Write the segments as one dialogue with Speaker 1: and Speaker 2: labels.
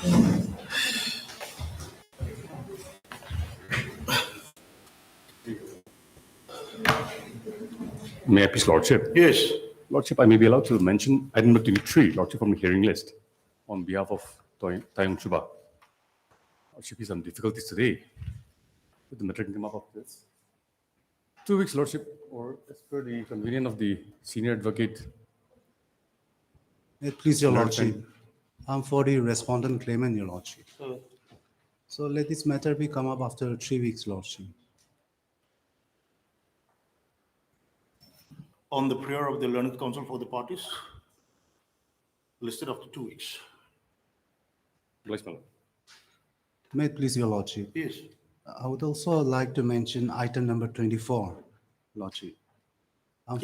Speaker 1: May I please, Lordship?
Speaker 2: Yes.
Speaker 1: Lordship, I may be allowed to mention item number 23, Lordship, from the hearing list on behalf of Tayong Chuba. Lordship, he's some difficulties today. Would the matter can come up after this? 2 weeks, Lordship, or as per the convenience of the senior advocate.
Speaker 3: May it please your
Speaker 1: Lord
Speaker 3: Lordship.
Speaker 1: Chen.
Speaker 3: I'm for the respondent claimant, your Lordship. So let this matter be come up after 3 weeks, Lordship.
Speaker 2: On the prayer of the learned counsel for the parties, listed after 2 weeks.
Speaker 1: Please, my lord.
Speaker 3: May it please your Lordship.
Speaker 2: Yes.
Speaker 3: I would also like to mention item number 24, Lordship. I'm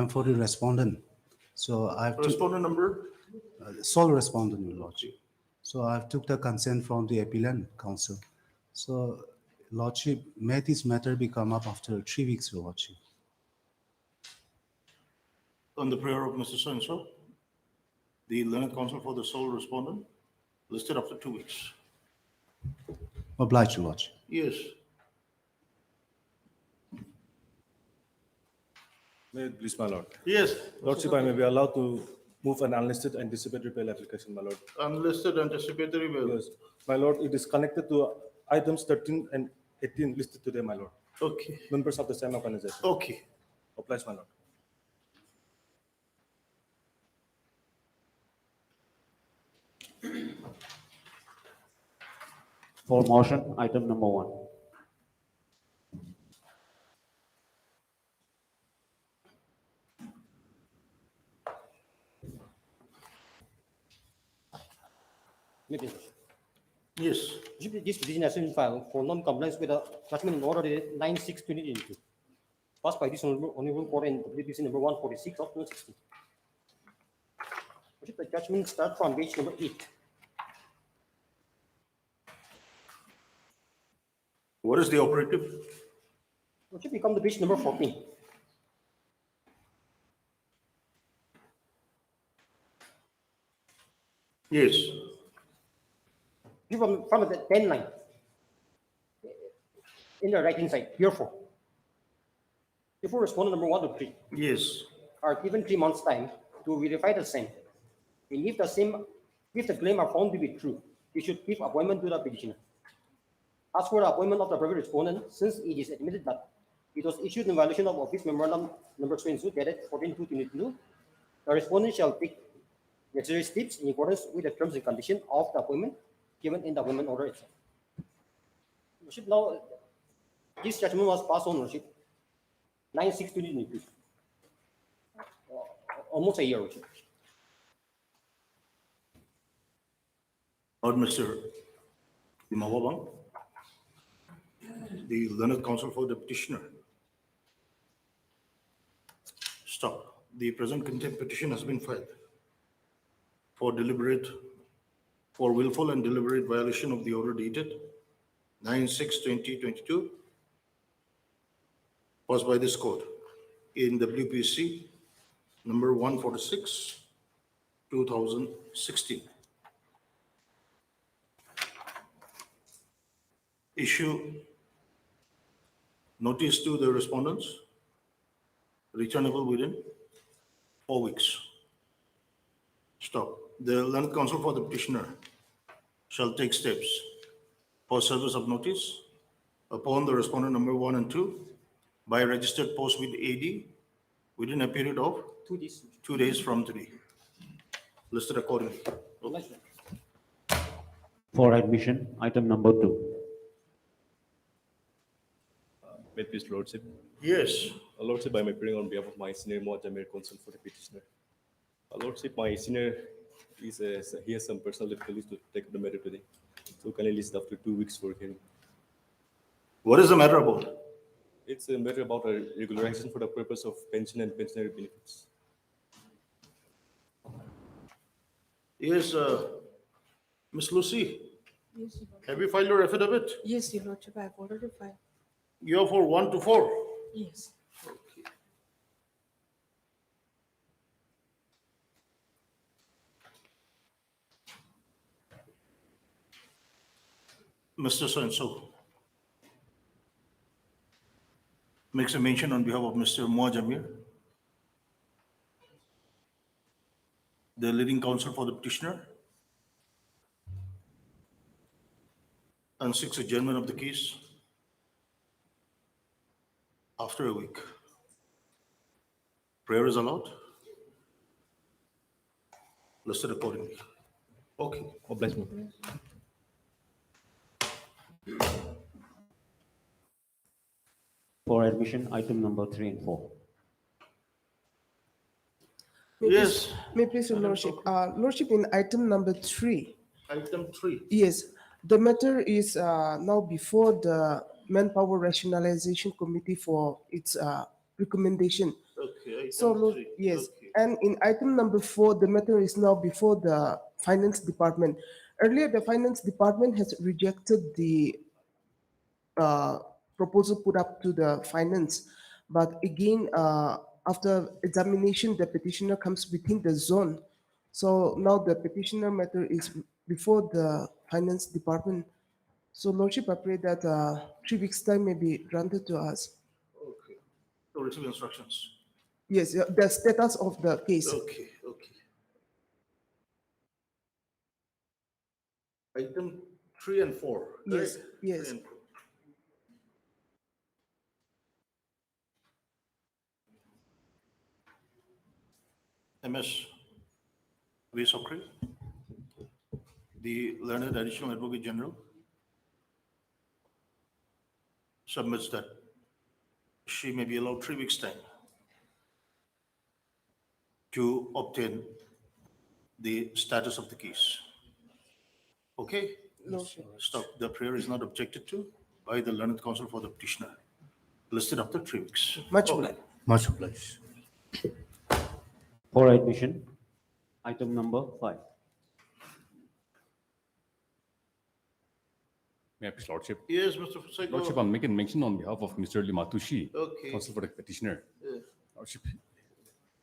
Speaker 3: for the respondent. So I have
Speaker 2: Respondent number?
Speaker 3: sole respondent, your Lordship. So I have took the consent from the appellant counsel. So Lordship, may this matter be come up after 3 weeks, your Lordship.
Speaker 2: On the prayer of Mr. So-and-so, the learned counsel for the sole respondent, listed after 2 weeks.
Speaker 3: Obliged, your Lordship.
Speaker 2: Yes.
Speaker 4: May it please, my lord.
Speaker 2: Yes.
Speaker 4: Lordship, I may be allowed to move an unlisted anticipatory bail application, my lord.
Speaker 2: Unlisted anticipatory bail.
Speaker 4: Yes, my lord, it is connected to items 13 and 18 listed today, my lord.
Speaker 2: Okay.
Speaker 4: Members of the same organization.
Speaker 2: Okay.
Speaker 4: Obliged, my lord.
Speaker 5: For motion, item number 1.
Speaker 6: Maybe.
Speaker 2: Yes.
Speaker 6: This petition has been filed for non-compliance with the judgment in order 96/2022, passed by this honorable court in petition number 146 of 2016. The judgment starts from page number 8.
Speaker 2: What is the operative?
Speaker 6: It should become the page number 14.
Speaker 2: Yes.
Speaker 6: From the 10 line in the right hand side, therefore respondent number 1 to 3
Speaker 2: Yes.
Speaker 6: are given 3 months' time to verify the same. And if the claim are found to be true, they should give appointment to the petitioner. As for the appointment of the private respondent, since it is admitted that it was issued in violation of Office Memorandum number 22 dated 14/2/22, the respondent shall take necessary steps in accordance with the terms and conditions of the appointment given in the appointment order itself. Lordship, now, this judgment was passed on, Lordship, 9/6/2022. Almost a year, Lordship.
Speaker 2: Lord Mr. Imawabang, the learned counsel for the petitioner. Stop. The present contempt petition has been filed for willful and deliberate violation of the order dated 9/6/2022, passed by this court in WPC number 146, 2016. Issue notice to the respondents, returnable within 4 weeks. Stop. The learned counsel for the petitioner shall take steps for service of notice upon the respondent number 1 and 2 by registered post with AD within a period of
Speaker 6: 2 days.
Speaker 2: 2 days from today. Listed accordingly.
Speaker 5: For admission, item number 2.
Speaker 4: May it please, Lordship.
Speaker 2: Yes.
Speaker 4: Lordship, I am appearing on behalf of my senior Jamir counsel for the petitioner. Lordship, my senior he has some personal difficulties to take the matter today. So can I list after 2 weeks for hearing?
Speaker 2: What is the matter about?
Speaker 4: It's a matter about a regularization for the purpose of pension and pensionary benefits.
Speaker 2: Yes, Miss Lucy,
Speaker 7: Yes, Your Lordship.
Speaker 2: have you filed your affidavit?
Speaker 7: Yes, Your Lordship, I have already filed.
Speaker 2: You're for 1 to 4.
Speaker 7: Yes.
Speaker 2: Okay. Mr. So-and-so makes a mention on behalf of Mr. Moa Jamir, the leading counsel for the petitioner, and seeks adjournment of the case after a week. Prayer is allowed. Listed accordingly. Okay.
Speaker 4: Oblige me.
Speaker 5: For admission, item number 3 and 4.
Speaker 2: Yes,
Speaker 8: May I please, Your Lordship, Lordship, in item number 3,
Speaker 2: item 3.
Speaker 8: yes, the matter is now before the Manpower Rationalization Committee for its recommendation.
Speaker 2: Okay,
Speaker 8: So,
Speaker 2: item 3.
Speaker 8: yes,
Speaker 2: Okay.
Speaker 8: and in item number 4, the matter is now before the Finance Department. Earlier, the Finance Department has rejected the proposal put up to the finance. But again, after examination, the petitioner comes within the zone. So now the petitioner matter is before the finance department. So Lordship, I pray that 3 weeks' time may be granted to us.
Speaker 2: Okay. To receive instructions.
Speaker 8: Yes, the status of the case.
Speaker 2: Okay, okay. Item 3 and 4.
Speaker 8: Yes,
Speaker 2: right?
Speaker 8: yes.
Speaker 2: 3 and 4. MS V. Sokri, the learned additional advocate general, submits that she may be allowed 3 weeks' time to obtain the status of the case. Okay?
Speaker 8: Lordship.
Speaker 2: Stop. The prayer is not objected to by the learned counsel for the petitioner. Listed after 3 weeks.
Speaker 8: Much
Speaker 2: Okay.
Speaker 8: obliged.
Speaker 3: Much obliged.
Speaker 5: For admission, item number 5.
Speaker 1: May I please, Lordship?
Speaker 2: Yes, Mr. Fuseko.
Speaker 1: Lordship, I'm making mention on behalf of Mr. Limatushi,
Speaker 2: Okay.
Speaker 1: counsel for the petitioner.
Speaker 2: Yeah.
Speaker 1: Lordship,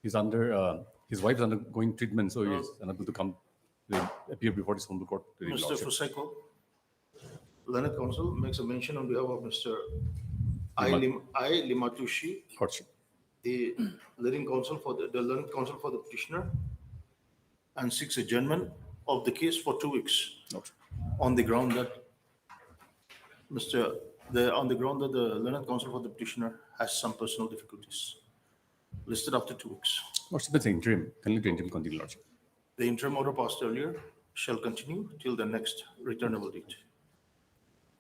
Speaker 1: he's under, his wife is undergoing treatment, so he is unable to come, appear before his humble court. Today,
Speaker 2: Mr.
Speaker 1: Lordship.
Speaker 2: Fuseko, learned counsel makes a mention on behalf of Mr. I. Limatushi,
Speaker 1: Lordship.
Speaker 2: the leading counsel for the learned counsel for the petitioner, and seeks adjournment of the case for 2 weeks
Speaker 1: Lordship.
Speaker 2: on the ground that on the ground that the learned counsel for the petitioner has some personal difficulties. Listed after 2 weeks.
Speaker 1: Lordship, it's interim. Can you interim continue, Lordship?
Speaker 2: The interim order passed earlier shall continue till the next returnable date.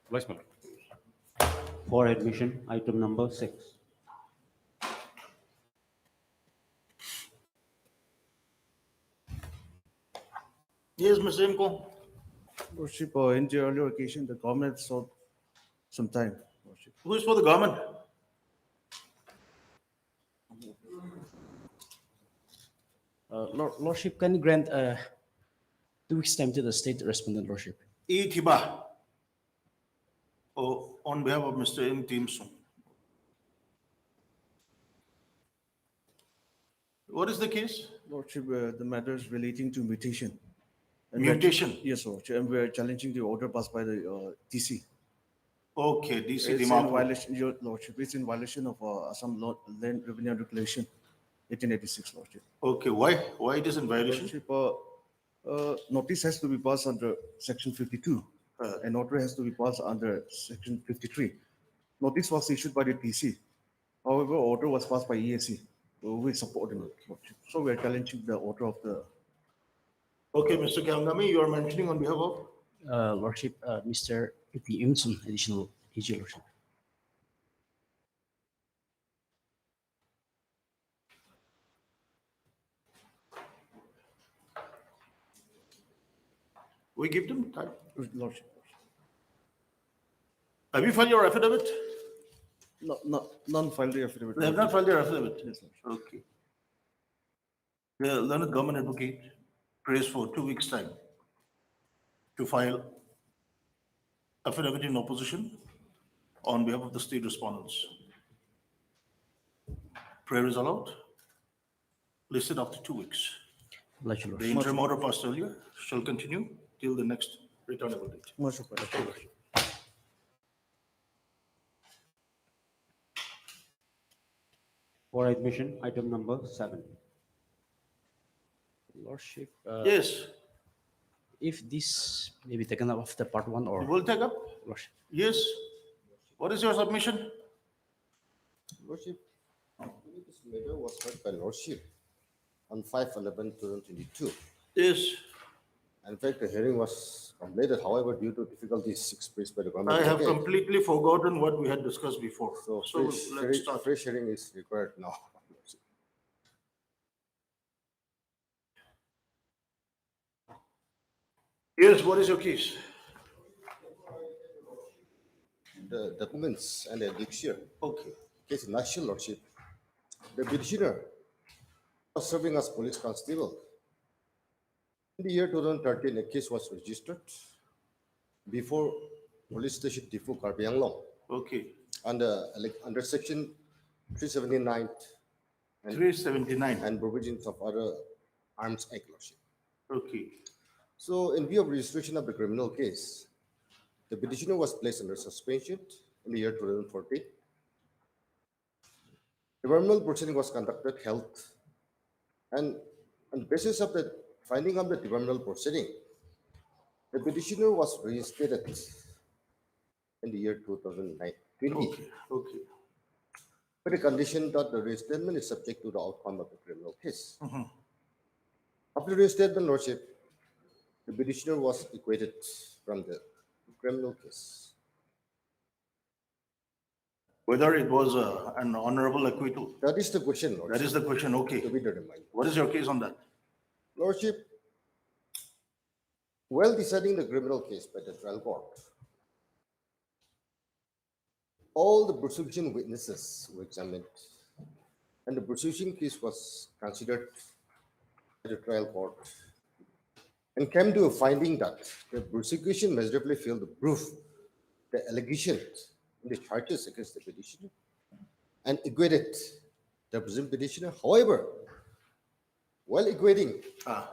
Speaker 1: Oblige, my lord.
Speaker 5: For admission, item number 6.
Speaker 2: Yes, Mr. Imko.
Speaker 9: Lordship, in the earlier occasion, the government sought some time, Lordship.
Speaker 2: Who is for the government?
Speaker 10: Lordship, can you grant 2 weeks' time to the state respondent, Lordship?
Speaker 2: E. Thiba. Oh, on behalf of Mr. M. Timson. What is the case?
Speaker 9: Lordship, the matters relating to mutation. And we are-
Speaker 2: Mutation.
Speaker 9: Yes, Lordship, and we are challenging the order passed by the DC.
Speaker 2: Okay, DC
Speaker 9: It's in
Speaker 2: Dimapur.
Speaker 9: violation, Your Lordship, it's in violation of Assam Land Revenue Regulation 1886, Lordship.
Speaker 2: Okay, why it is in violation?
Speaker 9: Lordship, notice has to be passed under section 52,
Speaker 2: Uh.
Speaker 9: and order has to be passed under section 53. Notice was issued by the TC. However, order was passed by EAC, who is subordinate, Lordship. So we are challenging the order of the,
Speaker 2: Okay, Mr. Kiangami, you are mentioning on behalf of?
Speaker 10: Lordship, Mr. E.T. Imson, additional AG, Lordship.
Speaker 2: We give them time.
Speaker 9: Lordship.
Speaker 2: Have you filed your affidavit?
Speaker 9: None filed the affidavit.
Speaker 2: They have not filed their affidavit?
Speaker 9: Yes, Lordship.
Speaker 2: Okay. The learned government advocate prays for 2 weeks' time to file affidavit in opposition on behalf of the state respondents. Prayer is allowed. Listed after 2 weeks.
Speaker 10: Oblige,
Speaker 2: The
Speaker 10: Lordship.
Speaker 2: interim order passed earlier shall continue till the next returnable date.
Speaker 9: Much obliged.
Speaker 5: For admission, item number 7.
Speaker 10: Lordship,
Speaker 2: Yes,
Speaker 10: if this may be taken up after part 1
Speaker 2: you
Speaker 10: or
Speaker 2: will take up?
Speaker 10: Lordship.
Speaker 2: Yes. What is your submission?
Speaker 11: Lordship, this matter was heard by Lordship on 5/11/2022.
Speaker 2: Yes,
Speaker 11: In fact, the hearing was completed, however, due to difficulties expressed by the government.
Speaker 2: I have
Speaker 11: advocate.
Speaker 2: completely forgotten what we had discussed before.
Speaker 11: So
Speaker 2: So let's start.
Speaker 11: fresh hearing is required now.
Speaker 2: Yes, what is your case?
Speaker 11: The documents and the adjudicature.
Speaker 2: Okay.
Speaker 11: Case in nutshell, Lordship. The petitioner was serving as police constable. In the year 2013, a case was registered before Police Station Depot, Karbi Anglong,
Speaker 2: Okay.
Speaker 11: under section 379
Speaker 2: 379.
Speaker 11: and provisions of other Arms Act, Lordship.
Speaker 2: Okay.
Speaker 11: So, in view of registration of the criminal case, the petitioner was placed under suspension in the year 2014. The criminal proceeding was conducted, held, and on the basis of the finding of the criminal proceeding, the petitioner was reinstated in the year 2020,
Speaker 2: Okay. Okay.
Speaker 11: with the condition that the reinstatement is subject to the outcome of the criminal case. After reinstatement, Lordship, the petitioner was acquitted from the criminal case.
Speaker 2: Whether it was an honorable acquittal.
Speaker 11: That is the question,
Speaker 2: That
Speaker 11: Lordship,
Speaker 2: is the question.
Speaker 11: to
Speaker 2: Okay.
Speaker 11: be determined.
Speaker 2: What is your case on that?
Speaker 11: Lordship, while deciding the criminal case by the trial court, all the prosecution witnesses were examined, and the prosecution case was considered by the trial court, and came to a finding that the prosecution miserably failed to prove the allegations in the charges against the petitioner and acquitted the presumed petitioner. However, while equating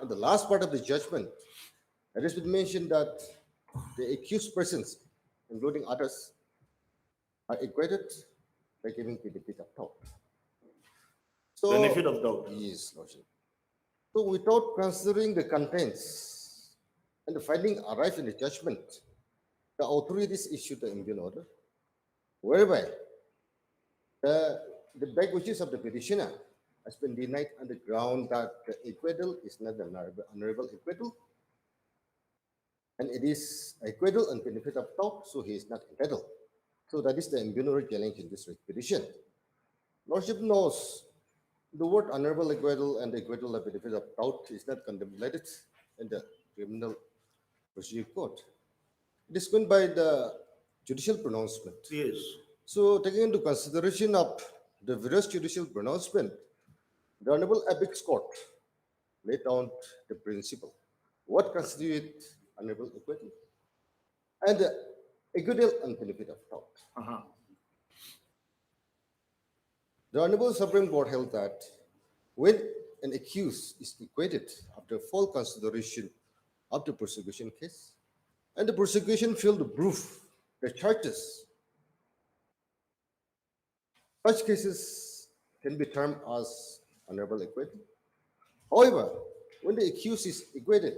Speaker 11: in the last part of the judgment, it has been mentioned that the accused persons, including others, are equated by giving benefit of doubt. So,
Speaker 2: Benefit of doubt.
Speaker 11: yes, Lordship. So, without considering the contents and the finding arrived in the judgment, the authorities issued the immunity order, whereby the back wishes of the petitioner has been denied on the ground that the acquittal is not an honorable acquittal, and it is acquittal and benefit of doubt, so he is not entitled. So that is the immunity challenge in this petition. Lordship knows the word honorable acquittal and the acquittal of benefit of doubt is not contemplated in the criminal procedure code. It is meant by the judicial pronouncement.
Speaker 2: Yes.
Speaker 11: So, taking into consideration of the various judicial pronouncement, the Honorable Apex Court laid down the principle what constitutes honorable acquittal and the acquittal and benefit of doubt. The Honorable Supreme Court held that when an accused is acquitted after full consideration of the prosecution case, and the prosecution failed to prove the charges, such cases can be termed as honorable acquittal. However, when the accused is acquitted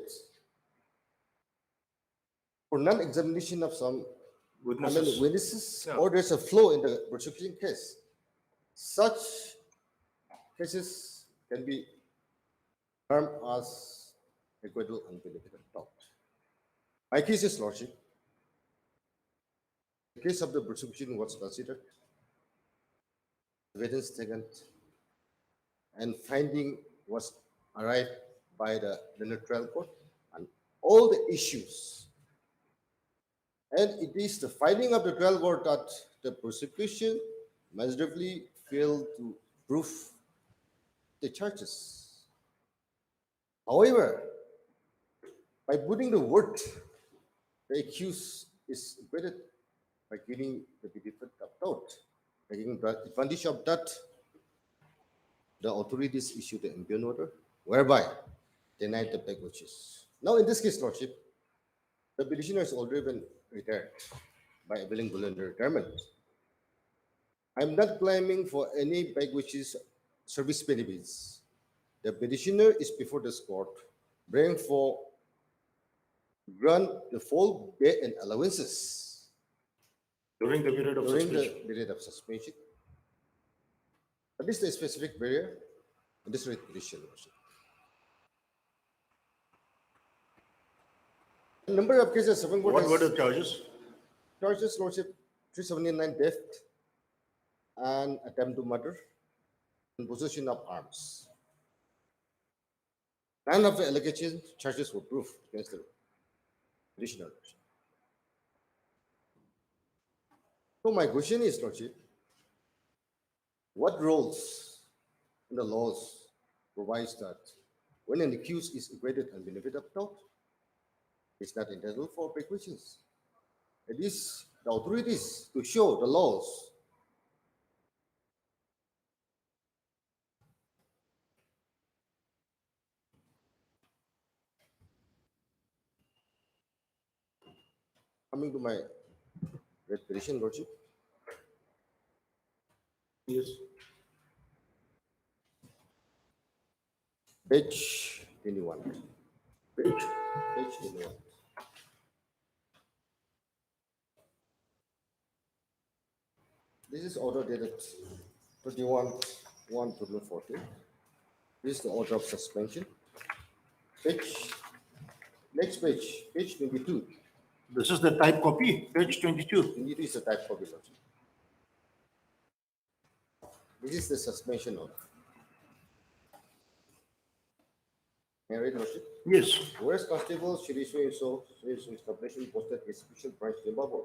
Speaker 11: for non-examination of some witnesses, or there's a flaw in the prosecution case, such cases can be termed as acquittal and benefit of doubt. My case is, Lordship, the case of the prosecution was considered, evidence taken, and finding was arrived by the trial court on all the issues. And it is the finding of the trial court that the prosecution miserably failed to prove the charges. However, by putting the word, the accused is acquitted by giving the benefit of doubt. Taking advantage of that, the authorities issued the immunity order, whereby denied the back wishes. Now, in this case, Lordship, the petitioner has already been retired by availing voluntary retirement. I'm not claiming for any back wishes service benefits. The petitioner is before this court, bringing for grant the full pay and allowances
Speaker 2: During the period of
Speaker 11: during the
Speaker 2: suspension.
Speaker 11: period of suspension. That is the specific barrier in this writ petition. A number of cases, Supreme Court
Speaker 2: What were
Speaker 11: has
Speaker 2: the charges?
Speaker 11: charges, Lordship, 379 theft and attempt to murder and possession of arms. None of the allegation charges were proved against the petitioner. So my question is, Lordship, what roles in the laws provides that when an accused is acquitted and benefit of doubt, is not entitled for perquisitions? It is the authorities to show the laws. Coming to my writ petition, Lordship.
Speaker 2: Yes.
Speaker 11: Page 21. Page 21. This is order dated 21/1/2014. This is the order of suspension. Next page, page 22.
Speaker 2: This is the type copy, page 22.
Speaker 11: 22 is the type copy, Lordship. This is the suspension order. May I read, Lordship?
Speaker 2: Yes.
Speaker 11: Whereas Constable Shri so establishing posted a special branch Zimbabwe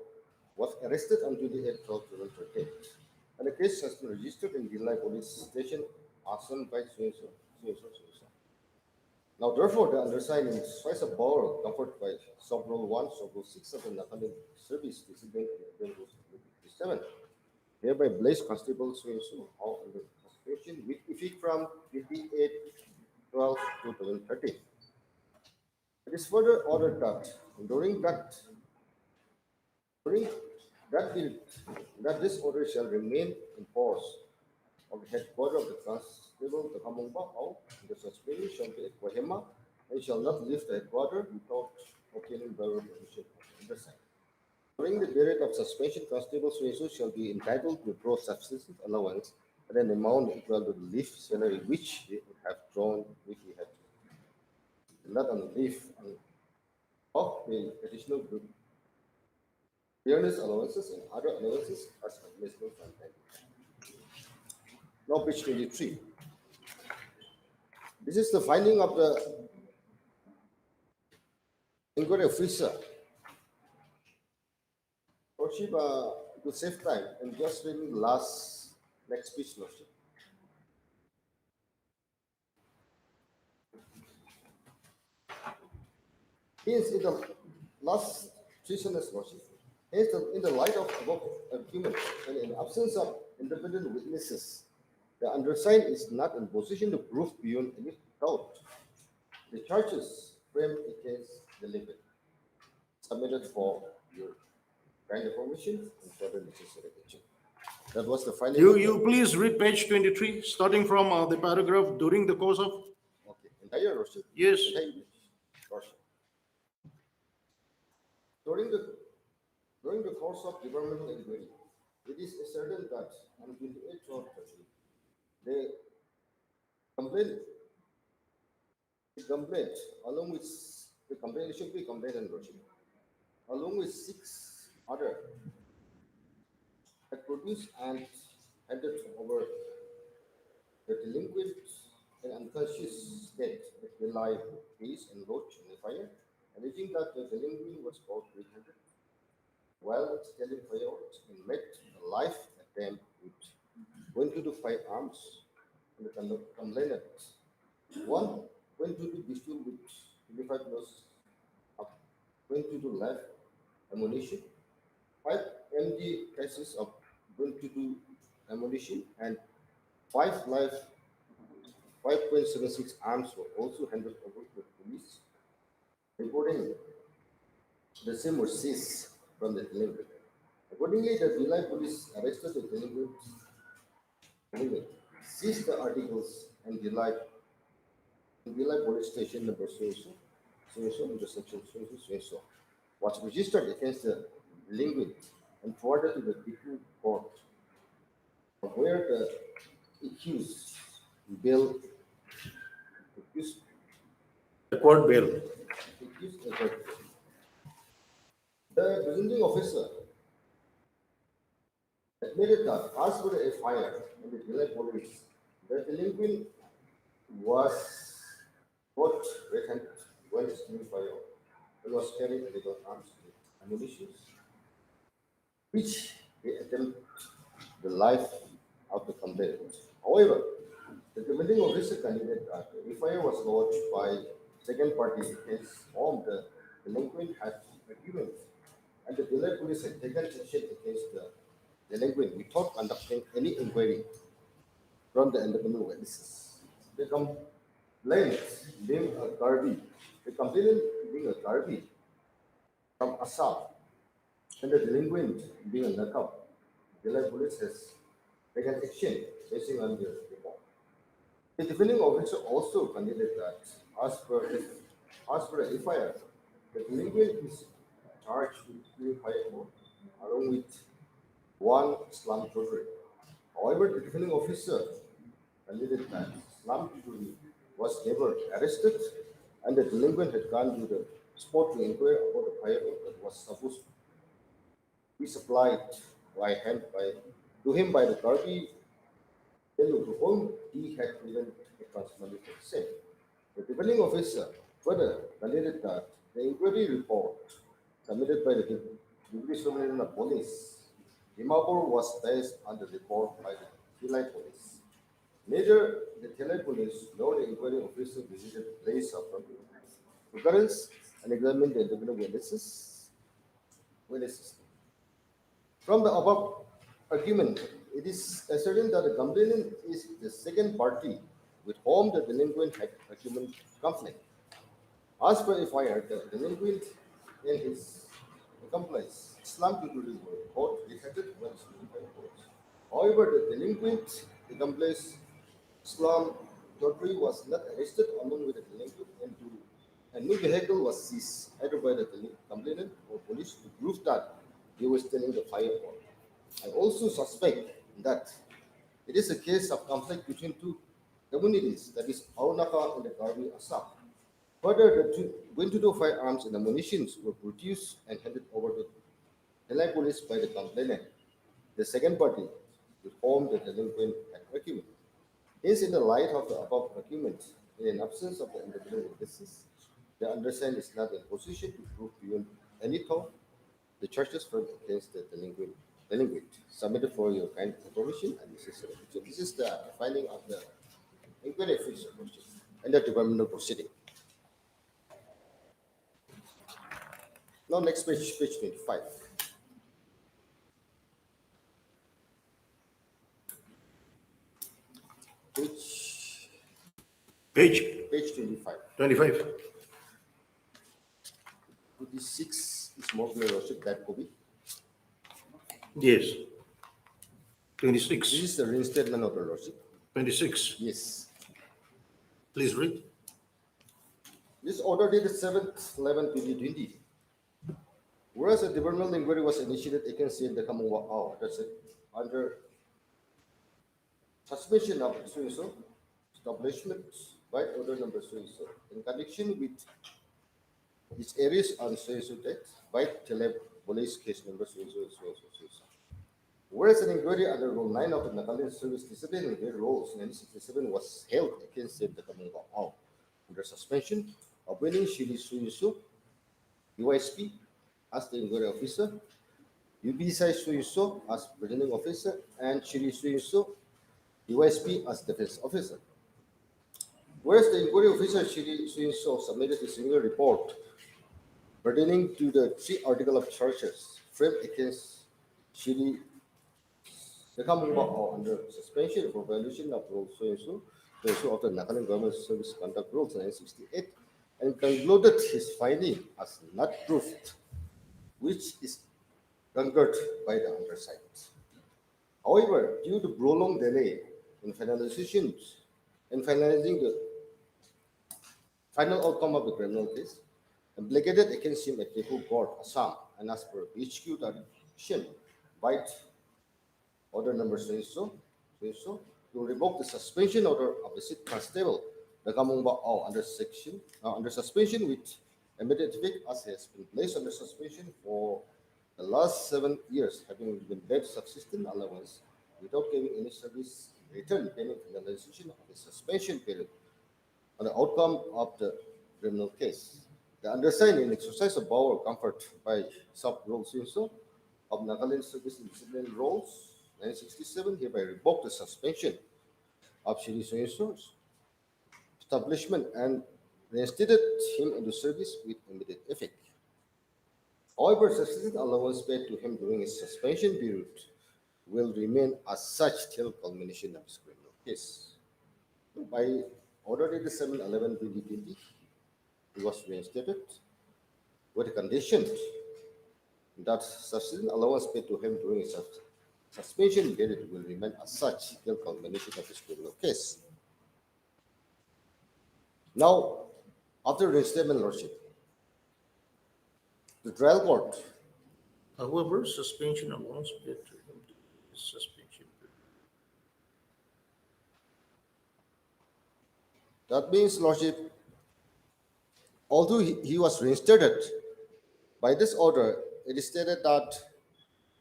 Speaker 11: was arrested on July 8, 2013. And the case has been registered in Gilai Police Station, Asan by so. Now, therefore, the undersigned in choice of power comfort by sub-rule 1, sub-rule 6 of the Nathaniel Service, Discipline and 7, hereby place Constable so out under suspension with effect from 28/12/2013. It is further ordered that during that period, that this order shall remain in force of the headquarters of the Constable, the Kamongba, the suspension shall be at Kohima and shall not leave the headquarters without obtaining the permission of the undersigned. During the period of suspension, Constable shall be entitled to draw subsistence allowance at an amount equal to the leave salary which he would have drawn if he had not on leave of the additional group. Fairness allowances and other allowances as admissible from time to time. Now, page 23. This is the finding of the inquiry officer. Lordship, to save time, I'm just reading the next speech, Lordship. Hence, in the last three sentences, Lordship, hence, in the light of above argument and in absence of independent witnesses, the undersigned is not in position to prove beyond any doubt the charges framed against the living, submitted for your kind information and further necessary action. That was the finding.
Speaker 2: You please read page 23, starting from the paragraph during the course of.
Speaker 11: Okay, entire Lordship.
Speaker 2: Yes.
Speaker 11: Entire Lordship. During the course of departmental inquiry, it is ascertained that on 28/12/13, the complaint, along with the complaint, it should be complaint and Lordship, along with 6 other had produced and handed over the delinquent and unconscious state that rely case and roach in the fire, alleging that the delinquent was caught red-handed while stealing fireworks and made a life attempt with 22 firearms and the complainant. 1 22 pistol with 25 plus of 22 live ammunition, 5 MG cases of 22 ammunition, and 5 live 5.76 arms were also handed over to the police. Reporting the same were seized from the delinquent. Accordingly, the July police arrested the delinquent seized the articles and delight police station number so under section so was registered against the delinquent and forwarded to the district court, where the accused bail accused
Speaker 2: Accord bail.
Speaker 11: accused the presenting officer admitted that as per the FIR and the July police, the delinquent was caught red-handed when stealing firearm and was carrying illegal arms and ammunition, which they attempt the life of the complainant. However, the preventing officer candidate that the FIR was lodged by second party against whom the delinquent had agreement, and the Delhi police had taken action against the delinquent without conducting any inquiry from the independent witnesses. The complainant being a Garbi, the complainant being a Garbi from Assam, and the delinquent being a Nakam, Delhi police has taken action based on the report. The defending officer also concluded that as per the FIR, the delinquent is charged with 3 firearms along with 1 Islam Chaudhry. However, the defending officer concluded that Islam Chaudhry was never arrested and the delinquent had gone to the spot to inquire about the firearm that was supposed to be supplied to him by the Garbi to whom he had given a transmitted consent. The defending officer further concluded that the inquiry report submitted by the Deputy Superintendent of Police, Dimapur, was based on the report by the Thilai Police. Neither the Thilai Police nor the inquiry officer visited the place of occurrence and examined the independent witnesses. From the above argument, it is ascertained that the complainant is the second party with whom the delinquent had argument conflict. As per FIR, the delinquent and his accomplice, Islam Chaudhry, were caught red-handed when stealing firearms. However, the delinquent accomplice, Islam Chaudhry, was not arrested along with the delinquent, and a new vehicle was seized either by the complainant or police to prove that he was stealing the firearm. I also suspect that it is a case of conflict between two communities, that is Aunaka and the Garbi Assam. Further, the 22 firearms and ammunition were produced and handed over to Thilai police by the complainant, the second party with whom the delinquent had argument. Hence, in the light of the above argument, in an absence of the independent witnesses, the undersigned is not in position to prove beyond any doubt the charges filed against the delinquent submitted for your kind information and necessary. So this is the finding of the inquiry officer and the departmental proceeding. Now next page 25. Page 25.
Speaker 2: 25.
Speaker 11: 26 is more clear, Worship, that copy.
Speaker 2: Yes.
Speaker 11: This
Speaker 2: 26.
Speaker 11: is the reinstatement of the Lordship.
Speaker 2: 26.
Speaker 11: Yes.
Speaker 2: Please read.
Speaker 11: This order dated 7/11/2020. Whereas a departmental inquiry was initiated against the Commonwealth, that's it, under suspension of so establishment by order number so in connection with its areas on so date by Thilai police case number so. Whereas an inquiry under Rule 9 of the Nagaland Service Disciplinary Rules 1967 was held against the Commonwealth under suspension of winning Shiri Suyusu, USP, as the inquiry officer, UBSI Suyuso as presiding officer, and Shiri Suyuso, USP, as defense officer. Whereas the inquiry officer, Shiri Suyuso, submitted a single report pertaining to the 3 article of charges framed against Shiri under suspension for violation of Rule so of the Nagaland Government Service Conduct Rules 1968, and concluded his finding as not proved, which is concurred by the undersigned. However, due to prolonged delay in finalizing the final outcome of the criminal case, implicated against him at Tepu Court, Assam, and as per HQ direction, by order number so to revoke the suspension order of the Sit Constable, the Kamungba Au, under suspension with immediate effect, as has been placed under suspension for the last 7 years, having been paid subsistence allowance without giving any service return pending finalization of the suspension period on the outcome of the criminal case. The undersigned, in exercise of power comfort by sub-rule so of Nagaland Service and Discipline Rules 1967, hereby revoke the suspension of Shri Soyeso's establishment and reinstated him into service with immediate effect. However, subsistence allowance paid to him during his suspension period will remain as such till culmination of his criminal case. By order dated 7/11/2020, he was reinstated with the condition that subsistence allowance paid to him during his suspension period will remain as such till culmination of his criminal case. Now, after reinstatement, Lordship, the trial court,
Speaker 2: However, suspension allowance paid to him is suspension.
Speaker 11: that means, Lordship, although he was reinstated, by this order, it is stated that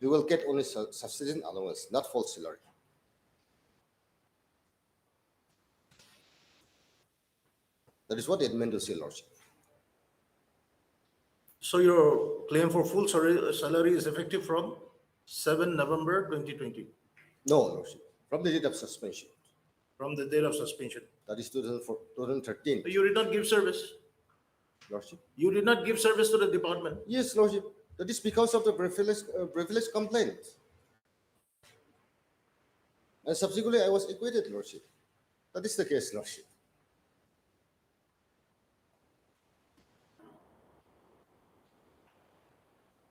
Speaker 11: he will get only subsistence allowance, not full salary. That is what it meant to say, Lordship.
Speaker 2: So your claim for full salary is effective from 7 November 2020,
Speaker 11: No, Lordship, from the date of suspension.
Speaker 2: from the date of suspension.
Speaker 11: That is 2013,
Speaker 2: You did not give service.
Speaker 11: Lordship.
Speaker 2: You did not give service to the department.
Speaker 11: Yes, Lordship. That is because of the privilege complaint. And subsequently, I was acquitted, Lordship. That is the case, Lordship.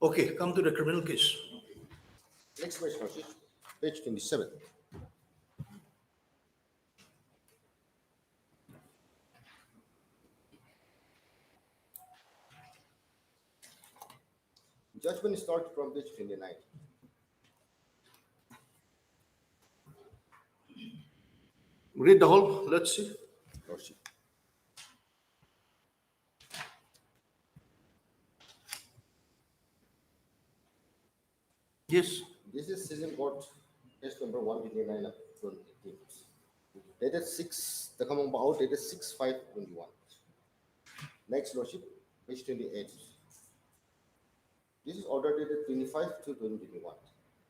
Speaker 2: Okay, come to the criminal case.
Speaker 11: Next page, Lordship. Page 27. Judgment starts from page 29.
Speaker 2: Read the whole, let's see.
Speaker 11: Lordship.
Speaker 2: Yes.
Speaker 11: This is Session Court, case number 129 of 2018. Dated 6, the common bow dated 6/5/21. Next, Lordship, page 28. This is order dated 25/2/2021.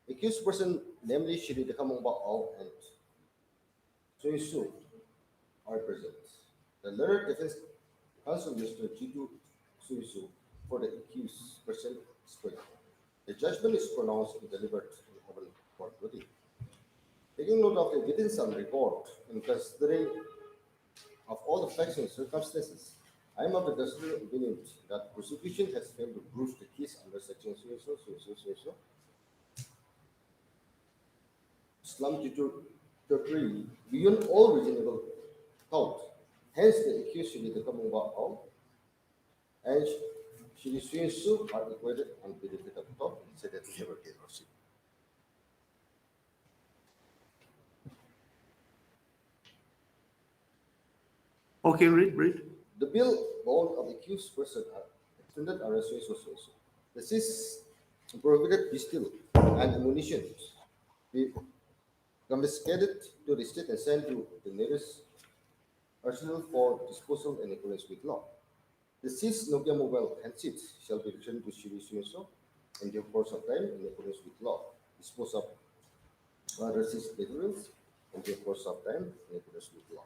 Speaker 11: Accused person, namely Shri Dekamong Bao and Soy Su, are present. The learned defense counsel Mr. Jitu Soy Su for the accused person is present. The judgment is pronounced and delivered in open court. Taking note of the evidence and report and considering of all the facts and circumstances, I am of the considered opinion that prosecution has failed to prove the case under section so slum tutory beyond all reasonable doubt. Hence, the accused Shri Dekamong Bao and Shri Su are acquitted on benefit of top and said that never get Lordship.
Speaker 2: Okay, read.
Speaker 11: The bill bond of the accused person are extended arrest so. The cease prohibited pistol and ammunition be confiscated to the state and sent to the nearest arsenal for disposal in accordance with law. The seized Nokia mobile handsets shall be returned to Shri Suyeso in due course of time in accordance with law. Dispose of other seized materials in due course of time in accordance with law.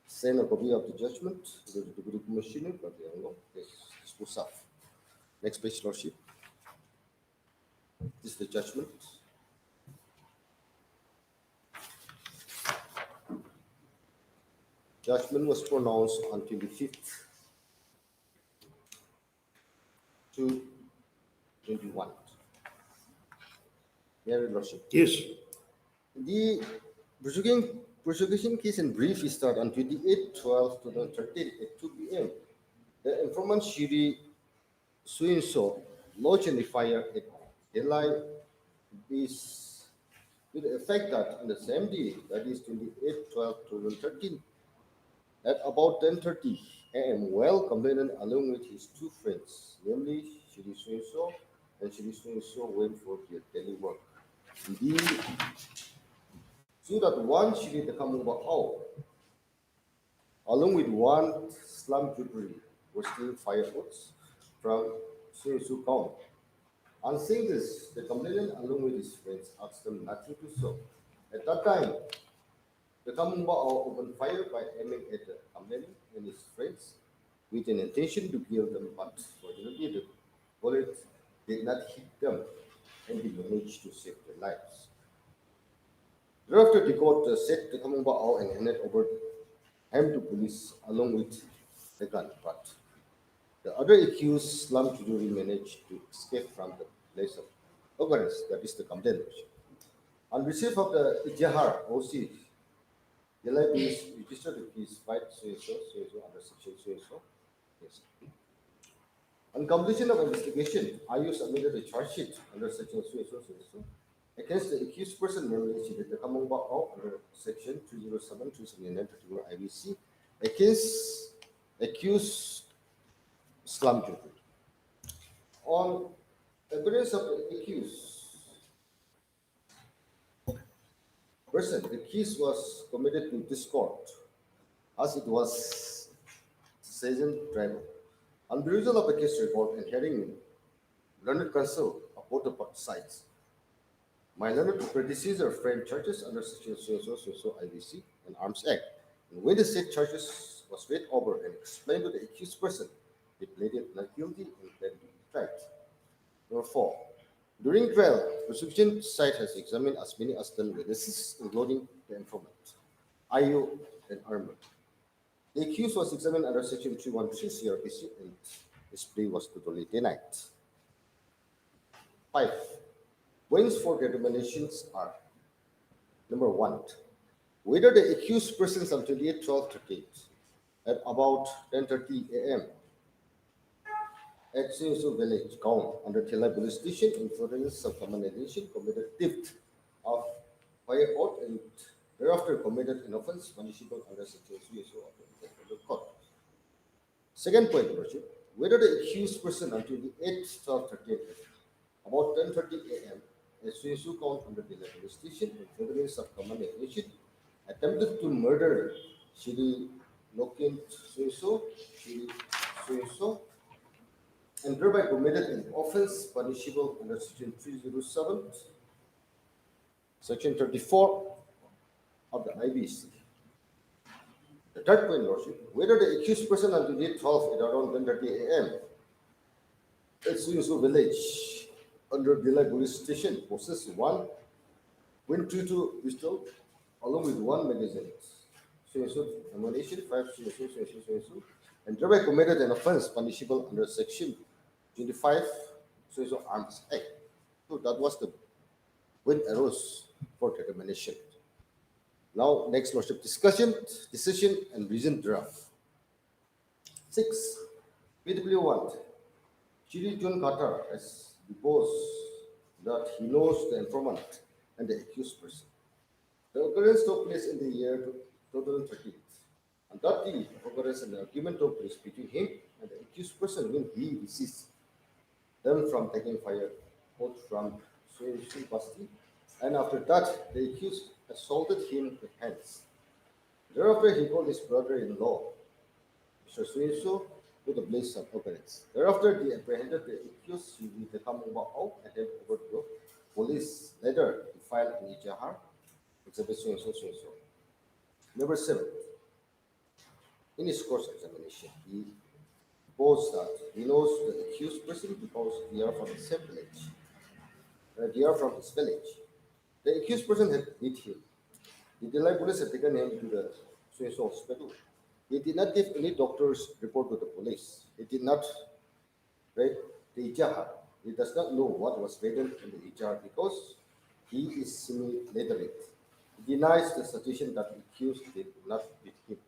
Speaker 11: Send a copy of the judgment to the Deputy Commissioner, but dispose of. Next page, Lordship. This is the judgment. Judgment was pronounced on 25th to 21. Your Lordship.
Speaker 2: Yes.
Speaker 11: The prosecuting prosecution case in brief is that on 28/12/2013 at 2 p.m., the informant Shiri so lodged in the fire at Delhi is with the effect that on the same day, that is 28/12/2013, at about 10:30 a.m., while complainant along with his two friends, namely Shiri so and Shiri so went for their daily work. Indeed, so that one Shiri Takamubao, along with one slum jewelry, were stealing fireworks from Suinsu Kong. On seeing this, the complainant, along with his friends, asked them not to do so. At that time, the Kamumbao opened fire by aiming at the complainant and his friends with an intention to kill them, but fortunately, the bullet did not hit them and they managed to save their lives. Thereafter, the court set the Kamumbao and handed over him to police along with the gun, but the other accused slum jury managed to escape from the place of occurrence, that is the complaint. On receipt of the Ijahar OC, Delhi police registered the case fight so under section so. Yes. On completion of investigation, IU submitted a charge sheet under section so against the accused person, namely the Kamumbao under section 307 279 31 IBC against accused slum jury. On evidence of the accused person, the case was committed to this court as it was seasoned tribal. On the result of the case report and hearing learned counsel of both the sides, my learned predecessor framed charges under section so IBC and Arms Act. And when the said charges was read over and explained to the accused person, he pleaded not guilty and pled tried. Number 4. During trial, prosecution side has examined as many as 10 witnesses, including the informant, IU, and Armour. The accused was examined under section 313 CRPC and his plea was totally denied. 5. Points for determinations are: number 1, whether the accused persons on 28/12/38 at about 10:30 a.m. at Sinsu village, Gaon, under Thelai police station in furtherance of communication, committed theft of firearm and thereafter committed an offense punishable under section CSO of the Equitable Code. Second point, Lordship, whether the accused person on 28/12/38 about 10:30 a.m. at Suisu Count under the police station in furtherance of communication attempted to murder Shiri Lokin Suiso, and thereby committed an offense punishable under section 307, section 34 of the IBC. The third point, Lordship, whether the accused person on 28/12 at around 10:30 a.m. at Suisu village under Delhi police station possessed one .22 pistol along with one magazine, ammunition, 5 and thereby committed an offense punishable under section 25 Arms Act. So that was the when arose for determination. Now, next, Lordship, discussion, decision, and reason draft. 6. PW1. Chiri John Carter has deposed that he knows the informant and the accused person. The occurrence took place in the year 2013. On that day, occurrence and the argument took place between him and the accused person when he resisted them from taking fire out from Suisu Basti, and after that, the accused assaulted him with hands. Thereafter, he called his brother-in-law, Mr. Suisu, to the place of occurrence. Thereafter, they apprehended the accused with the Kamubao and handed over to the police. Later, he filed an Ijahar, exhibit Suisu. Number 7. In his course examination, he proposed that he knows the accused person because they are from the same village. They are from his village. The accused person had hit him. The Delhi police had taken him to the Suisu hospital. He did not give any doctor's report to the police. He did not write the Ijahar. He does not know what was written in the Ijahar because he is semi-literate. He denies the suggestion that the accused did not beat him.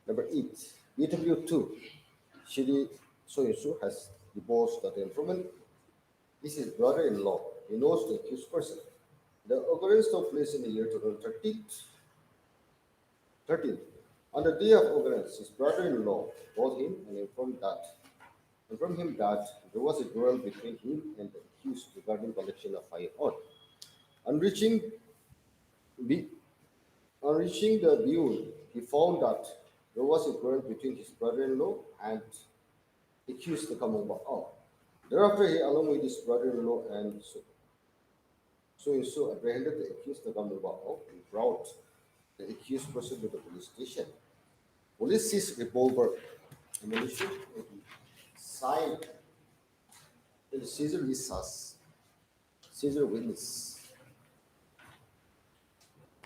Speaker 11: Number 8, BW2, Shiri so-and-so has divorced the informant. This is brother-in-law. He knows the accused person. The occurrence took place in the year 2013. 13. On the day of occurrence, his brother-in-law called him and informed him that there was a quarrel between him and the accused regarding collection of firearm. On reaching the bureau, he found that there was a quarrel between his brother-in-law and accused the Kamong. Thereafter, he, along with his brother-in-law and so apprehended the accused the Kamong and brought the accused person to the police station. Police seized revolver ammunition and signed the Caesar list as Caesar witness.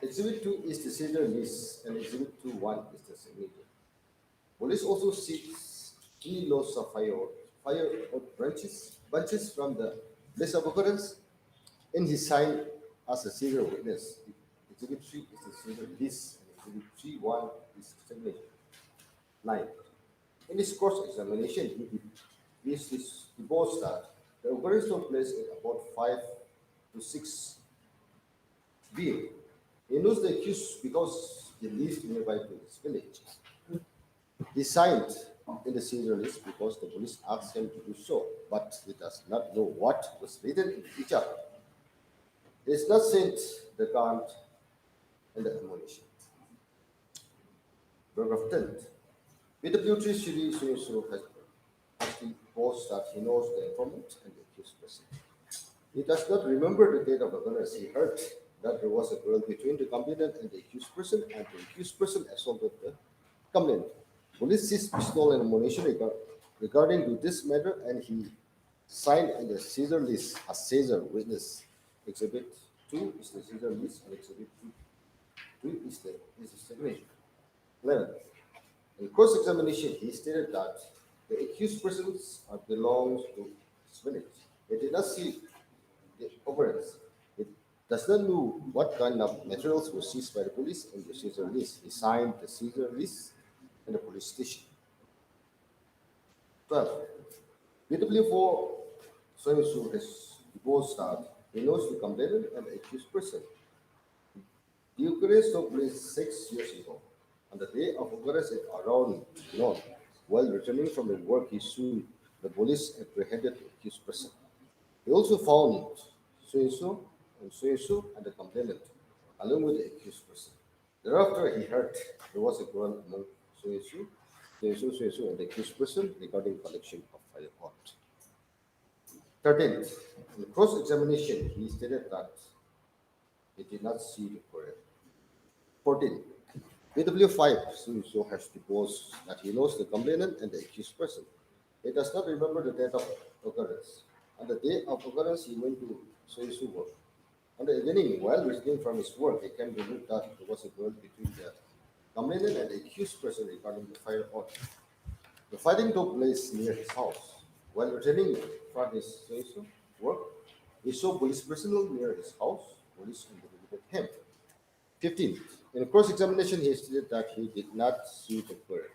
Speaker 11: Exhibit 2 is the Caesar list and Exhibit 2.1 is the signature. Police also seized 3 loads of fire bunches from the place of occurrence, and he signed as a Caesar witness. Exhibit 3 is the Caesar list and Exhibit 3.1 is the signature. 9. In his cross examination, he boasts that the occurrence took place at about 5 to 6 p.m. He knows the accused because he lives nearby to his village. He signed in the Caesar list because the police asked him to do so, but he does not know what was written in each other. He has not sent the count and the ammunition. Paragraph 10. BW3 Shiri so has actually boasts that he knows the informant and the accused person. He does not remember the date of occurrence. He heard that there was a quarrel between the complainant and the accused person, and the accused person assaulted the complainant. Police seized pistol and ammunition regarding to this matter, and he signed in the Caesar list as Caesar witness. Exhibit 2 is the Caesar list, and Exhibit 2 is the signature. 11. In cross-examination, he stated that the accused persons belongs to his village. He did not see the occurrence. He does not know what kind of materials were seized by the police in the Caesar list. He signed the Caesar list in the police station. 12. BW4 so has divorced that he knows the complainant and the accused person. The occurrence took place 6 years ago. On the day of occurrence at around noon, while returning from the work, he sued the police apprehended the accused person. He also found so-and-so and the complainant, along with the accused person. Thereafter, he heard there was a quarrel among so-and-so, and the accused person regarding collection of firearms. 13. In cross-examination, he stated that he did not see the quarrel. 14. BW5 so has deposed that he knows the complainant and the accused person. He does not remember the date of occurrence. On the day of occurrence, he went to so work. On the evening, while returning from his work, he came to know that there was a quarrel between the complainant and the accused person regarding the firearm. The fighting took place near his house. While returning from his work, he saw police personnel near his house. Police interrogated him. 15. In cross-examination, he stated that he did not see the quarrel.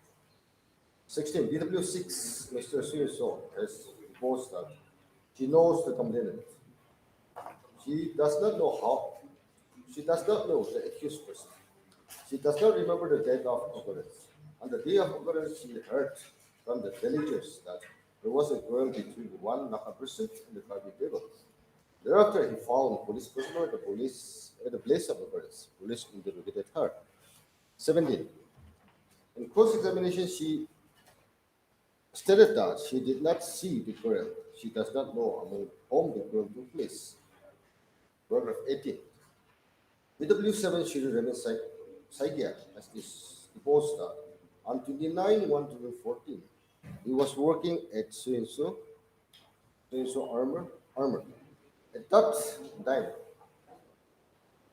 Speaker 11: 16. BW6, Mr. So has reported that she knows the complainant. She does not know the accused person. She does not remember the date of occurrence. On the day of occurrence, she heard from the villagers that there was a quarrel between one Naka person and the Karbi table. Thereafter, he found police personnel at the place of occurrence. Police interrogated her. 17. In cross-examination, she stated that she did not see the quarrel. She does not know among whom the quarrel took place. Paragraph 18. BW7 she remains Saigia as is deposed that on 29/1/2014, he was working at so-and-so armor. At that time,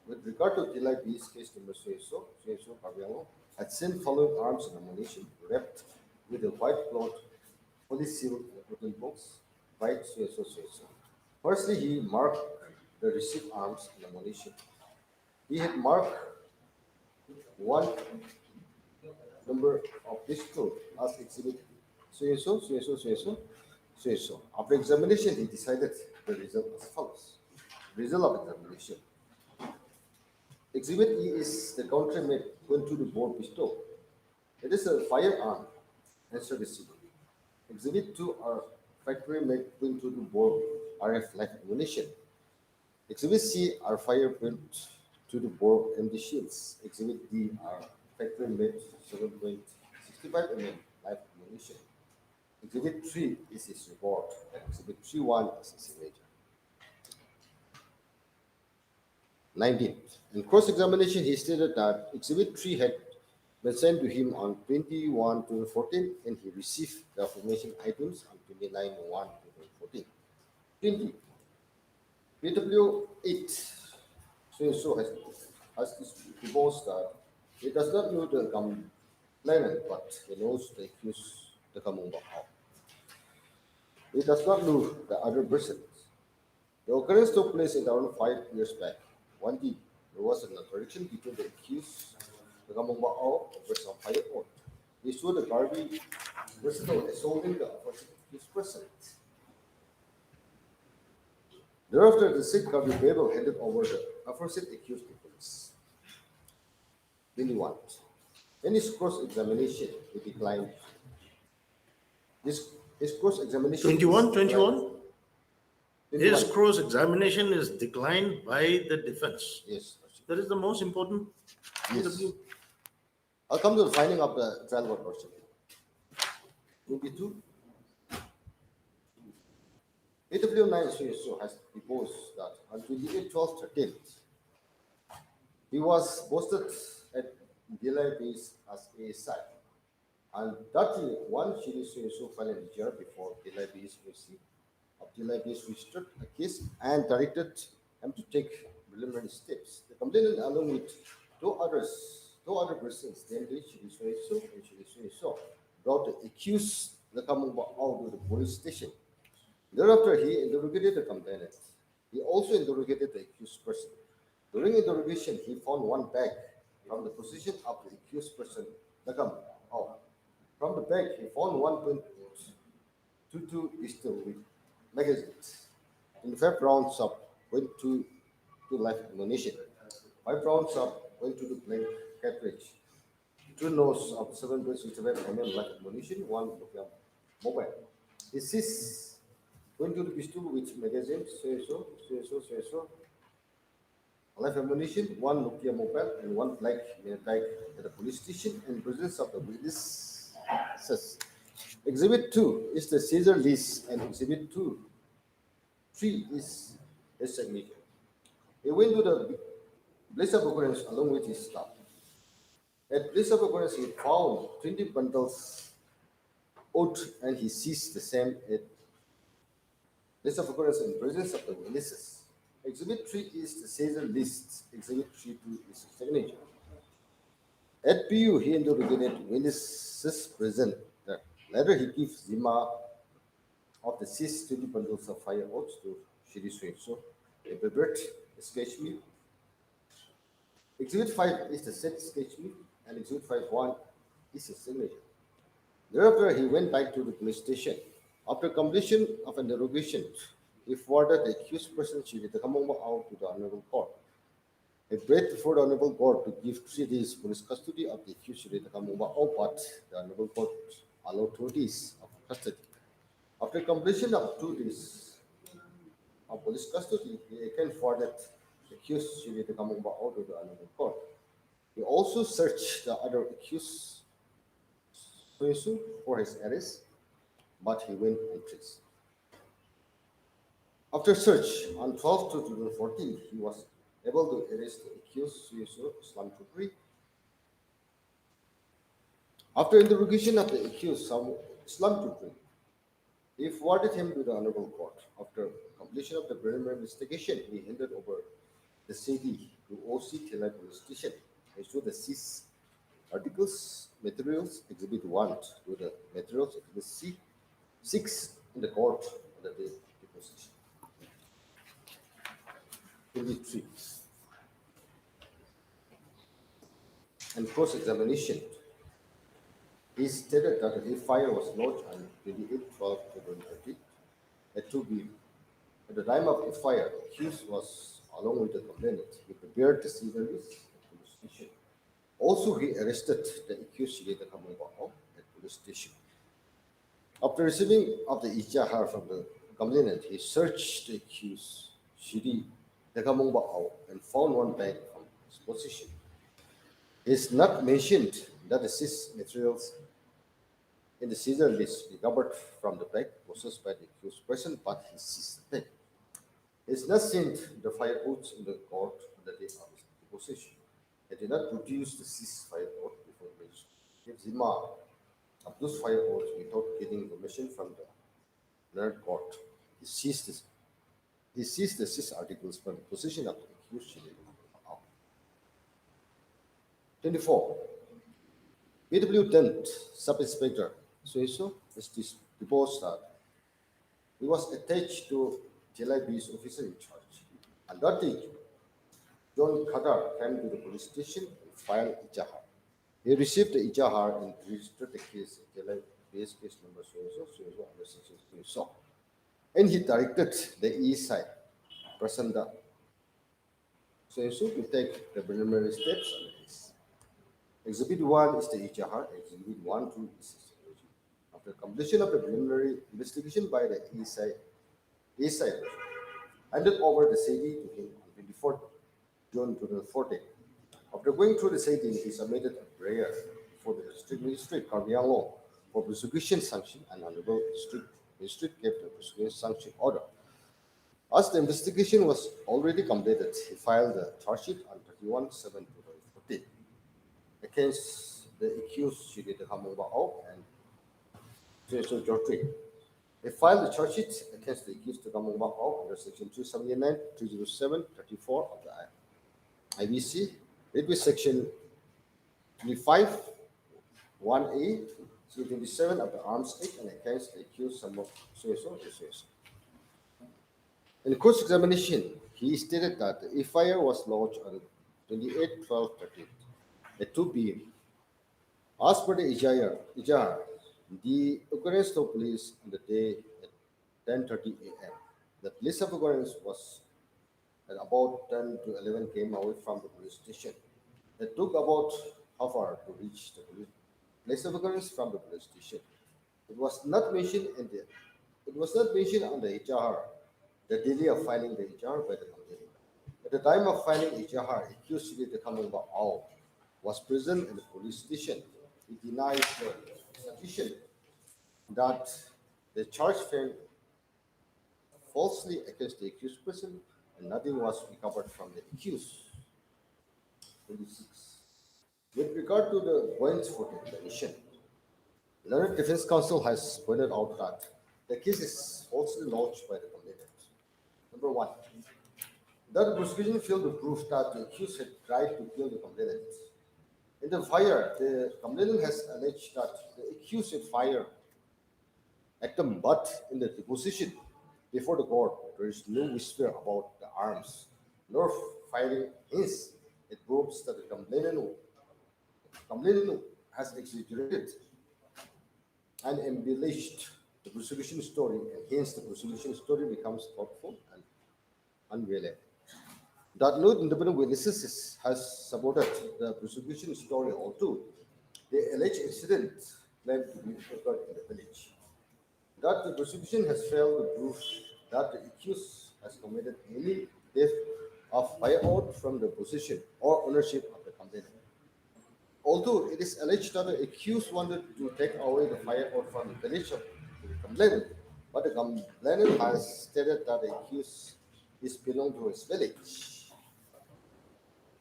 Speaker 11: with regard to July B's case number so-and-so Parviano had sent following arms and ammunition wrapped with a white cloth, fully sealed wooden box, by so-and-so. Firstly, he marked the received arms and ammunition. He had marked one number of pistol as exhibit so. After examination, he decided the result as follows. Result of examination. Exhibit E is the countermate to the bore pistol. It is a firearm. Answer received. Exhibit 2 are factory made to the bore RF light ammunition. Exhibit C are fire print to the bore empty shields. Exhibit D are factory made 7.65 mm live ammunition. Exhibit 3 is his report, and Exhibit 3.1 is his signature. 19. In cross-examination, he stated that Exhibit 3 had been sent to him on 21/2014, and he received the affirmation items on 29/1/2014. 20. PW 8 so has proposed that he does not know the complainant, but he knows the accused, the Kamungba. He does not know the other persons. The occurrence took place in around 5 years back. One day, there was an interaction between the accused, the Kamungba over some fire oath. He saw the Garvey versatile assaulting the accused person. Thereafter, the sick Garvey Babel handed over the aforesaid accused to police. 21. In his cross-examination, he declined. His cross-examination.
Speaker 2: 21, 21? His
Speaker 11: 21.
Speaker 2: cross-examination is declined by the defense.
Speaker 11: Yes.
Speaker 2: That is the most important.
Speaker 11: Yes. I'll come to the finding of the trial court person. 22. AW9 so has proposed that on 28/12/13, he was posted at Delhi base as ASI. And that year, one Shiri so filed an EJR before Delhi base received of Delhi base registered a case and directed him to take preliminary steps. The complainant, along with two other persons, namely Shiri so and Shiri so, brought the accused Lakamumba out to the police station. Thereafter, he interrogated the complainant. He also interrogated the accused person. During interrogation, he found one bag from the possession of the accused person, Lakam. From the bag, he found 1.22 pistol with magazines. In 5 rounds of .22 live ammunition. 5 rounds of .22 blank cartridge. 2 notes of 7.65 mm live ammunition, 1 Nokia mobile. He seized 22 pistol with magazines, so. Live ammunition, 1 Nokia mobile, and 1 black bag at the police station in presence of the witnesses. Exhibit 2 is the Caesar list, and Exhibit 3 is his signature. He went to the place of occurrence along with his staff. At place of occurrence, he found 20 bundles oath, and he seized the same at place of occurrence in presence of the witnesses. Exhibit 3 is the Caesar list. Exhibit 3.2 is his signature. At PU, he interrogated witnesses present. Later, he gives Zima of the seized 20 bundles of fire oaths to Shiri so a prepared sketch me. Exhibit 5 is the set sketch me, and Exhibit 5.1 is his signature. Thereafter, he went back to the police station. After completion of an interrogation, he forwarded the accused person Shiri Takamongba out to the Honorable Court. He prayed before the Honorable Court to give 3 days police custody of the accused Shiri Takamongba, but the Honorable Court allowed 2 days of custody. After completion of 2 days of police custody, he again forwarded the accused Shiri Takamongba out to the Honorable Court. He also searched the other accused for his arrest, but he went untraced. After search on 12/2014, he was able to arrest the accused Islam Tripuri. After interrogation of the accused Islam Tripuri, he forwarded him to the Honorable Court. After completion of the preliminary investigation, he handed over the CD to OC Thelai Police Station. He showed the seized articles, materials, Exhibit 1 to the materials, Exhibit 6 in the court on the day of deposition. 23. and cross-examination, he stated that the FIR was lodged on 28/12/2020 at 2 p.m. At the time of FIR, the accused was along with the complainant. He prepared the sceneries at police station. Also, he arrested the accused Shireta Kamubao at police station. After receiving of the ijahar from the complainant, he searched the accused Shiri Dekamubao and found one bag from his possession. It is not mentioned that the seized materials in the seizure list recovered from the bag possessed by the accused person, but he seized the bag. He has not seen the firearms in the court on the day of his deposition. He did not produce the seized firearms before the Zimma of those firearms without getting permission from the learned court. He seized the seized articles from the possession of the accused. 24. BW Dent Sub-Inspector Sueso is deposed that he was attached to JLIB's officer in charge. On that day, John Qatar came to the police station and filed ijahar. He received the ijahar and registered the case, JLIB's case number Sueso under section Sueso. And he directed the ESI, Prasanda Sueso, to take the preliminary steps on the case. Exhibit 1 is the ijahar, Exhibit 1 2 is the stipulation. After completion of the preliminary investigation by the ESI handed over the CD to him on 24 June 2014. After going through the CD, he submitted a prayer for the district magistrate Karbiang Law for prosecution sanction, and Honorable District Magistrate kept the prosecution sanction order. As the investigation was already completed, he filed the charge sheet on 31/7/2014 against the accused Shirita Kamubao and Sueso Jortri. They filed the charge sheet against the accused Kamubao under section 279, 307, 34 of the IBC, read with section 25, 1A, 327 of the Arms Act, and against the accused Sueso. In cross examination, he stated that the FIR was lodged on 28/12/13 at 2 p.m. As per the ijahar, the occurrence took place on the day at 10:30 a.m. The place of occurrence was at about 10 to 11 km away from the police station. It took about half hour to reach the place of occurrence from the police station. It was not mentioned on the ijahar the delay of filing the ijahar by the complainant. At the time of filing ijahar, accused Shirita Kamubao was present in the police station. He denies the sufficient that the charge framed falsely against the accused person and nothing was recovered from the accused. 26. With regard to the points for the petition, Learned Defense Counsel has pointed out that the case is falsely lodged by the complainant. Number 1, that the prosecution failed to prove that the accused had tried to kill the complainant. In the fire, the complainant has alleged that the accused had fired at them, but in the deposition before the court, there is no whisper about the arms, nor firing. Hence, it proves that the complainant has exaggerated and embellished the prosecution story, and hence the prosecution story becomes thoughtful and unreliable. That no independent witnesses has supported the prosecution story, although the alleged incident claimed to be occurred in the village. That the prosecution has failed to prove that the accused has committed any theft of firearm from the possession or ownership of the complainant. Although it is alleged that the accused wanted to take away the firearm from the village of the complainant, but the complainant has stated that the accused is belong to his village.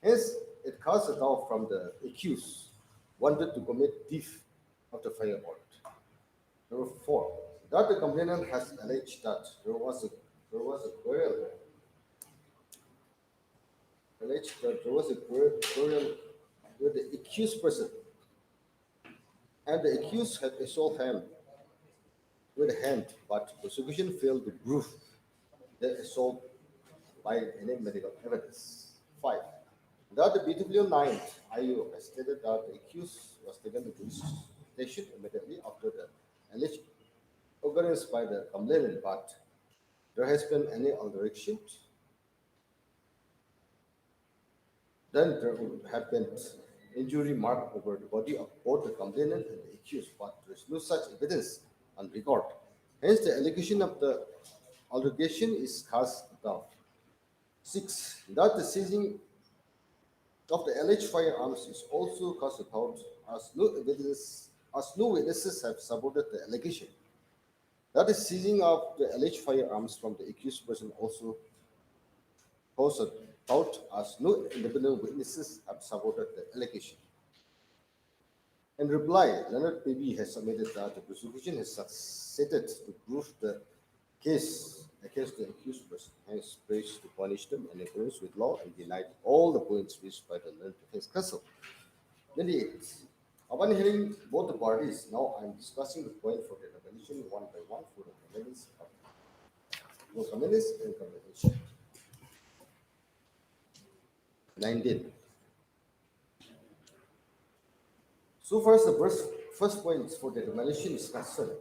Speaker 11: Hence, it casts a doubt from the accused wanted to commit theft of the firearm. Number 4, that the complainant has alleged that there was a quarrel. Alleged that there was a quarrel with the accused person, and the accused had assaulted him with a hand, but prosecution failed to prove the assault by any medical evidence. 5. That the BW9 IU has stated that the accused was taken to police station immediately after the alleged occurrence by the complainant, but there has been any alteration, then there would have been injury mark over the body of both the complainant and the accused, but there is no such evidence on record. Hence, the allegation of the altercation is cast down. 6. That the seizing of the alleged firearms is also cast doubt as no witnesses have supported the allegation. That the seizing of the alleged firearms from the accused person also caused a doubt as no independent witnesses have supported the allegation. In reply, Leonard Baby has submitted that the prosecution has succeeded to prove the case against the accused person, hence praised to punish them in accordance with law and denied all the points raised by the learned defense counsel. 28. Upon hearing both the parties, now I am discussing the point for the resolution one by one for the comments and commendation. 19. So far as the first point for the demolition is concerned,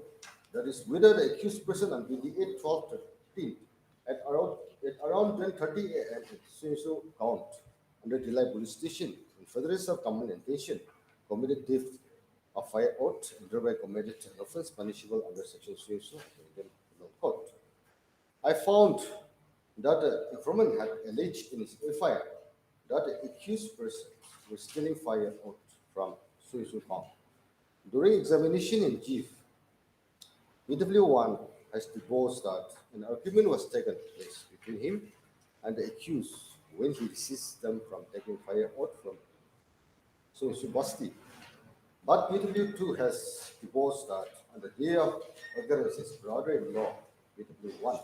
Speaker 11: that is whether the accused person on 28/12/13 at around 10:30 a.m. at so count under Delhi police station in furtherance of common intention committed theft of firearm and thereby committed an offence punishable under section so of the Indian Penal Code. I found that the informant had alleged in his FIR that the accused person was stealing firearm from so count. During examination in chief, BW1 has deposed that an argument was taken place between him and the accused when he resists them from taking firearm from so Basti. But BW2 has deposed that on the day of occurrence, his brother-in-law, BW1,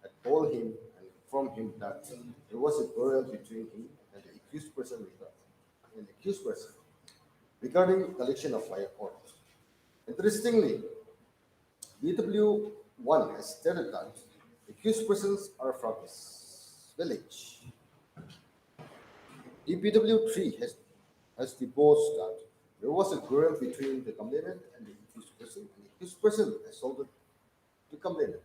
Speaker 11: had told him and informed him that there was a quarrel between him and the accused person regarding collection of firearms. Interestingly, BW1 has stated that accused persons are from his village. DPW3 has deposed that there was a quarrel between the complainant and the accused person, and the accused person assaulted the complainant.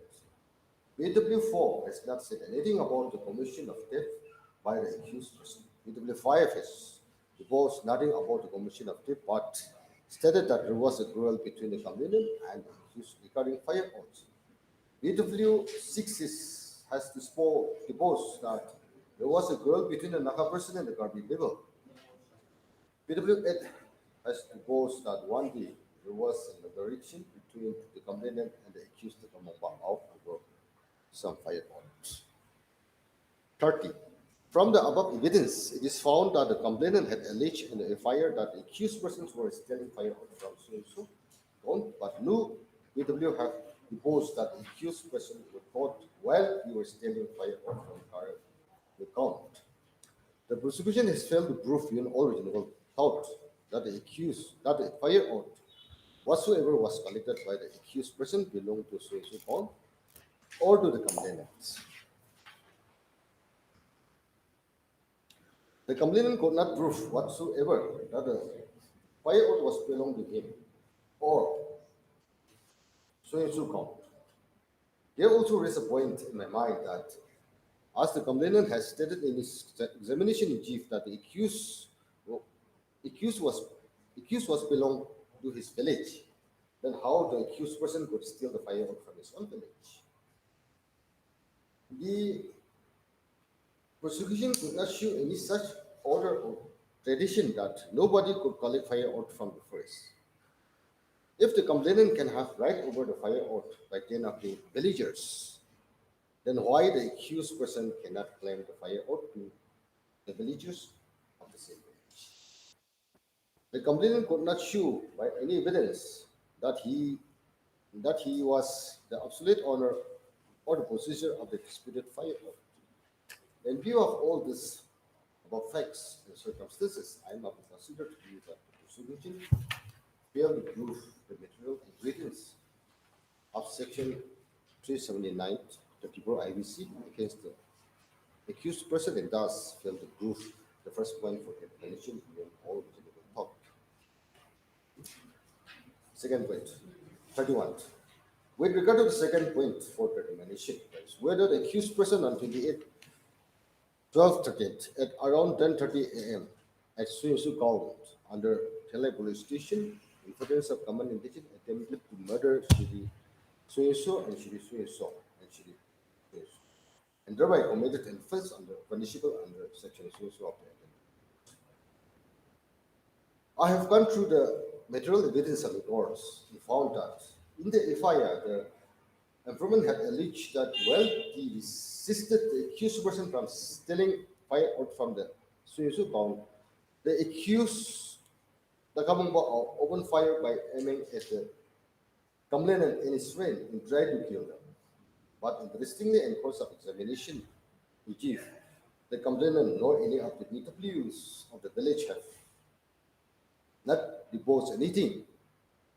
Speaker 11: BW4 has not said anything about the commission of theft by the accused person. BW5 has deposed nothing about the commission of theft, but stated that there was a quarrel between the complainant and the accused regarding firearms. BW6 has deposed that there was a quarrel between the Naka person and the Garbi people. BW8 has deposed that one day there was an interaction between the complainant and the accused to come out over some firearms. 30. From the above evidence, it is found that the complainant had alleged in the FIR that the accused persons were stealing firearms from so but no BW have deposed that the accused person was caught while he was stealing firearms from the count. The prosecution has failed to prove beyond all reasonable doubt that the firearm whatsoever was collected by the accused person belonged to so count or to the complainants. The complainant could not prove whatsoever that the firearm was belonged to him or so count. They also raise a point in my mind that as the complainant has stated in his examination in chief that the accused was belonged to his village, then how the accused person could steal the firearm from his own village? The prosecution could not show any such order or tradition that nobody could collect firearm from the forest. If the complainant can have right over the firearm by 10 of the villagers, then why the accused person cannot claim the firearm to the villagers of the same village? The complainant could not show by any evidence that he was the absolute owner or the possessor of the disputed firearm. In view of all this about facts and circumstances, I am considered to be that the prosecution failed to prove the material ingredients of section 379 34 IBC against the accused person and thus failed to prove the first point for explanation beyond all reasonable thought. Second point, 31. With regard to the second point for determination, that is whether the accused person on 28/12/38 at around 10:30 a.m. at Suyesu government under Tele police station in furtherance of common intention attempted to murder Shiri Suyesu and Shiri Suyesu and Shiri Suyesu, and thereby committed an offense under punishable under section Suyesu of the Act. I have gone through the material evidence of the courts and found that in the FIR, the informant had alleged that while he resisted the accused person from stealing firearms from the Suyesu account, the accused Takamamba opened fire by aiming at the complainant and his friend and tried to kill them. But interestingly, in course of examination, in chief, the complainant nor any of the BWs of the village have not deposed anything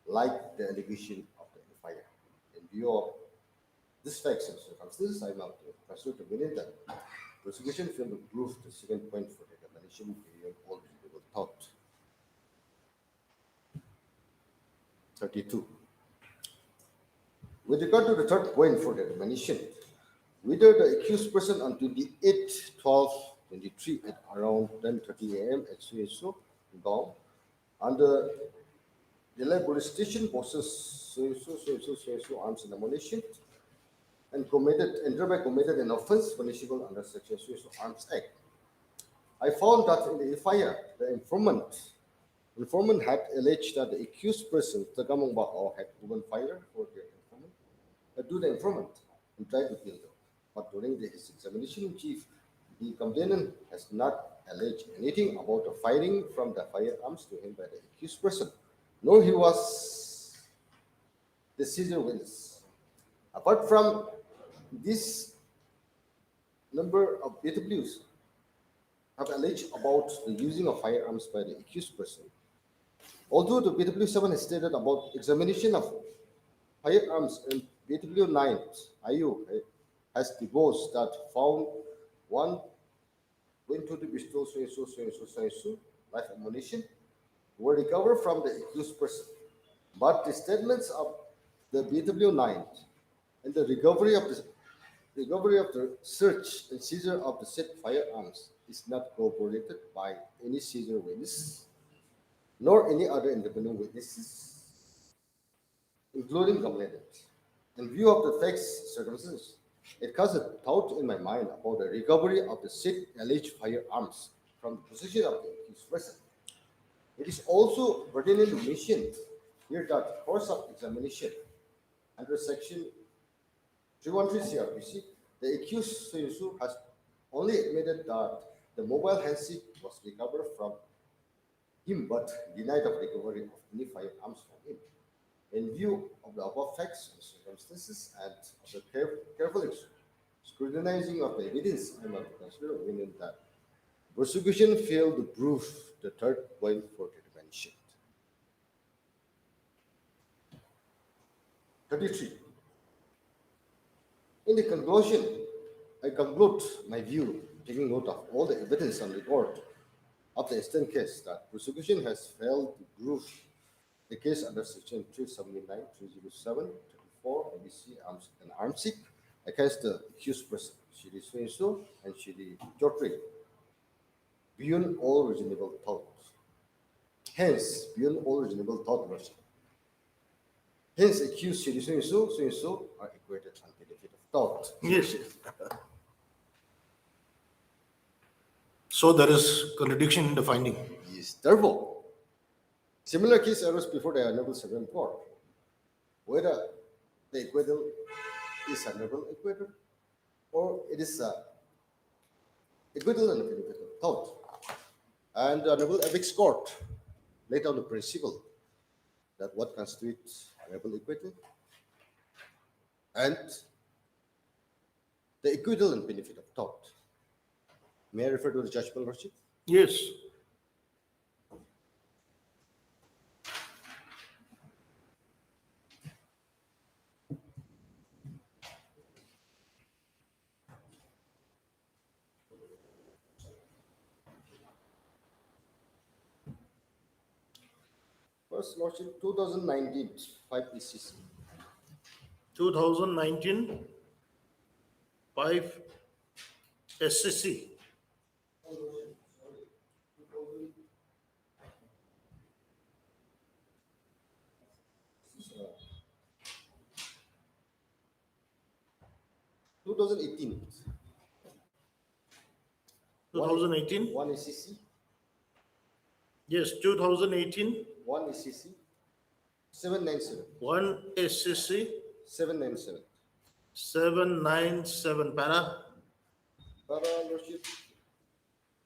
Speaker 11: like the allegation of the FIR. In view of this facts and circumstances, I am out to pursue the minute that prosecution failed to prove the second point for the examination beyond all reasonable thought. 32. With regard to the third point for the examination, whether the accused person on 28/12/23 at around 10:30 a.m. at Suyesu, Gauhati, under Delhi police station possessed Suyesu arms and ammunition and thereby committed an offense punishable under Section Suyesu Arms Act. I found that in the FIR, the informant had alleged that the accused person, Tagamong Bao, had opened fire to the informant and tried to kill them. But during his examination in chief, the complainant has not alleged anything about the firing from the firearms to him by the accused person, nor he was the seizure witness. Apart from this, number of BWs have alleged about the using of firearms by the accused person. Although the BW7 has stated about examination of firearms in BW9, IU has deposed that found one .22 pistol Suyesu live ammunition were recovered from the accused person. But the statements of the BW9 and the recovery of the search and seizure of the said firearms is not corroborated by any seizure witness nor any other independent witnesses, including complainant. In view of the facts circumstances, it casts a doubt in my mind about the recovery of the said alleged firearms from the possession of the accused person. It is also pertinent to mention here that course of examination under section 313 CRPC, the accused Suyesu has only admitted that the mobile handset was recovered from him but denied of recovery of any firearms from him. In view of the above facts and circumstances and of the careful scrutinizing of the evidence, I must consider opinion that prosecution failed to prove the third point for the mentioned. 33. In the conclusion, I conclude my view, taking note of all the evidence on record of the instant case, that prosecution has failed to prove the case under section 379, 307, 34, ABC, and arms against the accused person, Shiri Suyesu and Shiri Jotri, beyond all reasonable thought. Hence, beyond all reasonable thought version. Hence, accused Shiri Suyesu are equated on benefit of doubt.
Speaker 2: Yes. So there is contradiction in the finding.
Speaker 11: Yes, therefore, similar case arose before the Honorable Supreme Court, whether the acquittal is honorable acquittal or it is acquittal and a benefit of doubt. And the Honorable Apex Court laid down the principle that what constitutes honorable acquittal and the acquittal and benefit of doubt. May I refer to the judgment, Lordship?
Speaker 2: Yes.
Speaker 11: First, Lordship, 2019, 5 ECC.
Speaker 2: 2019, 5 SCC.
Speaker 11: Uh, 2018,
Speaker 2: 2018,
Speaker 11: 1 ECC,
Speaker 2: yes, 2018,
Speaker 11: 1 ECC, 797,
Speaker 2: 1 SCC,
Speaker 11: 797.
Speaker 2: 797 para.
Speaker 11: Para, Lordship,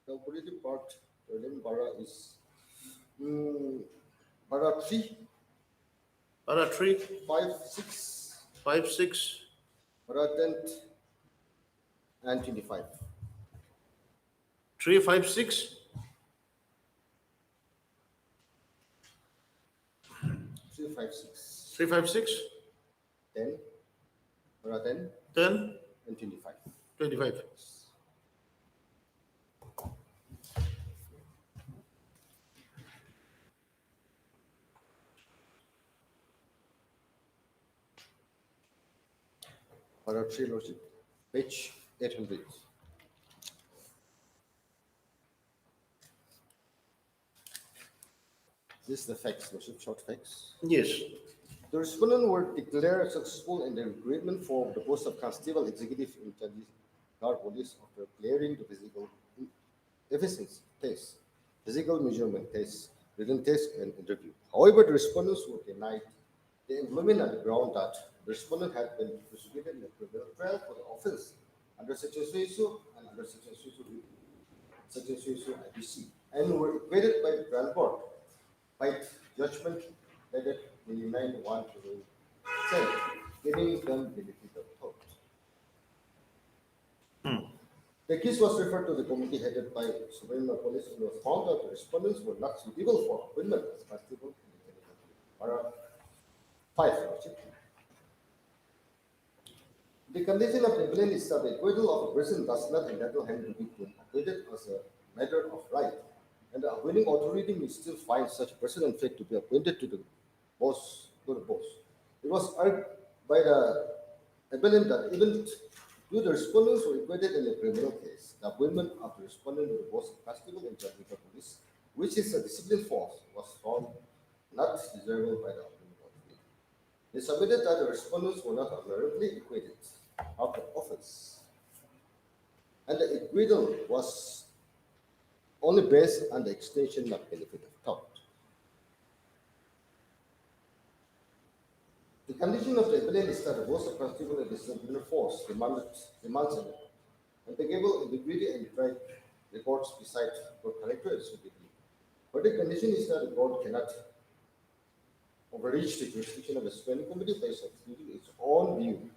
Speaker 11: the operative part, within para is para 3,
Speaker 2: Para 3,
Speaker 11: 5, 6,
Speaker 2: 5, 6,
Speaker 11: para 10, and 25.
Speaker 2: 3, 5, 6,
Speaker 11: 356,
Speaker 2: 3, 5, 6,
Speaker 11: 10, para 10,
Speaker 2: 10,
Speaker 11: and 25.
Speaker 2: 25.
Speaker 11: Para 3, Lordship, page 800. This is the facts, Lordship, short facts.
Speaker 2: Yes.
Speaker 11: The respondents were declared successful in their recruitment for the post of Constable Executive in Guard Police after clearing the physical efficiency test, physical measurement test, written test, and interview. However, the respondents were denied the employment on the ground that the respondent had been prosecuted in a criminal trial for the offense under Section so and under Section so IPC, and were acquitted by the trial court by judgment dated 29/1/2010, giving them benefit of doubt. The case was referred to the committee headed by Supreme Police, and was found that the respondents were not suitable for appointment as constable in the Para 5. Lordship. The condition of employment is that the acquittal of a person does not entitle him to be acquitted as a matter of right, and the appointing authority may still find such a person unfit to be appointed to the boss. It was argued by the appellant that even though the respondents were acquitted in a criminal case, the appointment of the respondent to the post of constable in Departmental Police, which is a discipline force, was found not desirable by the appointing authority. They submitted that the respondents were not honorably acquitted of the offense, and the acquittal was only based on the extension of benefit of doubt. The condition of the appellant is that the post of constable and disciplinary force demands an impeccable integrity and right reports beside for character and suitability. But the condition is that the board cannot overreach the jurisdiction of the standing committee by substituting its own view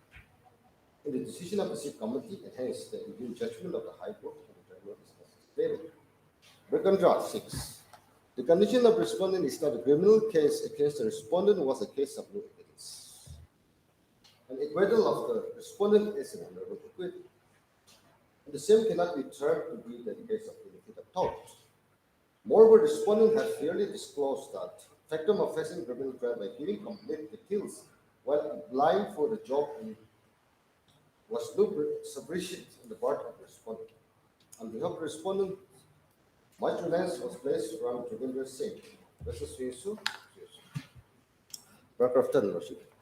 Speaker 11: in the decision of the same committee, and hence the review judgment of the High Court and the tribunal is necessary. By contrast, 6. The condition of respondent is that the criminal case against the respondent was a case of no evidence. An acquittal of the respondent is an honorable acquittal. And the same cannot be termed to be the case of benefit of doubt. Moreover, the respondent has clearly disclosed that factum of facing criminal trial by giving complete details while applying for the job and was no sufficient on the part of the respondent. On behalf of the respondent, much reliance was placed from Tribunal Singh versus Suyesu. Paragraph 10, Lordship.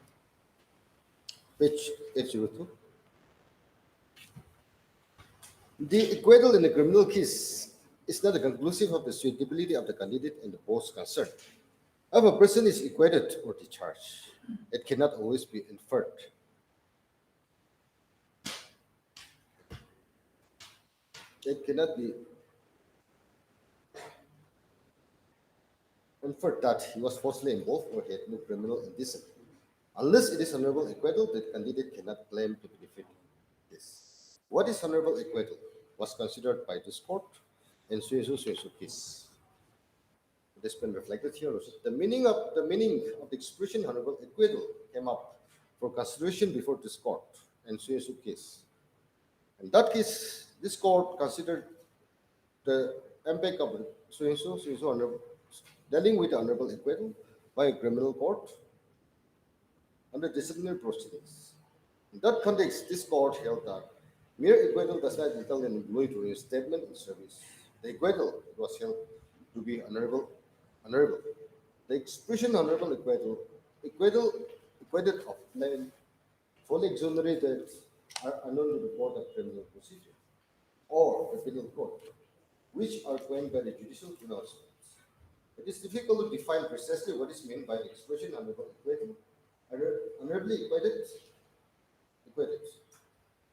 Speaker 11: Page 802. The acquittal in a criminal case is not a conclusive of the suitability of the candidate and the post concerned. If a person is acquitted or discharged, it cannot always be inferred. It cannot be inferred that he was falsely involved or had no criminal indecent. Unless it is honorable acquittal, the candidate cannot claim to benefit this. What is honorable acquittal was considered by this court in Suyesu case. It has been reflected here also. The meaning of the expression honorable acquittal came up for consideration before this court in Suyesu case. In that case, this court considered the impact of Suyesu honorable dealing with honorable acquittal by a criminal court under disciplinary proceedings. In that context, this court held that mere acquittal does not entail an employee to reinstatement in service. The acquittal was held to be honorable. The expression honorable acquitted of plain, fully exonerated are unknown to the court of criminal procedure or the penal code, which are coined by the judicial pronouncements. It is difficult to define precisely what is meant by the expression honorable acquittal. Honorably acquitted.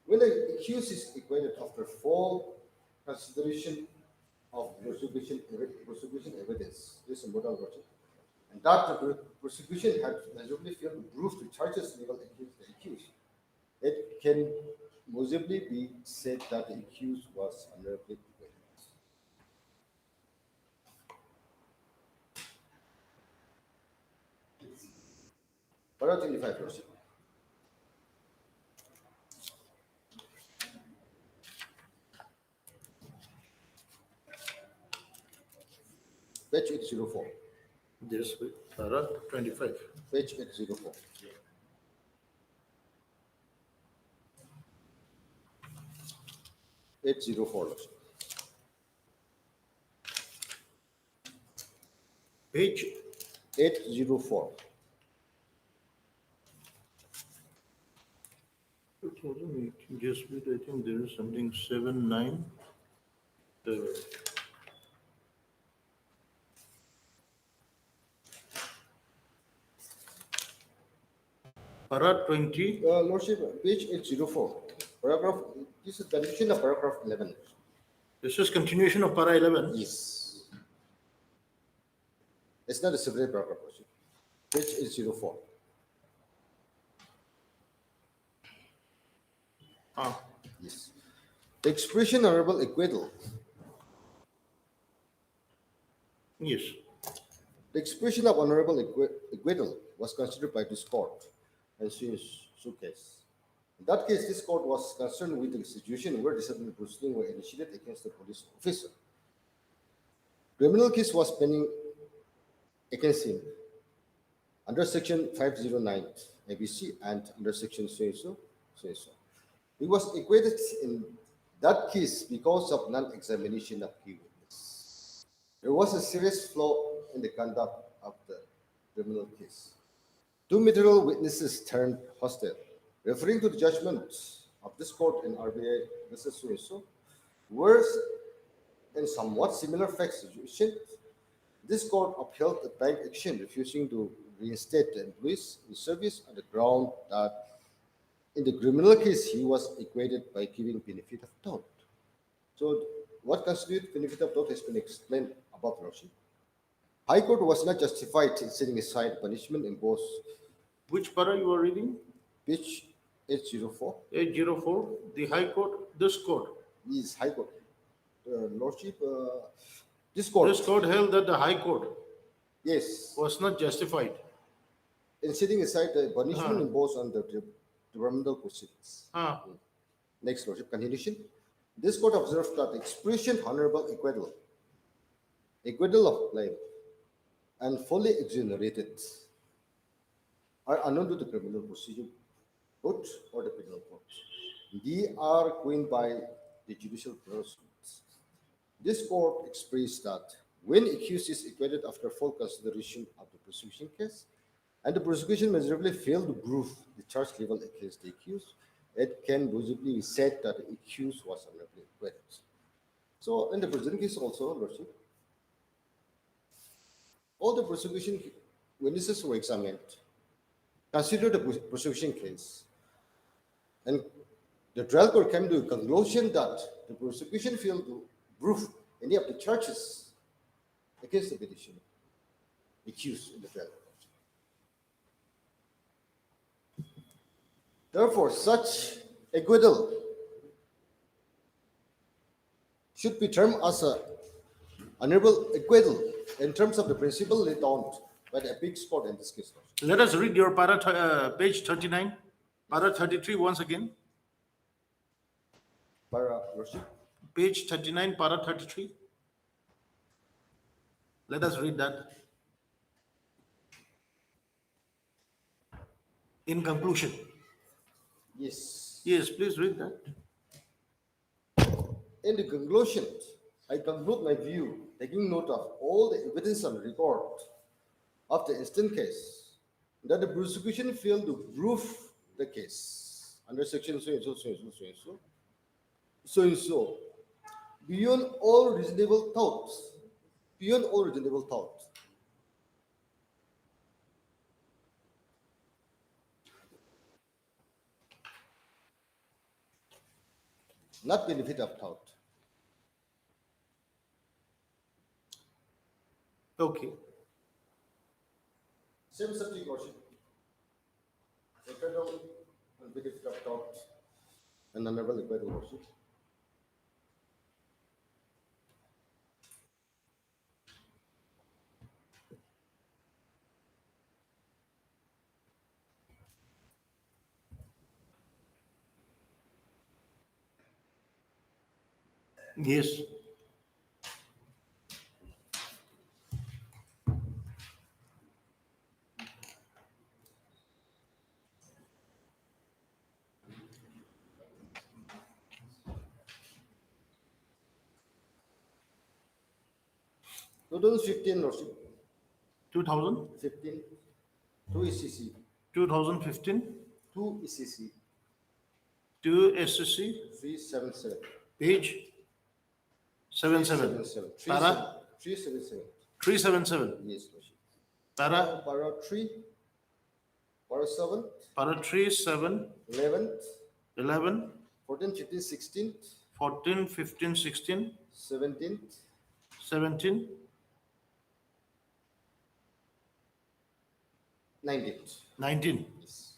Speaker 11: When the accused is acquitted after full consideration of prosecution evidence, this is a modal logic, and that the prosecution had reasonably failed to prove the charges leveled against the accused, it can plausibly be said that the accused was honorably acquitted. Para 25%. Page 804.
Speaker 2: Yes, para 25.
Speaker 11: Page 804. Page 804.
Speaker 2: Page
Speaker 11: 804.
Speaker 2: 2018, just wait, I think there is something 7-9. Para 20.
Speaker 11: Lordship, page 804. Paragraph, this is continuation of paragraph 11.
Speaker 2: This is continuation of para 11.
Speaker 11: Yes. It's not a separate paragraph, Lordship. Page 804.
Speaker 2: Ah,
Speaker 11: Yes. The expression honorable acquittal.
Speaker 2: yes.
Speaker 11: The expression of honorable acquittal was considered by this court and Su case. In that case, this court was concerned with the situation where disciplinary proceedings were initiated against the police officer. Criminal case was pending against him under section 509 ABC and under section so. He was acquitted in that case because of non-examination of key witness. There was a serious flaw in the conduct of the criminal case. Two material witnesses turned hostile, referring to the judgment of this court in RBI versus so, were in somewhat similar fact situation. This court upheld the bank action, refusing to reinstate the employees in service on the ground that in the criminal case he was acquitted by giving benefit of doubt. So, what constitutes benefit of doubt has been explained above, Lordship. High Court was not justified in setting aside punishment imposed.
Speaker 2: Which para you are reading?
Speaker 11: Page 804
Speaker 2: 804. The High Court, this court.
Speaker 11: is High Court. Lordship, this court,
Speaker 2: This court held that the High Court
Speaker 11: yes,
Speaker 2: was not justified.
Speaker 11: in setting aside the punishment imposed on the departmental proceedings.
Speaker 2: Ah,
Speaker 11: Next, Lordship, continuation. This court observed that the expression honorable acquittal of blame, and fully exonerated are unknown to the criminal procedure code or the penal code. They are coined by the judicial pronouncements. This court expressed that when accused is acquitted after full consideration of the prosecution case, and the prosecution miserably failed to prove the charge level against the accused, it can plausibly be said that the accused was honorably acquitted. So, in the present case also, Lordship, all the prosecution witnesses were examined, considered the prosecution case, and the trial court came to a conclusion that the prosecution failed to prove any of the charges against the petitioner accused in the trial court. Therefore, such acquittal should be termed as a honorable acquittal in terms of the principle laid down by the apex court in this case.
Speaker 2: let us read your page 39, para 33 once again.
Speaker 11: Para, Lordship.
Speaker 2: Page 39, para 33. Let us read that. In conclusion,
Speaker 11: Yes.
Speaker 2: yes, please read that.
Speaker 11: In the conclusion, I conclude my view, taking note of all the evidence on record of the instant case, that the prosecution failed to prove the case under section so and so, so and so, so and so, so and so, beyond all reasonable thoughts, beyond all reasonable thought. Not benefit of doubt.
Speaker 2: Okay.
Speaker 11: Same subject, Worship. Acquittal and benefit of doubt and honorable acquittal, Worship.
Speaker 2: Yes.
Speaker 11: Two 2015, Worship.
Speaker 2: 2015,
Speaker 11: 2 ECC.
Speaker 2: 2015,
Speaker 11: 2 ECC.
Speaker 2: 2 SSC,
Speaker 11: 377.
Speaker 2: page 77.
Speaker 11: 377.
Speaker 2: Para?
Speaker 11: 377.
Speaker 2: 377.
Speaker 11: Yes, Worship.
Speaker 2: Para?
Speaker 11: Para 3. Para 7.
Speaker 2: Para 3, 7,
Speaker 11: 11.
Speaker 2: 11,
Speaker 11: 14, 15, 16.
Speaker 2: 14, 15, 16,
Speaker 11: 17.
Speaker 2: 17,
Speaker 11: 19.
Speaker 2: 19.
Speaker 11: Yes.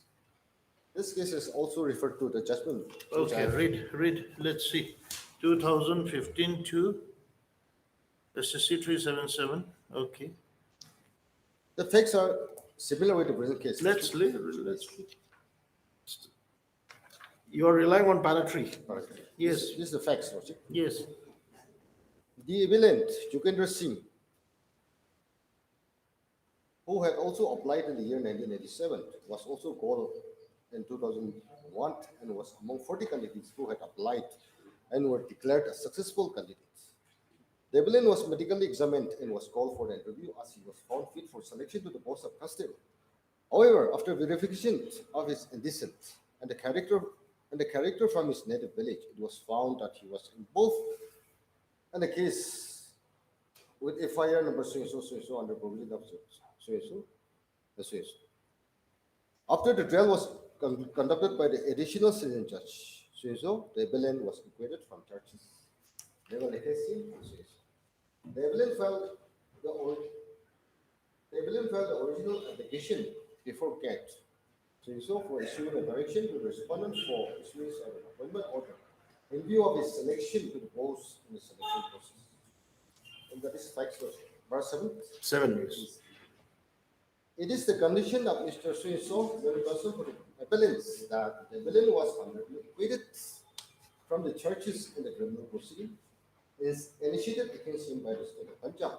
Speaker 11: This case is also referred to the judgment. which
Speaker 2: Okay,
Speaker 11: I-
Speaker 2: read, let's see. 2015 to SSC 377, okay.
Speaker 11: The facts are similar with the present case.
Speaker 2: Let's read. You are relying on para 3. Yes.
Speaker 11: This is the facts, Worship.
Speaker 2: Yes.
Speaker 11: The appellant, Jukendra Singh, who had also applied in the year 1987, was also called in 2001 and was among 40 candidates who had applied and were declared a successful candidates. The appellant was medically examined and was called for an interview as he was found fit for selection to the post of constable. However, after verification of his indecent and the character from his native village, it was found that he was involved in a case with FIR number so and so, so and so under provision of so and so, and so and so. After the trial was conducted by the additional senior judge, so and so, the appellant was acquitted from charges. Legal vacancy, and so and so. The appellant filed the original application before CAT, so and so for issuing a direction to the respondent for issuance of an appointment order in view of his selection to the post in the selection process. And that is facts first. Verse 7.
Speaker 2: 7 years.
Speaker 11: It is the condition of Mr. So very person for the appellants that the appellant was honorably acquitted from the charges in the criminal proceeding is initiated against him by the state of Punjab.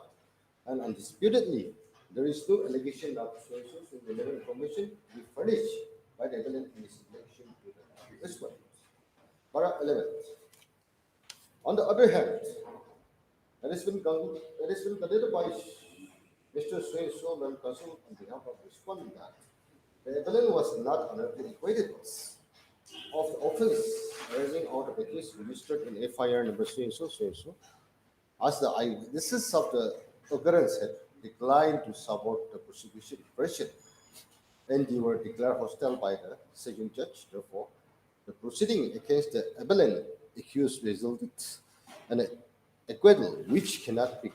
Speaker 11: And undisputedly, there is no allegation of so-and-so relevant information to be furnished by the appellant in his election to the respondent. Para 11. On the other hand, it has been considered by Mr. So and counsel on behalf of the respondent that the appellant was not honorably acquitted of the offense arising out of a case registered in FIR number so and so, so and so, as the eyewitnesses of the occurrence had declined to support the prosecution version and they were declared hostile by the second judge. Therefore, the proceeding against the appellant accused resulted in an acquittal which cannot be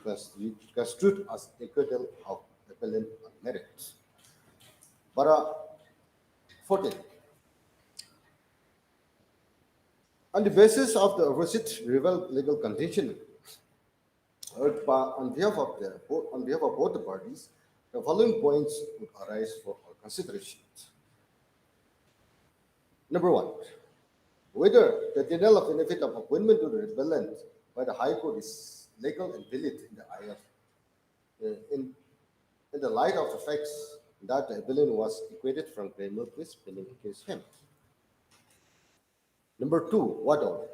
Speaker 11: construed as acquittal of appellant on merit. Para 14. On the basis of the opposite rival legal contention, on behalf of both the parties, the following points would arise for our consideration. Number 1, whether the denial of benefit of appointment to the appellant by the High Court is legal and valid in the eye of, in the light of the facts that the appellant was acquitted from criminal case pending against him. Number two, what on?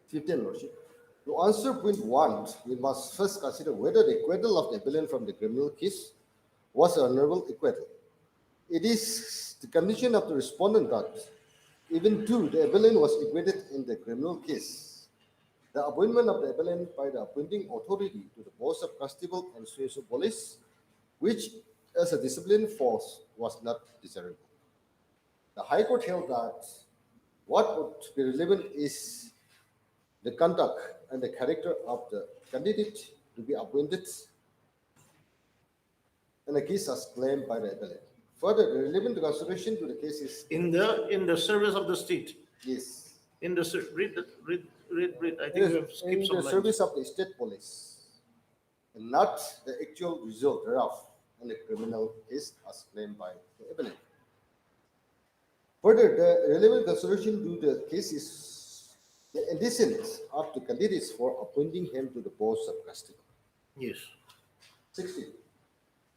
Speaker 11: 15, Lordship. To answer point one, we must first consider whether the acquittal of the appellant from the criminal case was an honorable acquittal. It is the condition of the respondent that even though the appellant was acquitted in the criminal case, the appointment of the appellant by the appointing authority to the post of constable and social police, which as a discipline force was not desirable. The High Court held that what would be relevant is the conduct and the character of the candidate to be appointed and the case as claimed by the appellant. Further, the relevant consideration to the case is
Speaker 2: In the service of the state,
Speaker 11: yes,
Speaker 2: in the, read, I think we have
Speaker 11: in
Speaker 2: skipped some
Speaker 11: the
Speaker 2: lines.
Speaker 11: service of the state police, and not the actual result thereof in the criminal case as claimed by the appellant. Further, the relevant consideration to the case is the antecedents of the candidates for appointing him to the post of custody.
Speaker 2: Yes.
Speaker 11: 16.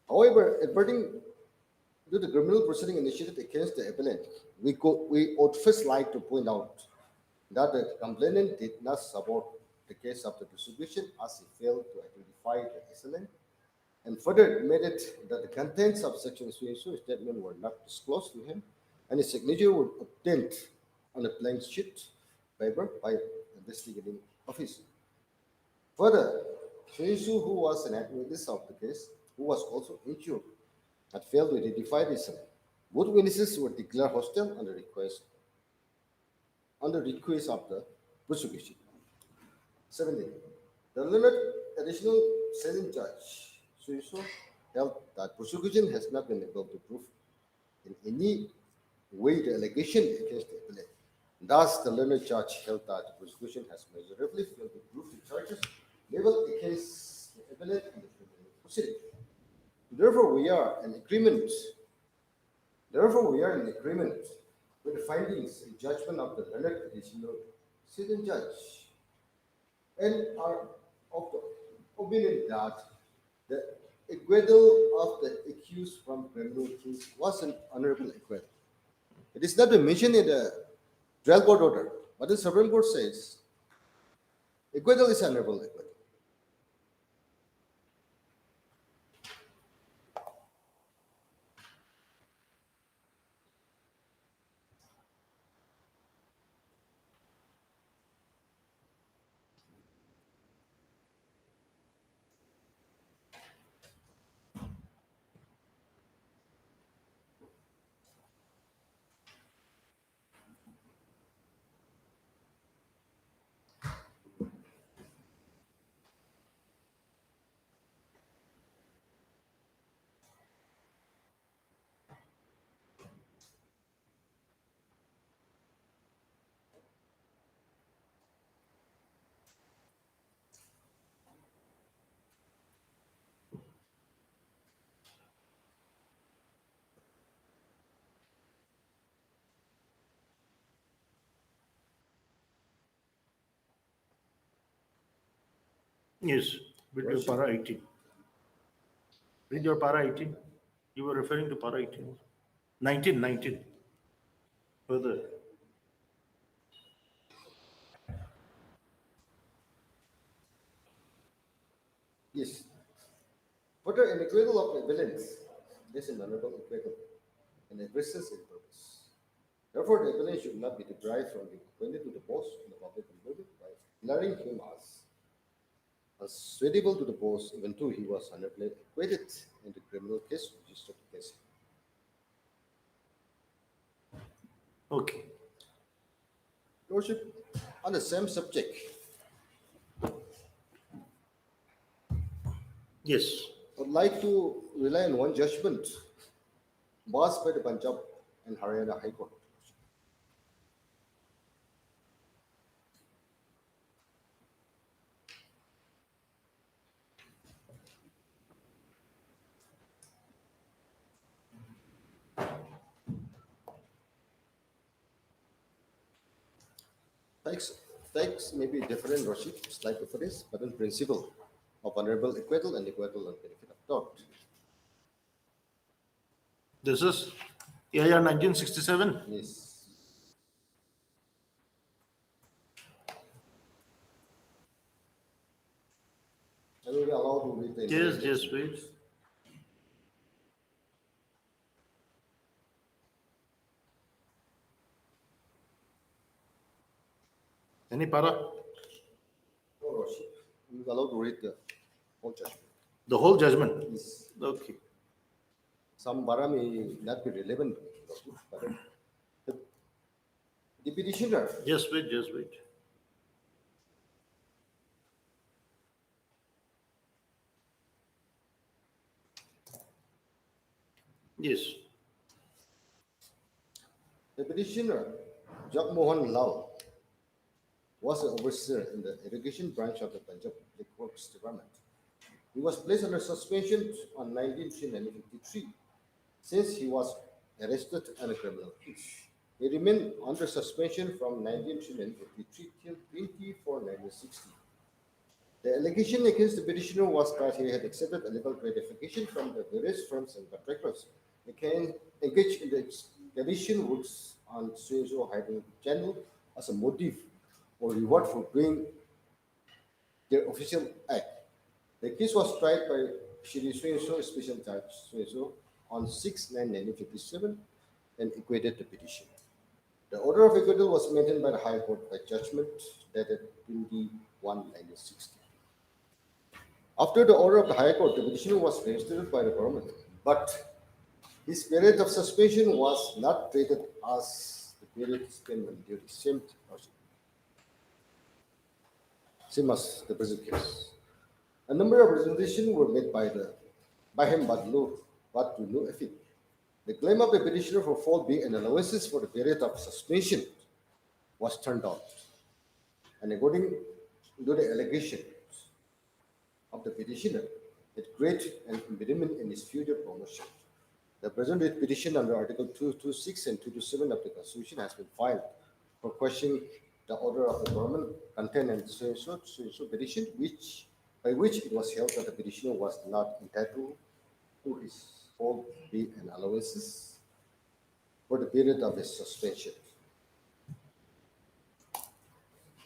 Speaker 11: However, adverting to the criminal proceeding initiated against the appellant, we would first like to point out that the complainant did not support the case of the prosecution as he failed to identify the assailant, and further admitted that the contents of section 3 statement were not disclosed to him, and his signature was obtained on a blank sheet paper by the investigating officer. Further, Shuisu, who was an eyewitness of the case, who was also injured, had failed to identify the assailant. Both witnesses were declared hostile on the request of the prosecution. 17. The learned additional sitting judge, Shuisu, held that prosecution has not been able to prove in any way the allegation against the appellant. Thus, the learned judge held that the prosecution has miserably failed to prove the charges leveled against the appellant in the criminal proceeding. Therefore, we are in agreement. With the findings and judgment of the learned additional sitting judge, and are of the opinion that the acquittal of the accused from criminal case was an honorable acquittal. It is not mentioned in the trial court order, but the Supreme Court says acquittal is honorable acquittal.
Speaker 2: Yes, with your para 18. Read your para 18. You were referring to para 18. 19. Further.
Speaker 11: Yes. Further, an acquittal of the villains is an honorable acquittal and addresses its purpose. Therefore, the appellant should not be deprived from being appointed to the post in the public employment by declaring him as unsuitable to the post, even though he was honorably acquitted in the criminal case registered against him.
Speaker 2: Okay.
Speaker 11: Lordship, on the same subject,
Speaker 2: Yes.
Speaker 11: I'd like to rely on one judgment passed by the Punjab and Haryana High Court. Text may be different, Rashid, slight difference, but in principle of honorable acquittal and acquittal on benefit of doubt.
Speaker 2: This is AIR 1967.
Speaker 11: Yes. I will be allowed to read the.
Speaker 2: Yes,
Speaker 11: entire
Speaker 2: yes,
Speaker 11: text.
Speaker 2: wait. Any para?
Speaker 11: No, Roshi. You will be allowed to read the whole judgment.
Speaker 2: The whole judgment?
Speaker 11: Yes.
Speaker 2: Okay.
Speaker 11: Some bara may not be relevant, Roshi, but the petitioner.
Speaker 2: Just wait, just wait. Yes.
Speaker 11: The petitioner, Jagmohan Lal, was an overseer in the irrigation branch of the Punjab Public Works Department. He was placed under suspension on 19th June 1953 since he was arrested on a criminal case. He remained under suspension from 19th June 1953 till 24 1960. The allegation against the petitioner was that he had accepted illegal gratification from the various firms and contractors. He can engage in the excavation works on Suez Hiding Channel as a motive or reward for doing their official act. The case was tried by Shri Sueso Special Judge Sueso on 6/9/1957 and acquitted the petition. The order of acquittal was maintained by the High Court by judgment dated 21/1960. After the order of the High Court, the petitioner was reinstated by the government, but his period of suspension was not treated as the period spent on duty. Same as the present case. A number of representations were made by him, but to no effect. The claim of the petitioner for fault being an allowances for the period of suspension was turned out. And according to the allegations of the petitioner, it created an impediment in his future promotion. The present petition under Article 226 and 227 of the Constitution has been filed for questioning the order of the government contained in the petition, by which it was held that the petitioner was not entitled to his full pay and allowances for the period of his suspension.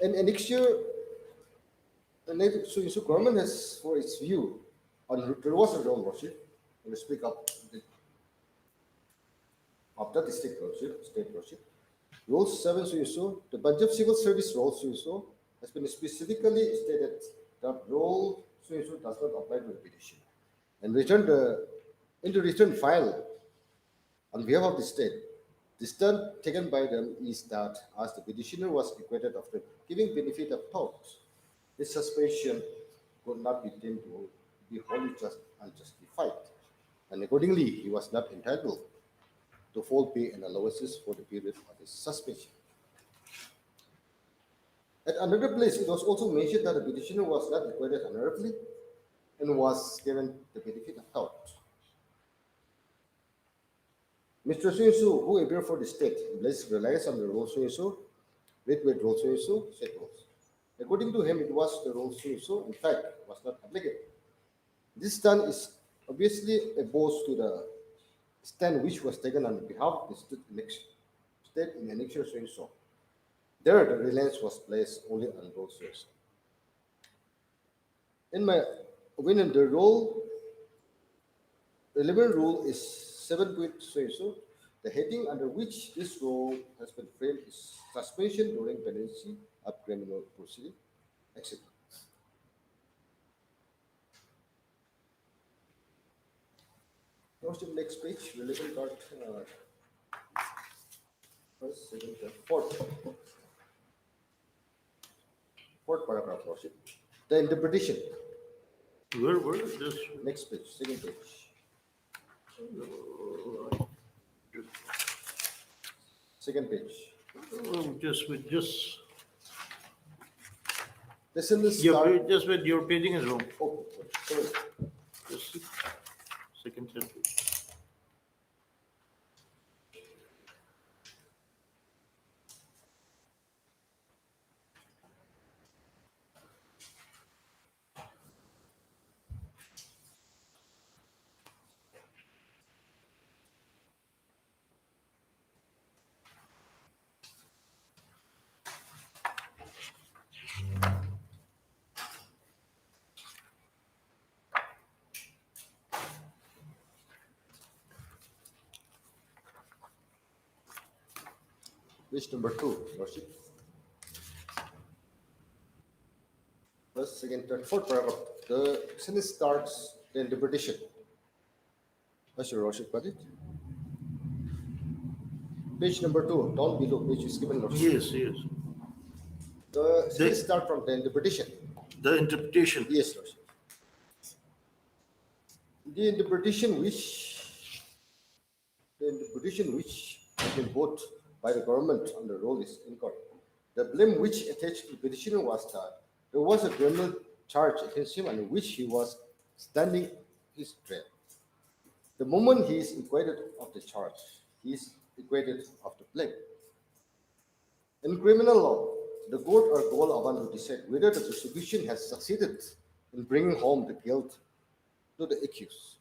Speaker 11: And next year, the government has, for its view, on there was a wrong worship, when we speak of that state worship. Rule 7 the Punjab Civil Service Rule has been specifically stated that rule does not apply to the petition. And in the return file on behalf of the state, the stand taken by them is that as the petitioner was acquitted after giving benefit of thought, his suspension could not be deemed to be wholly unjustified, and accordingly he was not entitled to full pay and allowances for the period of his suspension. At another place, it was also mentioned that the petitioner was not acquitted honorably and was given the benefit of doubt. Mr. Suinsu, who appeared for the state, relies on the rule Suinsu, with rule Suinsu, state rules. According to him, it was the rule Suinsu, in fact, was not applicable. This stand is obviously opposed to the stand which was taken on behalf of the state in annexure Suinsu. There, the reliance was placed only on rule Suinsu. In my opinion, the relevant rule is 7.22. The heading under which this rule has been framed is suspension during pendency of criminal proceeding, etc. What's the next page? Relevant part. First, second, third, fourth. Fourth paragraph, Worship. The interpretation.
Speaker 2: Where is this?
Speaker 11: Next page, second page. Second page.
Speaker 2: Oh, just wait, just.
Speaker 11: Listen, this start.
Speaker 2: Just wait, your paging is wrong.
Speaker 11: Oh, sorry.
Speaker 2: Just second sentence.
Speaker 11: Page number 2, Lordship. First, second, third, fourth paragraph. The sentence starts the interpretation. Has your Lordship got it? Page number 2, down below, page is given, Lordship.
Speaker 2: Yes, yes.
Speaker 11: The sentence start from the interpretation.
Speaker 2: The interpretation.
Speaker 11: Yes, Lordship. The interpretation which has been brought by the government on the role is incorrect. The blame which attached to the petitioner was that there was a criminal charge against him under which he was standing his trial. The moment he is acquitted of the charge, he is acquitted of the blame. In criminal law, the court are called upon to decide whether the prosecution has succeeded in bringing home the guilt to the accused.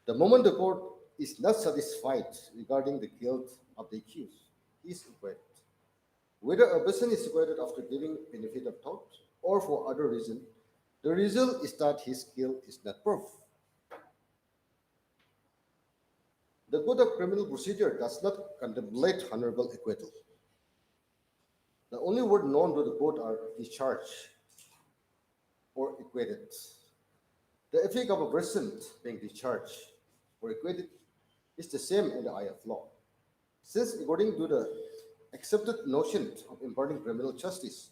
Speaker 11: The moment the court is not satisfied regarding the guilt of the accused, he is acquitted. Whether a person is acquitted after giving benefit of doubt or for other reason, the result is that his guilt is not proved. The Code of Criminal Procedure does not contemplate honorable acquittal. The only word known to the court are discharged or acquitted. The effect of a person being discharged or acquitted is the same in the eye of law. Since according to the accepted notion of imparting criminal justice,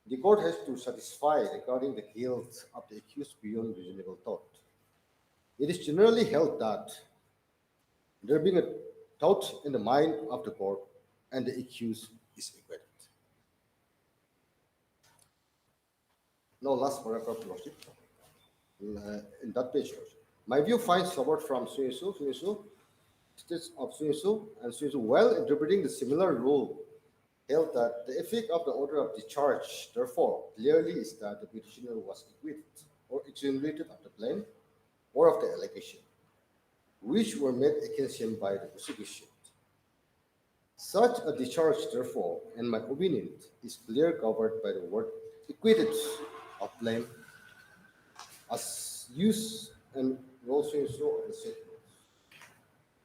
Speaker 11: the court has to satisfy regarding the guilt of the accused beyond reasonable doubt. It is generally held that there being a doubt in the mind of the court and the accused is acquitted. Now, last paragraph, Lordship. In that page, Lordship. My view finds support from so-and-so, states of so-and-so, and so-and-so, while interpreting the similar rule, held that the effect of the order of discharge, therefore, clearly is that the petitioner was acquitted or exonerated of the blame or of the allegation, which were made against him by the prosecution. Such a discharge, therefore, in my opinion, is clearly covered by the word acquitted of blame as used and also of the statement.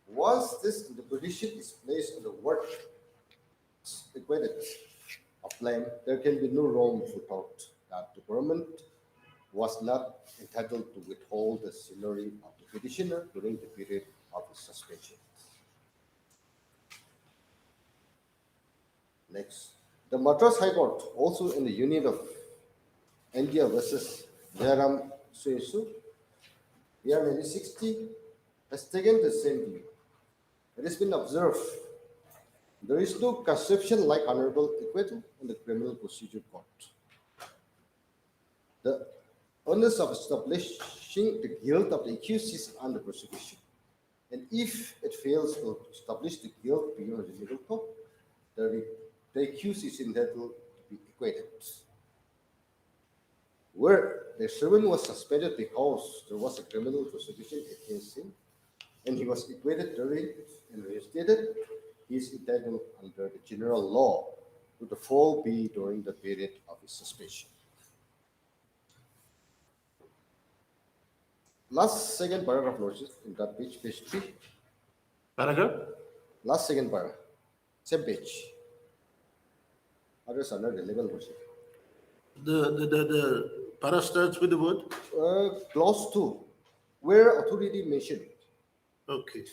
Speaker 11: Once this interpretation is placed on the word acquitted of blame, there can be no room for doubt that the government was not entitled to withhold the salary of the petitioner during the period of his suspension. Next, the Madras High Court, also in the Union of India versus Jairam Suesu, year 1960, has taken the same view. It has been observed there is no conception like honorable acquittal in the criminal procedure court. The onus of establishing the guilt of the accused is on the prosecution. And if it fails to establish the guilt beyond reasonable doubt, the accused is entitled to be acquitted. Where the servant was suspended because there was a criminal prosecution against him, and he was acquitted during and reinstated, he is entitled under the general law to the full be during the period of his suspension. Last second paragraph, Lordship, in that page, page 3.
Speaker 2: Paragraph?
Speaker 11: Last second paragraph, same page. Others are not relevant, Lordship.
Speaker 2: The para starts with the word?
Speaker 11: Clause 2, where authority mentioned.
Speaker 2: Okay.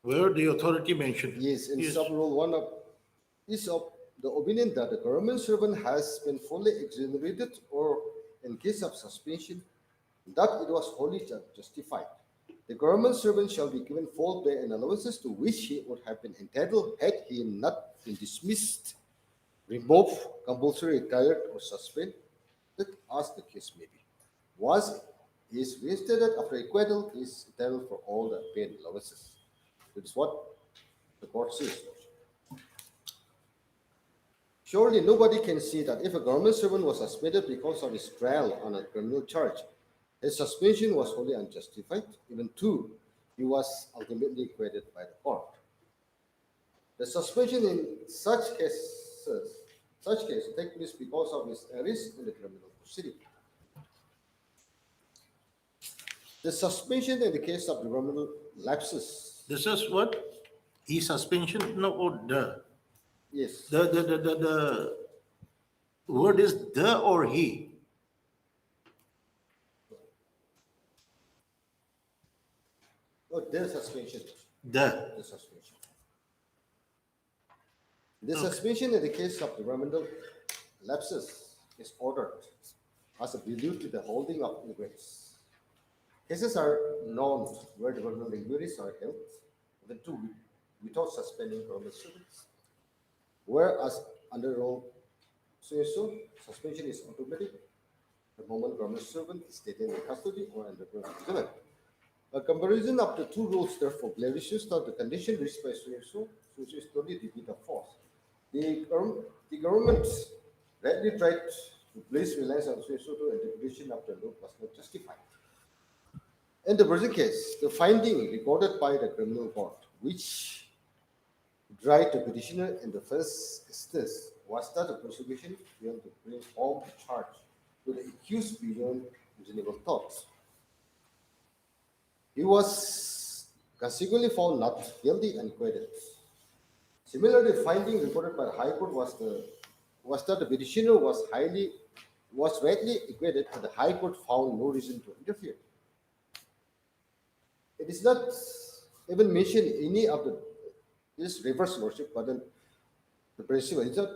Speaker 2: Where the authority mentioned?
Speaker 11: Yes, in
Speaker 2: Yes.
Speaker 11: sub-rule 1 is of the opinion that the government servant has been fully exonerated or in case of suspension, that it was wholly justified. The government servant shall be given full pay and allowances to which he would have been entitled had he not been dismissed, removed, compulsory retired, or suspended, as the case may be. Once he is reinstated after acquittal, he is entitled for all the pay and allowances. That is what the court says. Surely nobody can say that if a government servant was suspended because of his trial on a criminal charge, his suspension was wholly unjustified, even though he was ultimately acquitted by the court. The suspension in such case takes place because of his arrest in the criminal proceeding. The suspension in the case of the criminal lapses.
Speaker 2: This is what? He suspension, no, or the.
Speaker 11: Yes.
Speaker 2: The word is the or he.
Speaker 11: Oh, there's suspension.
Speaker 2: The.
Speaker 11: The suspension. The suspension in the case of departmental lapses is ordered as a prelude to the holding of inquiries. Cases are known where departmental inquiries are held within 2 weeks without suspending government servants. Whereas under rule so suspension is automatic the moment government servant is detained in custody or under imprisonment. A comparison of the two rules therefore clearly shows that the condition reached by so is totally defeat of force. The government rightly tried to place reliance on so to interpretation of the law was not justified. In the present case, the finding recorded by the criminal court, which tried the petitioner in the first instance, was that the prosecution failed to bring home the charge to the accused beyond reasonable doubt. He was consequently found not guilty and acquitted. Similarly, the finding reported by the High Court was that the petitioner was rightly acquitted, and the High Court found no reason to interfere. It is not even mentioned any of this reverse lordship, but then the principle is not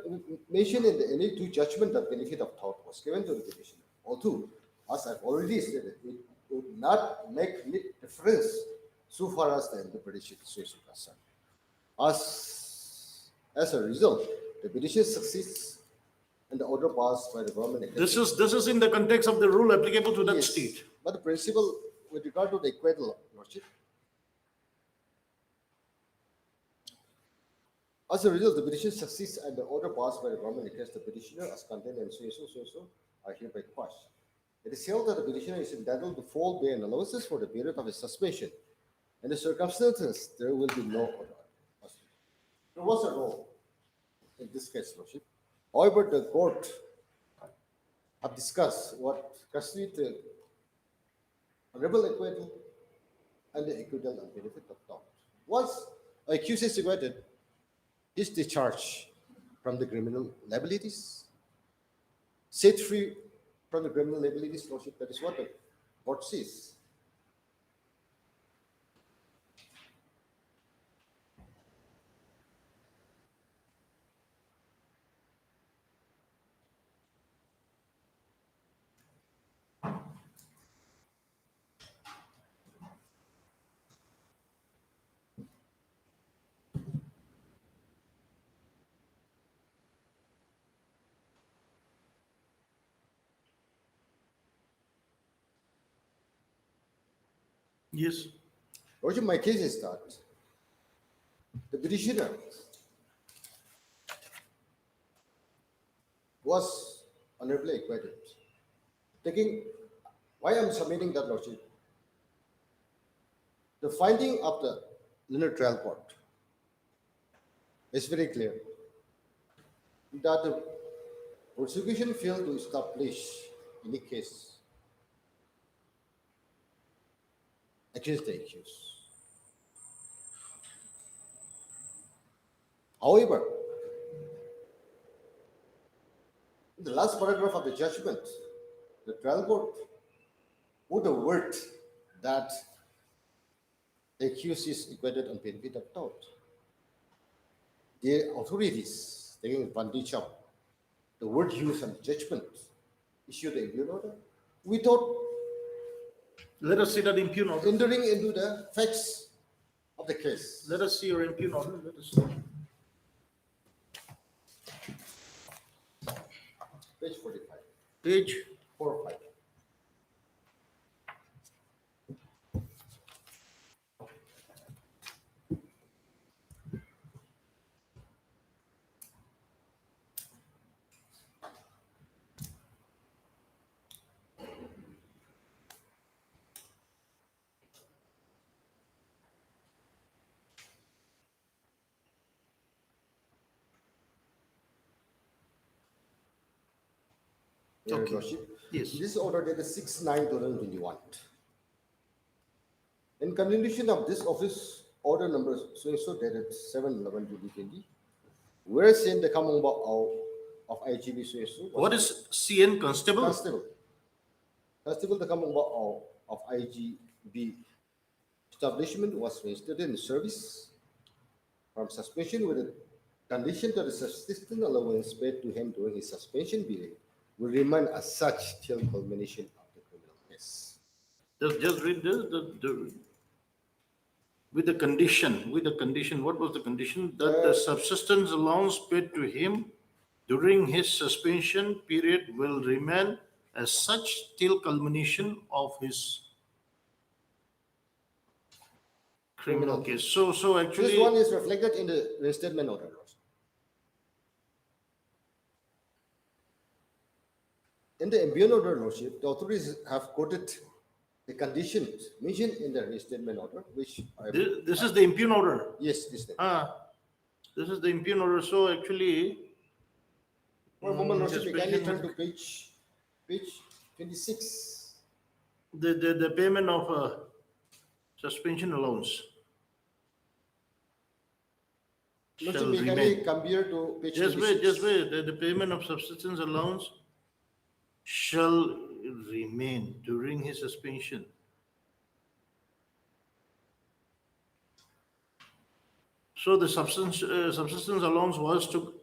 Speaker 11: mentioned in any two judgment that benefit of doubt was given to the petitioner. Although, as I've already stated, it would not make any difference so far as the interpretation is concerned. As a result, the petition succeeds and the order passed by the government.
Speaker 2: This is in the context of the rule applicable to that
Speaker 11: Yes,
Speaker 2: state.
Speaker 11: but the principle with regard to the acquittal, lordship. As a result, the petition succeeds and the order passed by the government against the petitioner as contained in so are hereby quashed. It is held that the petitioner is entitled to full bail allowances for the period of his suspension. In the circumstances, there will be no order. There was a rule in this case, lordship. However, the court have discussed what constitutes the honorable acquittal and the acquittal and benefit of doubt. Once accused is acquitted, his discharge from the criminal liabilities, set free from the criminal liabilities, lordship, that is what the court says.
Speaker 2: Yes.
Speaker 11: Lordship, my case is that the petitioner was honorably acquitted. Why I'm submitting that, lordship? The finding of the Leonard Trial Court is very clear that the prosecution failed to establish any case against the accused. However, in the last paragraph of the judgment, the trial court put a word that the accused is acquitted on benefit of doubt. The authorities taking advantage of the word used on judgment issued a impugn order without
Speaker 2: Let us see that impugn order.
Speaker 11: entering into the facts of the case.
Speaker 2: Let us see your impugn order. Let us see.
Speaker 11: Page 45,
Speaker 2: Page
Speaker 11: 4 or 5. Your
Speaker 2: Okay.
Speaker 11: Lordship,
Speaker 2: Yes.
Speaker 11: this order dated 6/9/2021. In continuation of this office order number so dated 7/11/2020, whereas in the common law of IGB so
Speaker 2: What is CN Constable?
Speaker 11: Constable the common law of IGB establishment was reinstated in service from suspension with a condition that the subsistence allowance paid to him during his suspension period will remain as such till culmination of the criminal case.
Speaker 2: Just read this, with the condition, what was the condition? That the subsistence allowance paid to him during his suspension period will remain as such till culmination of his criminal case. So
Speaker 11: This one
Speaker 2: actually,
Speaker 11: is reflected in the reinstatement order. In the ambient order, Lordship, the authorities have quoted the conditions mentioned in the reinstatement order, which I
Speaker 2: this is the impugn order.
Speaker 11: yes, this thing.
Speaker 2: This is the impugn order. So actually,
Speaker 11: For a moment, Lordship, we kindly
Speaker 2: suspension-
Speaker 11: turn to page 26.
Speaker 2: the payment of suspension allowance
Speaker 11: Lordship,
Speaker 2: shall
Speaker 11: we kindly
Speaker 2: remain.
Speaker 11: come here to page
Speaker 2: Just
Speaker 11: 26.
Speaker 2: wait. The payment of subsistence allowance shall remain during his suspension. So the subsistence allowance was to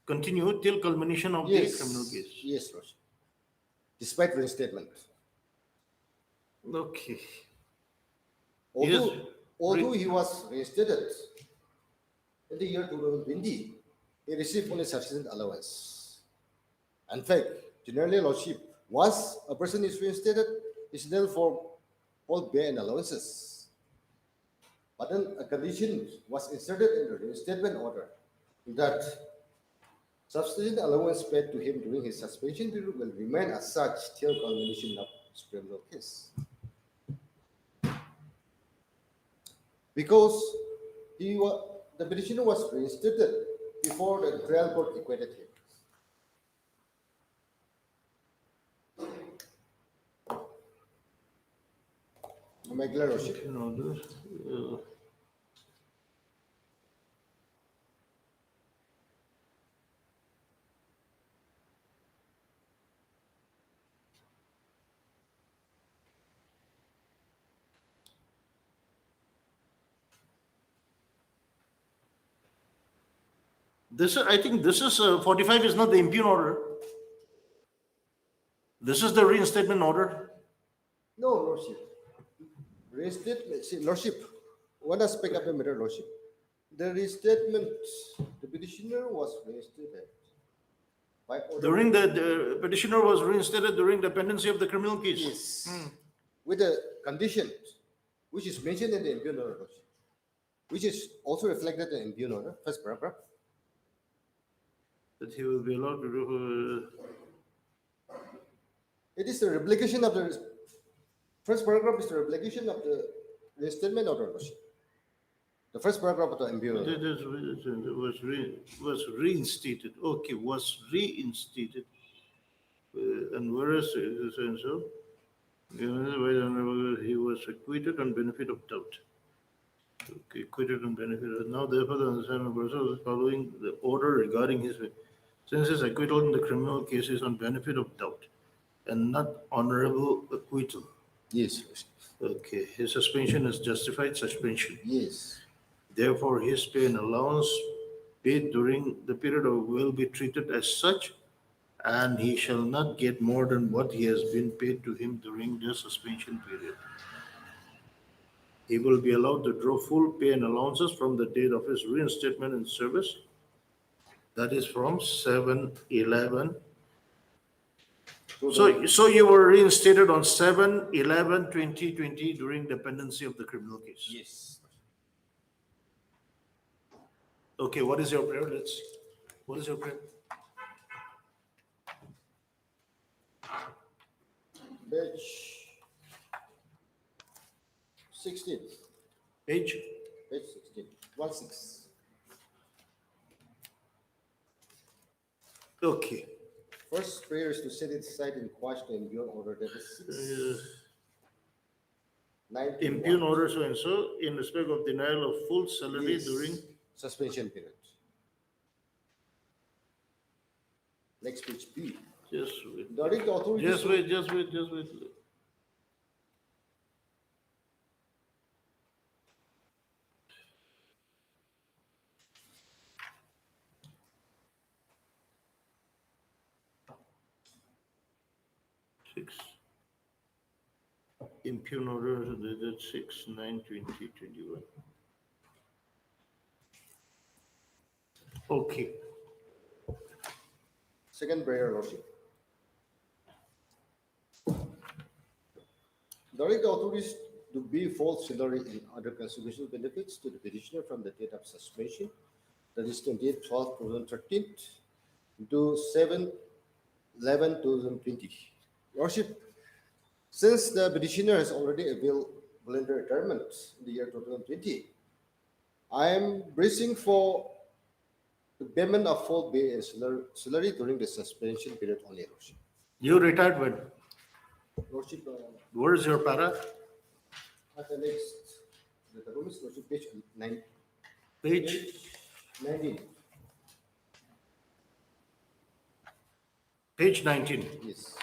Speaker 2: continue till culmination of the criminal case.
Speaker 11: Yes, Lordship. Despite reinstatement.
Speaker 2: Okay.
Speaker 11: Although,
Speaker 2: Yes.
Speaker 11: although he was reinstated in the year 2020, he received only sufficient allowance. In fact, generally, Lordship, once a person is reinstated, is entitled for all bail and allowances. But then a condition was inserted in the reinstatement order that sufficient allowance paid to him during his suspension period will remain as such till culmination of his criminal case. Because the petitioner was reinstated before the trial court acquitted him. Am I clear, Lordship?
Speaker 2: You know, I think this is 45 is not the impugn order. This is the reinstatement order.
Speaker 11: No, Lordship. Reinstatement, see, Lordship, one aspect of the matter, Lordship. The reinstatement, the petitioner was reinstated by order.
Speaker 2: During the petitioner was reinstated during the pendency of the criminal case.
Speaker 11: Yes. With the conditions, which is mentioned in the impugn order, Lordship, which is also reflected in the impugn order, first paragraph.
Speaker 2: That he will be allowed to do.
Speaker 11: It is the replication of the first paragraph is the replication of the reinstatement order, Lordship. The first paragraph of the impugn order.
Speaker 2: Was reinstated. Okay, was reinstated. And whereas so, he was acquitted on benefit of doubt. Okay, acquitted on benefit of now therefore the understanding of person is following the order regarding his since his acquittal in the criminal case is on benefit of doubt and not honorable acquittal.
Speaker 11: Yes, Lordship.
Speaker 2: Okay, his suspension is justified suspension.
Speaker 11: Yes.
Speaker 2: Therefore, his pay and allowance paid during the period will be treated as such, and he shall not get more than what he has been paid to him during the suspension period. He will be allowed to draw full pay and allowances from the date of his reinstatement in service. That is from 7/11. So you were reinstated on 7/11/2020 during the pendency of the criminal case.
Speaker 11: Yes.
Speaker 2: Okay, what is your prayer? What is your prayer?
Speaker 11: Page 16.
Speaker 2: Page?
Speaker 11: Page 16. 1-6.
Speaker 2: Okay.
Speaker 11: First prayer is to set it aside and quash the impugn order that is 6.
Speaker 2: Impugn order so and so in respect of denial of full salary
Speaker 11: Yes.
Speaker 2: during
Speaker 11: Suspension period. Next page B.
Speaker 2: just wait.
Speaker 11: Direct the authorities.
Speaker 2: Just
Speaker 11: to-
Speaker 2: wait, just wait, just wait. Six. Impugn order dated 6/9/2021. Okay.
Speaker 11: Second prayer, Lordship. Direct the authorities to be false salary and other constitutional benefits to the petitioner from the date of suspension, that is 28/12/2013 to 7/11/2020. Lordship, since the petitioner has already availed voluntary retirement in the year 2020, I am bracing for the payment of full pay and salary during the suspension period only, Lordship.
Speaker 2: You retired when?
Speaker 11: Lordship,
Speaker 2: Where is your para?
Speaker 11: at the next, the room is Lordship, page 9,
Speaker 2: Page,
Speaker 11: 19.
Speaker 2: page 19.
Speaker 11: Yes.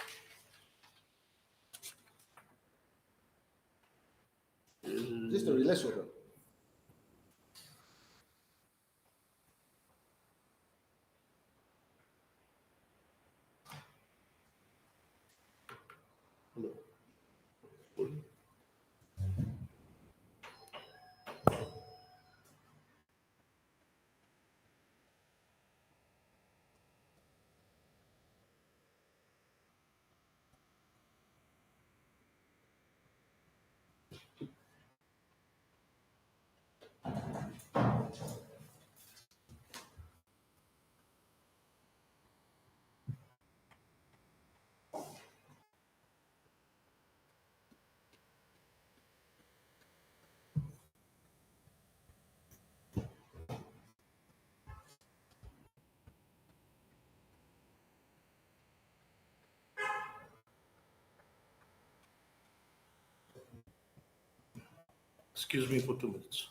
Speaker 11: Just a relax order.
Speaker 2: Hello. Excuse me for 2 minutes.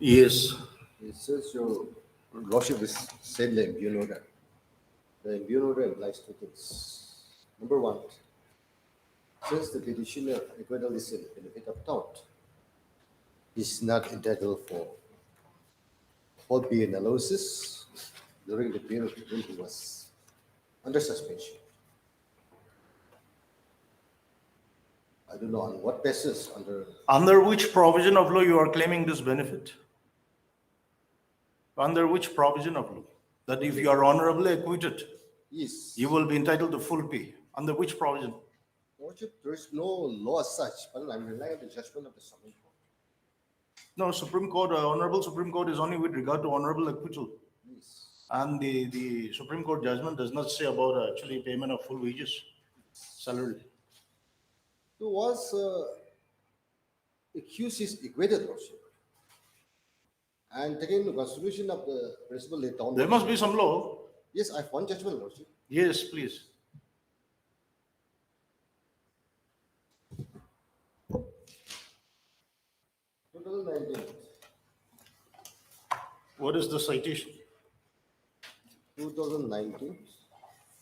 Speaker 2: Yes.
Speaker 11: Since your lordship is said the imbue order, the imbue order implies two things. Number one, since the petitioner acquittal is in benefit of doubt, is not entitled for whole B analysis during the period when he was under suspension. I don't know on what basis
Speaker 2: Under which provision of law you are claiming this benefit? Under which provision of law? That if you are honorably acquitted,
Speaker 11: yes.
Speaker 2: you will be entitled to full pay. Under which provision?
Speaker 11: Lordship, there is no law as such, but I'm relying on the judgment of the Supreme Court.
Speaker 2: No, Supreme Court, Honorable Supreme Court is only with regard to honorable acquittal.
Speaker 11: Yes.
Speaker 2: And the Supreme Court judgment does not say about actually payment of full wages, salary.
Speaker 11: So was accused is acquitted, Lordship. And taking into consideration of the principle laid down.
Speaker 2: There must be some law.
Speaker 11: Yes, I have one judgment, Lordship.
Speaker 2: Yes, please. What is the citation?
Speaker 11: 2019,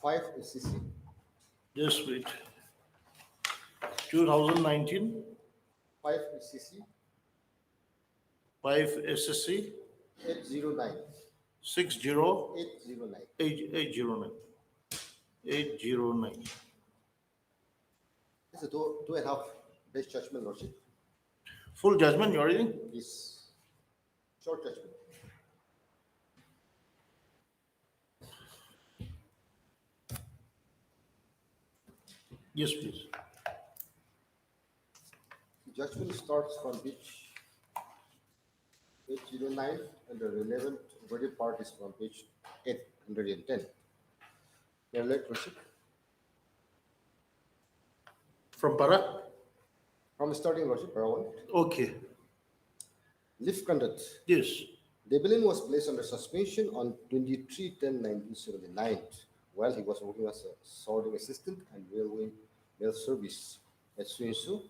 Speaker 11: 5 SCC.
Speaker 2: Just wait. 2019,
Speaker 11: 5 SCC
Speaker 2: 5 SSC
Speaker 11: 809.
Speaker 2: 60
Speaker 11: 809.
Speaker 2: 809. 809.
Speaker 11: It's a two and a half base judgment, Lordship.
Speaker 2: Full judgment, you're reading?
Speaker 11: Yes. Short judgment.
Speaker 2: Yes, please.
Speaker 11: The judgment starts from page 809 and the relevant body part is from page 810. May I let proceed?
Speaker 2: From Para?
Speaker 11: From starting, Lordship, para 1.
Speaker 2: Okay.
Speaker 11: Lift conduct.
Speaker 2: Yes.
Speaker 11: Debilin was placed under suspension on 23/10/1979 while he was working as a sorting assistant and railway mail service at Suinsu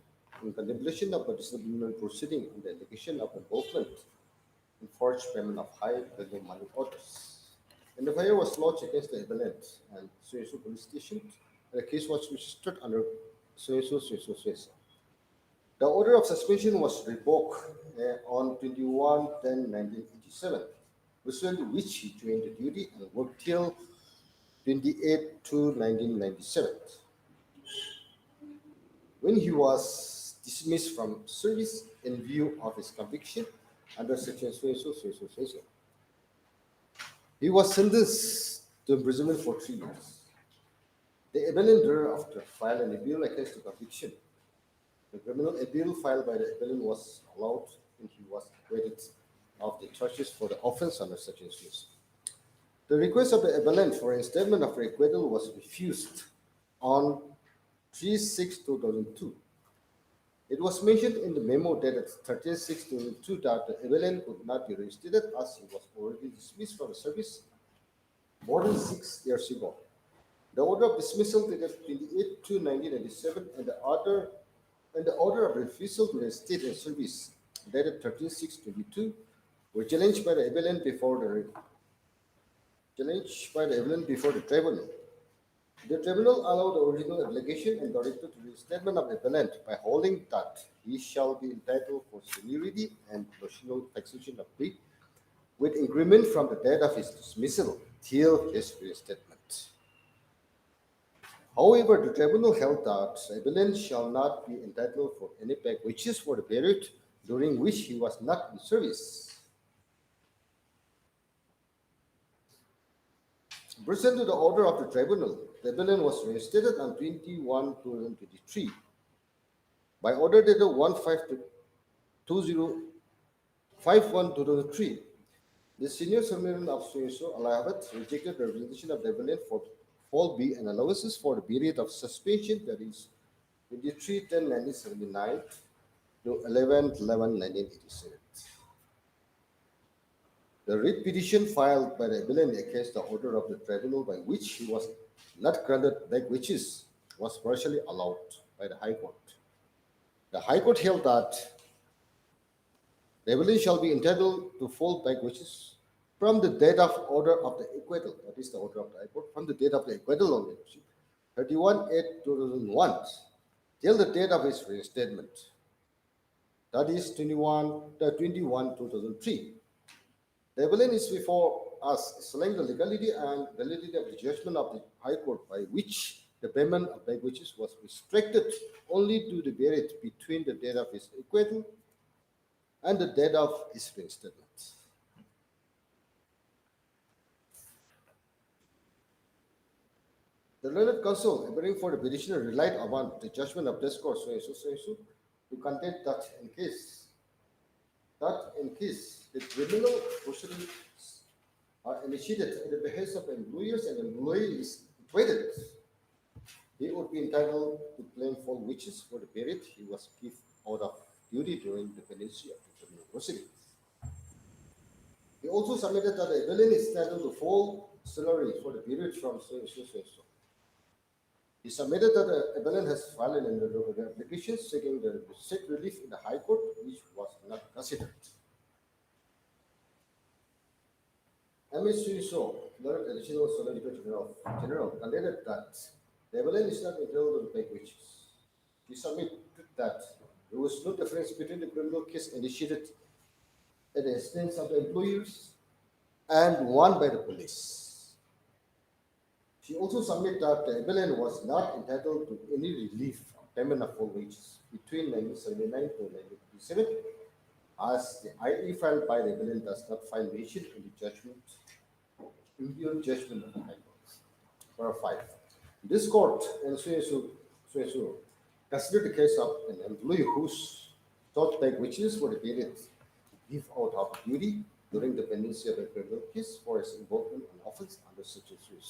Speaker 11: in contemplation of a disciplinary proceeding on the allegation of involvement in forged payment of high value money orders. And the FIR was lodged against the appellant and Suinsu police station, and the case was registered under Suinsu. The order of suspension was revoked on 21/10/1987, pursuant to which he joined the duty and worked till 28/2/1997. When he was dismissed from service in view of his conviction under section so. He was sentenced to imprisonment for 3 years. The appellant thereafter filed an appeal against the conviction. The criminal appeal filed by the appellant was allowed and he was acquitted of the charges for the offense under section 6. The request of the appellant for reinstatement of acquittal was refused on 3/6/2002. It was mentioned in the memo dated 13/6/2002 that the appellant could not be reinstated as he was already dismissed from the service more than 6 years ago. The order of dismissal dated 28/2/1997 and the order of refusal to reinstate in service dated 13/6/22 were challenged by the appellant before the tribunal. The tribunal allowed the original application and directed the reinstatement of the appellant by holding that he shall be entitled for seniority and notional taxation of pay with increment from the date of his dismissal till his reinstatement. However, the tribunal held that the appellant shall not be entitled for any back wages for the period during which he was not in service. Pursuant to the order of the tribunal, the appellant was reinstated on 21/2023 by order dated 1/5/2051/2003. The senior summarin of Suinsu Allahabad rejected the representation of the appellant for fall B and allowances for the period of suspension, that is 23/10/1979 to 11/11/1987. The writ petition filed by the appellant against the order of the tribunal by which he was not granted back wages was partially allowed by the High Court. The High Court held that The appellant shall be entitled to full back wages from the date of order of the acquittal, that is the order of the High Court, from the date of the acquittal only, 31/8/2001, till the date of his reinstatement, that is 21/2003. The appellant is before us explaining the legality and validity of the judgment of the High Court by which the payment of back wages was restricted only to the period between the date of his acquittal and the date of his reinstatement. The learned counsel, appearing for the petitioner, relied upon the judgment of this court, so to contend that in case the criminal proceedings are initiated at the behest of employers and employee is acquitted, he would be entitled to claim full wages for the period he was given out of duty during the pendency of the criminal proceedings. He also submitted that the appellant is entitled to full salary for the period from so. He submitted that the appellant has filed an interrogatory application seeking the seek relief in the High Court, which was not considered. M.S. Learned Additional Solicitor General contended that the appellant is not entitled to back wages. He submitted that there was no difference between the criminal case initiated at the instance of the employers and one by the police. She also submitted that the appellant was not entitled to any relief of payment of full wages between 1979 to 1987, as the IE filed by the appellant does not find mention in the judgment, in the judgment of the High Court. Number 5. This court and considered the case of an employee whose sought back wages for the period to give out of duty during the pendency of a criminal case for his involvement in offense under Section 3.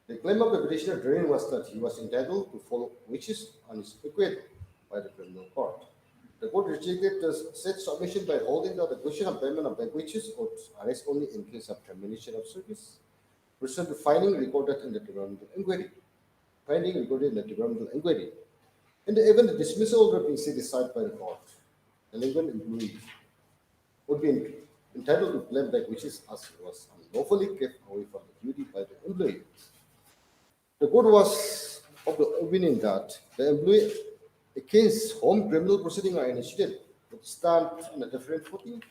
Speaker 11: The claim of the petitioner therein was that he was entitled to full wages on his acquittal by the criminal court. The court rejected the said submission by holding that the question of payment of back wages would arise only in case of termination of service, pursuant to finding recorded in the Departmental inquiry. In the event the dismissal order being set aside by the court, the delinquent employee would be entitled to claim back wages as he was unlawfully kept away from the duty by the employee. The court was of the opinion that the employee against whom criminal proceedings are initiated would stand on a different footing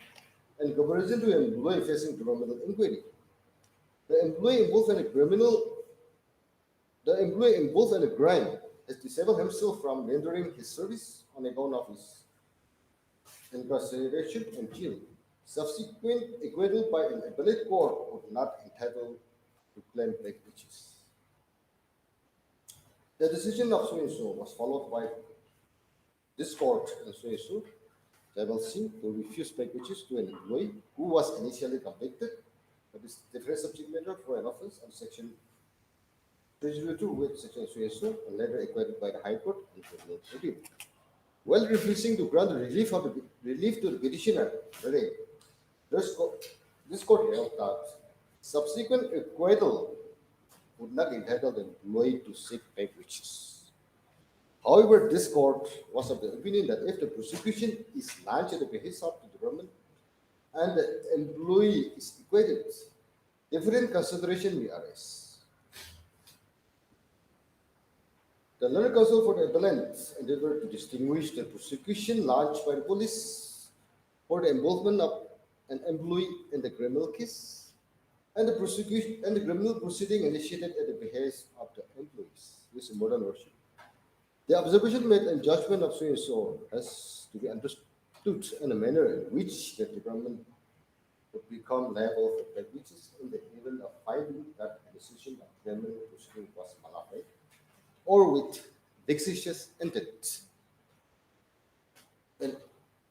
Speaker 11: in comparison to an employee facing departmental inquiry. The employee involved in a crime has disabled himself from rendering his service on account of his incarceration and jail. Subsequent acquittal by an appellate court would not entitle to claim back wages. The decision of so was followed by this court and to refuse back wages to an employee who was initially convicted of this different subject matter for an offense on Section 302 with Section and later acquitted by the High Court and criminal proceeding. While refusing to grant relief to the petitioner, this court held that subsequent acquittal would not entitle the employee to seek back wages. However, this court was of the opinion that if the prosecution is launched at the behest of the government and the employee is acquitted, different consideration may arise. The learned counsel for the appellant endeavored to distinguish the prosecution launched by the police for the involvement of an employee in the criminal case and the prosecution and the criminal proceeding initiated at the behest of the employees. This is modern version. The observation made and judgment of so has to be understood in a manner in which the department would become liable for back wages in the event of finding that the decision of criminal proceeding was malafide or with vexatious intent. In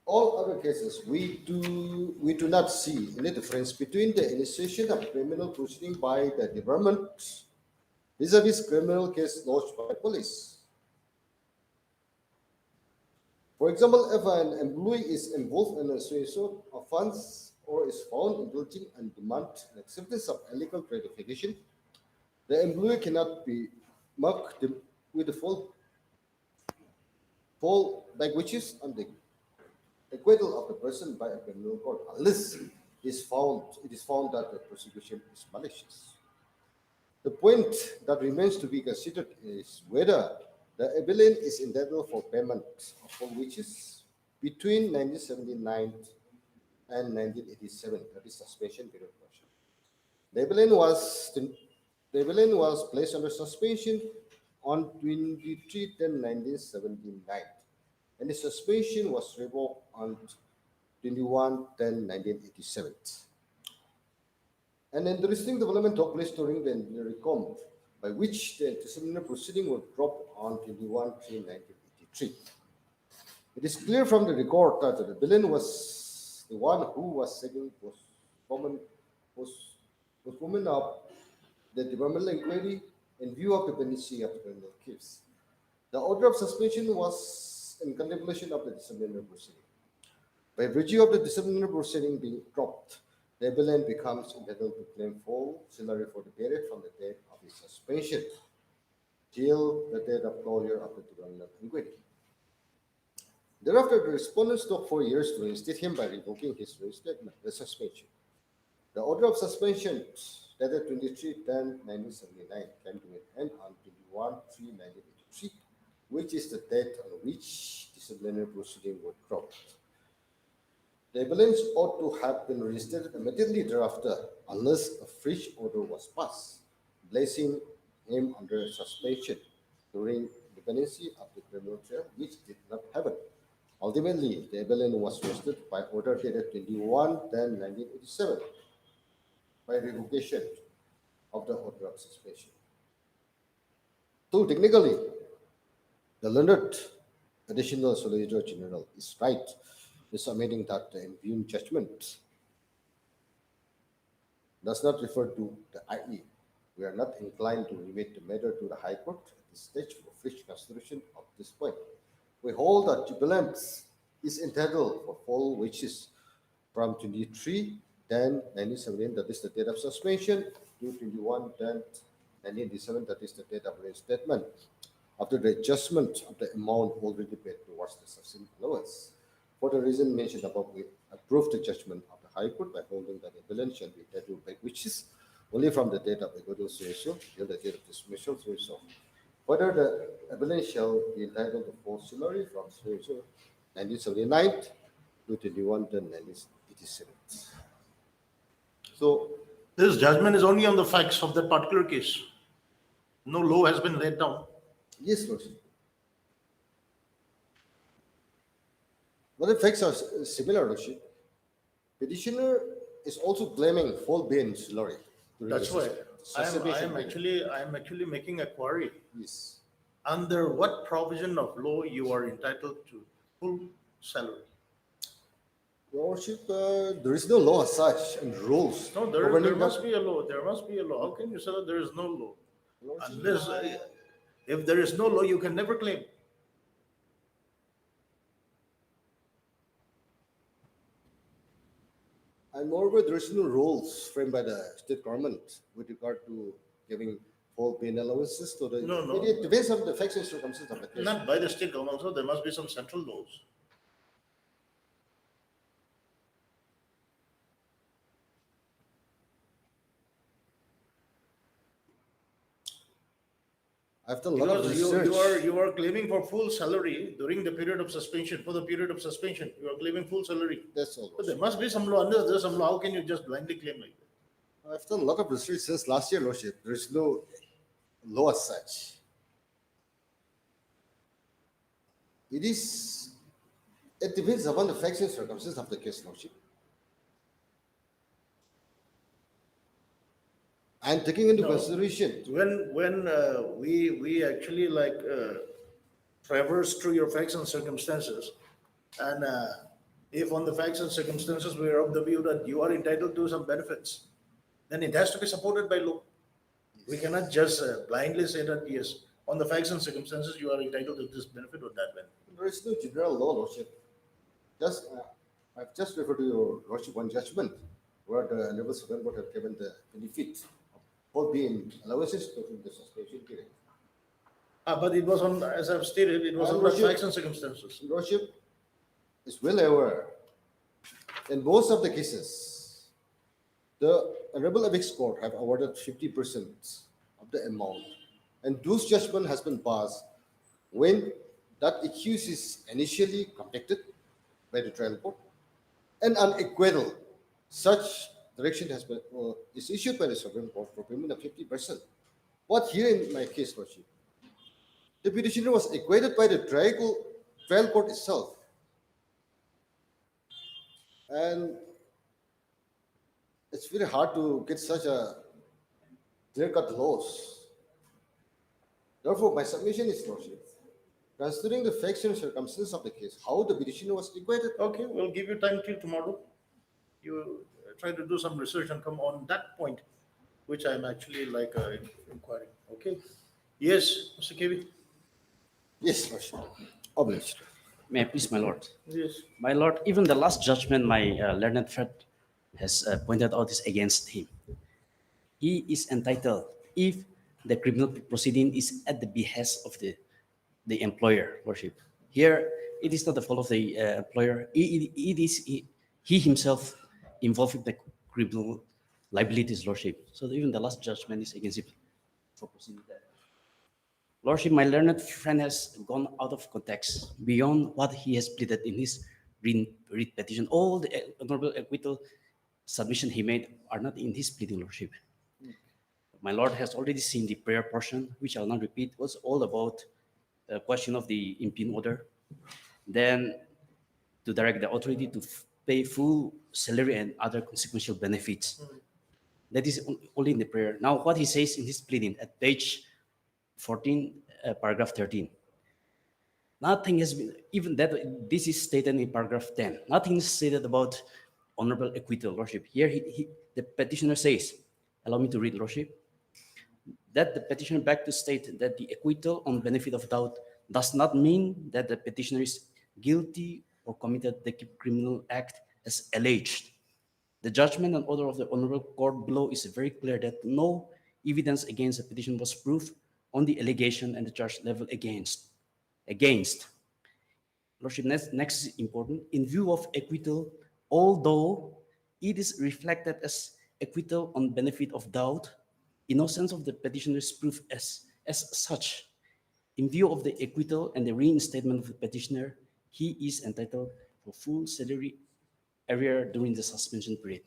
Speaker 11: all other cases, we do not see any difference between the initiation of criminal proceeding by the department vis-a-vis criminal case lodged by police. For example, if an employee is involved in a suicide offense or is found indulging and demand an acceptance of illegal gratification, the employee cannot be marked with the full back wages on the acquittal of the person by a criminal court unless it is found that the prosecution is malicious. The point that remains to be considered is whether the appellant is entitled for payment of all wages between 1979 and 1987, that is suspension period. The appellant was placed under suspension on 23/10/1979, and the suspension was revoked on 21/10/1987. An interesting development took place during the recount, by which the disciplinary proceeding was dropped on 21/3/1983. It is clear from the record that the appellant was the one who was seeking postponement of the departmental inquiry in view of the pendency of the criminal case. The order of suspension was in contemplation of the disciplinary proceeding. By virtue of the disciplinary proceeding being dropped, the appellant becomes entitled to claim full salary for the period from the date of his suspension till the date of closure of the departmental inquiry. Thereafter, the respondent took 4 years to reinstate him by revoking his reinstatement, the suspension. The order of suspension dated 23/10/1979 came to an end on 21/3/1983, which is the date on which disciplinary proceeding was dropped. The appellant ought to have been reinstated immediately thereafter unless a fresh order was passed, placing him under suspension during the pendency of the criminal trial, which did not happen. Ultimately, the appellant was arrested by order dated 21/10/1987 by revocation of the order of suspension. So technically, the learned additional Solicitor General is right in submitting that the impugned judgment does not refer to the IE. We are not inclined to remit the matter to the High Court at this stage for fresh consideration of this point. We hold that appellant is entitled for full wages from 23/10/1978, that is the date of suspension, to 21/10/1987, that is the date of reinstatement, after the adjustment of the amount already paid towards the subsequent allowance. For the reason mentioned above, we approve the judgment of the High Court by holding that the appellant shall be entitled by wages only from the date of equitable ratio till the date of dismissal ratio. Further, the appellant shall be entitled to full salary from 1979 to 21/10/1987. So,
Speaker 2: This judgment is only on the facts of that particular case. No law has been laid down.
Speaker 11: yes, Lordship. But the facts are similar, Lordship. Petitioner is also claiming full bail salary. during
Speaker 2: That's
Speaker 11: the
Speaker 2: why
Speaker 11: suspension period.
Speaker 2: I am actually making a query.
Speaker 11: Yes.
Speaker 2: Under what provision of law you are entitled to full salary?
Speaker 11: Your Worship, there is no law as such and rules.
Speaker 2: No, there
Speaker 11: governing
Speaker 2: must
Speaker 11: that.
Speaker 2: be a law. There must be a law. How can you say that there is no law?
Speaker 11: Your Worship,
Speaker 2: Unless, if there is no law, you can never claim.
Speaker 11: And moreover, there is no rules framed by the state government with regard to giving full pay allowances to the.
Speaker 2: No, no.
Speaker 11: It depends on the facts and circumstances of the case.
Speaker 2: Not by the state government, so there must be some central laws.
Speaker 11: I've done a lot of
Speaker 2: Because
Speaker 11: research.
Speaker 2: you are claiming for full salary during the period of suspension, for the period of suspension, you are claiming full salary.
Speaker 11: That's all.
Speaker 2: But there must be some law, unless there's some law, how can you just blindly claim like that?
Speaker 11: I've done a lot of research since last year, Lordship. There is no law as such. It depends upon the facts and circumstances of the case, Lordship. And taking into
Speaker 2: No.
Speaker 11: consideration,
Speaker 2: When we actually traverse through your facts and circumstances, and if on the facts and circumstances we are of the view that you are entitled to some benefits, then it has to be supported by law. We cannot just blindly say that, yes, on the facts and circumstances, you are entitled to this benefit or that benefit.
Speaker 11: there is no general law, Lordship. I've just referred to your Lordship one judgment where the Honorable Supreme Court have given the benefit of full being allowances during the suspension period.
Speaker 2: But it was on, as I've stated, it was
Speaker 11: And
Speaker 2: on the
Speaker 11: Lordship-
Speaker 2: facts and circumstances.
Speaker 11: Lordship, is well aware, in most of the cases, the Honorable Apex Court have awarded 50% of the amount, and those judgment has been passed when that accused is initially convicted by the trial court, and an acquittal. Such direction has been is issued by the Supreme Court for payment of 50%. What here in my case, Lordship, the petitioner was acquitted by the trial court itself, and it's very hard to get such a clear-cut laws. Therefore, my submission is, Lordship, considering the facts and circumstances of the case, how the petitioner was acquitted.
Speaker 2: Okay, we'll give you time till tomorrow. You try to do some research and come on that point, which I'm actually like inquiring. Okay? Yes, Mr. KV?
Speaker 11: Yes, Lordship. Obliged.
Speaker 10: May I please, my lord?
Speaker 2: Yes.
Speaker 10: My lord, even the last judgment my learned friend has pointed out is against him. He is entitled if the criminal proceeding is at the behest of the employer, Lordship. Here, it is not the fault of the employer. It is he himself involved with the criminal liabilities, Lordship. So even the last judgment is against him for proceeding there. Lordship, my learned friend has gone out of context beyond what he has pleaded in his writ petition. All the honorable acquittal submission he made are not in his pleading, Lordship. My lord has already seen the prayer portion, which I'll not repeat. It was all about the question of the impugn order. Then to direct the authority to pay full salary and other consequential benefits. That is only in the prayer. Now, what he says in his pleading at page 14, paragraph 13. Nothing has been, even that, this is stated in paragraph 10. Nothing is stated about honorable acquittal, Lordship. Here, the petitioner says, allow me to read, Lordship, that the petitioner begged to state that the acquittal on benefit of doubt does not mean that the petitioner is guilty or committed the criminal act as alleged. The judgment and order of the honorable court below is very clear that no evidence against the petition was proved on the allegation and the charge level against. Lordship, next is important. In view of acquittal, although it is reflected as acquittal on benefit of doubt, innocence of the petitioner's proof as such. In view of the acquittal and the reinstatement of the petitioner, he is entitled for full salary arrear during the suspension period.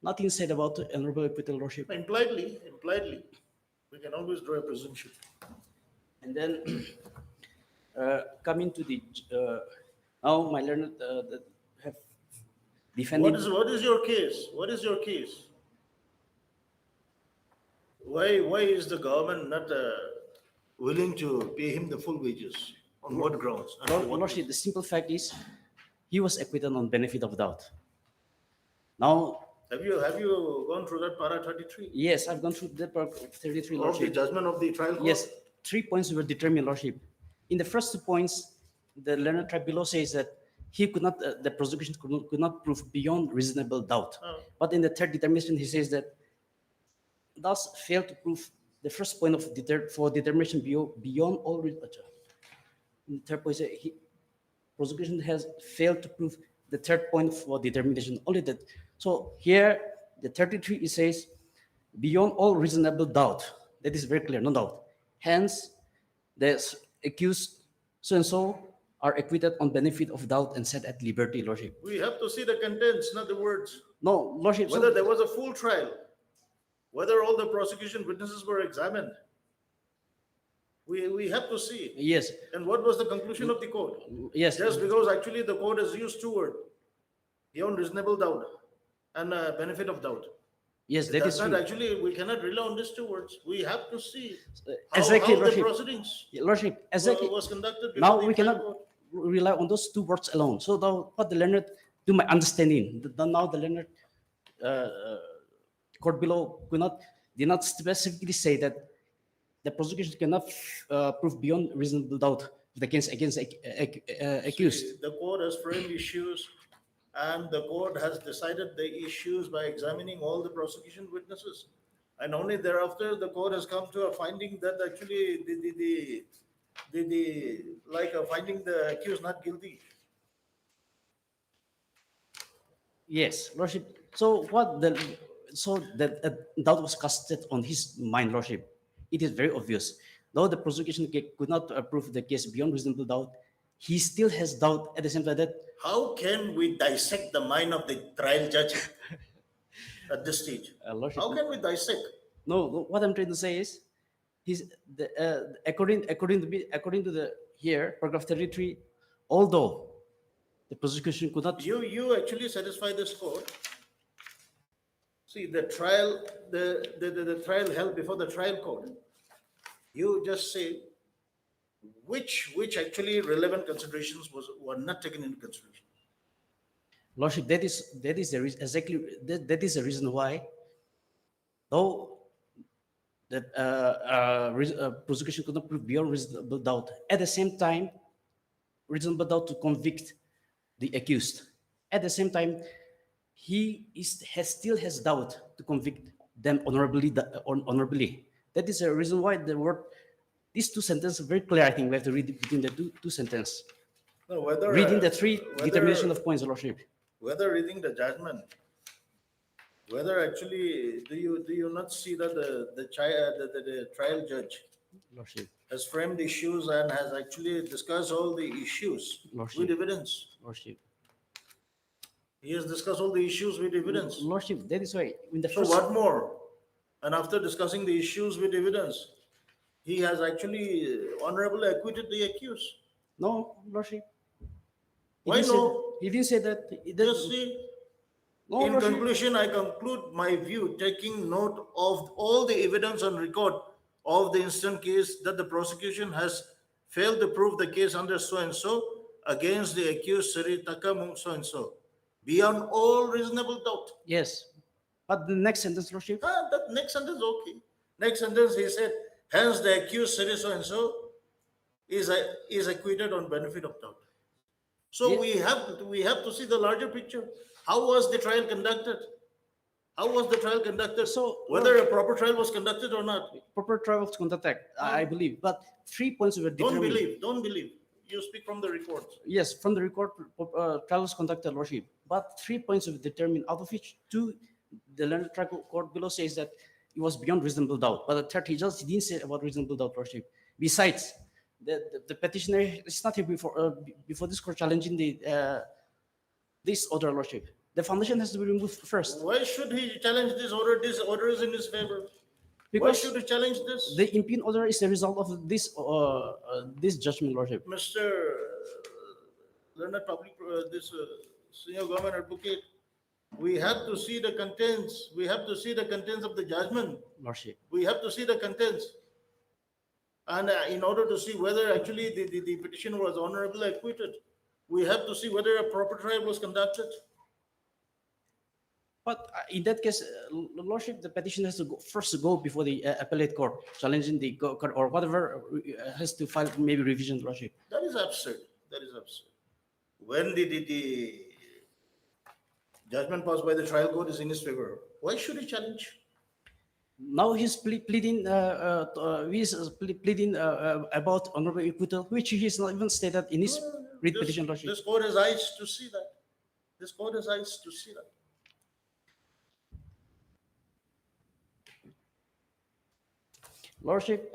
Speaker 10: Nothing said about the honorable acquittal, Lordship.
Speaker 2: Impliedly, we can always draw a presumption.
Speaker 10: And then coming to the now my learned have defended.
Speaker 2: What is your case? What is your case? Why is the government not willing to pay him the full wages? On what grounds? And on what
Speaker 10: Lordship, the simple fact is he was acquitted on benefit of doubt. Now,
Speaker 2: Have you gone through that para 33?
Speaker 10: yes, I've gone through that part of 33,
Speaker 2: Of the
Speaker 10: Lordship.
Speaker 2: judgment of the trial court?
Speaker 10: Yes, 3 points were determined, Lordship. In the first 2 points, the learned tribunal says that he could not, the prosecution could not prove beyond reasonable doubt.
Speaker 2: Oh.
Speaker 10: But in the third determination, he says that thus failed to prove the first point of for determination beyond all. In the third point, prosecution has failed to prove the third point for determination. Only that. So here, the 33, it says beyond all reasonable doubt. That is very clear, no doubt. Hence, the accused so and so are acquitted on benefit of doubt and set at liberty, Lordship.
Speaker 2: We have to see the contents, not the words.
Speaker 10: No, Lordship.
Speaker 2: Whether there was a full trial, whether all the prosecution witnesses were examined. We have to see.
Speaker 10: Yes,
Speaker 2: And what was the conclusion of the court?
Speaker 10: yes.
Speaker 2: Just because actually the court has used two words, beyond reasonable doubt and benefit of doubt.
Speaker 10: Yes, that is
Speaker 2: That's not
Speaker 10: true.
Speaker 2: actually, we cannot rely on these two words. We have to see
Speaker 10: Exactly,
Speaker 2: how the
Speaker 10: Lordship.
Speaker 2: proceedings
Speaker 10: Lordship, exactly.
Speaker 2: was conducted. before
Speaker 10: Now
Speaker 2: the
Speaker 10: we
Speaker 2: trial
Speaker 10: cannot
Speaker 2: court.
Speaker 10: rely on those 2 words alone. So what the learned, to my understanding, now the learned court below did not specifically say that the prosecution cannot prove beyond reasonable doubt against accused.
Speaker 2: The court has framed issues and the court has decided the issues by examining all the prosecution witnesses. And only thereafter, the court has come to a finding that actually finding the accused not guilty.
Speaker 10: Yes, Lordship. So what the so that doubt was casted on his mind, Lordship. It is very obvious. Though the prosecution could not prove the case beyond reasonable doubt, he still has doubt at the same time that
Speaker 2: How can we dissect the mind of the trial judge at this stage?
Speaker 10: Lordship.
Speaker 2: How can we dissect?
Speaker 10: No, what I'm trying to say is, according to the here paragraph 33, although the prosecution could not.
Speaker 2: You actually satisfy this court. See, the trial, the trial held before the trial court. You just say which actually relevant considerations were not taken into consideration.
Speaker 10: Lordship, that is the reason, exactly that is the reason why, though that prosecution could not prove beyond reasonable doubt, at the same time, reasonable doubt to convict the accused. At the same time, still has doubt to convict them honorably. That is the reason why these two sentences are very clear. I think we have to read between the two sentences.
Speaker 2: No, whether
Speaker 10: Reading the three
Speaker 2: whether-
Speaker 10: determination of points, Lordship.
Speaker 2: Whether reading the judgment, whether actually do you not see that the trial judge
Speaker 10: Lordship.
Speaker 2: has framed issues and has actually discussed all the issues
Speaker 10: Lordship.
Speaker 2: with evidence.
Speaker 10: Lordship.
Speaker 2: He has discussed all the issues with evidence.
Speaker 10: Lordship, that is why in the
Speaker 2: So
Speaker 10: first.
Speaker 2: what more? And after discussing the issues with evidence, he has actually honorably acquitted the accused.
Speaker 10: No, Lordship.
Speaker 2: Why no?
Speaker 10: He didn't say that.
Speaker 2: Just see,
Speaker 10: No,
Speaker 2: in
Speaker 10: Lordship.
Speaker 2: conclusion, I conclude my view, taking note of all the evidence on record of the instant case that the prosecution has failed to prove the case under so-and-so against the accused Sri Takamung so-and-so, beyond all reasonable doubt.
Speaker 10: Yes. But the next sentence, Lordship.
Speaker 2: That next sentence, okay. Next sentence, he said, hence the accused Sri so-and-so is acquitted on benefit of doubt. So
Speaker 10: Yeah.
Speaker 2: we have to see the larger picture. How was the trial conducted? How was the trial conducted?
Speaker 10: So,
Speaker 2: whether a proper trial was conducted or not.
Speaker 10: Proper trial was conducted, I believe. But 3 points were determined.
Speaker 2: Don't believe. You speak from the reports.
Speaker 10: Yes, from the record, trial was conducted, Lordship. But 3 points were determined, out of which 2, the learned trial court below says that it was beyond reasonable doubt. But the third, he just didn't say about reasonable doubt, Lordship. Besides, the petitioner is not here before this court challenging this order, Lordship. The foundation has to be removed first.
Speaker 2: Why should he challenge this order? This order is in his favor. Why
Speaker 10: Because
Speaker 2: should he challenge this?
Speaker 10: the impugn order is the result of this judgment, Lordship.
Speaker 2: Mr. Learned Public, this senior government advocate, we have to see the contents. We have to see the contents of the judgment.
Speaker 10: Lordship.
Speaker 2: We have to see the contents. And in order to see whether actually the petition was honorably acquitted, we have to see whether a proper trial was conducted.
Speaker 10: But in that case, Lordship, the petition has to first go before the appellate court, challenging the court or whatever has to file maybe revision, Lordship.
Speaker 2: That is absurd. That is absurd. When the judgment passed by the trial court is in his favor, why should he challenge?
Speaker 10: Now he's pleading about honorable acquittal, which he has not even stated in his writ petition, Lordship.
Speaker 2: This court has eyes to see that. This court has eyes to see that.
Speaker 10: Lordship,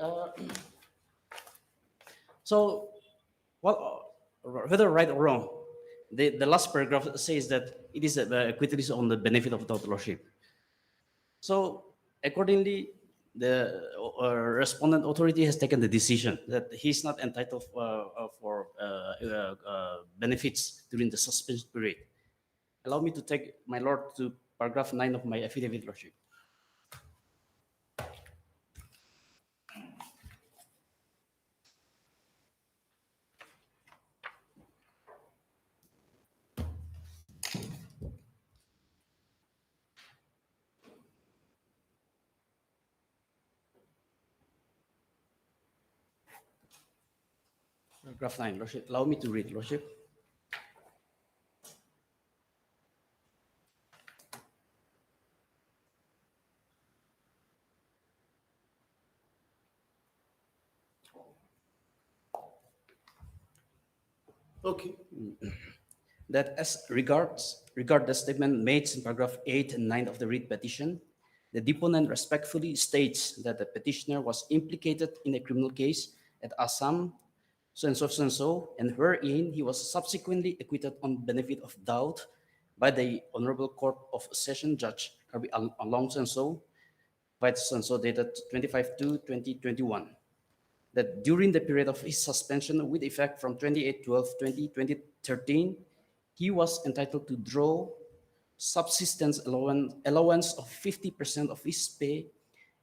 Speaker 10: so, well, whether right or wrong, the last paragraph says that it is acquittal is on the benefit of the Lordship. So, accordingly, the respondent authority has taken the decision that he's not entitled for benefits during the suspension period. Allow me to take my lord to paragraph 9 of my affidavit, Lordship. Paragraph 9, Lordship. Allow me to read, Lordship.
Speaker 2: Okay.
Speaker 10: that as regard the statement made in paragraph 8 and 9 of the writ petition, the deponent respectfully states that the petitioner was implicated in a criminal case at Assam, so and so, and wherein he was subsequently acquitted on benefit of doubt by the Honorable Court of Session Judge Karbi Along so by so dated 25/2/2021. That during the period of his suspension with effect from 28/12/2013, he was entitled to draw subsistence allowance of 50% of his pay,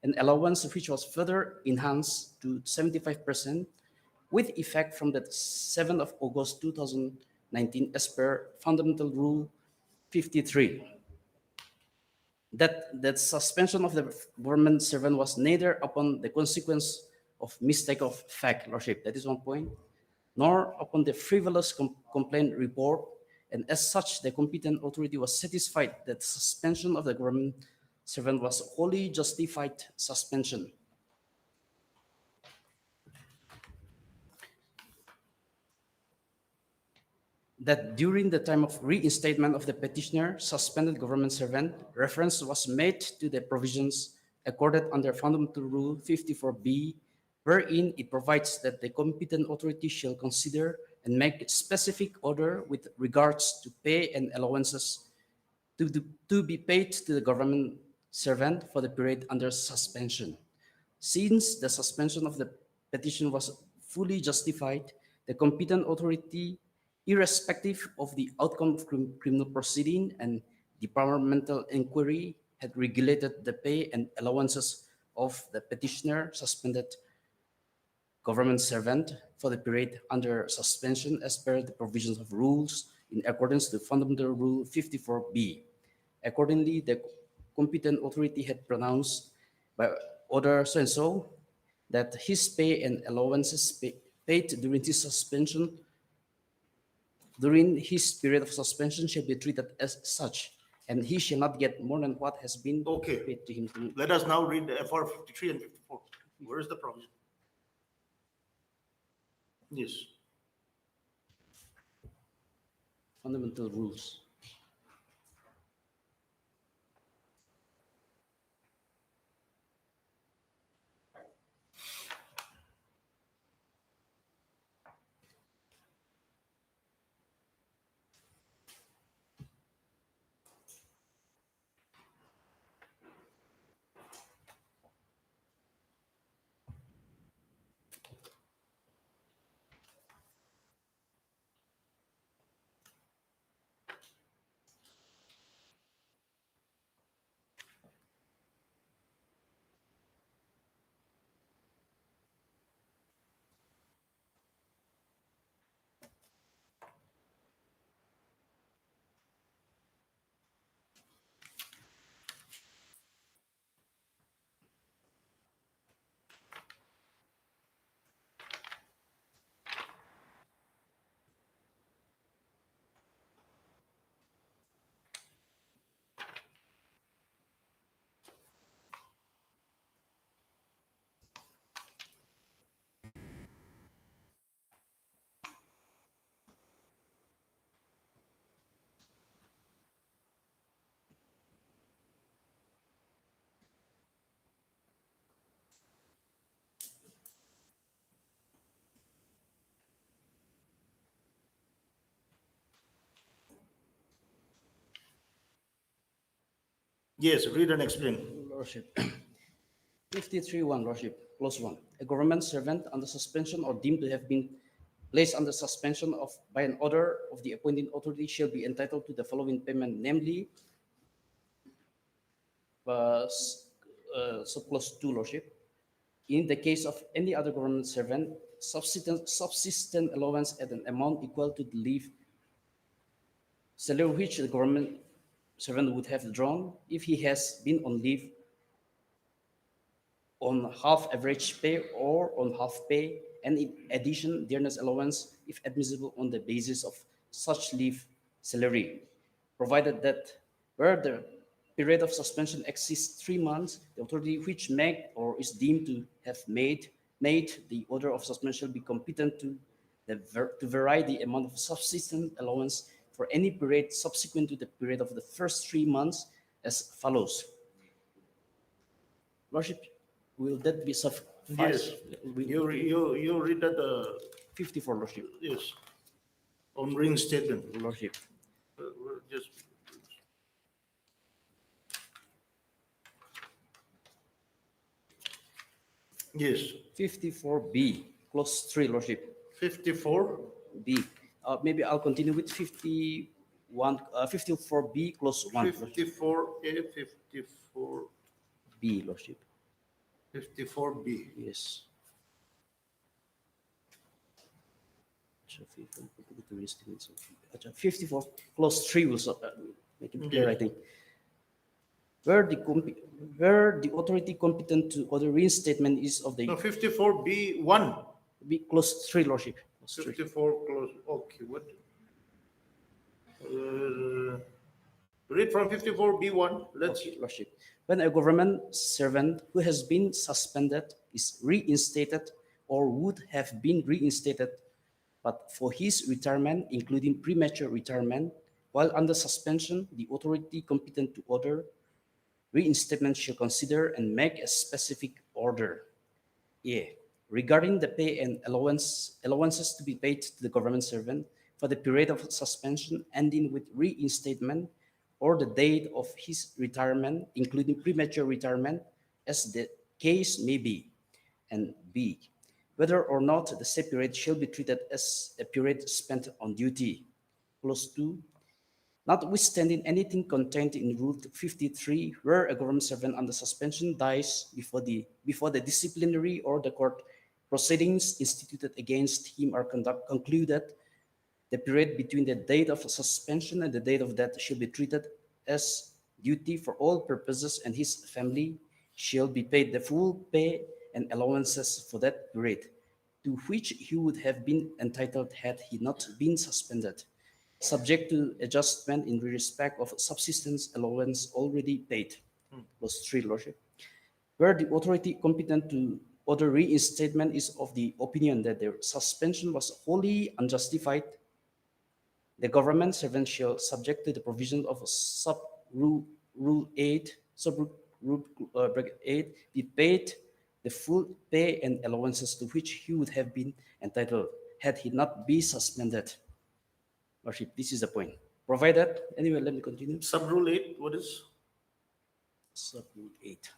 Speaker 10: an allowance which was further enhanced to 75% with effect from the 7th of August 2019 as per Fundamental Rule 53. That suspension of the government servant was neither upon the consequence of mistake of fact, Lordship, that is one point, nor upon the frivolous complaint report, and as such, the competent authority was satisfied that suspension of the government servant was wholly justified suspension. That during the time of reinstatement of the petitioner, suspended government servant, reference was made to the provisions accorded under Fundamental Rule 54B, wherein it provides that the competent authority shall consider and make specific order with regards to pay and allowances to be paid to the government servant for the period under suspension. Since the suspension of the petition was fully justified, the competent authority, irrespective of the outcome of criminal proceeding and departmental inquiry, had regulated the pay and allowances of the petitioner suspended government servant for the period under suspension as per the provisions of rules in accordance to Fundamental Rule 54B. Accordingly, the competent authority had pronounced by order so-and-so that his pay and allowances paid during his period of suspension shall be treated as such, and he shall not get more than what has been paid to him.
Speaker 2: Let us now read the FR 53 and 54. Where is the provision? Yes.
Speaker 10: Fundamental rules.
Speaker 2: Yes, read and explain.
Speaker 10: Lordship. 53.1, Lordship, clause 1. A government servant under suspension or deemed to have been placed under suspension by an order of the appointing authority shall be entitled to the following payment, namely, subclause 2, Lordship. In the case of any other government servant, subsistent allowance at an amount equal to the leave salary which the government servant would have drawn if he has been on leave on half average pay or on half pay, and in addition, dearness allowance if admissible on the basis of such leave salary, provided that where the period of suspension exceeds 3 months, the authority which made or is deemed to have made the order of suspension shall be competent to vary the amount of subsistence allowance for any period subsequent to the period of the first 3 months as follows. Lordship, will that be suffice?
Speaker 2: Yes. You read that,
Speaker 10: 54, Lordship.
Speaker 2: yes, on reinstatement.
Speaker 10: Lordship.
Speaker 2: Just, yes,
Speaker 10: 54B, clause 3, Lordship.
Speaker 2: 54,
Speaker 10: B. Maybe I'll continue with 54B, clause 1. Lordship.
Speaker 2: 54A, 54,
Speaker 10: B, Lordship.
Speaker 2: 54B.
Speaker 10: Yes. 54, clause 3 will make it clear, I think. Where the authority competent to order reinstatement is of the
Speaker 2: No, 54B1.
Speaker 10: B, clause 3, Lordship. Clause 3.
Speaker 2: 54 close, okay, what? Read from 54B1, let's,
Speaker 10: Okay, Lordship. When a government servant who has been suspended is reinstated or would have been reinstated, but for his retirement, including premature retirement, while under suspension, the authority competent to order reinstatement shall consider and make a specific order. A. Regarding the pay and allowances to be paid to the government servant for the period of suspension ending with reinstatement or the date of his retirement, including premature retirement, as the case may be. And B. Whether or not the said period shall be treated as a period spent on duty. Clause 2. Notwithstanding anything contained in Rule 53, where a government servant under suspension dies before the disciplinary or the court proceedings instituted against him are concluded, the period between the date of suspension and the date of death shall be treated as duty for all purposes, and his family shall be paid the full pay and allowances for that period, to which he would have been entitled had he not been suspended, subject to adjustment in respect of subsistence allowance already paid. Clause 3, Lordship. Where the authority competent to order reinstatement is of the opinion that the suspension was wholly unjustified, the government servant shall, subject to the provision of Rule 8, bracket 8, be paid the full pay and allowances to which he would have been entitled had he not been suspended. Lordship, this is the point. Provided, anyway, let me continue.
Speaker 2: sub-rule 8, what is?
Speaker 10: Sub-rule 8.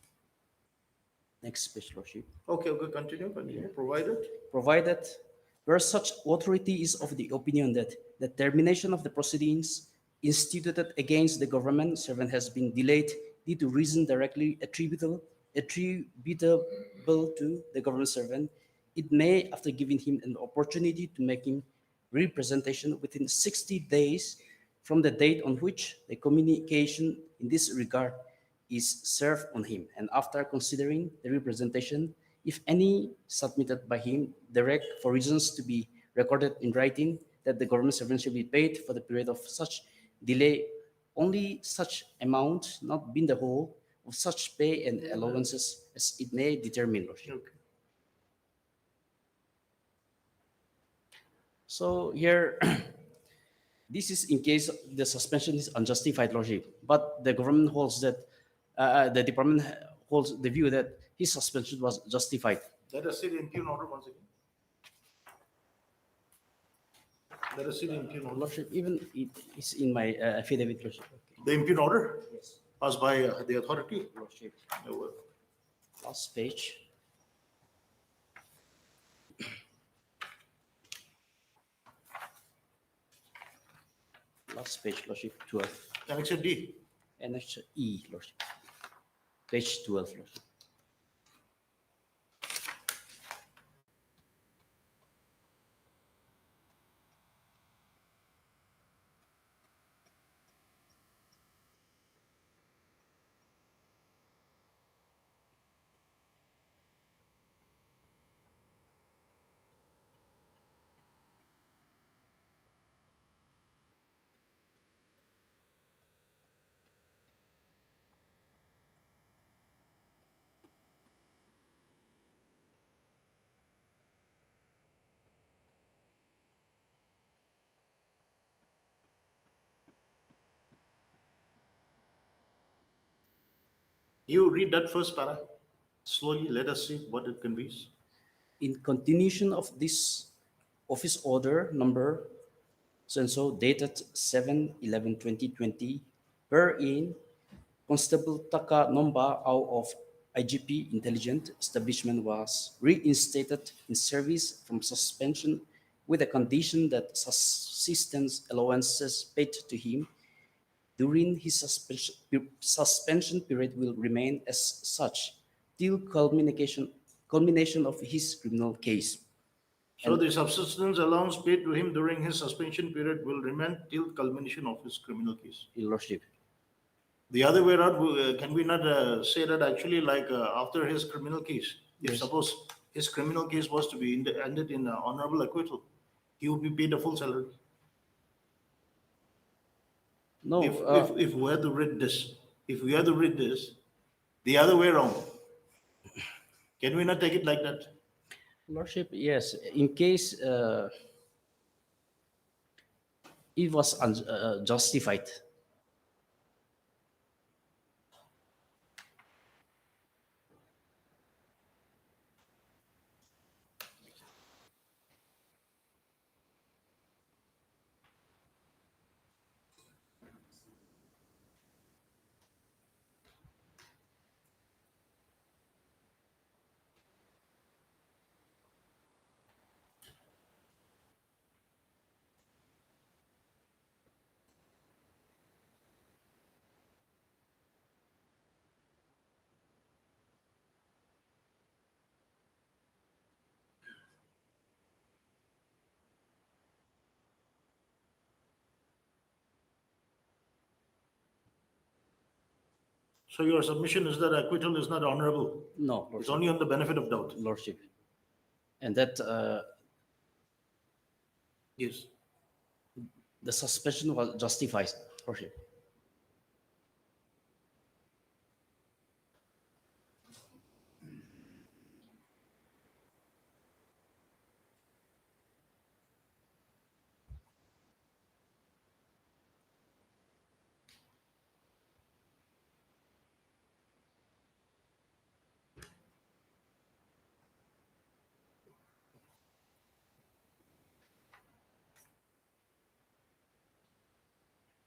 Speaker 10: Next page, Lordship.
Speaker 2: Okay, continue, provided.
Speaker 10: Provided, where such authority is of the opinion that the termination of the proceedings instituted against the government servant has been delayed due to reason directly attributable to the government servant, it may, after giving him an opportunity to make him representation within 60 days from the date on which the communication in this regard is served on him, and after considering the representation, if any, submitted by him, direct for reasons to be recorded in writing, that the government servant shall be paid for the period of such delay only such amount, not being the whole, of such pay and allowances as it may determine, Lordship.
Speaker 2: Okay.
Speaker 10: So here, this is in case the suspension is unjustified, Lordship, but the government holds that, the department holds the view that his suspension was justified.
Speaker 2: Let us see the impugn order once again. Let us see the impugn order.
Speaker 10: Lordship, even it is in my affidavit, Lordship. Okay.
Speaker 2: The impugn order
Speaker 10: Yes,
Speaker 2: passed by the authority.
Speaker 10: Lordship.
Speaker 2: No,
Speaker 10: Last page. Last page, Lordship, 12.
Speaker 2: Annexure D.
Speaker 10: Annexure E, Lordship. Page 12, Lordship.
Speaker 2: You read that first para. Slowly, let us see what it conveys.
Speaker 10: In continuation of this office order number so dated 7/11/2020, wherein Constable Taka Nomba out of IGP Intelligent Establishment was reinstated in service from suspension with a condition that subsistence allowances paid to him during his suspension period will remain as such till culmination of his criminal case.
Speaker 2: So the subsistence allowance paid to him during his suspension period will remain till culmination of his criminal case.
Speaker 10: Your Lordship.
Speaker 2: The other way around, can we not say that actually like after his criminal case, if
Speaker 10: Yes.
Speaker 2: suppose his criminal case was to be ended in honorable acquittal, he would be paid a full salary?
Speaker 10: No,
Speaker 2: If we had to read this, the other way around, can we not take it like that?
Speaker 10: Lordship, yes. In case it was justified.
Speaker 2: So your submission is that acquittal is not honorable.
Speaker 10: No,
Speaker 2: It's
Speaker 10: Lordship.
Speaker 2: only on the benefit of doubt.
Speaker 10: Lordship. And that
Speaker 2: Yes.
Speaker 10: the suspension was justified, Lordship.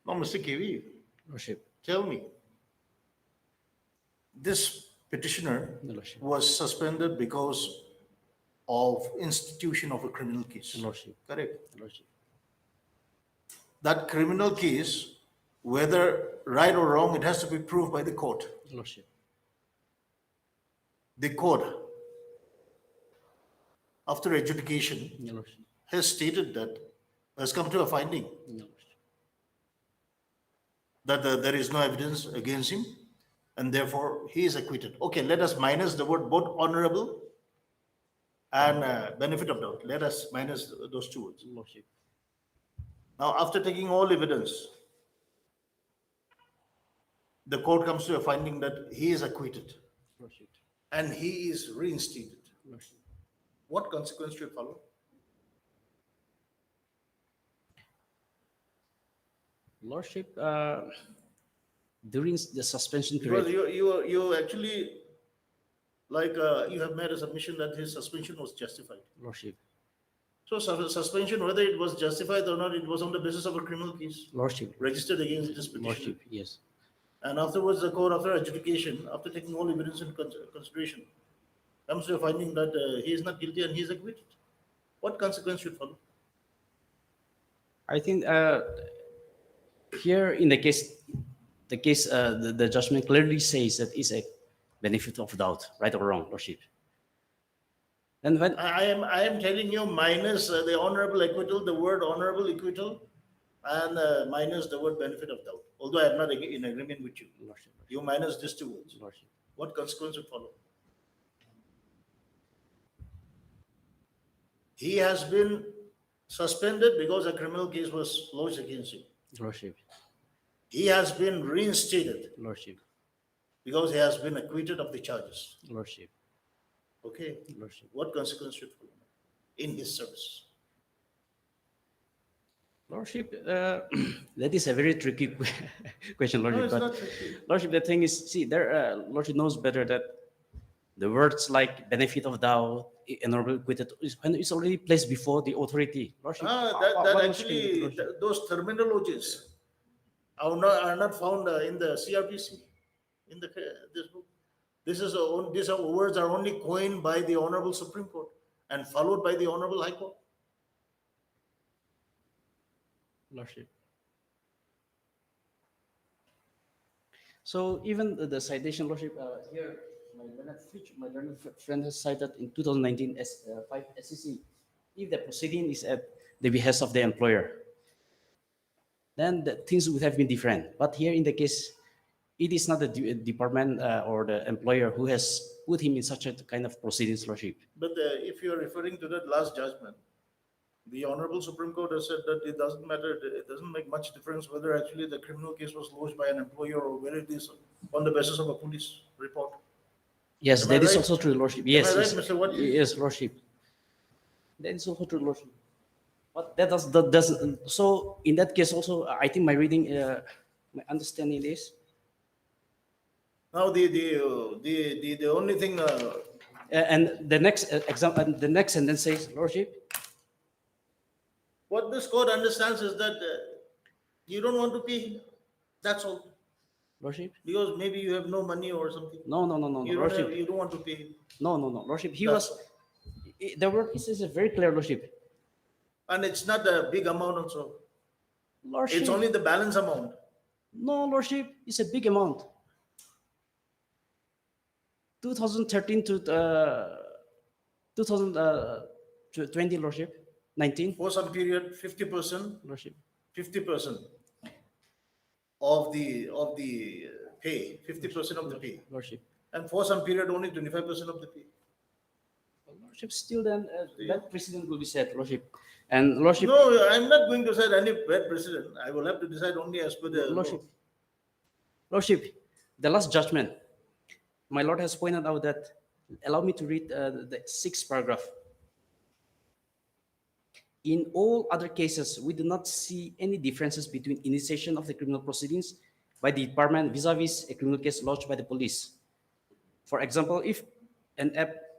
Speaker 2: Now, Mr. KV,
Speaker 10: Lordship.
Speaker 2: tell me, this petitioner
Speaker 10: No, Lordship.
Speaker 2: was suspended because of institution of a criminal case.
Speaker 10: Lordship.
Speaker 2: Correct.
Speaker 10: Lordship.
Speaker 2: That criminal case, whether right or wrong, it has to be proved by the court.
Speaker 10: Lordship.
Speaker 2: The court, after adjudication,
Speaker 10: No, Lordship.
Speaker 2: has stated that, has come to a finding
Speaker 10: No, Lordship.
Speaker 2: that there is no evidence against him and therefore he is acquitted. Okay, let us minus the word both honorable and benefit of doubt. Let us minus those two words.
Speaker 10: Lordship.
Speaker 2: Now, after taking all evidence, the court comes to a finding that he is acquitted
Speaker 10: Lordship.
Speaker 2: and he is reinstated.
Speaker 10: Lordship.
Speaker 2: What consequence should follow?
Speaker 10: Lordship, during the suspension
Speaker 2: Because
Speaker 10: period,
Speaker 2: you actually, like, you have made a submission that his suspension was justified.
Speaker 10: Lordship.
Speaker 2: So suspension, whether it was justified or not, it was on the basis of a criminal case
Speaker 10: Lordship.
Speaker 2: registered against this petitioner.
Speaker 10: Lordship, yes.
Speaker 2: And afterwards, the court, after adjudication, after taking all evidence in consideration, comes to a finding that he is not guilty and he is acquitted. What consequence should follow?
Speaker 10: I think here in the case, the judgment clearly says that it's a benefit of doubt, right or wrong, Lordship. And when
Speaker 2: I am telling you minus the honorable acquittal, the word honorable acquittal, and minus the word benefit of doubt. Although I am not in agreement with you.
Speaker 10: Lordship,
Speaker 2: You minus these two words.
Speaker 10: Lordship.
Speaker 2: What consequence would follow? He has been suspended because a criminal case was lodged against him.
Speaker 10: Lordship,
Speaker 2: He has been reinstated
Speaker 10: Lordship,
Speaker 2: because he has been acquitted of the charges.
Speaker 10: Lordship,
Speaker 2: Okay,
Speaker 10: Lordship.
Speaker 2: what consequence should follow in his service?
Speaker 10: Lordship, that is a very tricky question, Lordship.
Speaker 2: No, it's
Speaker 10: but
Speaker 2: not tricky.
Speaker 10: Lordship, the thing is, see, Lordship knows better that the words like benefit of doubt, honorable acquitted, is when it's already placed before the authority. Lordship,
Speaker 2: That
Speaker 10: what
Speaker 2: actually,
Speaker 10: Lordship?
Speaker 2: those terminologies are not found in the CRPC, in this book. These words are only coined by the Honorable Supreme Court and followed by the Honorable High Court.
Speaker 10: Lordship. So even the citation, Lordship, here, my learned friend has cited in 2019 as 5 SEC. If the proceeding is at the behest of the employer, then the things would have been different. But here in the case, it is not the department or the employer who has put him in such a kind of proceedings, Lordship.
Speaker 2: But if you are referring to that last judgment, the Honorable Supreme Court has said that it doesn't matter, it doesn't make much difference whether actually the criminal case was lodged by an employer or whether it is on the basis of a police report.
Speaker 10: Yes,
Speaker 2: Am I
Speaker 10: that is
Speaker 2: right?
Speaker 10: also true, Lordship.
Speaker 2: Am
Speaker 10: Yes,
Speaker 2: I right,
Speaker 10: yes,
Speaker 2: Mr. Watkins?
Speaker 10: yes, Lordship. That is also true, Lordship. But that doesn't. So in that case, also, I think my reading, my understanding is.
Speaker 2: Now the only thing
Speaker 10: And the next example, and the next sentence says, Lordship.
Speaker 2: what this court understands is that you don't want to pay him. That's all.
Speaker 10: Lordship.
Speaker 2: Because maybe you have no money or something.
Speaker 10: No, Lordship.
Speaker 2: You don't want to pay him.
Speaker 10: No, Lordship. He
Speaker 2: That's
Speaker 10: was. The word is a very clear, Lordship.
Speaker 2: And it's not a big amount also.
Speaker 10: Lordship.
Speaker 2: It's only the balance amount.
Speaker 10: No, Lordship. It's a big amount. 2013 to 2020, Lordship. 19.
Speaker 2: For some period, 50%,
Speaker 10: Lordship.
Speaker 2: 50% of the pay, 50% of the pay.
Speaker 10: Lordship.
Speaker 2: And for some period, only 25% of the pay.
Speaker 10: Lordship, still then that precedent will be set, Lordship. And Lordship.
Speaker 2: No, I'm not going to set any bad precedent. I will have to decide only as per the
Speaker 10: Lordship.
Speaker 2: law.
Speaker 10: Lordship, the last judgment, my Lord has pointed out that, allow me to read the 6th paragraph. In all other cases, we do not see any differences between initiation of the criminal proceedings by the department vis-a-vis a criminal case lodged by the police. For example, if an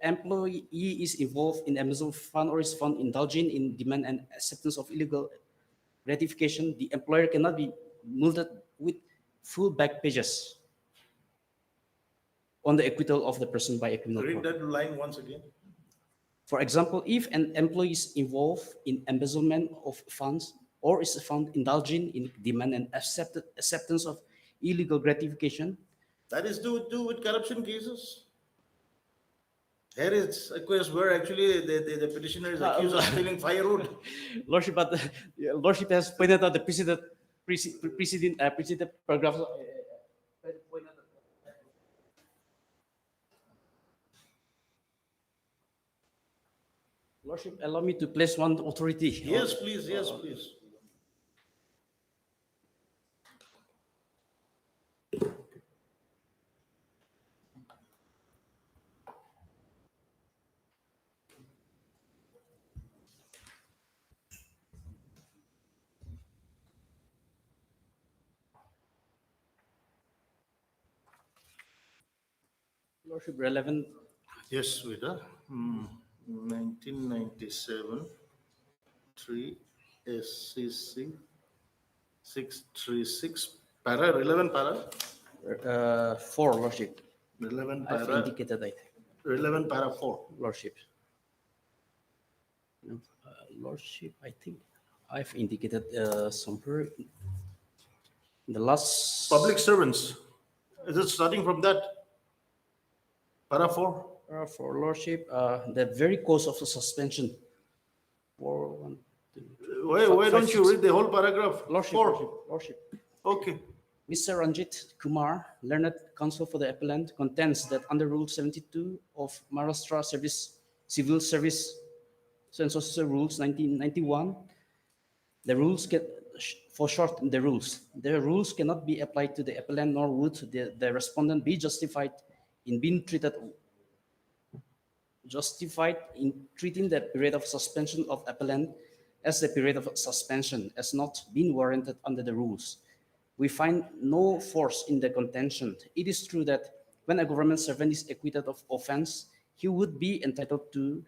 Speaker 10: employee is involved in embezzlement fund or is found indulging in demand and acceptance of illegal gratification, the employer cannot be mulcted with full back pages on the acquittal of the person by a criminal
Speaker 2: Read
Speaker 10: court.
Speaker 2: that line once again.
Speaker 10: For example, if an employee is involved in embezzlement of funds or is found indulging in demand and acceptance of illegal gratification.
Speaker 2: That is to do with corruption cases. Here is a case where actually the petitioner is accused of stealing firewood.
Speaker 10: Lordship, but Lordship has pointed out the precedent paragraph. Lordship, allow me to place one authority.
Speaker 2: Yes, please. Yes, please.
Speaker 10: Lordship, relevant.
Speaker 2: Yes, Vida. 1997, 3 SCC 636, relevant para?
Speaker 10: 4, Lordship.
Speaker 2: Relevant
Speaker 10: I've
Speaker 2: para,
Speaker 10: indicated, I think.
Speaker 2: relevant para 4.
Speaker 10: Lordship. No, Lordship, I think I've indicated somewhere in the last.
Speaker 2: Public servants. Is it starting from that? Para 4?
Speaker 10: For Lordship, the very cause of the suspension.
Speaker 2: Why don't you read the whole paragraph?
Speaker 10: Lordship,
Speaker 2: 4.
Speaker 10: Lordship.
Speaker 2: Okay.
Speaker 10: Mr. Ranjit Kumar, learned counsel for the appellant, contends that under Rule 72 of Maharashtra Civil Service Census Rules 1991, the rules the rules cannot be applied to the appellant, nor would the respondent be justified in treating the period of suspension of appellant as the period of suspension has not been warranted under the rules. We find no force in the contention. It is true that when a government servant is acquitted of offense, he would be entitled to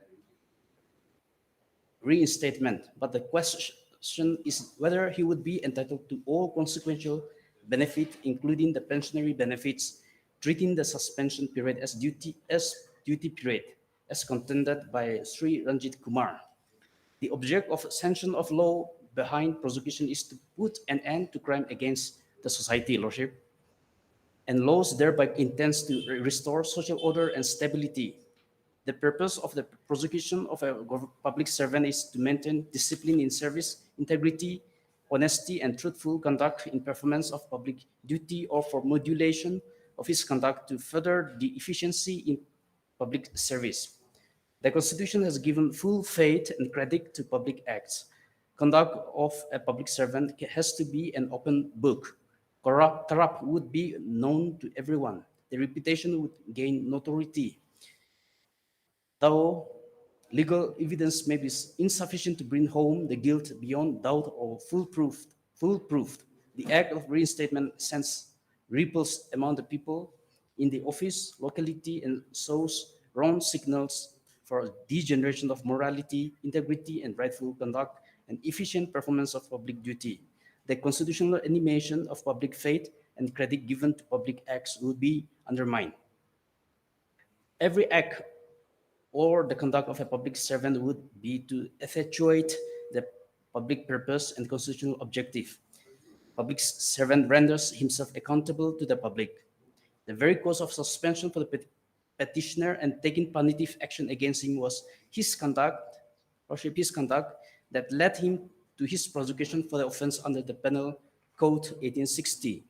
Speaker 10: reinstatement, but the question is whether he would be entitled to all consequential benefit, including the pensionary benefits, treating the suspension period as duty period, as contended by Sri Ranjit Kumar. The object of sanction of law behind prosecution is to put an end to crime against the society, Lordship, and laws thereby intends to restore social order and stability. The purpose of the prosecution of a public servant is to maintain discipline in service, integrity, honesty, and truthful conduct in performance of public duty, or for modulation of his conduct to further the efficiency in public service. The Constitution has given full faith and credit to public acts. Conduct of a public servant has to be an open book. Corrupt would be known to everyone. The reputation would gain notoriety. Though legal evidence may be insufficient to bring home the guilt beyond doubt or foolproof, the act of reinstatement sends ripples among the people in the office, locality, and sows wrong signals for degeneration of morality, integrity, and rightful conduct, and efficient performance of public duty. The constitutional animation of public faith and credit given to public acts will be undermined. Every act or the conduct of a public servant would be to effectuate the public purpose and constitutional objective. Public servant renders himself accountable to the public. The very cause of suspension for the petitioner and taking punitive action against him was his conduct that led him to his prosecution for the offense under the Penal Code 1860.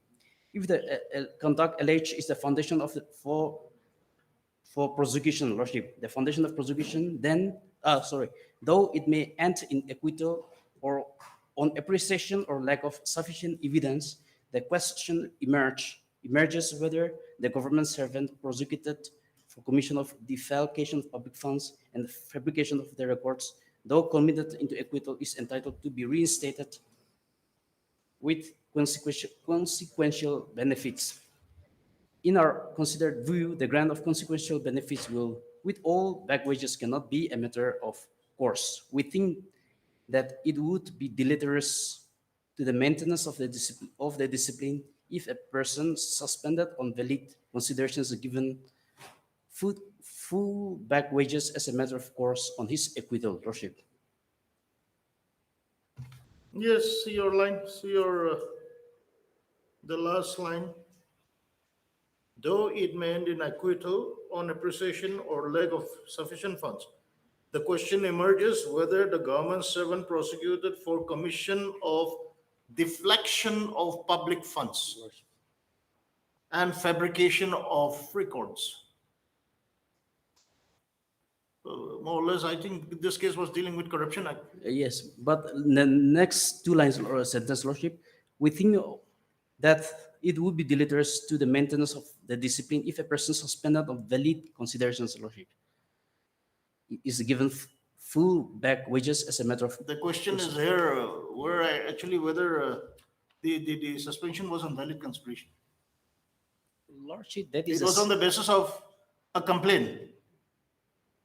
Speaker 10: If the conduct alleged is the foundation of for prosecution, Lordship, the foundation of prosecution, then, though it may end in acquittal or on appreciation or lack of sufficient evidence, the question emerges whether the government servant prosecuted for commission of defalcation of public funds and fabrication of the records, though committed into acquittal, is entitled to be reinstated with consequential benefits. In our considered view, the grant of consequential benefits will, with all back wages, cannot be a matter of course. We think that it would be deleterious to the maintenance of the discipline if a person suspended on valid considerations is given full back wages as a matter of course on his acquittal, Lordship.
Speaker 2: Yes, see your line, the last line. Though it may end in acquittal on appreciation or lack of sufficient funds, the question emerges whether the government servant prosecuted for commission of deflection of public funds and fabrication of records. More or less, I think this case was dealing with Corruption Act.
Speaker 10: Yes, but the next two lines or sentence, Lordship, we think that it would be deleterious to the maintenance of the discipline if a person suspended on valid considerations, Lordship, is given full back wages as a matter of.
Speaker 2: The question is here whether the suspension was on valid consideration.
Speaker 10: Lordship, that is
Speaker 2: It was on the basis of a complaint.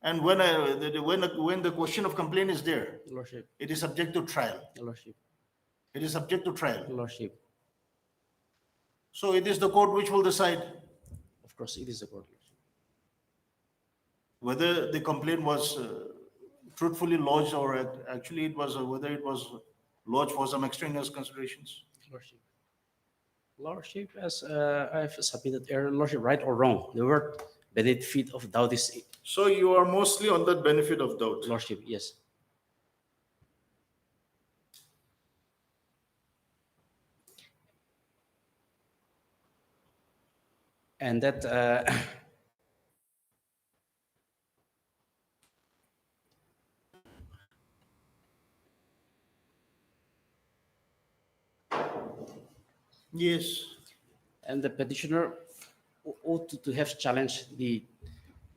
Speaker 2: And when the question of complaint is there,
Speaker 10: Lordship,
Speaker 2: it is subject to trial.
Speaker 10: Lordship,
Speaker 2: It is subject to trial.
Speaker 10: Lordship.
Speaker 2: So it is the court which will decide
Speaker 10: Of course, it is a court.
Speaker 2: whether the complaint was truthfully lodged or actually it was whether it was lodged for some extraneous considerations.
Speaker 10: Lordship, as I've submitted error, Lordship, right or wrong, the word benefit of doubt is.
Speaker 2: So you are mostly on that benefit of doubt.
Speaker 10: Lordship, yes. And that
Speaker 2: Yes.
Speaker 10: and the petitioner ought to have challenged the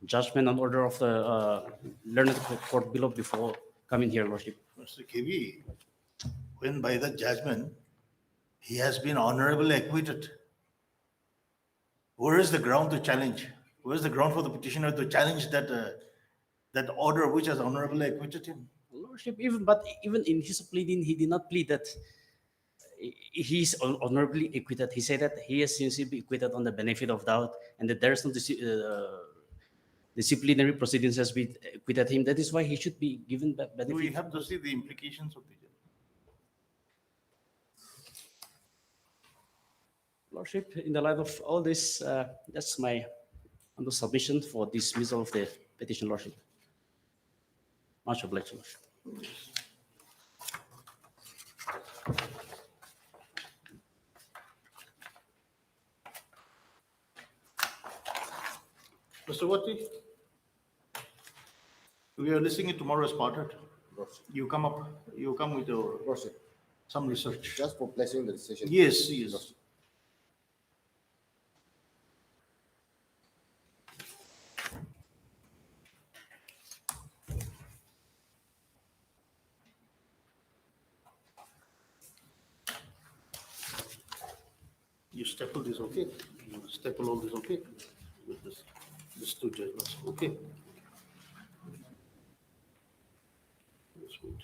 Speaker 10: judgment and order of the learned court below before coming here, Lordship.
Speaker 2: Mr. KV, when by the judgment, he has been honorably acquitted. Where is the ground to challenge? Where is the ground for the petitioner to challenge that order which has honorably acquitted him?
Speaker 10: Lordship, even in his pleading, he did not plead that he is honorably acquitted. He said that he has sincerely been acquitted on the benefit of doubt, and that there is no disciplinary proceedings has been acquitted him. That is why he should be given benefit.
Speaker 2: Do we have to see the implications of the judgment?
Speaker 10: Lordship, in the light of all this, that's my under submission for dismissal of the petition, Lordship. Much obliged, Lordship.
Speaker 2: Mr. Wati, we are listening to tomorrow's parted. You come with your,
Speaker 11: Lordship,
Speaker 2: some research.
Speaker 11: just for placing the decision.
Speaker 2: Yes, yes. You staple this, okay? You staple all this, okay? With this two judgments, okay? That's good.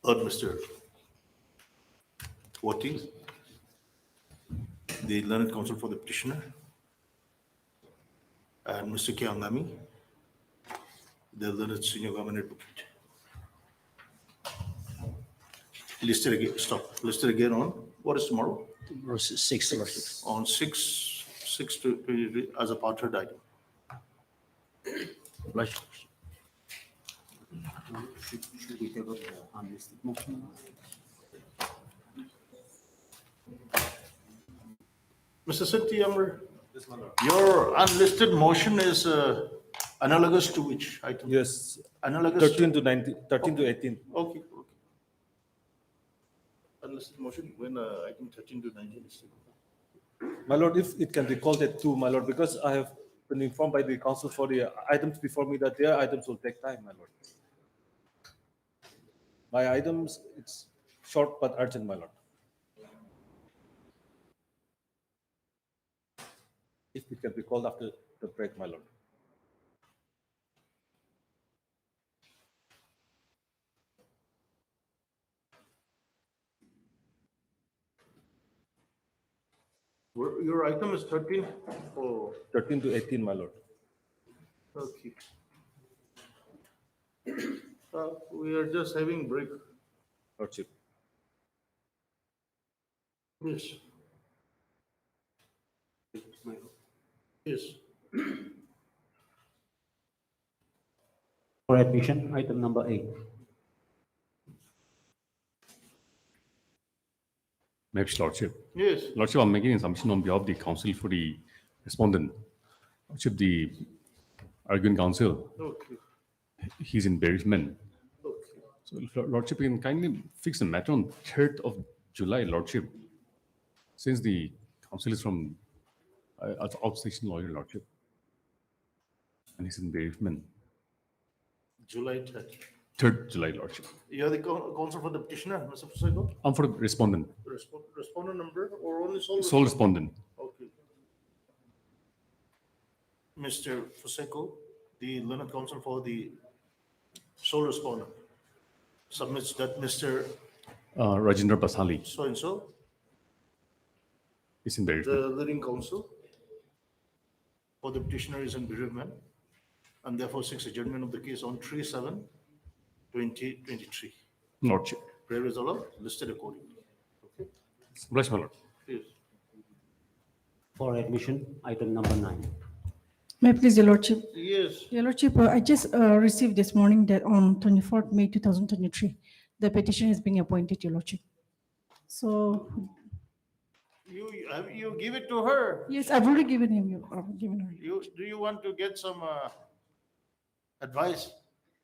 Speaker 2: Mr. Wati, the learned counsel for the petitioner, and Mr. Kiangami, the learned senior government advocate. Listed again, stop, listed again on, what is tomorrow?
Speaker 10: Tomorrow, 6, Lordship.
Speaker 2: On 6 to, as a parted item.
Speaker 10: Lordship.
Speaker 5: Should we table the unlisted motion?
Speaker 2: Mr. Sityamar, your unlisted motion is analogous to which item?
Speaker 12: Yes,
Speaker 2: Analogous
Speaker 12: 13 to 19, 13 to 18.
Speaker 2: Okay, okay. Unlisted motion, when item 13 to 19 is taken.
Speaker 12: My lord, if it can be called at 2, my lord, because I have been informed by the council for the items before me that their items will take time, my lord. My items, it's short but urgent, my lord. If it can be called after the break, my lord.
Speaker 2: Your item is 13? Oh,
Speaker 12: 13 to 18, my lord.
Speaker 2: okay. We are just having break.
Speaker 12: Lordship.
Speaker 2: Yes. Yes.
Speaker 5: For admission, item number 8.
Speaker 1: Maybe, Lordship.
Speaker 2: Yes.
Speaker 1: Lordship, I'm making a submission on behalf of the counsel for the respondent. Lordship, the arguing counsel,
Speaker 2: Okay.
Speaker 1: he's in bereavement.
Speaker 2: Okay.
Speaker 1: So, Lordship, you can kindly fix the matter on 3rd of July, Lordship. Since the counsel is from outstation lawyer, Lordship, and he's in bereavement.
Speaker 2: July 3rd.
Speaker 1: 3rd July, Lordship.
Speaker 2: You are the counsel for the petitioner, Mr. Fusego?
Speaker 1: I'm for the respondent,
Speaker 2: Respondent number or only sole?
Speaker 1: sole respondent.
Speaker 2: Okay. Mr. Fuseko, the learned counsel for the sole respondent, submits that Mr.
Speaker 1: Rajendra Basali
Speaker 2: So-and-so,
Speaker 1: is in bereavement.
Speaker 2: the leading counsel for the petitioner is in bereavement, and therefore seeks adjournment of the case on 3/7/2023.
Speaker 1: Lordship.
Speaker 2: Prayer is allowed, listed accordingly. Okay?
Speaker 1: Bless my Lord.
Speaker 2: Yes.
Speaker 5: For admission, item number 9.
Speaker 7: May I please, Your Lordship?
Speaker 2: Yes.
Speaker 7: Your Lordship, I just received this morning that on 24th May 2023, the petition is being appointed, Your Lordship. So,
Speaker 2: You give it to her.
Speaker 7: yes, I've already given him, I've given her.
Speaker 2: Do you want to get some advice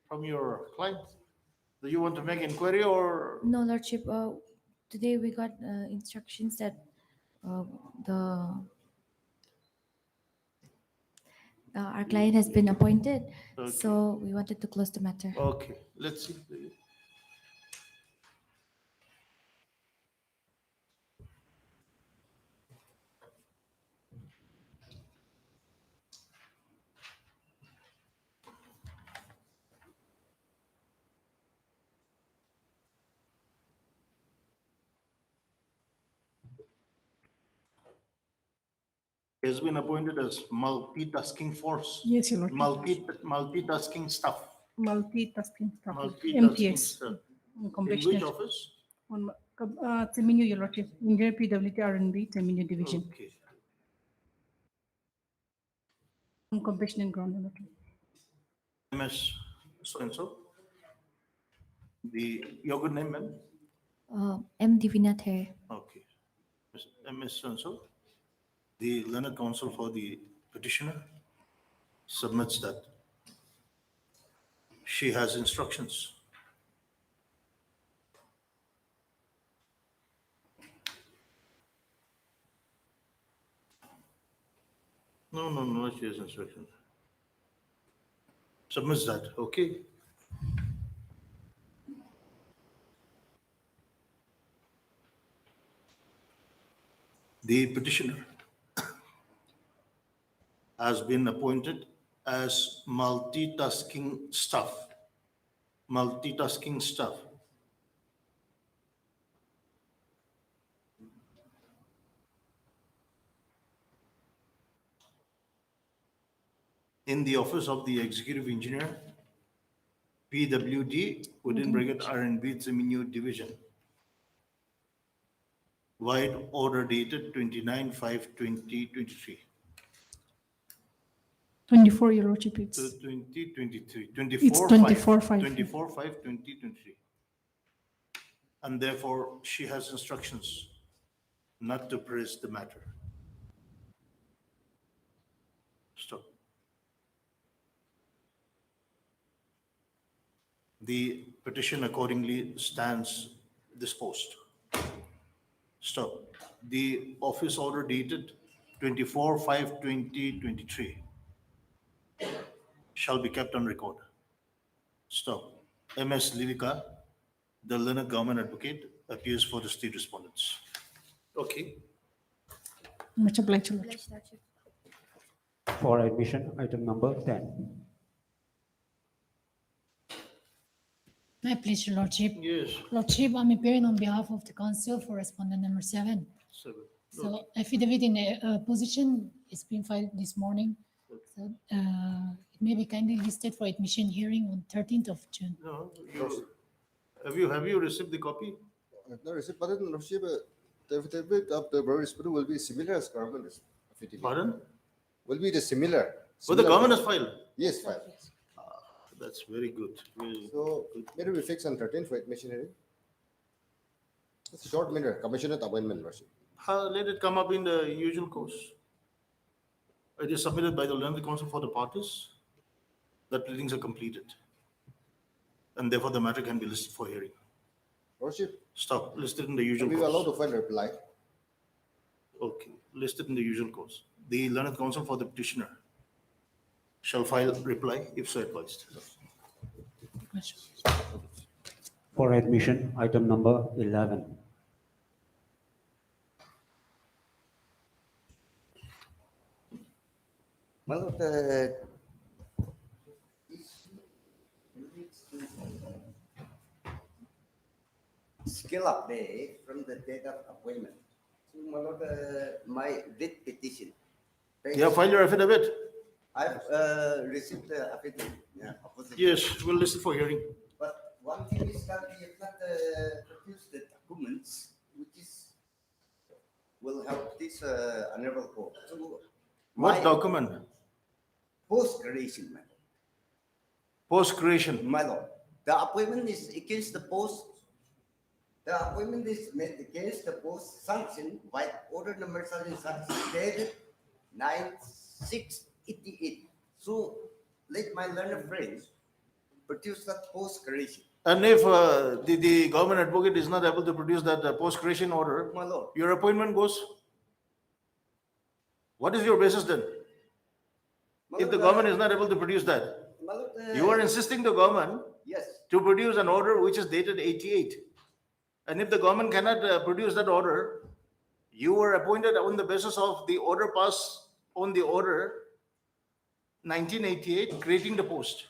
Speaker 2: from your client? Do you want to make inquiry or?
Speaker 13: No, Lordship, today we got instructions that uh, the our client has been appointed, so we wanted to close the matter.
Speaker 2: Okay, let's see. He has been appointed as multitasking force.
Speaker 7: Yes, Your Lordship.
Speaker 2: Multitasking staff.
Speaker 7: Multitasking staff.
Speaker 2: Multitasking
Speaker 7: MTS.
Speaker 2: staff. In which
Speaker 7: Compassionate.
Speaker 2: office?
Speaker 7: On Teminu, Your Lordship. India PWT R&B, Teminu Division.
Speaker 2: Okay.
Speaker 7: On compassionate ground, Your Lordship.
Speaker 2: MS so-and-so. Your good name, ma'am?
Speaker 13: M. Divinath.
Speaker 2: Okay. MS so-and-so. The learned counsel for the petitioner submits that she has instructions. No, she has instructions. Submits that, okay? The petitioner has been appointed as multitasking staff. Multitasking staff. In the office of the executive engineer, PWD, within bracket R&B Zeminu Division. Wide order dated 29/5/2023.
Speaker 7: 24, Your Lordship. It's
Speaker 2: 2023.
Speaker 7: It's 24/5.
Speaker 2: 24/5/2023. And therefore, she has instructions not to press the matter. Stop. The petition accordingly stands disposed. Stop. The office order dated 24/5/2023 shall be kept on record. Stop. MS Livika, the learned government advocate, appears for the state respondents. Okay.
Speaker 7: much obliged, Your Lordship.
Speaker 5: For admission, item number 10.
Speaker 14: May I please, Your Lordship?
Speaker 2: Yes.
Speaker 14: Lordship, I'm appearing on behalf of the council for respondent number 7.
Speaker 2: 7.
Speaker 14: So affidavit in position is being filed this morning. So it may be kindly listed for admission hearing on 13th of June.
Speaker 2: No, have you received the copy?
Speaker 11: No, receipt, but then, Lordship, the affidavit of the very respondent will be similar as government affidavit.
Speaker 2: Pardon?
Speaker 11: Will be the similar.
Speaker 2: Well, the government has filed.
Speaker 11: Yes, filed.
Speaker 2: That's very good. Very
Speaker 11: So, maybe we fix on 13th for admission hearing. It's a short matter, commissioner appointment, Lordship.
Speaker 2: Let it come up in the usual course. It is submitted by the learned counsel for the parties. The pleadings are completed. And therefore the matter can be listed for hearing.
Speaker 11: Lordship,
Speaker 2: Stop. Listed in the usual
Speaker 11: we are allowed
Speaker 2: course.
Speaker 11: to file reply.
Speaker 2: Okay. Listed in the usual course. The learned counsel for the petitioner shall file reply if so advised.
Speaker 5: For admission, item number 11.
Speaker 11: My lord,
Speaker 15: scale update from the date of appointment. So, my lord, my writ petition.
Speaker 2: Yeah, file your affidavit.
Speaker 15: I've received the affidavit. Yeah, opposition.
Speaker 2: Yes, we'll list it for hearing.
Speaker 15: But one thing is that we have not produced the documents which is will help this honorable court. So,
Speaker 2: What
Speaker 15: my
Speaker 2: document?
Speaker 15: post creation, my lord.
Speaker 2: Post creation.
Speaker 15: My lord, the appointment is against the post. The appointment is made against the post sanction by order number sanction dated 9/6/88. So let my learned friends produce that post creation.
Speaker 2: And if the government advocate is not able to produce that post creation order,
Speaker 15: My lord,
Speaker 2: your appointment goes. What is your basis then? If the government is not able to produce that, you are insisting the government
Speaker 15: Yes,
Speaker 2: to produce an order which is dated 88. And if the government cannot produce that order, you were appointed on the basis of the order passed on the order 1988, creating the post.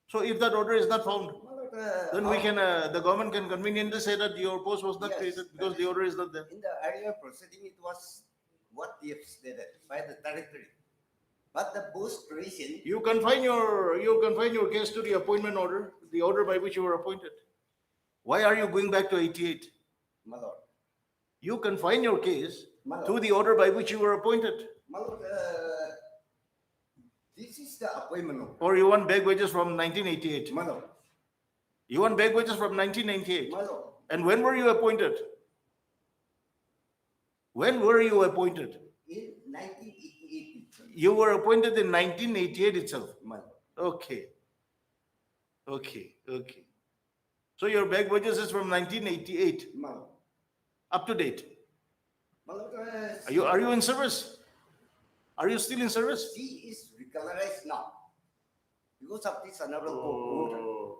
Speaker 2: So if that order is not found, then we can, the government can conveniently say that your post was not
Speaker 15: Yes,
Speaker 2: created because the order is not there.
Speaker 15: in the earlier proceeding, it was what they have stated by the territory. But the post creation,
Speaker 2: You confine your case to the appointment order, the order by which you were appointed. Why are you going back to 88?
Speaker 15: my lord,
Speaker 2: You confine your case
Speaker 15: my
Speaker 2: to
Speaker 15: lord,
Speaker 2: the order by which you were appointed.
Speaker 15: my lord, this is the appointment order.
Speaker 2: Or you want back wages from 1988.
Speaker 15: My lord,
Speaker 2: You want back wages from 1998.
Speaker 15: my lord,
Speaker 2: And when were you appointed? When were you appointed?
Speaker 15: in 1988,
Speaker 2: You were appointed in 1988 itself.
Speaker 15: my lord.
Speaker 2: Okay. Okay. Okay. So your back wages is from 1988,
Speaker 15: My lord,
Speaker 2: up to date.
Speaker 15: my lord,
Speaker 2: Are you in service? Are you still in service?
Speaker 15: she is regularized now because of this honorable court order.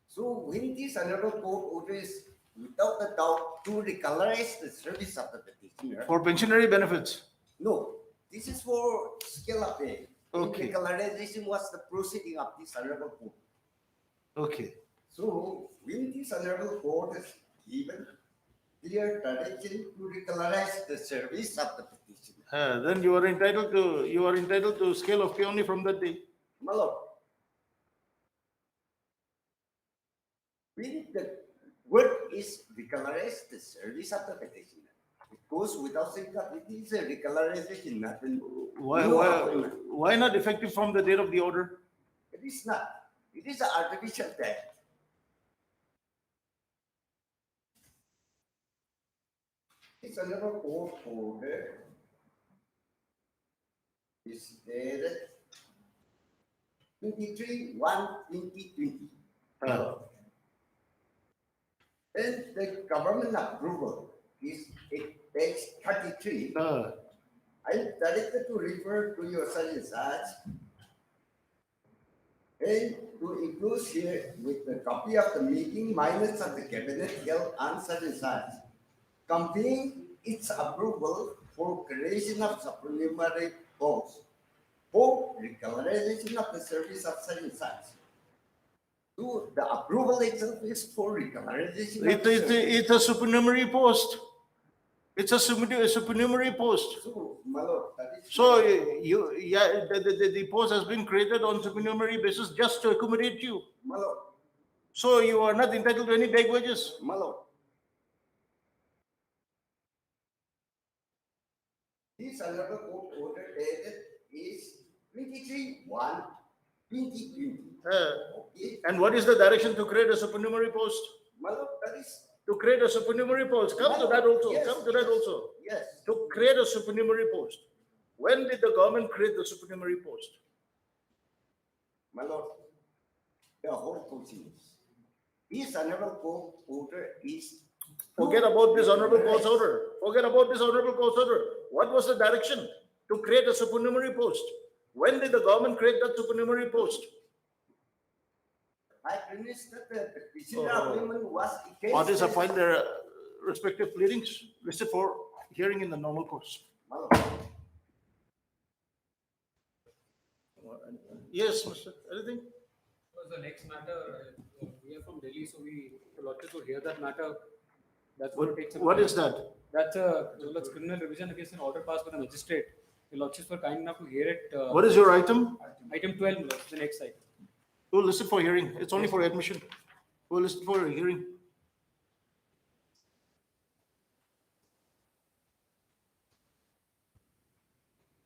Speaker 15: So when this honorable court order is without a doubt to regularize the service of the petitioner.
Speaker 2: For pensionary benefits.
Speaker 15: No, this is for scale up pay.
Speaker 2: Okay.
Speaker 15: Regularization was the proceeding of this honorable court.
Speaker 2: Okay.
Speaker 15: So when this honorable court is given clear direction to regularize the service of the petitioner.
Speaker 2: Then you are entitled to scale of pay only from that day.
Speaker 15: My lord, when the word is regularize the service of the petitioner, it goes without saying that it is a regularization, nothing.
Speaker 2: Why not effective from the date of the order?
Speaker 15: It is not. It is an artificial date. This honorable court order is dated 23/1/2020. And the government approval is page 33. I directed to refer to your such and such and to include here with the copy of the meeting minutes of the cabinet held on such and such, conveying its approval for creation of supplementary posts for regularization of the service of such and such. So the approval itself is for regularization. of the service.
Speaker 2: It's a supernumerary post. It's a supernumerary post.
Speaker 15: So, my lord, that is.
Speaker 2: So the post has been created on supernumerary basis just to accommodate you.
Speaker 15: My lord,
Speaker 2: So you are not entitled to any back wages.
Speaker 15: my lord. This honorable court order dated is 23/1/2020. Okay,
Speaker 2: And what is the direction to create a supernumerary post?
Speaker 15: my lord, that is.
Speaker 2: To create a supernumerary post. Come to that also.
Speaker 15: Yes,
Speaker 2: Come to that also.
Speaker 15: Yes,
Speaker 2: To create a supernumerary post. When did the government create the supernumerary post?
Speaker 15: my lord, the whole proceedings. This honorable court order is.
Speaker 2: Forget about this honorable court's order. Forget about this honorable court's order. What was the direction to create a supernumerary post? When did the government create that supernumerary post?
Speaker 15: I premised that the petitioner appointment was against.
Speaker 2: Parties have filed their respective pleadings listed for hearing in the normal course.
Speaker 15: My lord,
Speaker 2: Yes, Mr. Anything?
Speaker 16: The next matter, we are from Delhi, so we allotted to hear that matter. That's
Speaker 2: What-
Speaker 16: going to take some
Speaker 2: what
Speaker 16: time.
Speaker 2: is that?
Speaker 16: That's a criminal revision against an order passed by the magistrate. The lordships were kind enough to hear it.
Speaker 2: What is your item?
Speaker 16: Item 12, my lord, the next item.
Speaker 2: We'll list it for hearing. It's only for admission. We'll list it for hearing.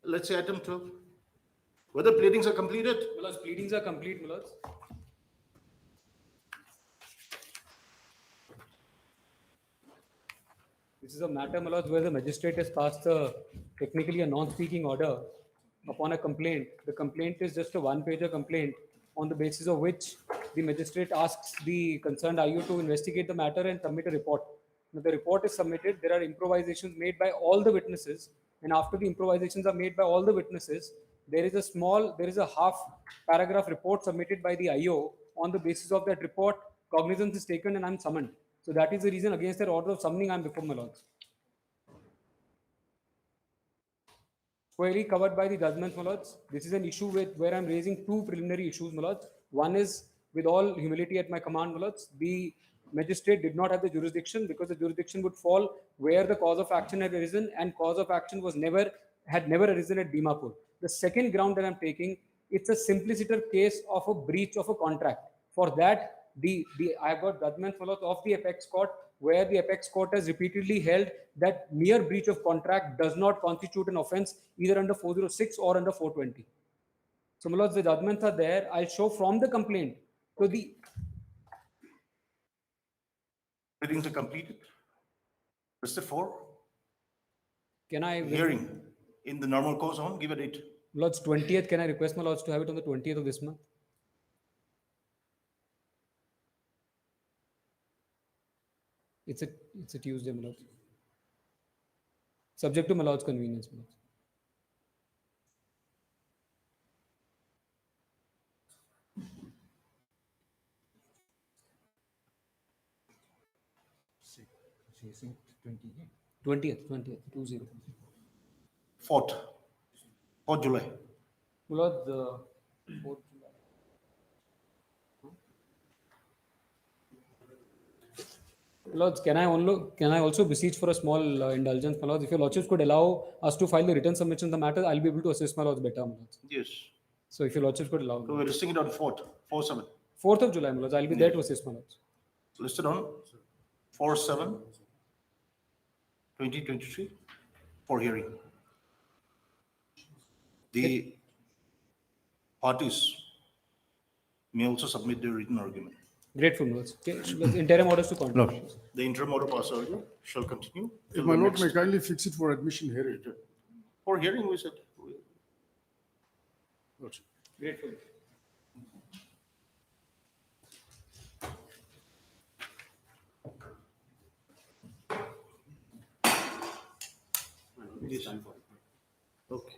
Speaker 2: Let's say item 12. Whether pleadings are completed?
Speaker 16: My lords, pleadings are complete, my lords. This is a matter, my lords, where the magistrate has passed technically a non-speaking order upon a complaint. The complaint is just a one-pager complaint on the basis of which the magistrate asks the concerned IU to investigate the matter and submit a report. When the report is submitted, there are improvisations made by all the witnesses and after the improvisations are made by all the witnesses, there is a half paragraph report submitted by the IO. On the basis of that report, cognizance is taken and I'm summoned. So that is the reason against that order of summoning I'm before my lords. Squarely covered by the judgments, my lords. This is an issue where I'm raising two preliminary issues, my lords. One is, with all humility at my command, my lords, the magistrate did not have the jurisdiction because the jurisdiction would fall where the cause of action had arisen, and cause of action had never arisen at Dimapur. The second ground that I'm taking, it's a simpliciter case of a breach of a contract. For that, I've got judgments, my lords, of the apex court, where the apex court has repeatedly held that mere breach of contract does not constitute an offense either under 406 or under 420. So, my lords, the judgments are there. I'll show from the complaint to the
Speaker 2: Readings are completed. Listed for
Speaker 16: Can I
Speaker 2: hearing in the normal course on, give a date.
Speaker 16: Lords, 20th, can I request my lords to have it on the 20th of this month? It's a Tuesday, my lords. Subject to my lord's convenience, my lords.
Speaker 12: So you're saying 28?
Speaker 16: 20th, 20.
Speaker 2: 4th July.
Speaker 16: My lords, 4th July. Lords, can I also beseech for a small indulgence, my lords? If your lordships could allow us to file the written submission of the matter, I'll be able to assist my lords better, my lords.
Speaker 2: Yes.
Speaker 16: So if your lordships could allow.
Speaker 2: So we're listing it on 4/7.
Speaker 16: 4th of July, my lords, I'll be there to assist my lords.
Speaker 2: Listed on 4/7/2023 for hearing. The parties may also submit their written argument.
Speaker 16: Grateful, my lords. Okay, interim orders to continue.
Speaker 2: The interim order passed earlier shall continue.
Speaker 1: If
Speaker 2: till
Speaker 1: my
Speaker 2: the
Speaker 1: lord
Speaker 2: next-
Speaker 1: may kindly fix it for admission hearing.
Speaker 2: For hearing, we said.
Speaker 1: Lordship.
Speaker 16: Grateful.
Speaker 2: Yes. Okay.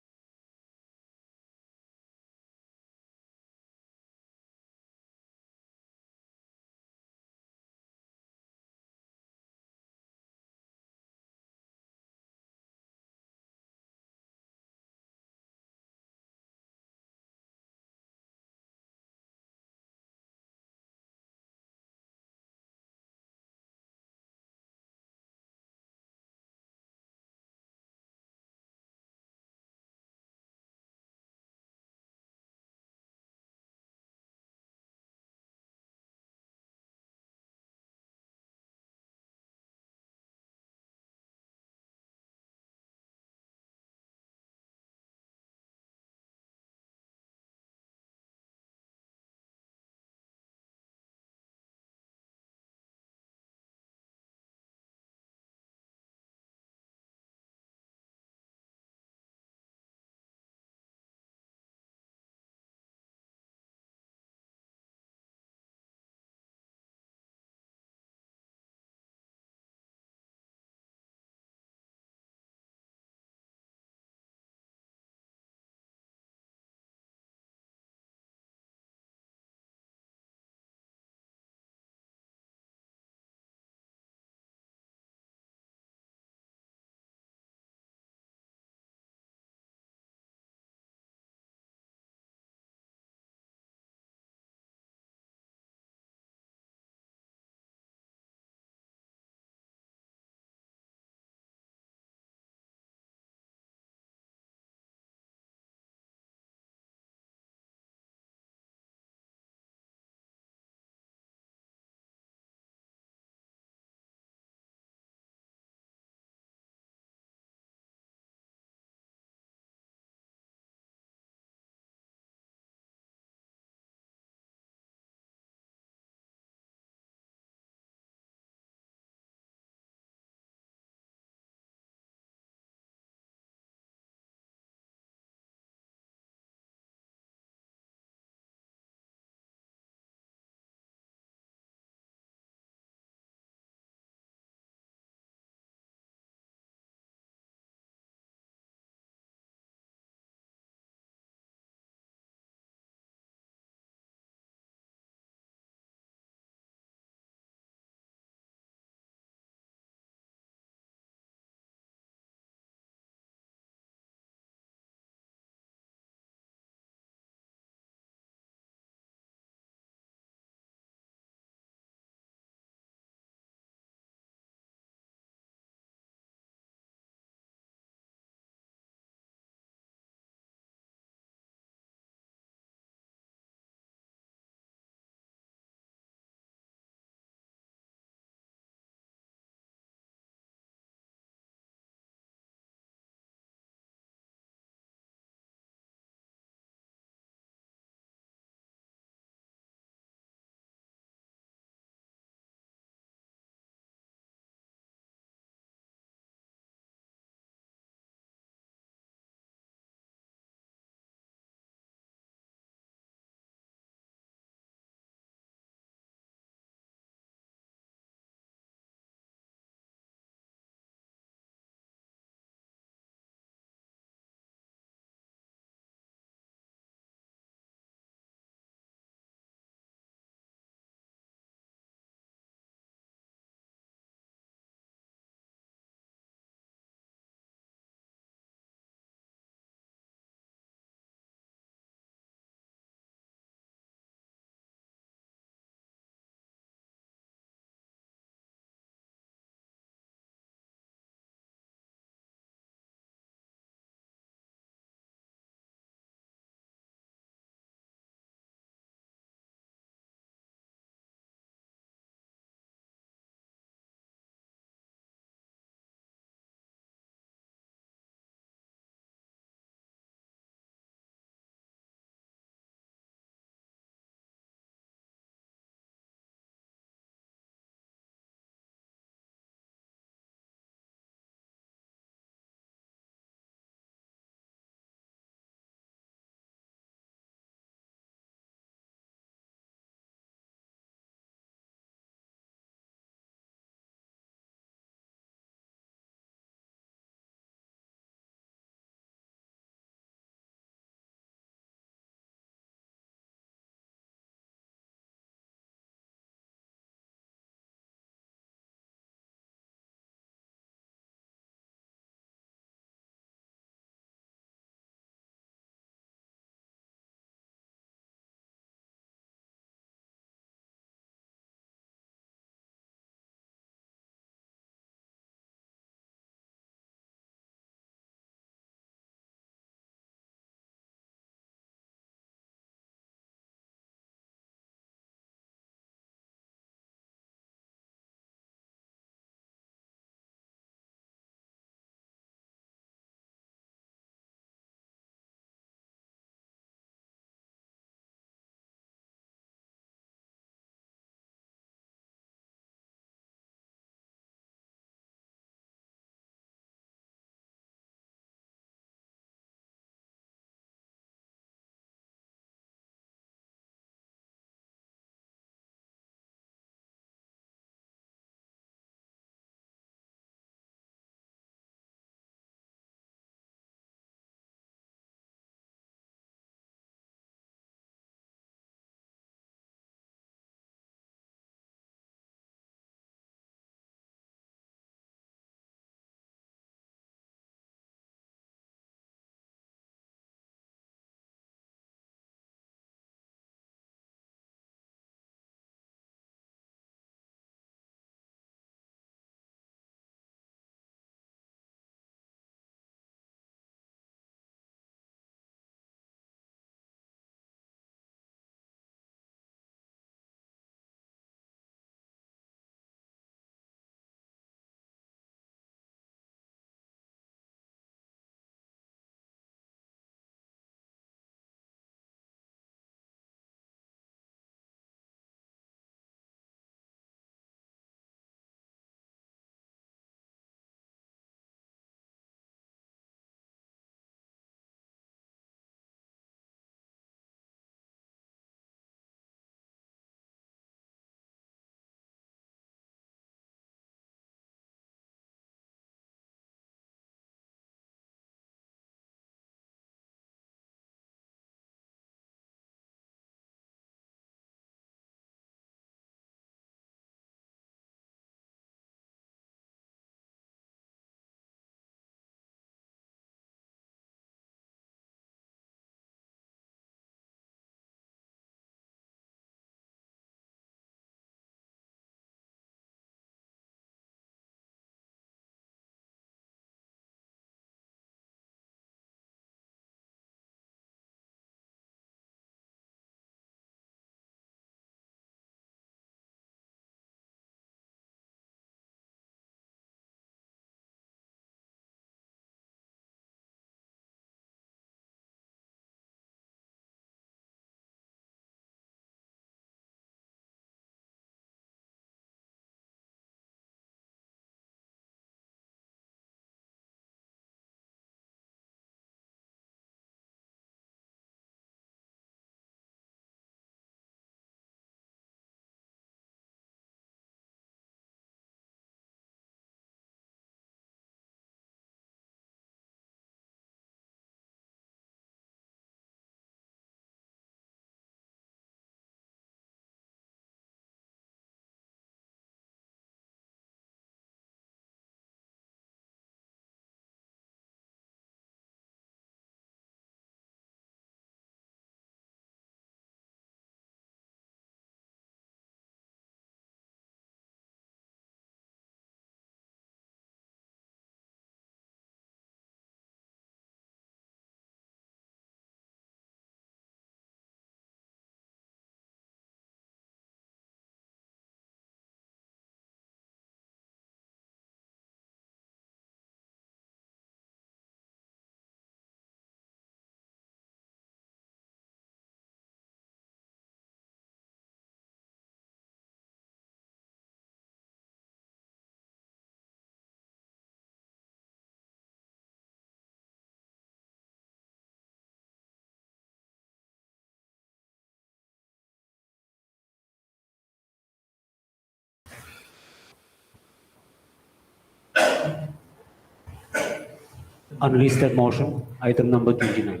Speaker 5: Unlisted motion, item number 29.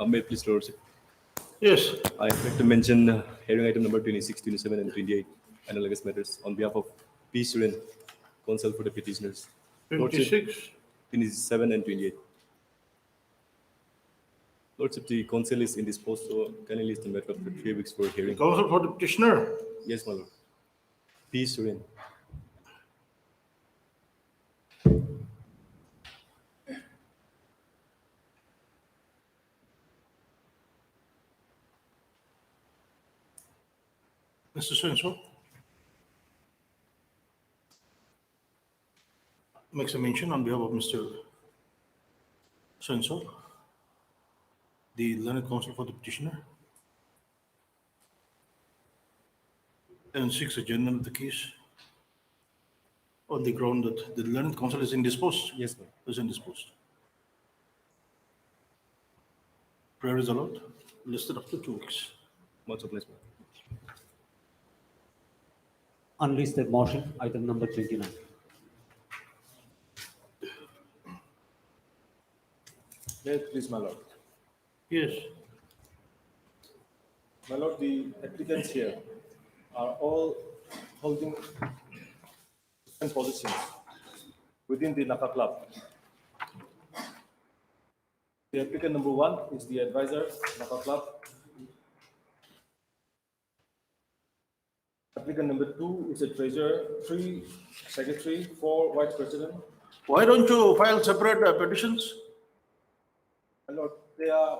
Speaker 4: May I please, Lordship?
Speaker 2: Yes.
Speaker 4: I like to mention hearing item number 26, 27, and 28, analogous matters on behalf of P. Suren, counsel for the petitioners. Lordship,
Speaker 2: 26.
Speaker 4: 27 and 28. Lordship, the counsel is indisposed, so can I list the matter after 3 weeks for hearing?
Speaker 2: Counsel for the petitioner.
Speaker 4: Yes, my lord. P. Suren.
Speaker 2: Mr. So-and-so makes a mention on behalf of Mr. So-and-so, the learned counsel for the petitioner, and seeks adjournment of the case on the ground that the learned counsel is indisposed.
Speaker 4: Yes, ma'am.
Speaker 2: Is indisposed. Prayer is allowed, listed up to 2 weeks.
Speaker 4: Much obliged, ma'am.
Speaker 5: Unlisted motion, item number 29.
Speaker 12: May it please, my lord.
Speaker 2: Yes.
Speaker 12: My lord, the applicants here are all holding different positions within the Naka Club. The applicant number 1 is the advisor, Naka Club. Applicant number 2 is the treasurer, 3 secretary, 4 vice president.
Speaker 2: Why don't you file separate petitions?
Speaker 12: My lord, they are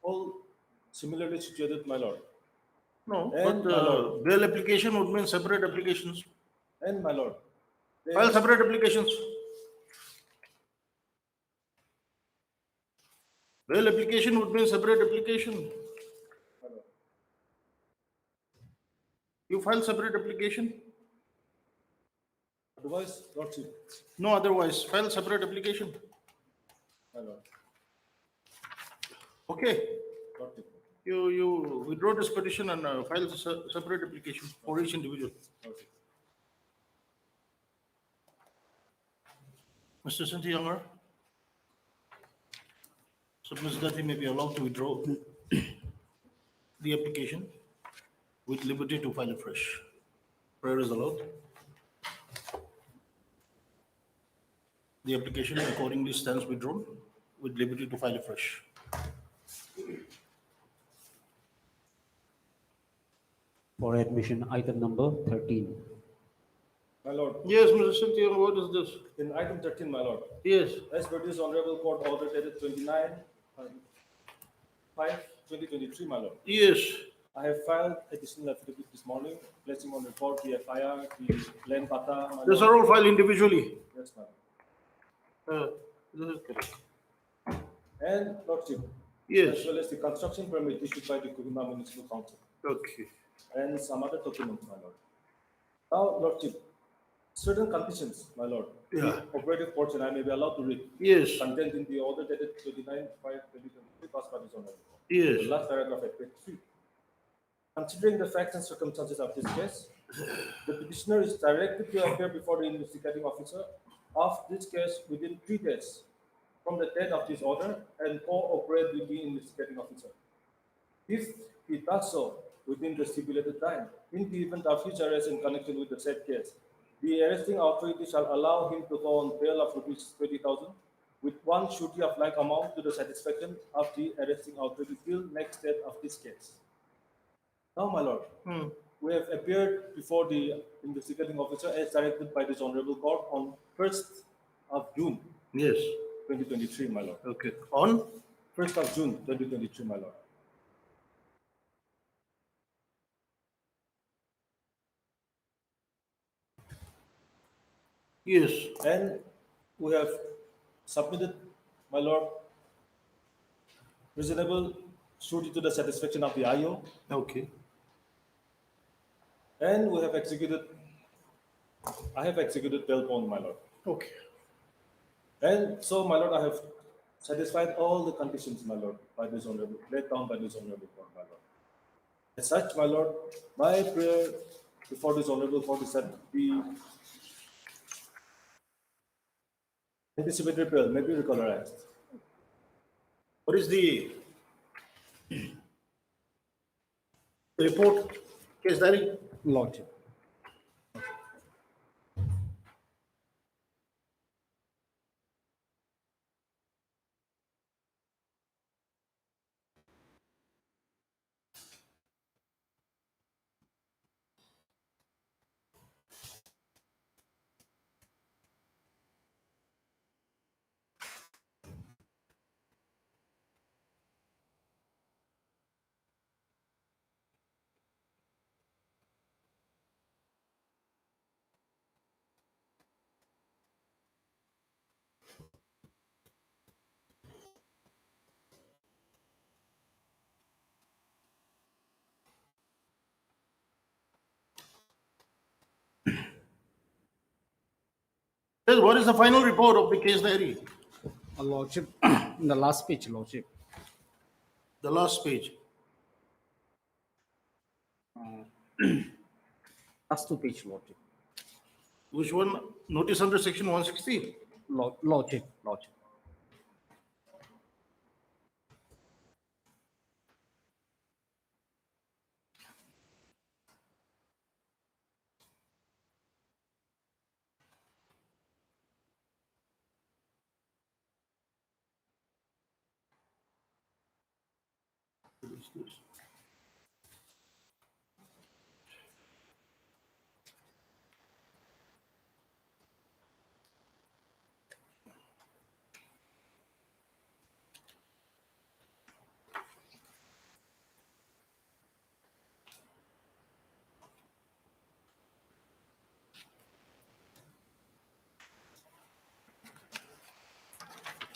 Speaker 12: all similarly situated, my lord.
Speaker 2: No,
Speaker 12: And
Speaker 2: but
Speaker 12: my lord.
Speaker 2: bail application would mean separate applications.
Speaker 12: And my lord. they
Speaker 2: File
Speaker 12: are-
Speaker 2: separate applications. Bail application would mean separate application. You file separate application?
Speaker 12: Otherwise, lordship,
Speaker 2: No, otherwise, file separate application.
Speaker 12: my lord.
Speaker 2: Okay,
Speaker 12: Lordship,
Speaker 2: you withdraw this petition and file separate application for each individual.
Speaker 12: lordship.
Speaker 2: Mr. Sinti Younger submits that he may be allowed to withdraw the application with liberty to file afresh. Prayer is allowed. The application accordingly stands withdrawn with liberty to file afresh.
Speaker 5: For admission, item number 13.
Speaker 12: My lord,
Speaker 2: Yes, Mr. Sinti Younger, what is this?
Speaker 12: in item 13, my lord,
Speaker 2: Yes,
Speaker 12: as per this honorable court order dated 29/5/2023, my lord,
Speaker 2: yes.
Speaker 12: I have filed additional affidavit this morning, placing on record the FIR, the land pata. my
Speaker 2: These
Speaker 12: lord.
Speaker 2: are all filed individually.
Speaker 12: Yes, ma'am.
Speaker 2: This is correct.
Speaker 12: And lordship,
Speaker 2: Yes,
Speaker 12: as well as the construction permit issued by the Kohima Municipal Council
Speaker 2: okay.
Speaker 12: and some other documents, my lord. Now, lordship, certain conditions, my lord.
Speaker 2: Yeah.
Speaker 12: The operative portion, I may be allowed to read.
Speaker 2: Yes,
Speaker 12: Content in the order dated 29/5/2023, passed by this honorable court.
Speaker 2: yes.
Speaker 12: The last paragraph at page 3. Considering the facts and circumstances of this case, the petitioner is directed to appear before the investigating officer of this case within 3 days from the date of this order and cooperate with the investigating officer. If he does so within the stipulated time, in the event of future arrest in connection with the said case, the arresting authority shall allow him to go on bail of rupees 20,000 with 1 surety of like amount to the satisfaction of the arresting authority till next date of this case. Now, my lord, we have appeared before the investigating officer as directed by this honorable court on 1st of June
Speaker 2: Yes,
Speaker 12: 2023, my lord.
Speaker 2: okay. On?
Speaker 12: 1st of June 2023, my lord.
Speaker 2: Yes,
Speaker 12: And we have submitted, my lord, reasonable surety to the satisfaction of the IO,
Speaker 2: okay.
Speaker 12: and we have executed, I have executed bail bond, my lord.
Speaker 2: Okay.
Speaker 12: And so, my lord, I have satisfied all the conditions, my lord, by this honorable, laid down by this honorable court, my lord. As such, my lord, my prayer before this honorable court is that the Anticipatory appeal may be regularized.
Speaker 2: What is the report, case diary?
Speaker 10: Lordship.
Speaker 2: Yes, what is the final report of the case diary?
Speaker 10: Lordship, the last page, Lordship.
Speaker 2: The last page.
Speaker 10: Last two page, Lordship.
Speaker 2: Which one? Notice under section 160?
Speaker 10: Lordship.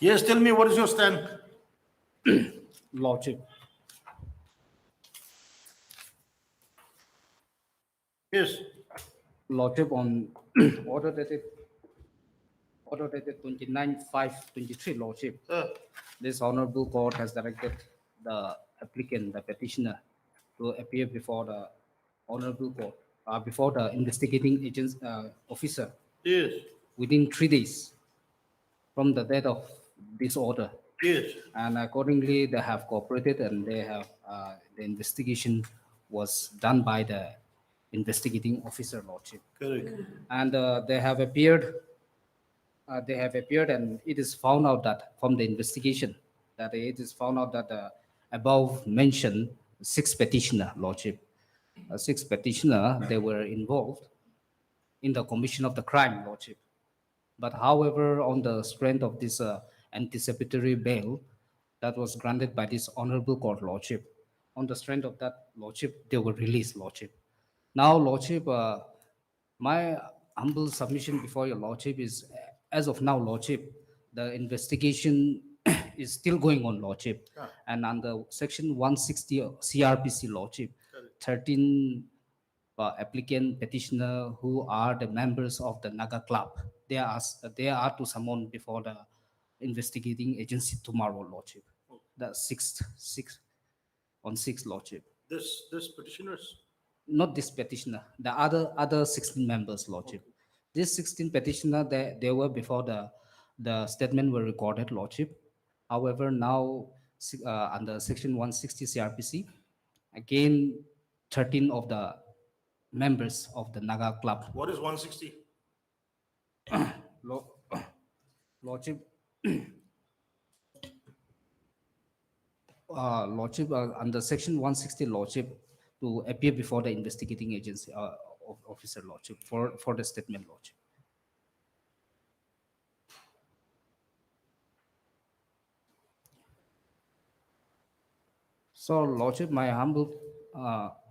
Speaker 2: Yes, tell me, what is your stand?
Speaker 10: Lordship.
Speaker 2: Yes.
Speaker 10: Lordship on order dated 29/5/23, Lordship. This honorable court has directed the applicant, the petitioner, to appear before the honorable court, before the investigating agent officer.
Speaker 2: Yes.
Speaker 10: Within 3 days from the date of this order.
Speaker 2: Yes.
Speaker 10: And accordingly, they have cooperated, and they have the investigation was done by the investigating officer, Lordship.
Speaker 2: Correct.
Speaker 10: And they have appeared. And it is found out that from the investigation that it is found out that the above mentioned 6 petitioner, Lordship, 6 petitioner, they were involved in the commission of the crime, Lordship. But however, on the strength of this anticipatory bail that was granted by this honorable court, Lordship, on the strength of that, Lordship, they were released, Lordship. Now, Lordship, my humble submission before your Lordship is, as of now, Lordship, the investigation is still going on, Lordship. And under section 160 CRPC, Lordship, 13 applicant petitioner who are the members of the Naga Club, they are to summon before the investigating agency tomorrow, Lordship. The 6th, Lordship.
Speaker 2: This petitioners?
Speaker 10: Not this petitioner, the other 16 members, Lordship. These 16 petitioner, they were before the statement were recorded, Lordship. However, now under section 160 CRPC, again 13 of the members of the Naga Club.
Speaker 2: What is 160?
Speaker 10: Lordship, Lordship, under section 160, Lordship, to appear before the investigating agency officer, Lordship, for the statement, Lordship. So, Lordship, my humble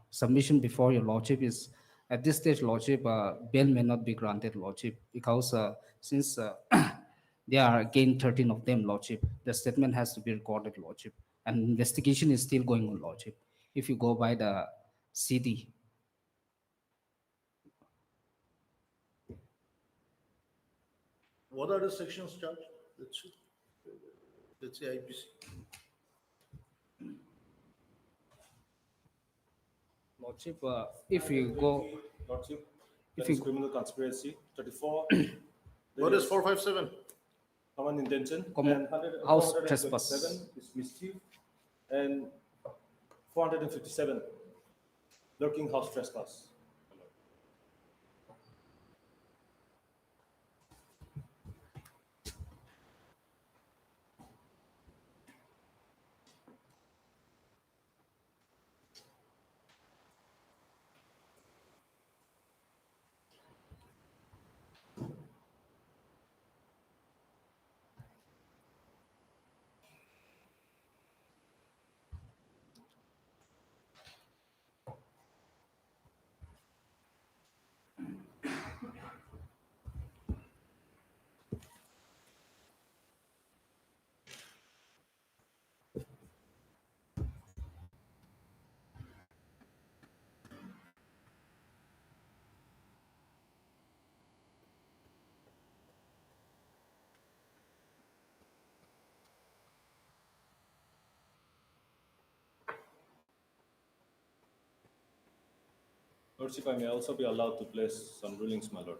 Speaker 10: submission before your Lordship is, at this stage, Lordship, bail may not be granted, Lordship, because since there are again 13 of them, Lordship, the statement has to be recorded, Lordship, and investigation is still going on, Lordship. If you go by the CD.
Speaker 2: What are the sections, Judge? Let's say IPC.
Speaker 10: Lordship, if you go,
Speaker 12: Lordship,
Speaker 10: if
Speaker 12: that is
Speaker 10: you
Speaker 12: criminal conspiracy, 34.
Speaker 2: What is 457?
Speaker 12: common intention,
Speaker 10: Common
Speaker 12: and 100
Speaker 10: house
Speaker 12: 427
Speaker 10: trespass.
Speaker 12: is mischief, and 457 lurking house trespass. Lordship, I may also be allowed to place some rulings, my lord.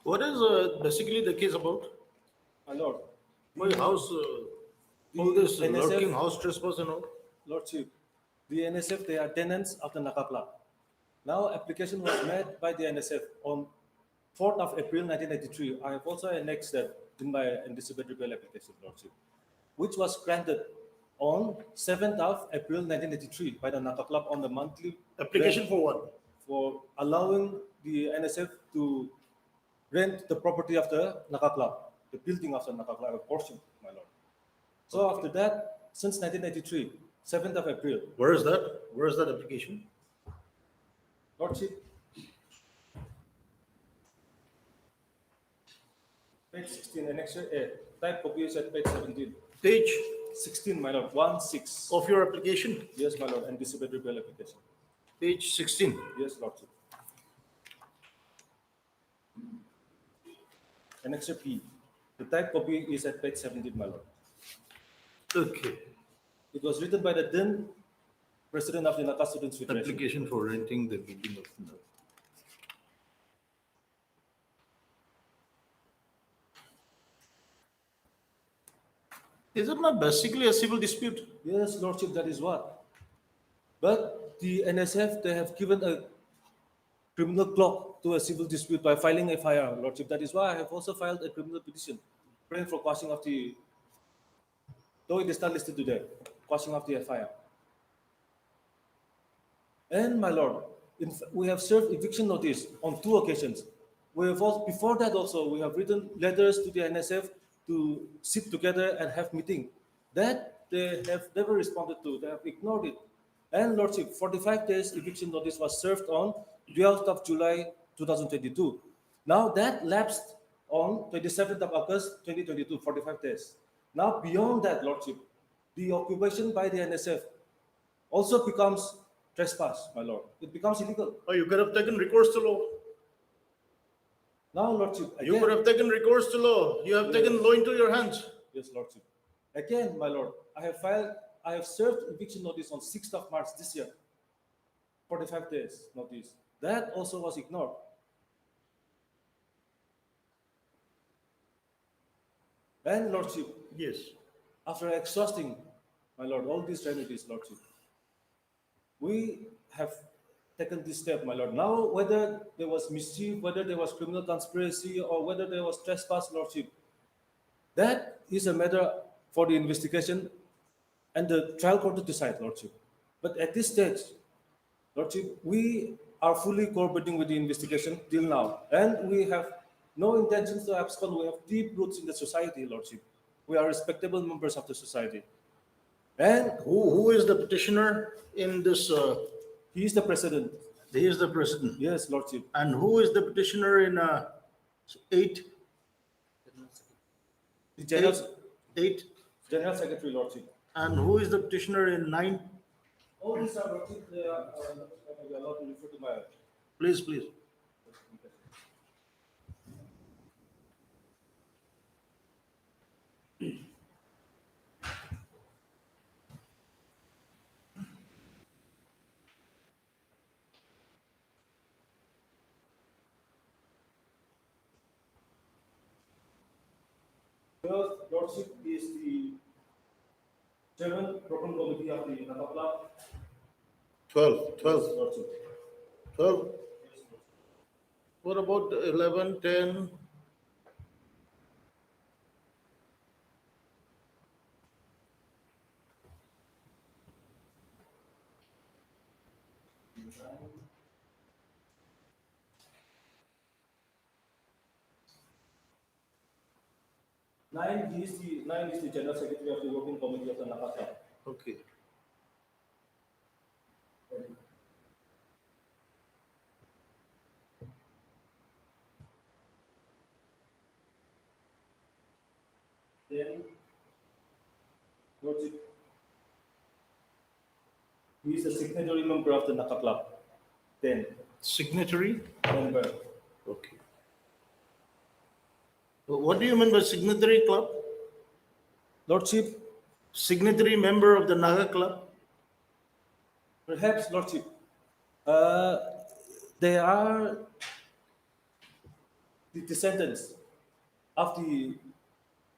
Speaker 2: What is basically the case about?
Speaker 12: My lord,
Speaker 2: My house, all this
Speaker 12: NSF
Speaker 2: lurking house trespass and all?
Speaker 12: Lordship, the NSF, they are tenants of the Naka Club. Now, application was made by the NSF on 4th of April 1983. I have also annexed that in my anticipatory bail application, Lordship, which was granted on 7th of April 1983 by the Naka Club on the monthly
Speaker 2: Application
Speaker 12: rent
Speaker 2: for what?
Speaker 12: for allowing the NSF to rent the property of the Naka Club, the building of the Naka Club, a portion, my lord. So after that, since 1983, 7th of April,
Speaker 2: Where is that? Where is that application?
Speaker 12: Lordship, page 16, annexure A, type copy is at page 17.
Speaker 2: Page
Speaker 12: 16, my lord, 1-6.
Speaker 2: of your application?
Speaker 12: Yes, my lord, anticipatory bail application.
Speaker 2: Page 16.
Speaker 12: Yes, Lordship. Annexure P, the type copy is at page 17, my lord.
Speaker 2: Okay.
Speaker 12: It was written by the then president of the Naka Students Federation.
Speaker 2: Application for renting the building of the. Is it not basically a civil dispute?
Speaker 12: Yes, Lordship, that is what. But the NSF, they have given a criminal clock to a civil dispute by filing a FIR, Lordship. That is why I have also filed a criminal petition praying for quashing of the, though it is not listed today, quashing of the FIR. And my lord, we have served eviction notice on 2 occasions. We have also, before that also, we have written letters to the NSF to sit together and have meeting. That they have never responded to, they have ignored it. And Lordship, 45 days eviction notice was served on 12th of July 2022. Now that lapsed on 27th of August 2022, 45 days. Now beyond that, Lordship, the occupation by the NSF also becomes trespass, my lord. It becomes illegal.
Speaker 2: Oh, you could have taken recourse to law.
Speaker 12: Now, Lordship,
Speaker 2: You
Speaker 12: again,
Speaker 2: could have taken recourse to law. You have taken law into your hands.
Speaker 12: yes, Lordship. Again, my lord, I have served eviction notice on 6th of March this year. 45 days notice. That also was ignored. And Lordship,
Speaker 2: Yes.
Speaker 12: after exhausting, my lord, all these remedies, Lordship, we have taken this step, my lord. Now, whether there was mischief, whether there was criminal conspiracy, or whether there was trespass, Lordship, that is a matter for the investigation and the trial court to decide, Lordship. But at this stage, Lordship, we are fully cooperating with the investigation till now, and we have no intentions to abscond. We have deep roots in the society, Lordship. We are respectable members of the society. And
Speaker 2: Who is the petitioner in this?
Speaker 12: he is the president.
Speaker 2: He is the president.
Speaker 12: Yes, Lordship.
Speaker 2: And who is the petitioner in 8?
Speaker 12: The General,
Speaker 2: Eight.
Speaker 12: General Secretary, Lordship.
Speaker 2: And who is the petitioner in 9?
Speaker 12: All these are, Lordship, they are allowed to refer to my.
Speaker 2: Please, please.
Speaker 12: First, Lordship is the Chairman, Program Committee of the Nakapla.
Speaker 2: 12.
Speaker 12: Lordship.
Speaker 2: 12. What about 11, 10?
Speaker 12: Nine is the General Secretary of the Working Committee of the Nakapla.
Speaker 2: Okay.
Speaker 12: Then, Lordship, he is a signatory member of the Nakapla. Then,
Speaker 2: Signatory?
Speaker 12: member.
Speaker 2: Okay. What do you mean by signatory club?
Speaker 12: Lordship,
Speaker 2: Signatory member of the Naga Club?
Speaker 12: perhaps, Lordship, they are the descendants of the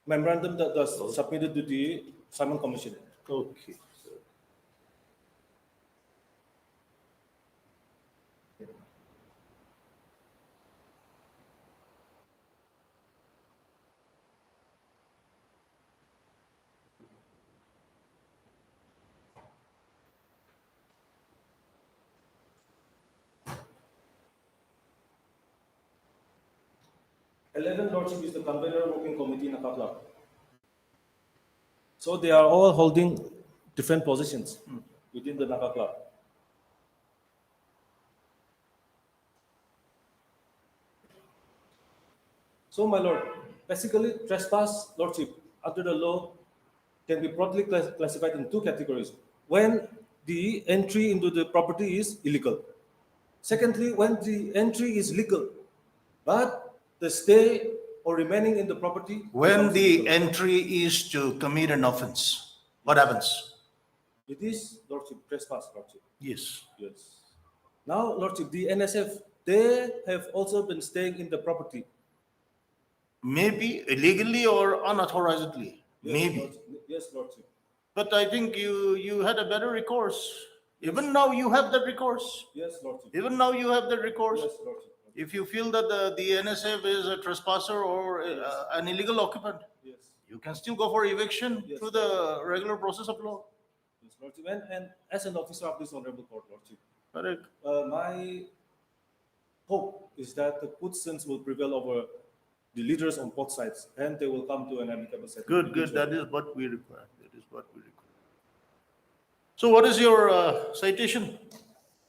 Speaker 12: memorandum that was submitted to the Simon Commission.
Speaker 2: Okay.
Speaker 12: Lordship is the convener working committee in Nakapla. So they are all holding different positions within the Nakapla. So, my lord, basically, trespass, Lordship, under the law, can be broadly classified in two categories. When the entry into the property is illegal. Secondly, when the entry is legal, but the stay or remaining in the property.
Speaker 2: When
Speaker 12: becomes
Speaker 2: the
Speaker 12: illegal.
Speaker 2: entry is to commit an offense, what happens?
Speaker 12: It is, Lordship, trespass, Lordship.
Speaker 2: Yes.
Speaker 12: Yes. Now, Lordship, the NSF, they have also been staying in the property.
Speaker 2: Maybe illegally or unauthorizedly.
Speaker 12: Yes,
Speaker 2: Maybe.
Speaker 12: Lordship. Yes, Lordship.
Speaker 2: But I think you had a better recourse. Even now you have that recourse.
Speaker 12: Yes, Lordship.
Speaker 2: Even now you have that recourse.
Speaker 12: Yes, Lordship.
Speaker 2: If you feel that the NSF is a trespasser or an illegal occupant,
Speaker 12: Yes.
Speaker 2: you can still go for eviction
Speaker 12: Yes.
Speaker 2: through the regular process of law.
Speaker 12: Yes, Lordship. And as an officer of this honorable court, Lordship,
Speaker 2: Correct.
Speaker 12: my hope is that the good sense will prevail over the leaders on both sides, and they will come to an amicable settlement.
Speaker 2: Good. That is what we require. That is what we require. So what is your citation?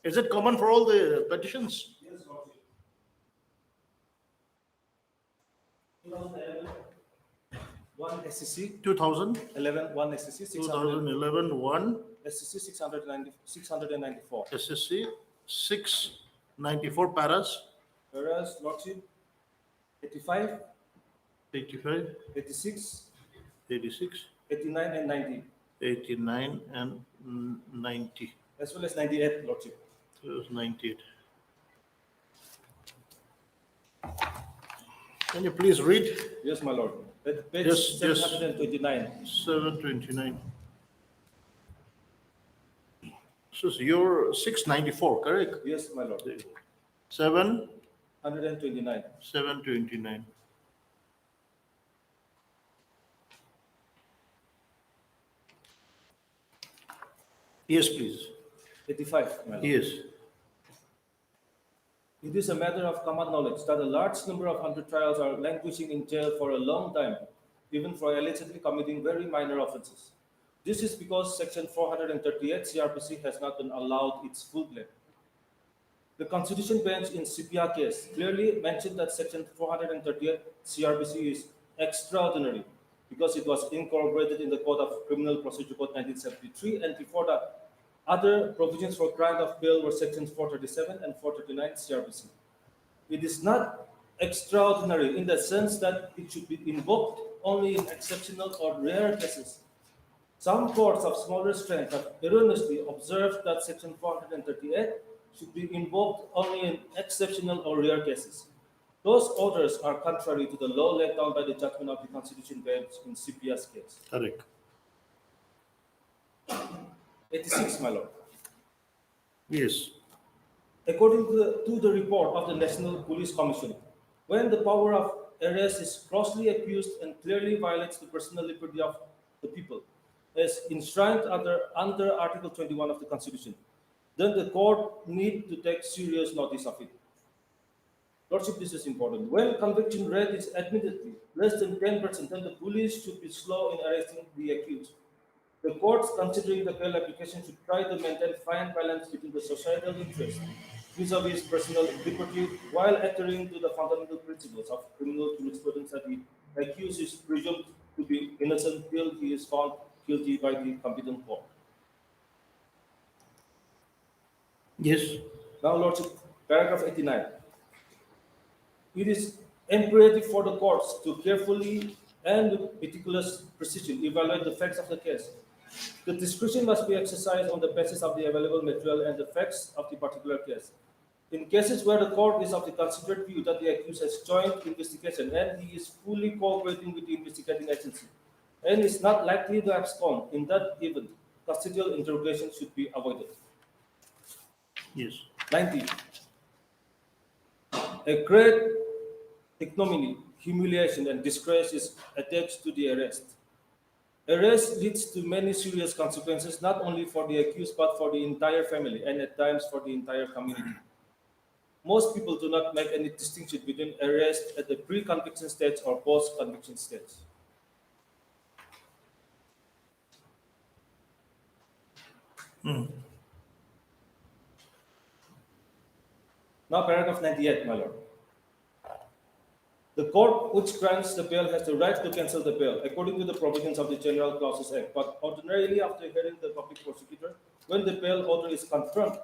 Speaker 2: Is it common for all the petitions?
Speaker 12: Yes, Lordship. 2011, 1 SCC.
Speaker 2: 2011,
Speaker 12: 1 SCC,
Speaker 2: 1,
Speaker 12: SCC 694.
Speaker 2: SSC 694 paras,
Speaker 12: Whereas, Lordship, 85,
Speaker 2: 85,
Speaker 12: 86,
Speaker 2: 86,
Speaker 12: 89, and 90,
Speaker 2: 89, and 90.
Speaker 12: as well as 98, Lordship.
Speaker 2: So it was 98. Can you please read?
Speaker 12: Yes, my lord. At page
Speaker 2: Yes, yes.
Speaker 12: 729.
Speaker 2: 729. So you're 694, correct?
Speaker 12: Yes, my lord.
Speaker 2: 729.
Speaker 12: 129.
Speaker 2: Yes, please.
Speaker 12: 85, my lord.
Speaker 2: Yes.
Speaker 12: It is a matter of common knowledge that a large number of hundred trials are languishing in jail for a long time, even for allegedly committing very minor offenses. This is because Section 438 CRPC has not been allowed its full play. The Constitution Bench in CPA case clearly mentioned that Section 438 CRPC is extraordinary because it was incorporated in the Code of Criminal Procedure Code 1973, and before that, other provisions for grant of bail were sections 437 and 439 CRPC. It is not extraordinary in the sense that it should be invoked only in exceptional or rare cases. Some courts of smaller strength have erroneously observed that Section 438 should be invoked only in exceptional or rare cases. Those orders are contrary to the law laid down by the judgment of the Constitution Bench in CPS case.
Speaker 2: Correct.
Speaker 12: 86, my lord.
Speaker 2: Yes.
Speaker 12: According to the report of the National Police Commission, when the power of arrest is grossly abused and clearly violates the personal liberty of the people, as enshrined under Article 21 of the Constitution, then the court need to take serious notice of it. Lordship, this is important. When conviction rate is admittedly less than 10%, then the police should be slow in arresting the accused. The courts, considering the bail application, should try to maintain fine balance between the societal interest vis-a-vis personal liberty while adhering to the fundamental principles of criminal jurisprudence that the accused is presumed to be innocent till he is found guilty by the competent court.
Speaker 2: Yes.
Speaker 12: Now, Lordship, paragraph 89. It is imperative for the courts to carefully and with meticulous precision evaluate the facts of the case. The discretion must be exercised on the basis of the available material and the facts of the particular case. In cases where the court is of the considered view that the accused has joined investigation and he is fully cooperating with the investigating agency and is not likely to abscond, in that event, custodial interrogation should be avoided.
Speaker 2: Yes.
Speaker 12: 90. A great ignominy, humiliation, and disgrace is attached to the arrest. Arrest leads to many serious consequences, not only for the accused, but for the entire family and at times for the entire community. Most people do not make any distinction between arrest at the pre-conviction stage or post-conviction stage. Now, paragraph 98, my lord. The court which grants the bail has the right to cancel the bail according to the provisions of the General Clauses Act, but ordinarily after hearing the public prosecutor, when the bail order is confirmed,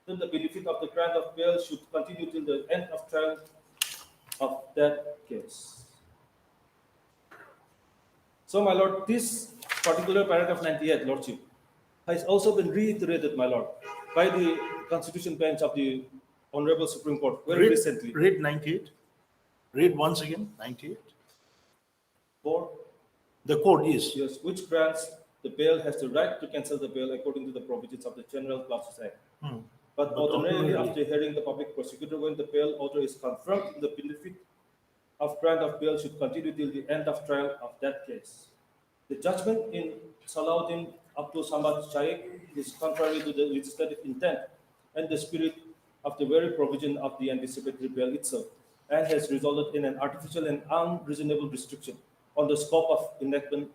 Speaker 12: then the benefit of the grant of bail should continue till the end of trial of that case. So, my lord, this particular paragraph 98, lordship, has also been reiterated, my lord, by the Constitution Bench of the Honorable Supreme Court very recently.
Speaker 2: Read 98. Read once again, 98.
Speaker 12: For
Speaker 2: the court is.
Speaker 12: Yes, which grants the bail has the right to cancel the bail according to the provisions of the General Clauses Act. But ordinarily, after hearing the public prosecutor, when the bail order is confirmed, the benefit of grant of bail should continue till the end of trial of that case. The judgment in Salahuddin Abdul Samad Shaikh is contrary to the legislative intent and the spirit of the very provision of the anticipatory bail itself, and has resulted in an artificial and unreasonable restriction on the scope of enactment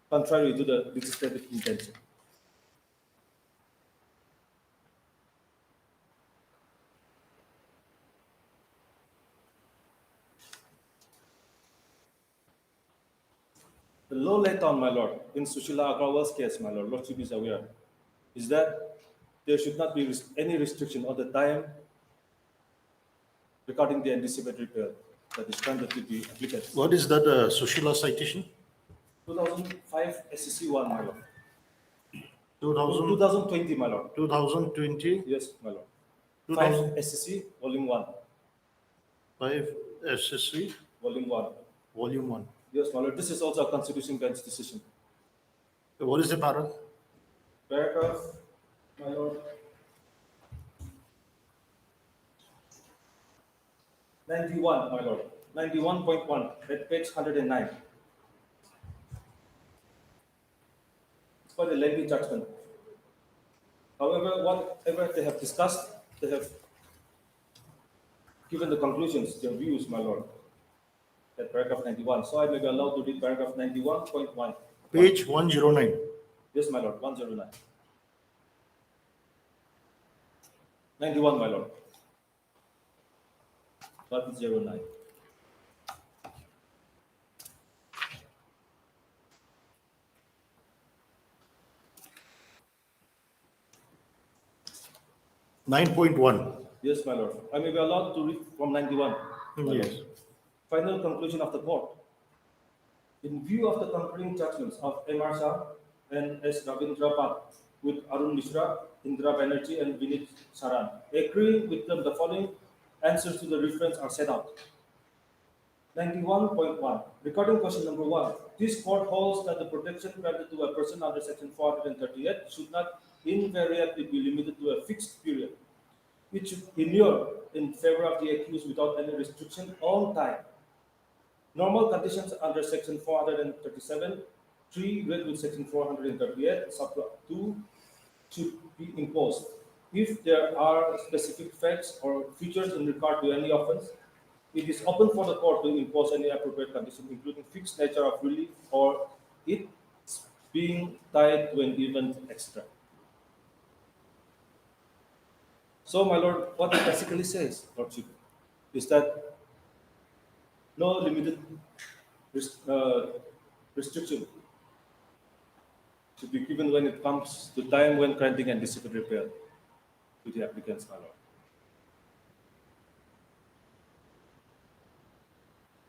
Speaker 12: contrary to the legislative intention. The law laid down, my lord, in Sushila Agrawal's case, my lord, lordship is aware, is that there should not be any restriction on the time regarding the anticipatory bail that is granted to the applicant.
Speaker 2: What is that Sushila citation?
Speaker 12: 2005 SEC 1, my lord.
Speaker 2: 2020,
Speaker 12: my lord.
Speaker 2: 2020?
Speaker 12: Yes, my lord.
Speaker 2: 2000
Speaker 12: 5 SEC, volume 1.
Speaker 2: 5 SSC?
Speaker 12: Volume 1.
Speaker 2: Volume 1.
Speaker 12: Yes, my lord. This is also a Constitution Bench decision.
Speaker 2: What is the paragraph?
Speaker 12: Paragraph, my lord. 91, my lord. 91.1 at page 109. It's quite a lengthy judgment. However, whatever they have discussed, they have given the conclusions, their views, my lord, at paragraph 91. So I may be allowed to read paragraph 91.1.
Speaker 2: Page 109.
Speaker 12: Yes, my lord, 109. 91, my lord. 109.
Speaker 2: 9.1.
Speaker 12: Yes, my lord. I may be allowed to read from 91. my lord.
Speaker 2: Yes.
Speaker 12: Final conclusion of the court. In view of the concurring judgments of M.R. Shah and S. Ravindra Pal with Arun Mishra, Indra Banerjee, and Vinit Saran, agreeing with them, the following answers to the reference are set out. 91.1. Regarding question number 1, this court holds that the protection granted to a person under section 438 should not invariably be limited to a fixed period. It should inure in favor of the accused without any restriction on time. Normal conditions under section 437, 3 read with section 438, subpart 2 should be imposed. If there are specific facts or features in regard to any offense, it is open for the court to impose any appropriate condition, including fixed nature of relief or it being tied to an event extra. So, my lord, what it basically says, lordship, is that no limited restriction should be given when it comes to time when granting anticipatory bail to the applicants, my lord.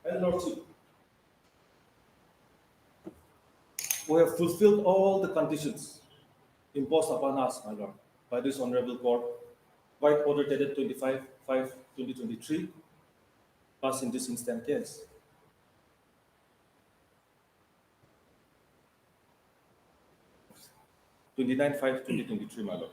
Speaker 12: And lordship, we have fulfilled all the conditions imposed upon us, my lord, by this honorable court, White order dated 25/5/2023, passed in this instant case. – 29/5/2023, my lord.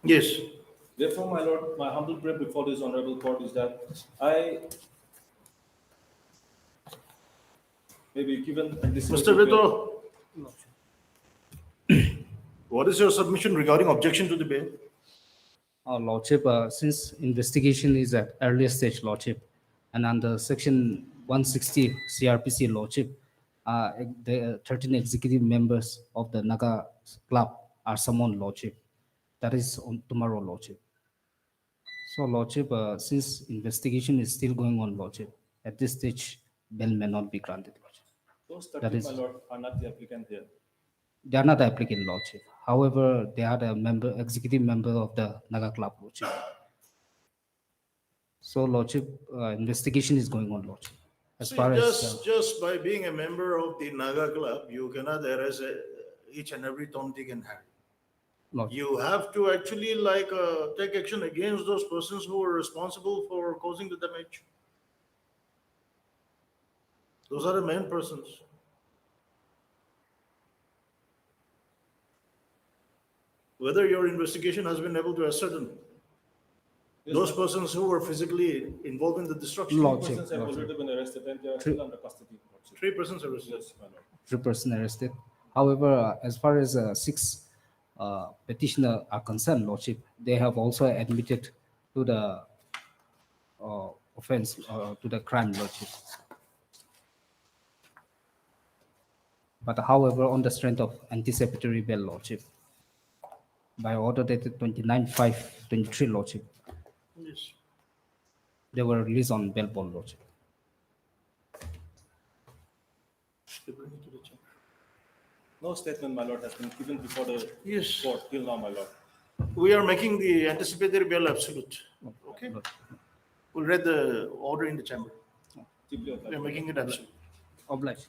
Speaker 2: Yes.
Speaker 12: Therefore, my lord, my humble prayer before this honorable court is that I may be given
Speaker 2: Mr. Vito, what is your submission regarding objection to the bail?
Speaker 17: Lordship, since investigation is at earlier stage, Lordship, and under section 160 CRPC, Lordship, the 13 executive members of the Naga club are summoned, Lordship. That is on tomorrow, Lordship. So, Lordship, since investigation is still going on, Lordship, at this stage, bail may not be granted, Lordship.
Speaker 12: Those
Speaker 17: That
Speaker 12: 13,
Speaker 17: is-
Speaker 12: my lord, are not the applicant here.
Speaker 17: They are not the applicant, Lordship. However, they are the executive member of the Naga club, Lordship. So, Lordship, investigation is going on, Lordship. As
Speaker 2: See,
Speaker 17: far
Speaker 2: just by being a member of the Naga club, you cannot arrest each and every Tom, Dick, and Harry.
Speaker 17: Lordship.
Speaker 2: You have to actually take action against those persons who are responsible for causing the damage. Those are the main persons. Whether your investigation has been able to ascertain those persons who were physically involved in the destruction.
Speaker 17: Lordship.
Speaker 12: Persons have already been arrested and they are still under custody, lordship.
Speaker 2: 3 persons arrested.
Speaker 12: Yes, my lord.
Speaker 17: 3 persons arrested. However, as far as 6 petitioners are concerned, Lordship, they have also admitted to the offense, to the crime, Lordship. But however, on the strength of anticipatory bail, Lordship, by order dated 29/5/23, Lordship,
Speaker 2: Yes.
Speaker 17: they were released on bail bond, Lordship.
Speaker 2: They bring it to the chamber.
Speaker 12: No statement, my lord, has been given before the
Speaker 2: Yes.
Speaker 12: court till now, my lord.
Speaker 2: We are making the anticipatory bail absolute. Okay? We'll read the order in the chamber.
Speaker 12: Deeply
Speaker 2: We are making it absolute.
Speaker 17: Obliged.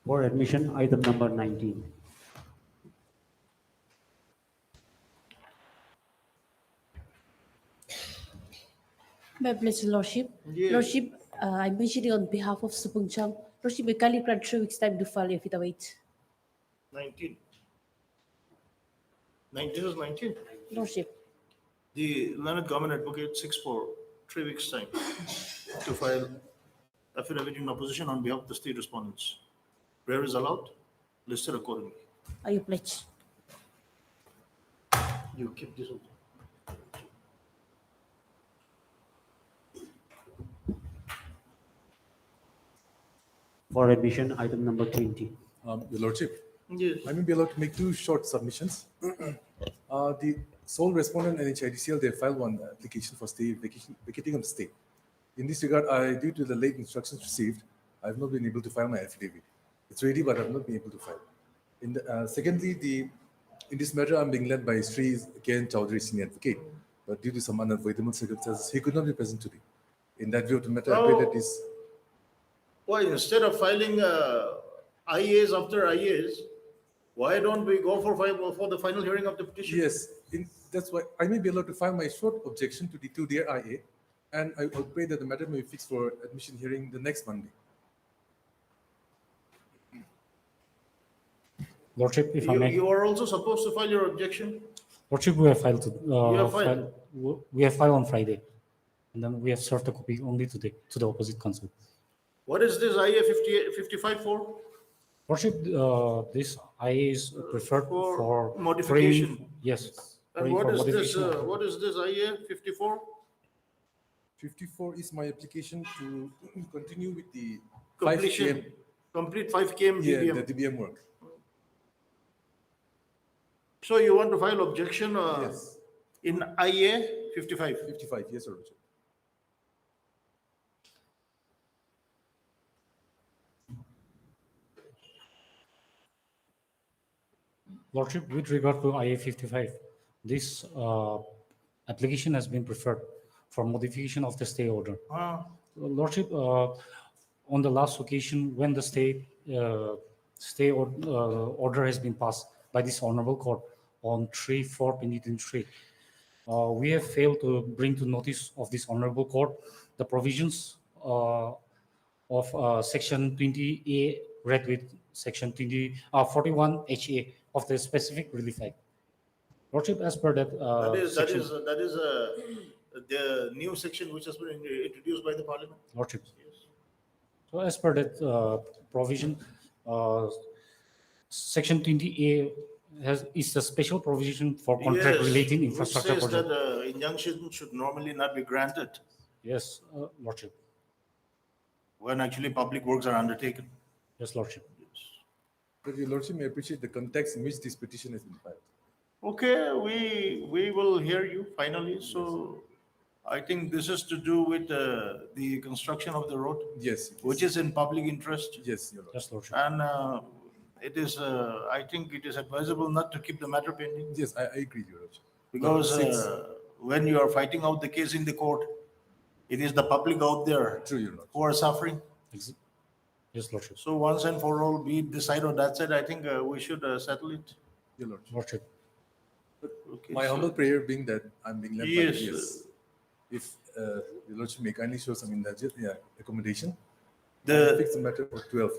Speaker 5: For admission, item number 19.
Speaker 18: My pleasure, Lordship.
Speaker 2: Yes.
Speaker 18: Lordship, I'm mentioning on behalf of Supung Chang. Lordship, we kindly grant 3 weeks time to file affidavit.
Speaker 2: 19. 19 is 19.
Speaker 18: Lordship,
Speaker 2: The learned government advocate 6 for 3 weeks' time to file affidavit in opposition on behalf of the state respondents. Prayer is allowed, listed accordingly.
Speaker 18: are you pledged?
Speaker 2: You keep this open.
Speaker 5: For admission, item number 20.
Speaker 19: Your Lordship,
Speaker 2: Yes.
Speaker 19: I may be allowed to make two short submissions. The sole respondent and HIDCL, they filed one application for stay, vacating of the stay. In this regard, due to the late instructions received, I have not been able to file my affidavit. It's ready, but I have not been able to file. Secondly, in this matter, I'm being led by Sri K.N. Chowdhury, Senior Advocate, but due to some unavoidable circumstances, he could not be present today. In that view of the matter, I pray that this.
Speaker 2: Why, instead of filing IAs after IAs, why don't we go for the final hearing of the petition?
Speaker 19: Yes, that's why I may be allowed to file my short objection to the 2-day IA, and I will pray that the matter may be fixed for admission hearing the next Monday.
Speaker 20: Lordship, if I may.
Speaker 2: You are also supposed to file your objection.
Speaker 20: Lordship, we have filed.
Speaker 2: You have filed?
Speaker 20: We have filed on Friday, and then we have served a copy only today to the opposite counsel.
Speaker 2: What is this IA 55 for?
Speaker 20: Lordship, this IA is preferred for
Speaker 2: modification.
Speaker 20: Yes.
Speaker 2: And what is this? What is this IA 54?
Speaker 19: 54 is my application to continue with the
Speaker 2: Completion.
Speaker 19: 5 km.
Speaker 2: Complete 5 km
Speaker 19: Yeah,
Speaker 2: DBM.
Speaker 19: the DBM work.
Speaker 2: So you want to file objection
Speaker 19: Yes.
Speaker 2: in IA 55?
Speaker 19: 55, yes, Your Lordship.
Speaker 20: Lordship, with regard to IA 55, this application has been preferred for modification of the stay order. Lordship, on the last occasion when the stay order has been passed by this honorable court on 3/4/2023, we have failed to bring to notice of this honorable court the provisions of section 20A read with section 41 HA of the specific relief act. Lordship, as per that,
Speaker 2: that is the new section which has been introduced by the parliament.
Speaker 20: Lordship. So as per that provision, section 20A is a special provision for contract relating infrastructure
Speaker 2: which says
Speaker 20: project.
Speaker 2: that injunction should normally not be granted
Speaker 20: Yes, Lordship.
Speaker 2: when actually public works are undertaken.
Speaker 20: Yes, Lordship.
Speaker 19: But Your Lordship may appreciate the context in which this petition has been filed.
Speaker 2: Okay, we will hear you finally. So I think this is to do with the construction of the road.
Speaker 19: Yes.
Speaker 2: Which is in public interest.
Speaker 19: Yes, Your Lordship.
Speaker 20: Yes, Lordship.
Speaker 2: And it is, I think it is advisable not to keep the matter pending.
Speaker 19: Yes, I agree, Your Lordship.
Speaker 2: Because
Speaker 19: Since-
Speaker 2: when you are fighting out the case in the court, it is the public out there
Speaker 19: True, Your Lordship.
Speaker 2: who are suffering.
Speaker 20: Yes, Lordship.
Speaker 2: So once and for all, be it this side or that side, I think we should settle it.
Speaker 19: Your Lordship.
Speaker 20: Lordship.
Speaker 2: Okay,
Speaker 19: My
Speaker 2: so-
Speaker 19: humble prayer being that I'm being led by
Speaker 2: Yes.
Speaker 19: yes. If Your Lordship may kindly show some accommodation,
Speaker 2: The-
Speaker 19: fix the matter for 12.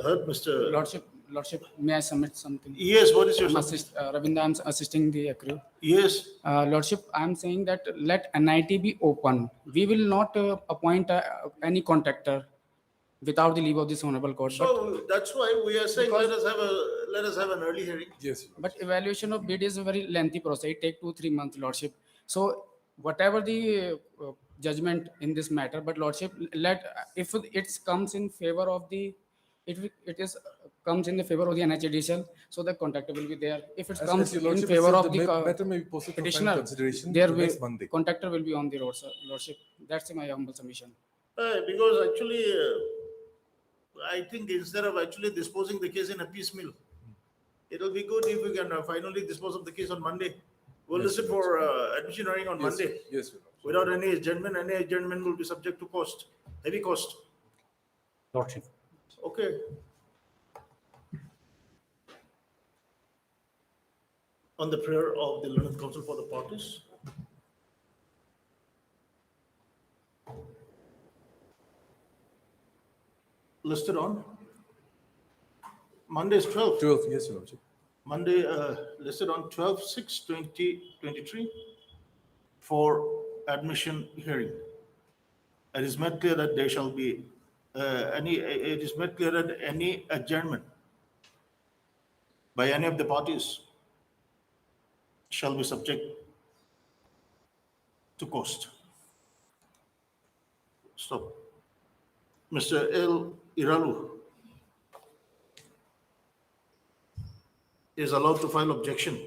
Speaker 2: Heard, Mr.
Speaker 21: Lordship, may I submit something?
Speaker 2: Yes, what is your
Speaker 21: Ravinda, I'm assisting the accrual.
Speaker 2: Yes.
Speaker 21: Lordship, I'm saying that let NIT be open. We will not appoint any contractor without the leave of this honorable court.
Speaker 2: So that's why we are saying let us have an early hearing.
Speaker 19: Yes.
Speaker 21: But evaluation of bid is a very lengthy process. It take 2-3 months, Lordship. So whatever the judgment in this matter, but Lordship, if it comes in favor of the, comes in the favor of the NHDCL, so the contractor will be there. If it
Speaker 19: As
Speaker 21: comes
Speaker 19: Your
Speaker 21: in
Speaker 19: Lordship
Speaker 21: favor
Speaker 19: said,
Speaker 21: of
Speaker 19: the
Speaker 21: the
Speaker 19: matter may be posted for final
Speaker 21: petitioner,
Speaker 19: consideration
Speaker 21: there
Speaker 19: to
Speaker 21: will,
Speaker 19: next Monday.
Speaker 21: contractor will be on the road, sir, Lordship. That's my humble submission.
Speaker 2: Because actually, I think instead of actually disposing the case in a piecemeal, it'll be good if we can finally dispose of the case on Monday. We'll
Speaker 19: Yes,
Speaker 2: listen for admission hearing on
Speaker 19: Yes,
Speaker 2: Monday.
Speaker 19: yes, Your Lordship.
Speaker 2: Without any adjournment will be subject to cost, heavy cost.
Speaker 20: Lordship.
Speaker 2: Okay. On the prayer of the learned counsel for the parties. Listed on Monday is 12th.
Speaker 19: 12th, yes, Your Lordship.
Speaker 2: Monday listed on 12/6/2023 for admission hearing. It is made clear that there shall be it is made clear that any adjournment by any of the parties shall be subject to cost. Stop. Mr. L. Iralu. is allowed to file objection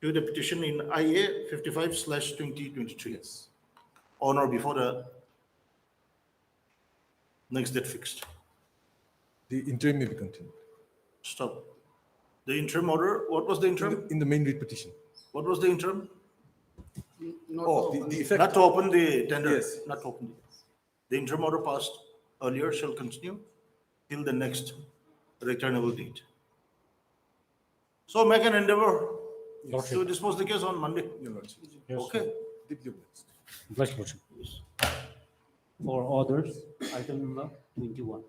Speaker 2: to the petition in IA 55/2023.
Speaker 19: Yes.
Speaker 2: On or before the next date fixed.
Speaker 19: The interim may be continued.
Speaker 2: Stop. The interim order, what was the interim?
Speaker 19: In the main read petition.
Speaker 2: What was the interim?
Speaker 19: Oh, the effect.
Speaker 2: Not to open the tender.
Speaker 19: Yes.
Speaker 2: Not to open. The interim order passed earlier shall continue till the next returnable date. So make an endeavor to dispose the case on Monday.
Speaker 19: Your Lordship.
Speaker 2: Okay.
Speaker 19: Deeply obliged.
Speaker 20: Bless Lordship.
Speaker 5: For orders, item number 21.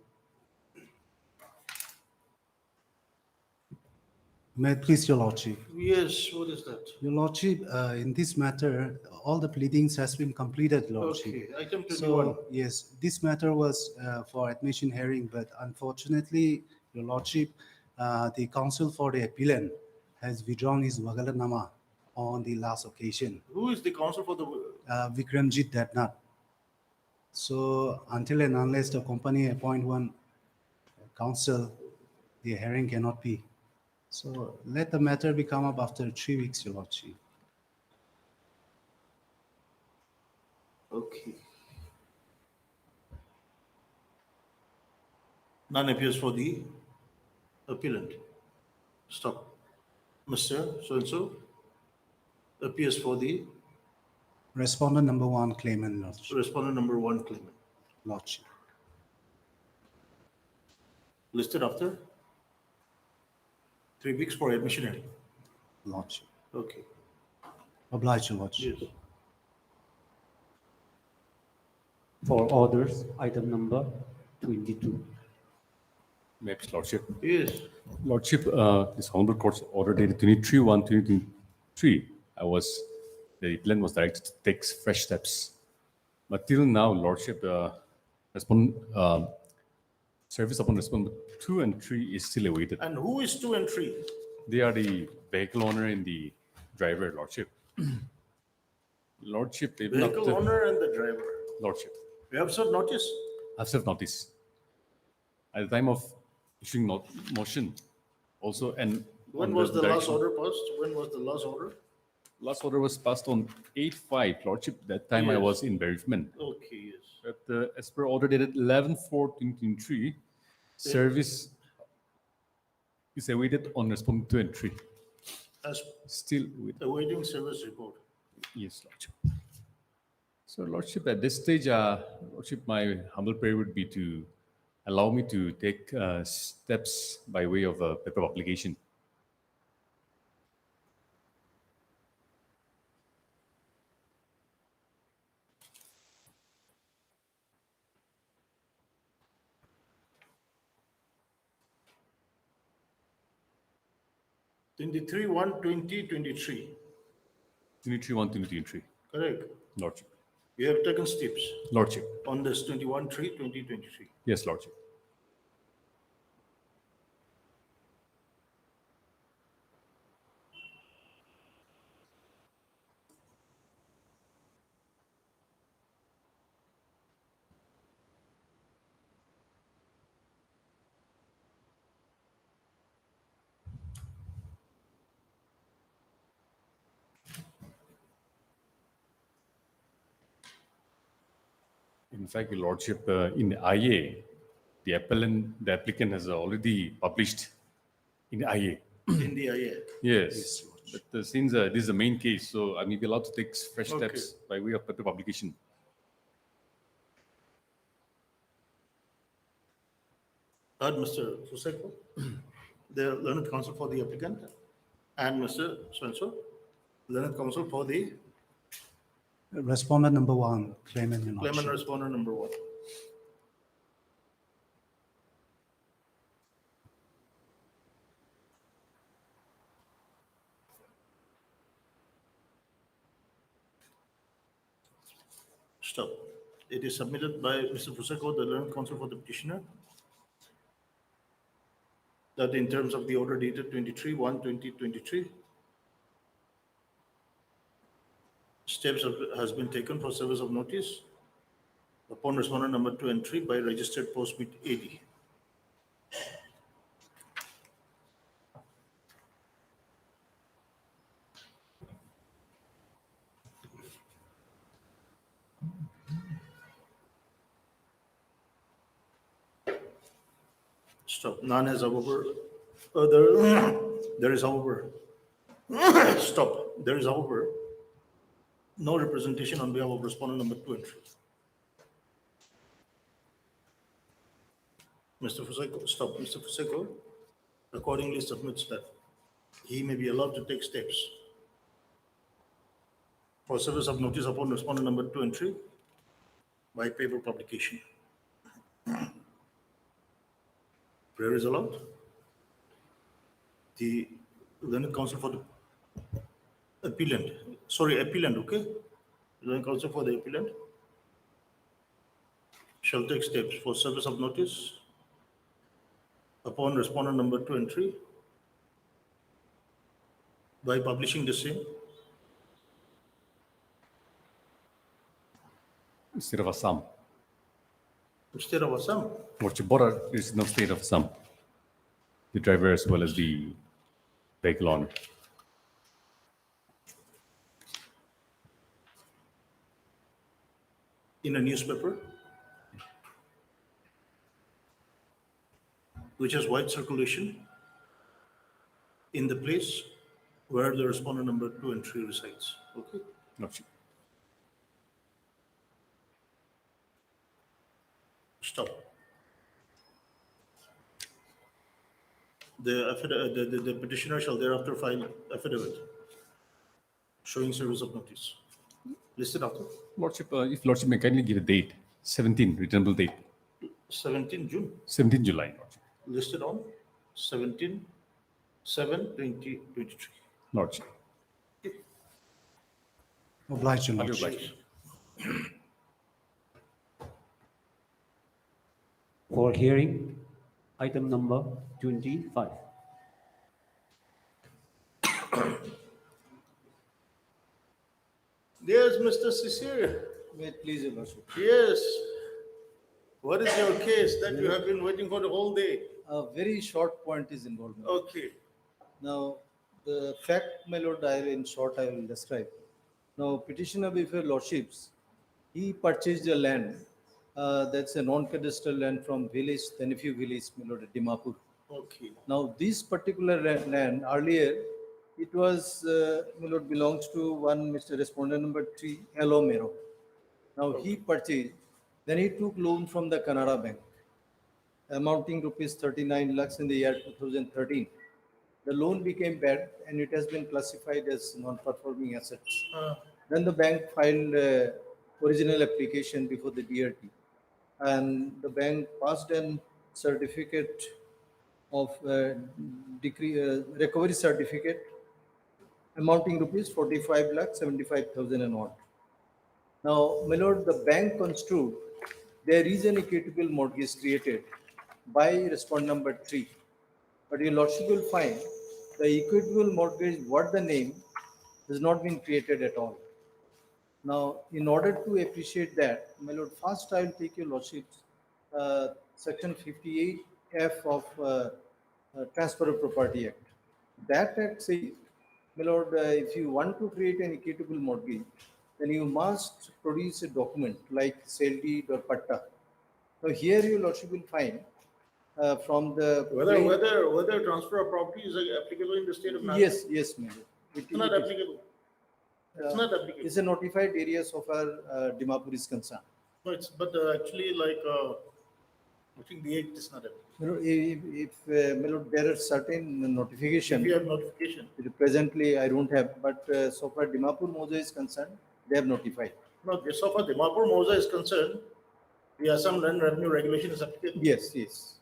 Speaker 3: May it please your lordship.
Speaker 2: Yes, what is that?
Speaker 3: Your lordship, in this matter, all the pleadings has been completed, lordship.
Speaker 2: Okay, item 21.
Speaker 3: So, yes, this matter was for admission hearing, but unfortunately, your lordship, the counsel for the appellant has withdrawn his Wagalanama on the last occasion.
Speaker 2: Who is the counsel for the?
Speaker 3: Vikramjit Datnath. So until and unless the company appoint one counsel, the hearing cannot be. So let the matter be come up after 3 weeks, your lordship.
Speaker 2: Okay. None appears for the appellant. Stop. Mr. So-and-so appears for the
Speaker 3: Respondent number 1 claimant, lordship.
Speaker 2: respondent number 1 claimant.
Speaker 3: Lordship.
Speaker 2: Listed after 3 weeks for admission hearing.
Speaker 3: Lordship.
Speaker 2: Okay.
Speaker 3: Obliged, your lordship.
Speaker 2: Yes.
Speaker 5: For orders, item number 22.
Speaker 1: Maybe Lordship.
Speaker 2: Yes.
Speaker 1: Lordship, this Honorable Court's order dated 23/1/2023. The appellant was directed to take fresh steps. But till now, Lordship, service upon respondent 2 and 3 is still awaited.
Speaker 2: And who is 2 and 3?
Speaker 1: They are the vehicle owner and the driver, Lordship. Lordship, even
Speaker 2: Vehicle
Speaker 1: after-
Speaker 2: owner and the driver.
Speaker 1: Lordship,
Speaker 2: You have served notice?
Speaker 1: I've served notice. At the time of issuing motion, also, and
Speaker 2: When
Speaker 1: on
Speaker 2: was the last
Speaker 1: direction-
Speaker 2: order passed? When was the last order?
Speaker 1: Last order was passed on 8/5, Lordship. That time I
Speaker 2: Yes.
Speaker 1: was in bereavement.
Speaker 2: Okay, yes.
Speaker 1: But as per order dated 11/4/2023, service is awaited on respondent 2 and 3.
Speaker 2: As
Speaker 1: Still with,
Speaker 2: awaiting service report.
Speaker 1: yes, Lordship. So, Lordship, at this stage, Lordship, my humble prayer would be to allow me to take steps by way of a paper publication.
Speaker 2: 23/1/2023.
Speaker 1: 23/1/2023.
Speaker 2: Correct.
Speaker 1: Lordship.
Speaker 2: You have taken steps
Speaker 1: Lordship.
Speaker 2: on this 21/3/2023.
Speaker 1: Yes, Lordship. In fact, Your Lordship, in IA, the applicant has already published in IA.
Speaker 2: In the IA.
Speaker 1: Yes, but since this is the main case, so I may be allowed to take fresh
Speaker 2: Okay.
Speaker 1: steps by way of paper publication.
Speaker 2: Third, Mr. Fuseko, the learned counsel for the applicant, and Mr. So-and-so, learned counsel for the
Speaker 3: Respondent number 1 claimant, your
Speaker 2: claimant
Speaker 3: lordship.
Speaker 2: respondent number 1. Stop. It is submitted by Mr. Fuseko, the learned counsel for the petitioner, that in terms of the order dated 23/1/2023, steps has been taken for service of notice upon respondent number 2 and 3 by registered post with AD. Stop. None has however, there is however, stop. There is however no representation on behalf of respondent number 2 and 3. Mr. Fuseko, stop. Mr. Fuseko accordingly submits that he may be allowed to take steps for service of notice upon respondent number 2 and 3 by paper publication. Prayer is allowed. The learned counsel for the appellant, okay? Learned counsel for the appellant shall take steps for service of notice upon respondent number 2 and 3 by publishing the same
Speaker 1: Instead of Assam.
Speaker 2: instead of Assam.
Speaker 1: What you bought is no state of Assam. The driver as well as the vehicle on.
Speaker 2: In a newspaper which has wide circulation in the place where the respondent number 2 and 3 resides. Okay.
Speaker 1: Lordship.
Speaker 2: Stop. The petitioner shall thereafter file affidavit showing service of notice. Listed after
Speaker 1: Lordship, if Lordship may kindly give a date, 17, returnable date,
Speaker 2: 17 June.
Speaker 1: 17 July. Lordship.
Speaker 2: Listed on 17/7/2023.
Speaker 1: Lordship.
Speaker 3: Obliged, Your
Speaker 1: Highly
Speaker 3: Lordship.
Speaker 1: obliged.
Speaker 5: For hearing, item number 25.
Speaker 2: There's Mr. Cicero.
Speaker 6: May it please your lordship.
Speaker 2: Yes. What is your case that you have been waiting for the whole day?
Speaker 6: A very short point is involved.
Speaker 2: Okay.
Speaker 6: Now, the fact, my lord, in short, I will describe. Now, petitioner before lordships, he purchased a land, that's a non-cadastral land from village, Tenefu village, my lord, at Dimapur.
Speaker 2: Okay.
Speaker 6: Now, this particular land, earlier, it was, my lord, belongs to one Mr. Respondent number 3, Hello Mero. Now, he purchased, then he took loan from the Canara Bank, amounting rupees 39 lakhs in the year 2013. The loan became bad and it has been classified as non-performing assets. Then the bank filed original application before the DRT, and the bank passed a certificate of recovery certificate amounting rupees 45 lakh 75,000 and odd. Now, my lord, the bank construed there is an equitable mortgage created by respondent number 3. But your lordship will find the equitable mortgage, what the name, has not been created at all. Now, in order to appreciate that, my lord, first I will take your lordship's section 58F of Transfer of Property Act. That act says, my lord, if you want to create an equitable mortgage, then you must produce a document like sale deed or patta. Now, here your lordship will find from the
Speaker 2: whether transfer of property is applicable in the state of Nagaland.
Speaker 6: yes, my lord.
Speaker 2: It's not applicable. It's not applicable.
Speaker 6: It's a notified area so far Dimapur is concerned.
Speaker 2: No, it's but actually like I think the act is not applicable.
Speaker 6: You know, if my lord, there are certain notification.
Speaker 2: If you have notification.
Speaker 6: Presently, I don't have, but so far Dimapur Moja is concerned, they have notified.
Speaker 2: No, so far Dimapur Moja is concerned, the Assam Land Revenue Regulation is applicable.
Speaker 6: Yes, yes.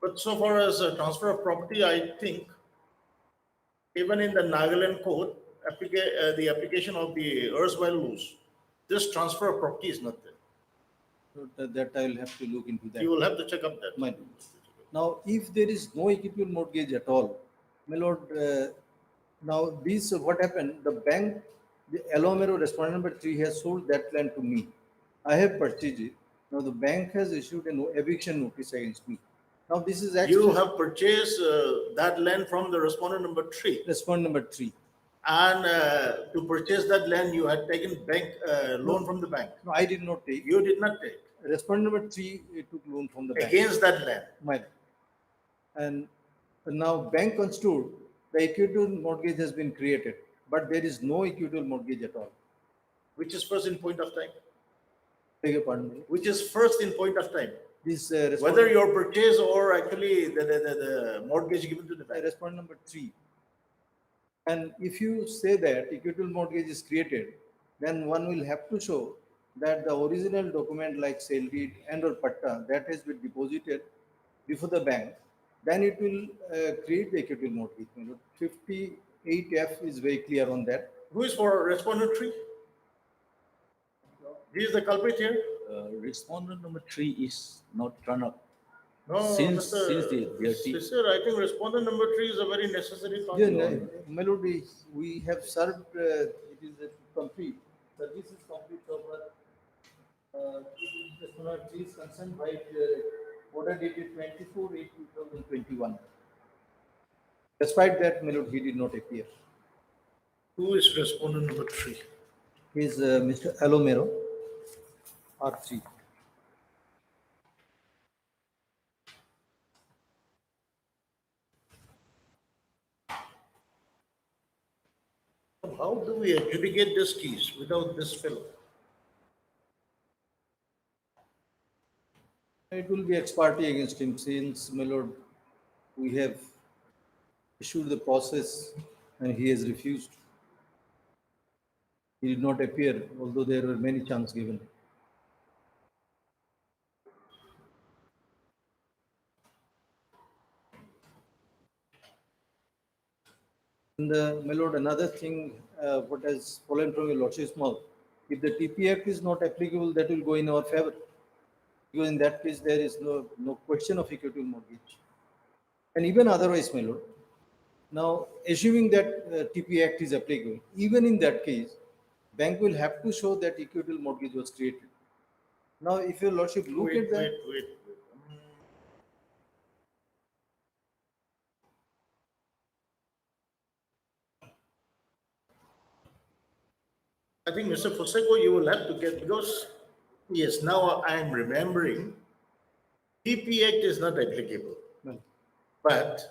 Speaker 2: But so far as transfer of property, I think even in the Nagaland code, the application of the erstwhile laws, this transfer of property is not there.
Speaker 6: So that I will have to look into that.
Speaker 2: You will have to check up that.
Speaker 6: My lord. Now, if there is no equitable mortgage at all, my lord, now this what happened? The bank, the Alomero respondent number 3 has sold that land to me. I have purchased it. Now the bank has issued an eviction notice against me. Now this is actually
Speaker 2: You have purchased that land from the respondent number 3.
Speaker 6: Respondent number 3.
Speaker 2: And to purchase that land, you had taken bank loan from the bank.
Speaker 6: No, I did not take.
Speaker 2: You did not take.
Speaker 6: Respondent number 3 took loan from the bank.
Speaker 2: Against that land.
Speaker 6: My lord. And now bank construed the equitable mortgage has been created, but there is no equitable mortgage at all.
Speaker 2: Which is first in point of time?
Speaker 6: Beg your pardon me.
Speaker 2: Which is first in point of time?
Speaker 6: This
Speaker 2: Whether your purchase or actually the mortgage given to the bank.
Speaker 6: respondent number 3. And if you say that equitable mortgage is created, then one will have to show that the original document like sale deed and or patta that has been deposited before the bank, then it will create the equitable mortgage. 58F is very clear on that.
Speaker 2: Who is for respondent 3? He is the culprit here?
Speaker 8: Respondent number 3 is not run up.
Speaker 2: No,
Speaker 8: Since the
Speaker 2: Sir, I think respondent number 3 is a very necessary part.
Speaker 6: Yeah, Melody, we have served, it is complete. Service is complete over. Respondent 3 is concerned by order dated 24/8/2021. Despite that, Melody, he did not appear.
Speaker 2: Who is respondent number 3?
Speaker 6: He is Mr. Alomero, R3.
Speaker 2: How do we adjudicate this case without this fellow?
Speaker 6: It will be ex parte against him since, my lord, we have issued the process and he has refused. He did not appear, although there were many chances given. And my lord, another thing, what has fallen from your lordship's mouth, if the TP Act is not applicable, that will go in our favor. Because in that case, there is no question of equitable mortgage. And even otherwise, my lord, now assuming that TP Act is applicable, even in that case, bank will have to show that equitable mortgage was created. Now, if your lordship look at that.
Speaker 2: Wait. I think Mr. Foseko, you will have to get, because, yes, now I am remembering, TP Act is not applicable.
Speaker 6: No.
Speaker 2: But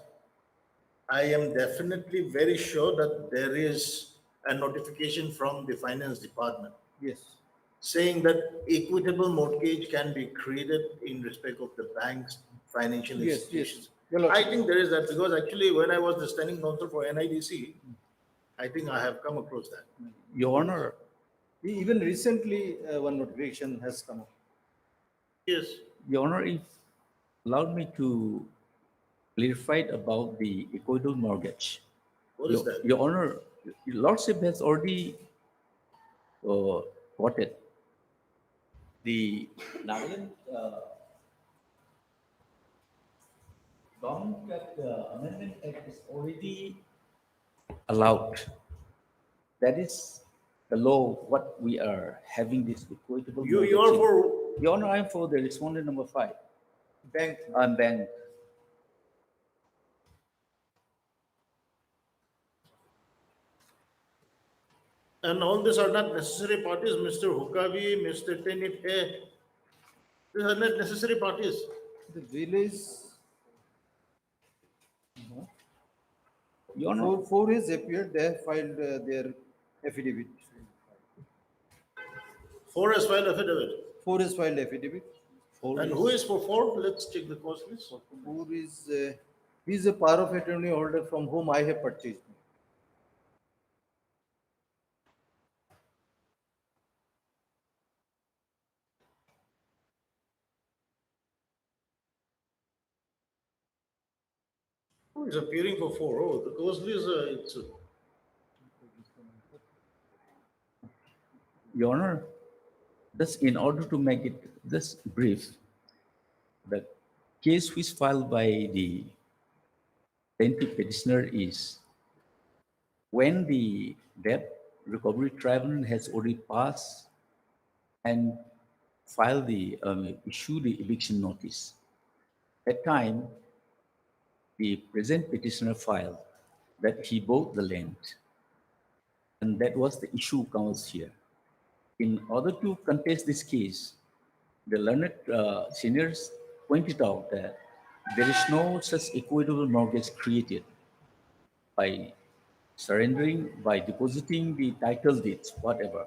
Speaker 2: I am definitely very sure that there is a notification from the finance department
Speaker 6: Yes.
Speaker 2: saying that equitable mortgage can be created in respect of the bank's financial
Speaker 6: Yes,
Speaker 2: institutions.
Speaker 6: yes.
Speaker 2: I think there is that, because actually when I was the standing counsel for NIDC, I think I have come across that.
Speaker 8: Your Honor.
Speaker 6: Even recently, one notification has come up.
Speaker 2: Yes.
Speaker 8: Your Honor, if allowed me to clarify about the equitable mortgage.
Speaker 2: What is that?
Speaker 8: Your Honor, your Lordship has already quoted the Nagaland Amendment Act is already allowed. That is the law, what we are having this equitable.
Speaker 2: You are for?
Speaker 8: Your Honor, I am for the respondent number 5.
Speaker 6: Bank.
Speaker 8: Bank.
Speaker 2: And all these are not necessary parties, Mr. Hukavi, Mr. Tenif. These are not necessary parties.
Speaker 6: The village.
Speaker 8: Your Honor.
Speaker 6: Four has appeared, they have filed their affidavit.
Speaker 2: 4 has filed affidavit.
Speaker 6: 4 has filed affidavit.
Speaker 2: And who is for 4? Let's check the cause list.
Speaker 6: 4 is, he is a power of attorney holder from whom I have purchased.
Speaker 2: Who is appearing for 4? Oh, the cause list, it's.
Speaker 8: Your Honor, thus in order to make it this brief, the case which filed by the plaintiff petitioner is when the debt recovery tribunal has already passed and filed the issued the eviction notice. At that time, the present petitioner filed that he bought the land, and that was the issue comes here. In order to contest this case, the learned seniors pointed out that there is no such equitable mortgage created by surrendering, by depositing the title deeds, whatever.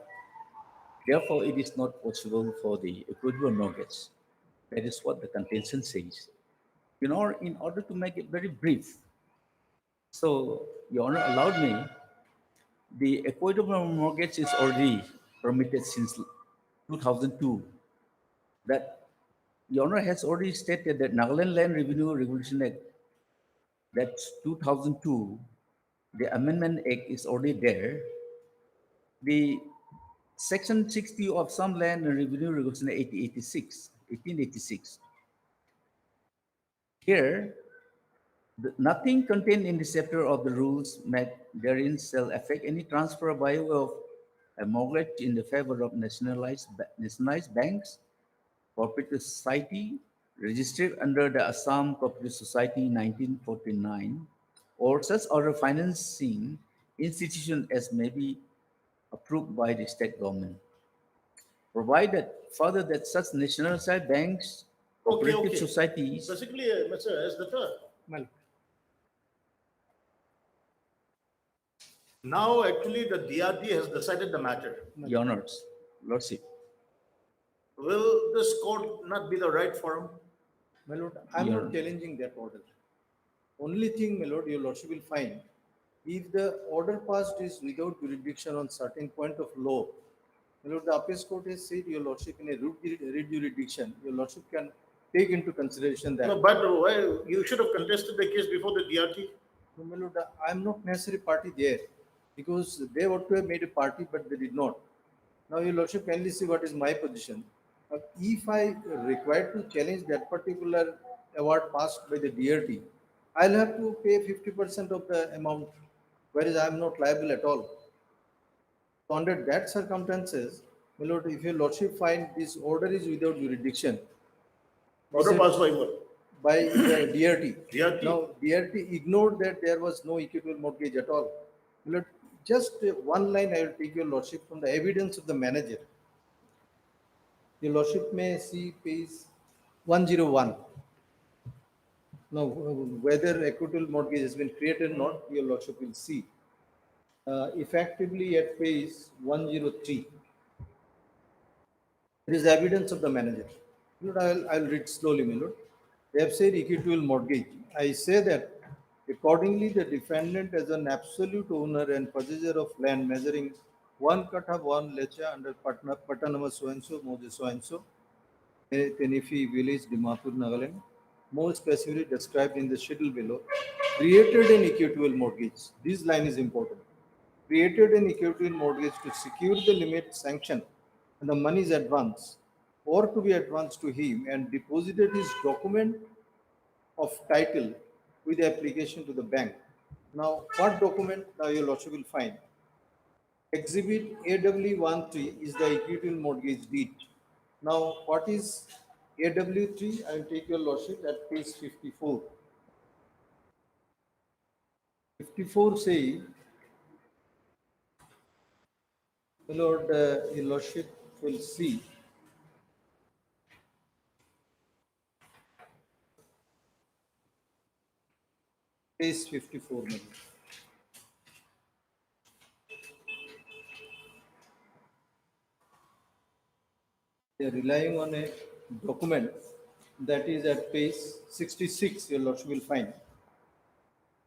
Speaker 8: Therefore, it is not possible for the equitable mortgage. That is what the contention says. In order to make it very brief, so Your Honor allowed me, the equitable mortgage is already permitted since 2002. That Your Honor has already stated that Nagaland Land Revenue Regulation Act, that's 2002, the Amendment Act is already there. The Section 60 of some Land and Revenue Regulation 1886. Here, nothing contained in this chapter of the rules made therein shall affect any transfer by way of a mortgage in the favor of nationalized banks, cooperative society, registered under the Assam Cooperative Society 1949, or such other financing institution as may be approved by the state government. Provided further that such nationalized banks, cooperative societies.
Speaker 2: Basically, Mr. S. Datta. Now, actually, the DRT has decided the matter.
Speaker 8: Your Honors, Lordship.
Speaker 2: Will this court not be the right forum?
Speaker 6: My Lord, I'm not challenging that order. Only thing, my Lord, your Lordship will find, if the order passed is without jurisdiction on certain point of law, my Lord, the appeals court has said, your Lordship, in a root jurisdiction, your Lordship can take into consideration that.
Speaker 2: No, but why you should have contested the case before the DRT?
Speaker 6: No, my Lord, I'm not necessary party there, because they ought to have made a party, but they did not. Now, your Lordship, kindly see what is my position. If I required to challenge that particular award passed by the DRT, I'll have to pay 50% of the amount, whereas I'm not liable at all. So under that circumstances, my Lord, if your Lordship find this order is without jurisdiction.
Speaker 2: Order passed by what?
Speaker 6: By the DRT.
Speaker 2: DRT.
Speaker 6: Now, DRT ignored that there was no equitable mortgage at all. My Lord, just one line I will take your Lordship from the evidence of the manager. Your Lordship may see page 101. Now, whether equitable mortgage has been created or not, your Lordship will see. Effectively at page 103. There is evidence of the manager. Lord, I'll read slowly, my Lord. They have said equitable mortgage. I say that accordingly, the defendant as an absolute owner and possessor of land measuring 1 katha 1 lecha under Patanama so-and-so, Moses so-and-so, Tenefi village, Dimapur, Nagaland, more specifically described in the schedule below, created an equitable mortgage. This line is important. Created an equitable mortgage to secure the limit sanction and the money is advanced or to be advanced to him and deposited his document of title with the application to the bank. Now, what document? Now your Lordship will find. Exhibit AW13 is the equitable mortgage deed. Now, what is AW3? I will take your Lordship at page 54. 54 say, Lord, your Lordship will see. Page 54. They are relying on a document that is at page 66, your Lordship will find.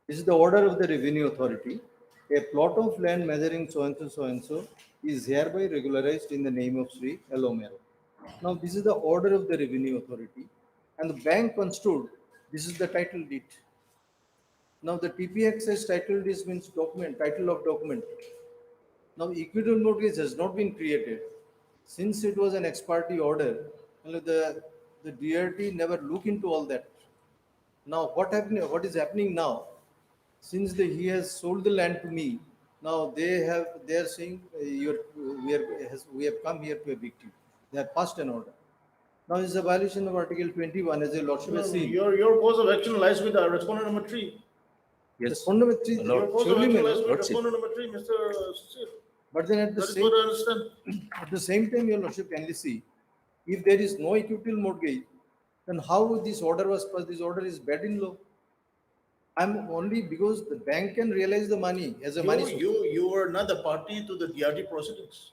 Speaker 6: This is the order of the Revenue Authority. A plot of land measuring so-and-so, so-and-so is hereby regularized in the name of Sri Elomero. Now, this is the order of the Revenue Authority and the bank construed, this is the title deed. Now, the TPX says title deed means document, title of document. Now, equitable mortgage has not been created. Since it was an ex parte order, the DRT never look into all that. Now, what is happening now? Since he has sold the land to me, now they are saying we have come here to evict you. They have passed an order. Now it's a violation of Article 21 as a Lordship has seen.
Speaker 2: Your cause of action lies with respondent number 3.
Speaker 8: Yes.
Speaker 6: Respondent number 3.
Speaker 2: Your cause of action lies with respondent number 3, Mr. Sisir.
Speaker 6: But then at the same time, your Lordship can see, if there is no equitable mortgage, then how this order was passed? This order is bad in law. I'm only because the bank can realize the money as a money source.
Speaker 2: You were not the party to the DRT proceedings.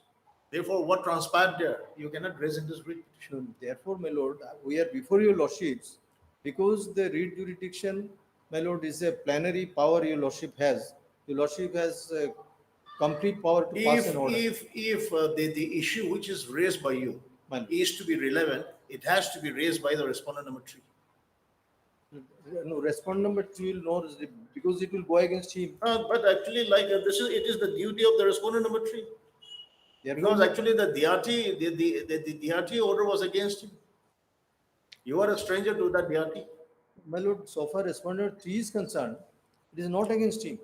Speaker 2: Therefore, what transpired there, you cannot raise in this writ petition.
Speaker 6: Therefore, my lord, we are before your lordships because the writ jurisdiction, my lord, is a plenary power your lordship has. Your lordship has complete power to pass an order.
Speaker 2: If the issue which is raised by you is to be relevant, it has to be raised by the respondent number 3.
Speaker 6: No, respondent number 3 will know because it will go against him.
Speaker 2: But actually, it is the duty of the respondent number 3. Because actually the DRT, the DRT order was against him. You are a stranger to that DRT.
Speaker 6: My lord, so far respondent 3 is concerned, it is not against him.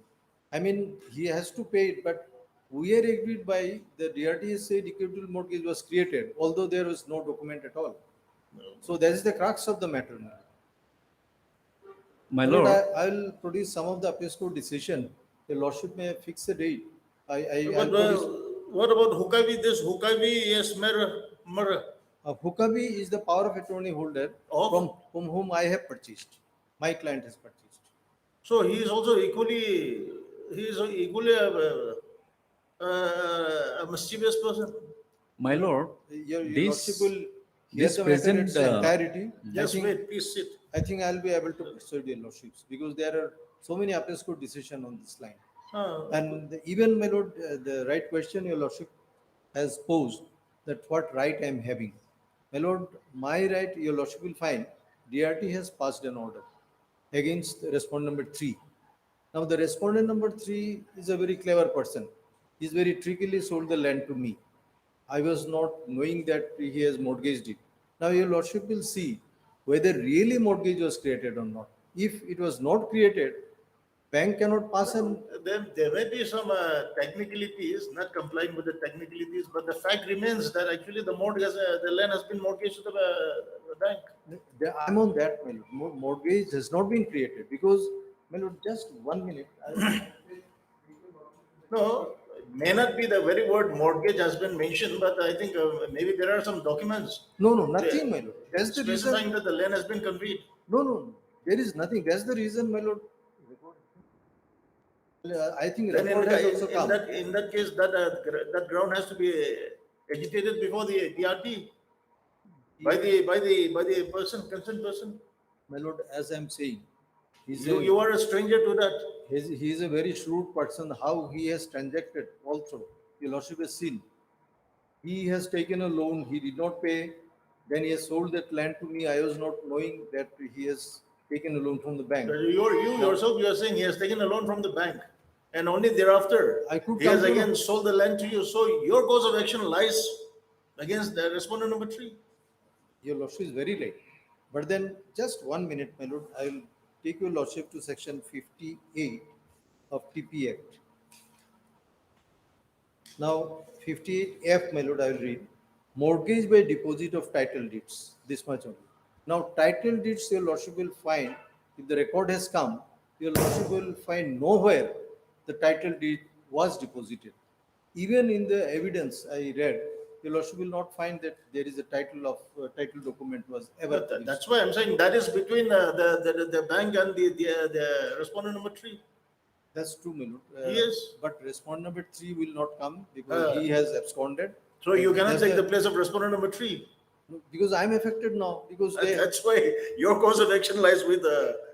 Speaker 6: I mean, he has to pay it, but we are agreed by the DRT said equitable mortgage was created, although there was no document at all. So that is the crux of the matter.
Speaker 8: My lord,
Speaker 6: I will produce some of the appeals court decision. The lordship may fix a date.
Speaker 2: What about Hukavi? This Hukavi, yes, Mara.
Speaker 6: Hukavi is the power of attorney holder from whom I have purchased. My client has purchased.
Speaker 2: So he is also equally a mischievous person.
Speaker 8: my lord,
Speaker 6: Your
Speaker 8: this,
Speaker 6: lordship will hear
Speaker 8: this
Speaker 6: the matter in
Speaker 8: present,
Speaker 6: its entirety.
Speaker 2: Just wait, please sit.
Speaker 6: I think I'll be able to persuade your lordships because there are so many appeals court decisions on this line. And even, my lord, the right question your lordship has posed, that what right I am having. My lord, my right, your lordship will find, DRT has passed an order against respondent number 3. Now the respondent number 3 is a very clever person. He's very trickily sold the land to me. I was not knowing that he has mortgaged it. Now your lordship will see whether really mortgage was created or not. If it was not created, bank cannot pass an.
Speaker 2: Then there may be some technicalities, not complying with the technicalities, but the fact remains that actually the mortgage, the land has been mortgaged to the bank.
Speaker 6: I'm on that, my lord. Mortgage has not been created because, my lord, just 1 minute.
Speaker 2: No, it may not be the very word mortgage has been mentioned, but I think maybe there are some documents.
Speaker 6: No, nothing, my lord. That's the
Speaker 2: specifying
Speaker 6: reason.
Speaker 2: that the land has been conveyed.
Speaker 6: No, there is nothing. That's the reason, my lord. I think
Speaker 2: Then
Speaker 6: report has also come.
Speaker 2: in that case, that ground has to be agitated before the DRT by the person, concerned person.
Speaker 6: My lord, as I'm saying,
Speaker 2: You are a stranger to that.
Speaker 6: He is a very shrewd person. How he has transacted also, your lordship has seen. He has taken a loan. He did not pay. Then he has sold that land to me. I was not knowing that he has taken a loan from the bank.
Speaker 2: You are saying he has taken a loan from the bank, and only thereafter he has again sold the land to you. So your cause of action lies against the respondent number 3.
Speaker 6: Your lordship is very late. But then just 1 minute, my lord. I will take your lordship to section 58 of TP Act. Now 58F, my lord, I will read. Mortgage by deposit of title deeds. This much only. Now title deeds, your lordship will find, if the record has come, your lordship will find nowhere the title deed was deposited. Even in the evidence I read, your lordship will not find that there is a title document was ever.
Speaker 2: That's why I'm saying that is between the bank and the respondent number 3.
Speaker 6: That's true, my lord.
Speaker 2: Yes.
Speaker 6: But respondent number 3 will not come because he has absconded.
Speaker 2: So you cannot take the place of respondent number 3.
Speaker 6: Because I'm affected now. Because
Speaker 2: that's why your cause of action lies with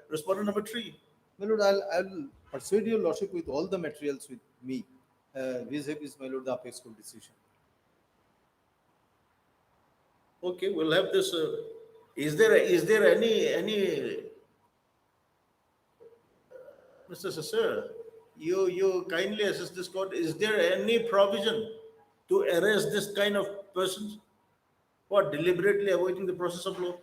Speaker 2: respondent number 3.
Speaker 6: My lord, I'll persuade your lordship with all the materials with me. Vis-a-vis, my lord, the apex court decision.
Speaker 2: Okay, we'll have this. Is there any Mr. Sir, you kindly assist this court. Is there any provision to arrest this kind of persons who are deliberately avoiding the process of law?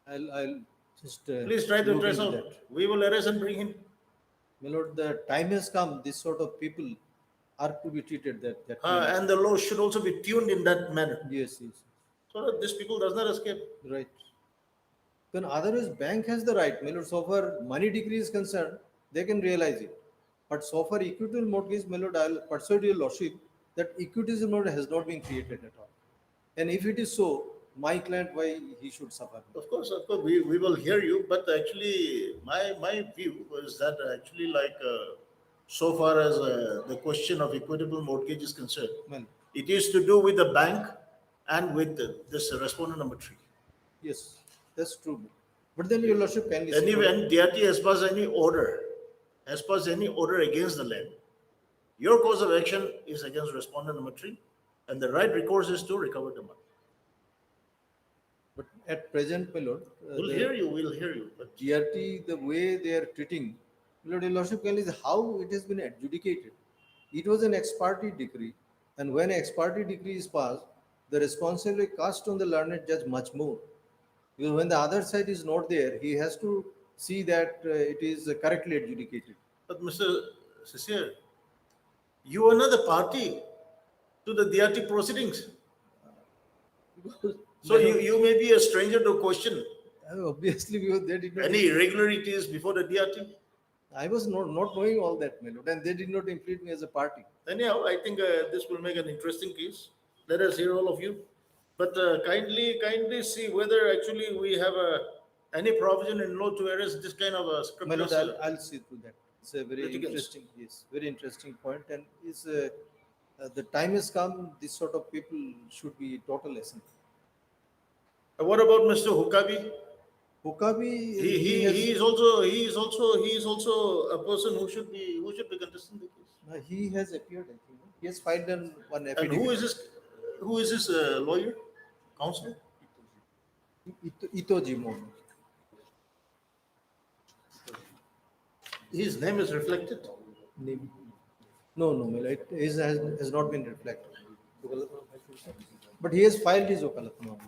Speaker 6: I'll just
Speaker 2: please try to
Speaker 6: look
Speaker 2: trace
Speaker 6: into
Speaker 2: out.
Speaker 6: that.
Speaker 2: We will arrest and bring him.
Speaker 6: My lord, the time has come. This sort of people are to be treated that
Speaker 2: and the law should also be tuned in that manner.
Speaker 6: Yes.
Speaker 2: So that these people does not escape.
Speaker 6: Right. Then otherwise, bank has the right. My lord, so far money decree is concerned, they can realize it. But so far equitable mortgage, my lord, I'll persuade your lordship that equitable mortgage has not been created at all. And if it is so, my client, why he should suffer?
Speaker 2: Of course, we will hear you, but actually, my view was that actually, like, so far as the question of equitable mortgage is concerned,
Speaker 6: Well,
Speaker 2: it is to do with the bank and with this respondent number 3.
Speaker 6: yes, that's true. But then your lordship kindly say-
Speaker 2: Anyway, and DRT has passed any order against the land, your course of action is against respondent number 3, and the right recourse is to recover the money.
Speaker 6: But at present, my lord,
Speaker 2: We'll hear you. But
Speaker 6: GRT, the way they are treating, my lord, your lordship kindly say how it has been adjudicated. It was an ex parte decree, and when ex parte decree is passed, the responsibility cast on the learned judge much more. Because when the other side is not there, he has to see that it is correctly adjudicated.
Speaker 2: But Mr. Sisir, you are not the party to the DRT proceedings. So you may be a stranger to question.
Speaker 6: Obviously, because they did not.
Speaker 2: Any irregularities before the DRT?
Speaker 6: I was not knowing all that, my lord, and they did not implicate me as a party.
Speaker 2: Anyhow, I think this will make an interesting case. Let us hear all of you. But kindly see whether actually we have any provision in law to arrest this kind of a
Speaker 6: My lord,
Speaker 2: scriptless.
Speaker 6: I'll see through that. It's a very
Speaker 2: litigants.
Speaker 6: interesting, yes, very interesting point, and is the time has come. This sort of people should be taught a lesson.
Speaker 2: What about Mr. Hukabi?
Speaker 6: Hukabi,
Speaker 2: He is also a person who should be contesting the case.
Speaker 6: He has appeared. I think he has filed one
Speaker 2: And
Speaker 6: affidavit.
Speaker 2: who is his lawyer, counsel?
Speaker 6: Itoji Mono.
Speaker 2: His name is reflected.
Speaker 6: No, my lord, it has not been reflected. But he has filed his Okalatnama.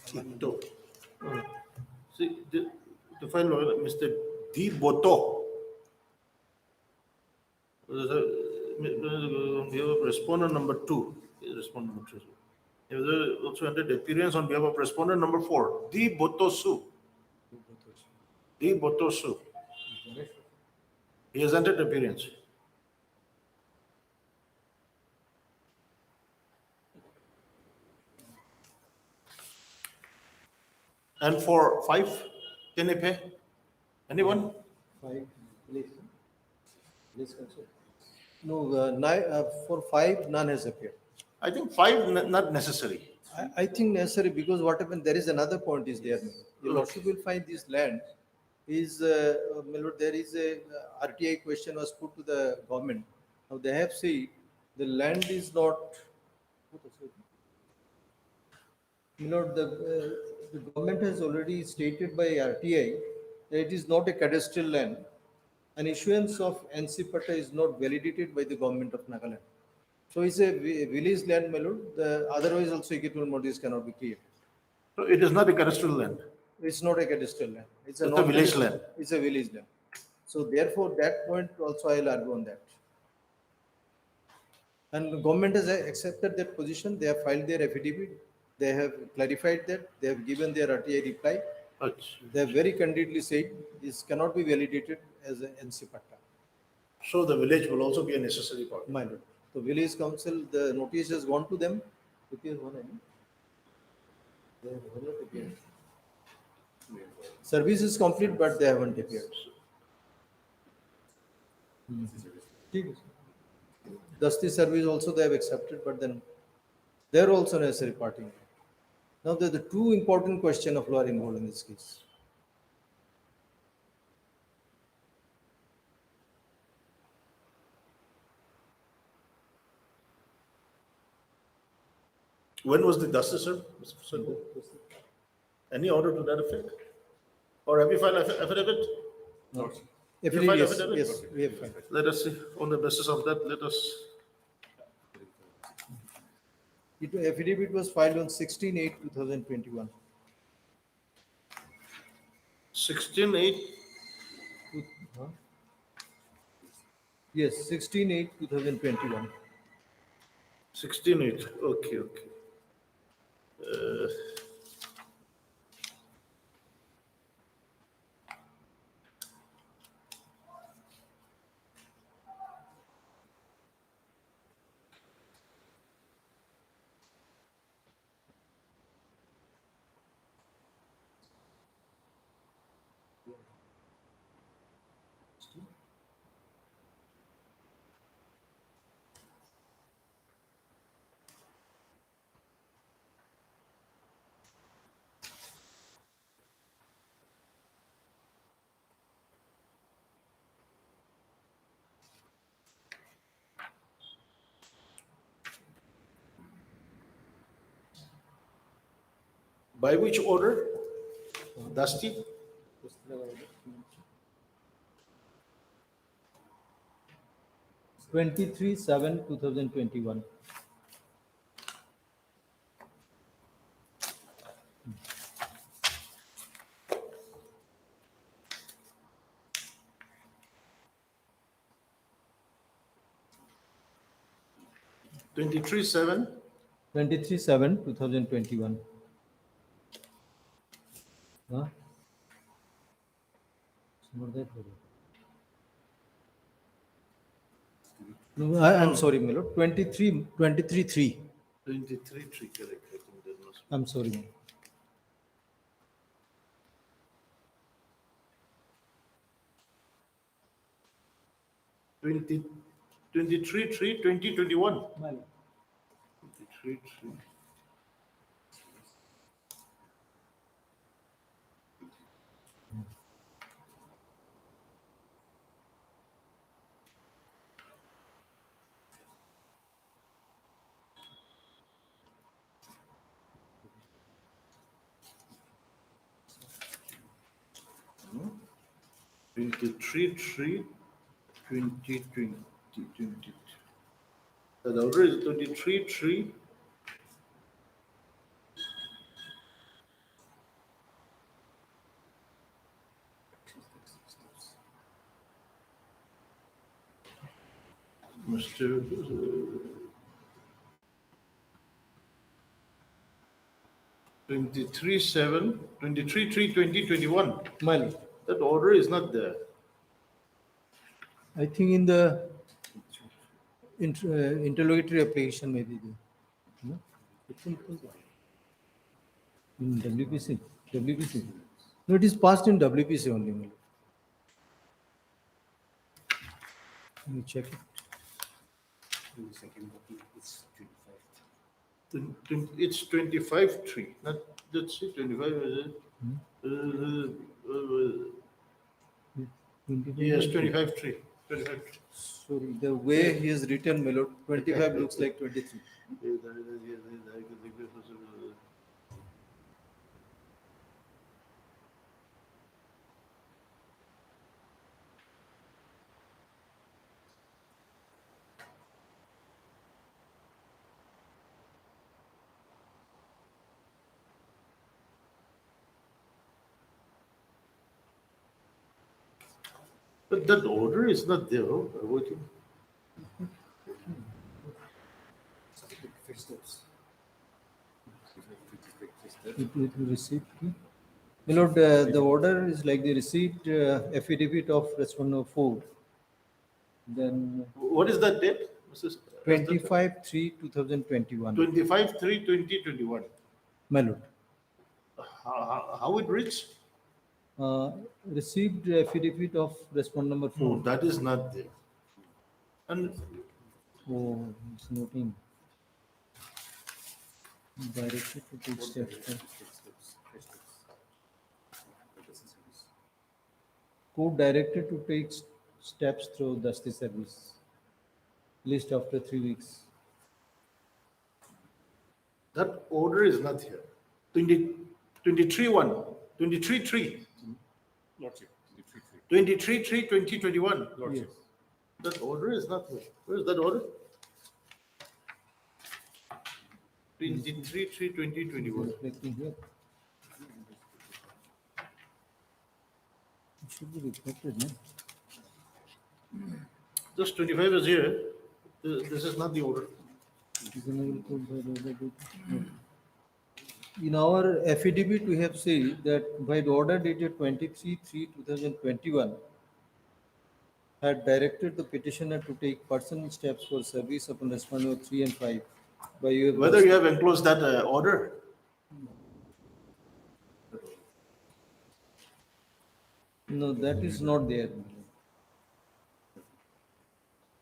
Speaker 2: Tito. See, the file lawyer, Mr. D. Boto. We have respondent number 2. Respondent number 2. He has also entered appearance on behalf of respondent number 4, D. Botosu. D. Botosu. He has entered appearance. And for 5, can I pay? Anyone?
Speaker 6: 5, please. Please consider. No, for 5, none has appeared.
Speaker 2: I think 5 not necessary.
Speaker 6: I think necessary because what happened, there is another point is there. Your lordship will find this land is, my lord, there is a RTI question was put to the government. Now they have said the land is not, my lord, the government has already stated by RTI that it is not a cadastral land. An issuance of Anticipatory is not validated by the government of Nagaland. So it's a village land, my lord. Otherwise also equitable mortgage cannot be created.
Speaker 2: So it is not a cadastral land.
Speaker 6: It's not a cadastral land.
Speaker 2: It's a village land.
Speaker 6: It's a village land. So therefore that point also I'll argue on that. And the government has accepted that position. They have filed their affidavit. They have clarified that. They have given their RTI reply. They have very candidly said this cannot be validated as an NC-Patta.
Speaker 2: So the village will also be a necessary part.
Speaker 6: My lord. The village council, the notice has gone to them. Service is complete, but they haven't appeared. Dusty service also they have accepted, but then they are also necessary party. Now there are the two important questions of law are involved in this case.
Speaker 2: When was the dust, sir? Mr. Sunil? Any order to that effect? Or have you filed affidavit?
Speaker 6: No. Affidavit, yes,
Speaker 2: affidavit?
Speaker 6: yes, we have filed.
Speaker 2: Let us see, on the basis of that, let us,
Speaker 6: Affidavit was filed on 16/8/2021.
Speaker 2: 16/8,
Speaker 6: Huh? Yes, 16/8/2021.
Speaker 2: 16/8, okay, okay. Uh, By which order? Dusty?
Speaker 6: 23/7/2021.
Speaker 2: Twenty-three seven.
Speaker 6: 23/7/2021. Huh? What that was? No, I'm sorry, my lord. 23/3.
Speaker 2: 23/3, correct. I think that must
Speaker 6: I'm sorry, my lord.
Speaker 2: 23/3/2021. 23/3. Hmm? 23/3/2020. The order is 23/3. Mr. 23/7, 23/3/2021.
Speaker 6: My lord,
Speaker 2: That order is not there.
Speaker 6: I think in the interrogatory application maybe there. No? In WPC. WPC. No, it is passed in WPC only, my lord. Let me check it.
Speaker 2: It's 25/3. Not, let's see, 25 is it? Yes, 25/3. 25/3.
Speaker 6: Sorry, the way he has written, my lord, 25 looks like 23.
Speaker 2: But that order is not there. Waiting.
Speaker 6: It will receipt. My lord, the order is like the receipt affidavit of respondent 4. Then
Speaker 2: What is that date?
Speaker 6: 25/3/2021.
Speaker 2: 25/3/2021.
Speaker 6: My lord.
Speaker 2: How it reads?
Speaker 6: Received affidavit of respondent number 4.
Speaker 2: No, that is not there. And
Speaker 6: Oh, it's noting. Directed to take steps. Code directed to take steps through Dusty service. List after 3 weeks.
Speaker 2: that order is not here. 23/1, 23/3.
Speaker 1: Lordship,
Speaker 2: 23/3/2021.
Speaker 6: Yes.
Speaker 2: That order is not here. Where is that order? 23/3/2021.
Speaker 6: Reflecting here. It should be reflected, no?
Speaker 2: Just 25 is here. This is not the order.
Speaker 6: In our affidavit, we have said that by the order dated 23/3/2021, had directed the petitioner to take personal steps for service upon respondent 3 and 5. By your
Speaker 2: Whether you have enclosed that order?
Speaker 6: No, that is not there.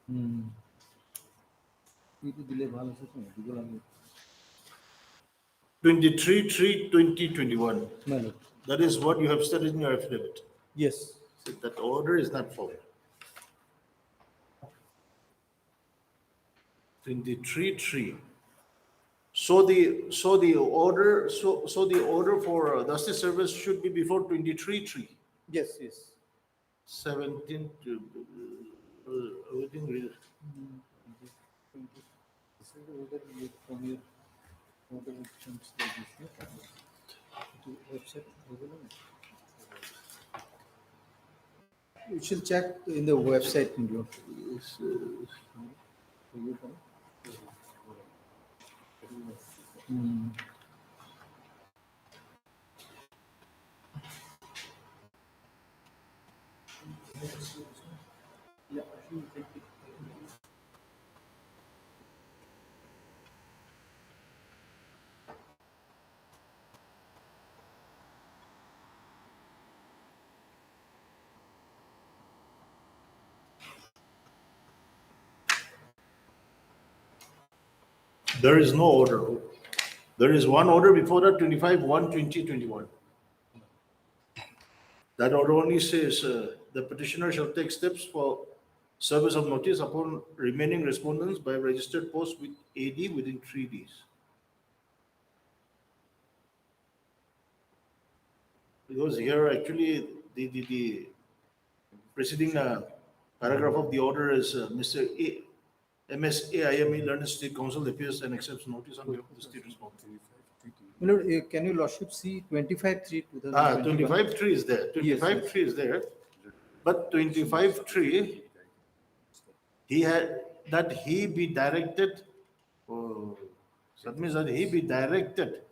Speaker 6: Hmm.
Speaker 2: 23/3/2021.
Speaker 6: No.
Speaker 2: That is what you have stated in your affidavit.
Speaker 6: Yes.
Speaker 2: So that order is not followed. 23/3. So the order for justice service should be before 23/3.
Speaker 6: Yes, yes.
Speaker 2: 17 to everything read.
Speaker 6: You should check in the website.
Speaker 2: There is no order. There is one order before that, 25/1/2021. That order only says the petitioner shall take steps for service of notice upon remaining respondents by registered post with AD within 3 days. Because here actually the preceding paragraph of the order is Mr. MSAIME learned state counsel appears and accepts notice on behalf of the state responsible.
Speaker 6: Can you lordship see 25/3/2021?
Speaker 2: 25/3 is there. 25/3 is there. But 25/3, he had that he be directed. That means that he be directed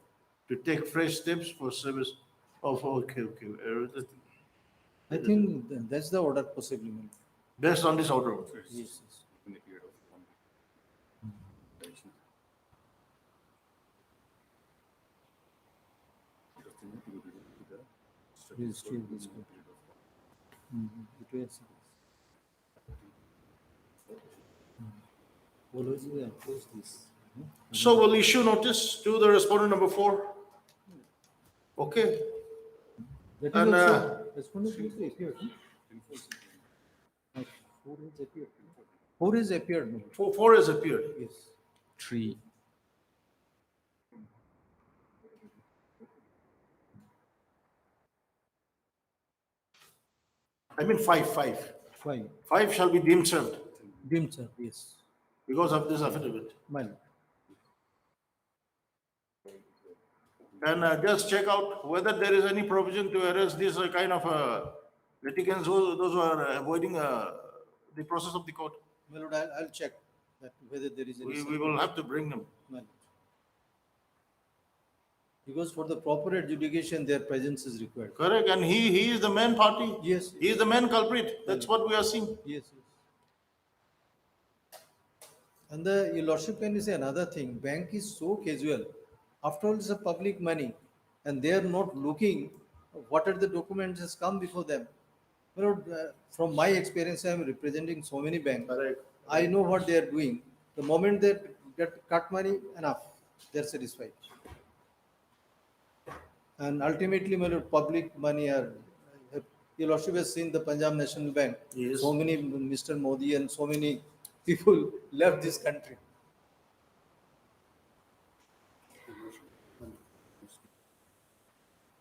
Speaker 2: to take fresh steps for service of okay.
Speaker 6: I think that's the order possibly.
Speaker 2: Based on this order.
Speaker 6: Yes.
Speaker 2: So we'll issue notice to the respondent number 4. Okay.
Speaker 6: That is
Speaker 2: And
Speaker 6: also respondent also appeared. 4 has appeared. 4 has appeared.
Speaker 2: 4 has appeared.
Speaker 6: Yes.
Speaker 8: 3.
Speaker 2: I mean 5. 5 shall be deemed served.
Speaker 6: Deemed served, yes.
Speaker 2: Because of this affidavit.
Speaker 6: Mine.
Speaker 2: And just check out whether there is any provision to arrest this kind of litigants, those who are avoiding the process of the court.
Speaker 6: My lord, I'll check that whether there is any.
Speaker 2: We will have to bring them.
Speaker 6: My lord. Because for the proper adjudication, their presence is required.
Speaker 2: Correct, and he is the main party.
Speaker 6: Yes.
Speaker 2: He is the main culprit. That's what we are seeing.
Speaker 6: Yes. And your lordship, can you say another thing? Bank is so casual. After all, it's a public money, and they are not looking what are the documents has come before them. My lord, from my experience, I am representing so many banks.
Speaker 2: Correct.
Speaker 6: I know what they are doing. The moment they get cut money, enough, they are satisfied. And ultimately, my lord, public money are. Your lordship has seen the Punjab National Bank.
Speaker 2: Yes.
Speaker 6: So many Mr. Modi and so many people left this country.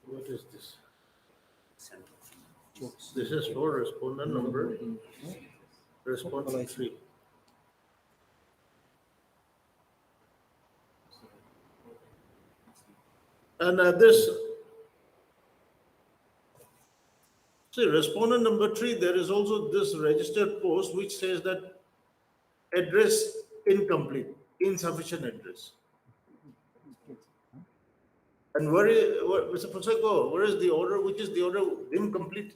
Speaker 2: What is this? This is for respondent number, respondent 3. And see, respondent number 3, there is also this registered post which says that address incomplete, insufficient address. And Mr. Fonseca, where is the order? Which is the order incomplete?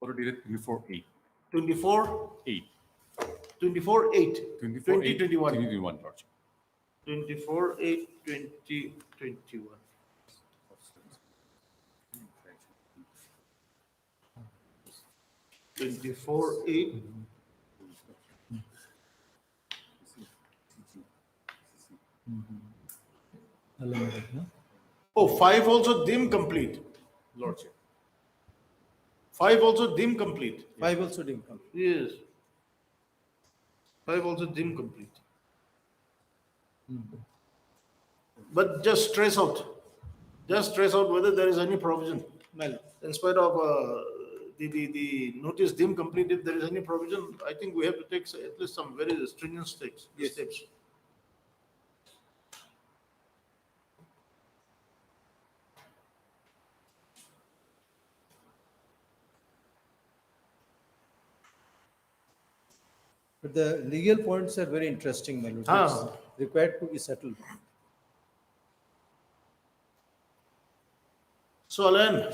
Speaker 1: Order dated 24/8.
Speaker 2: 24/8.
Speaker 1: 2021.
Speaker 2: 2021, Lordship. 24/8/2021. Oh, 5 also deemed complete, Lordship. 5 also deemed complete.
Speaker 6: 5 also deemed complete.
Speaker 2: Yes. 5 also deemed complete. But just trace out whether there is any provision.
Speaker 6: Well,
Speaker 2: In spite of the notice deemed complete, if there is any provision, I think we have to take at least some very stringent steps.
Speaker 6: but the legal points are very interesting, Melody.
Speaker 2: Ah.
Speaker 6: It's required to be settled.
Speaker 2: So, Alan,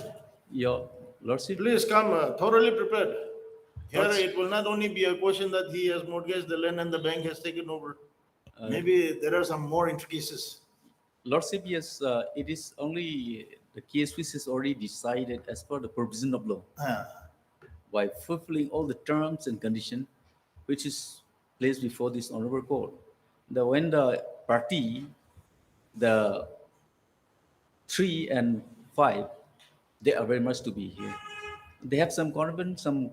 Speaker 8: Your Lordship,
Speaker 2: please come thoroughly prepared. Here,
Speaker 8: Lordship.
Speaker 2: it will not only be a question that he has mortgaged the land and the bank has taken over. Maybe there are some more intricacies.
Speaker 8: Lordship, yes, it is only the case which is already decided as per the provision of law. By fulfilling all the terms and conditions which is placed before this honorable court. When the party, the 3 and 5, they are very much to be here. They have some convent, some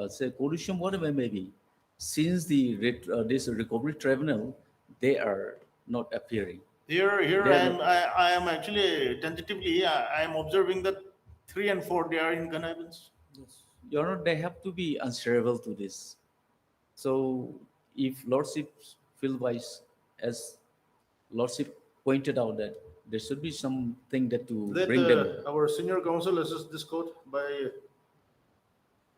Speaker 8: say collusion, whatever maybe. Since this recovery tribunal, they are not appearing.
Speaker 2: Here
Speaker 8: They are
Speaker 2: I am actually tentatively, I am observing that 3 and 4, they are in connivance.
Speaker 8: Your Honor, they have to be answerable to this. So if Lordship feel wise, as Lordship pointed out, that there should be something that to
Speaker 2: Let
Speaker 8: bring them.
Speaker 2: our senior counsel assist this court by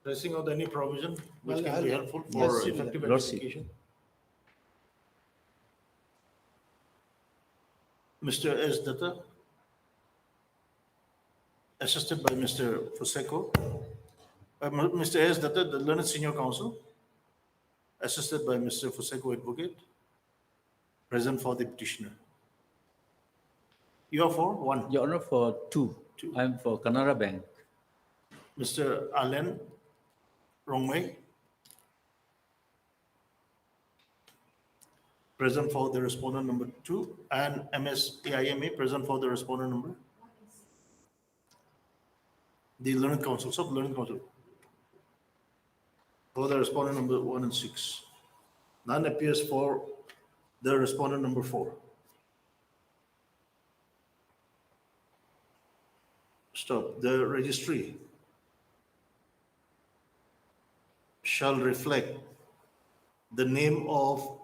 Speaker 2: tracing out any provision which can be helpful for effective
Speaker 8: Lordship.
Speaker 2: adjudication. Mr. S. Datta, assisted by Mr. Fonseca. Mr. S. Datta, the learned senior counsel, assisted by Mr. Fonseca, advocate, present for the petitioner. You are for 1.
Speaker 8: Your Honor, for 2. I'm for Canara Bank.
Speaker 2: Mr. Alan Rongwei, present for the respondent number 2, and MS AIMA, present for the respondent number. The learned counsel, sub-learned counsel, for the respondent number 1 and 6. None appears for the respondent number 4. Stop. The registry shall reflect the name of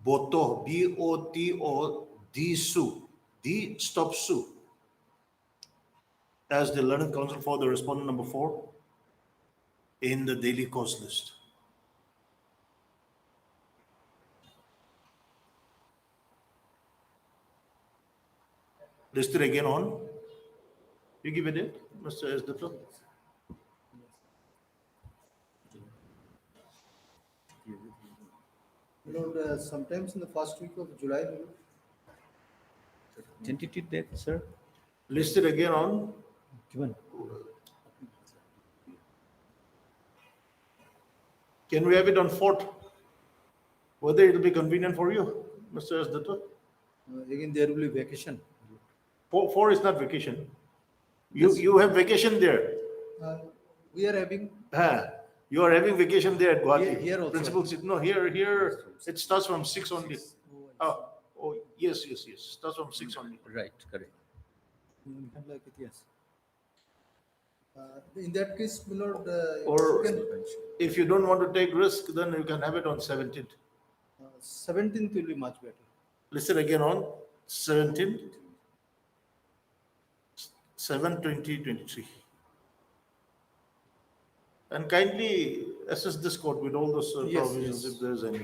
Speaker 2: Boto, B-O-T-O, D. Su, D. Stop Su, as the learned counsel for the respondent number 4 in the daily cause list. Listed again on. You give it in, Mr. S. Datta.
Speaker 6: Sometimes in the first week of July.
Speaker 8: Tentative date, sir?
Speaker 2: Listed again on.
Speaker 6: Given.
Speaker 2: Can we have it on 4th? Whether it will be convenient for you, Mr. S. Datta?
Speaker 6: Again, there will be vacation.
Speaker 2: 4 is not vacation. You have vacation there.
Speaker 6: We are having.
Speaker 2: You are having vacation there at Gauhati.
Speaker 6: Here also.
Speaker 2: Principal seat. No, here it starts from 6 only. Oh, yes. Starts from 6 only.
Speaker 8: Right, correct.
Speaker 6: Like it, yes. In that case, my lord,
Speaker 2: Or
Speaker 6: you can-
Speaker 2: if you don't want to take risk, then you can have it on 17th.
Speaker 6: 17th will be much better.
Speaker 2: Listen again on 17th, 7/20/23. And kindly assess this court with all those
Speaker 6: Yes,
Speaker 2: provisions
Speaker 6: yes.
Speaker 2: if there is any.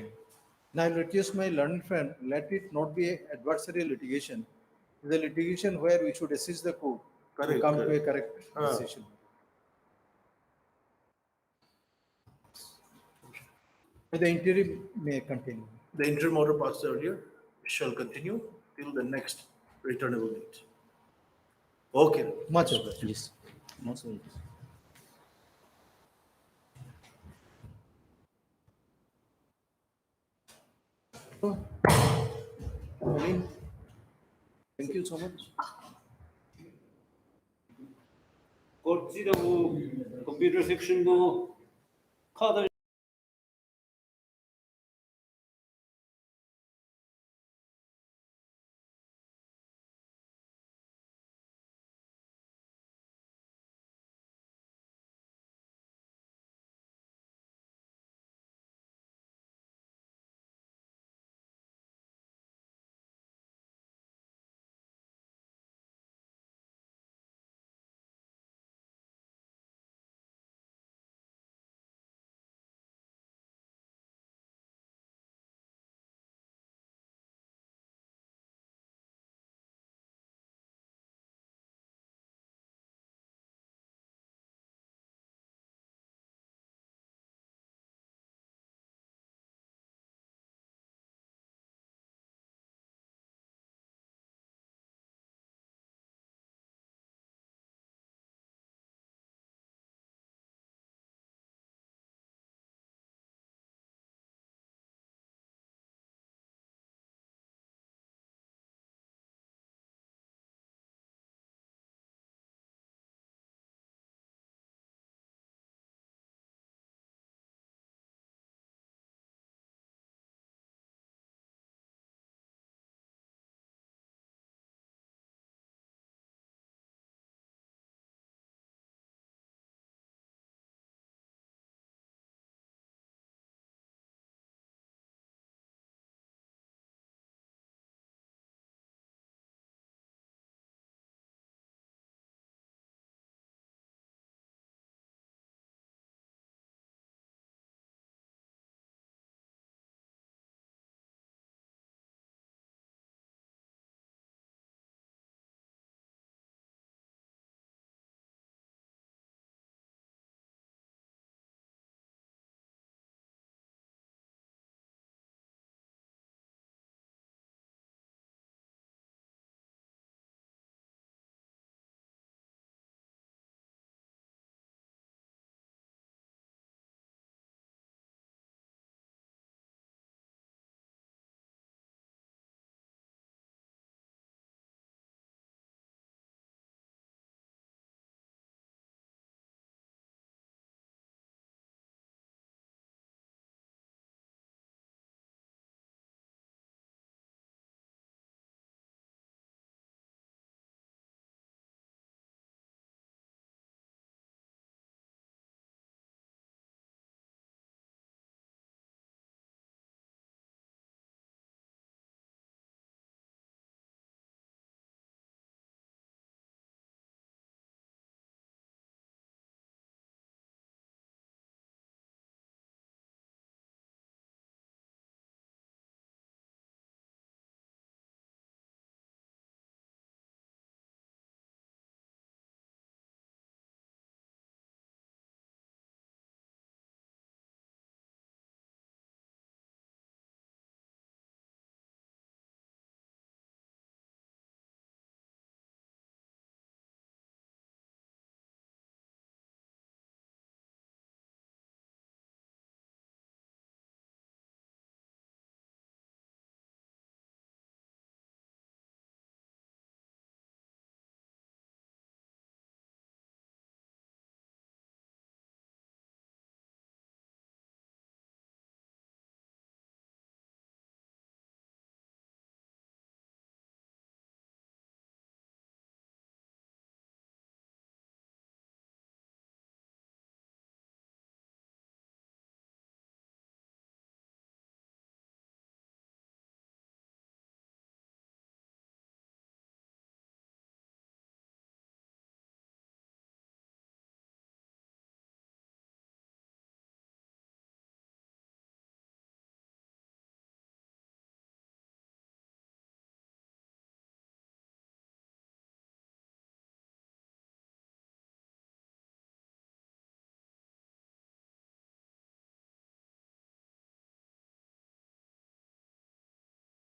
Speaker 6: Now, I will request my learned friend, let it not be adversarial litigation. The litigation where we should assist the court to
Speaker 2: Correct,
Speaker 6: come to a
Speaker 2: correct.
Speaker 6: correct decision. The interim may continue.
Speaker 2: The interim order passed earlier shall continue till the next returnable date. Okay.
Speaker 6: Much obliged.
Speaker 8: Yes. Most of it.
Speaker 6: Naveen, thank you so much.
Speaker 5: 꼴찌라고 컴퓨터 섹션도 카드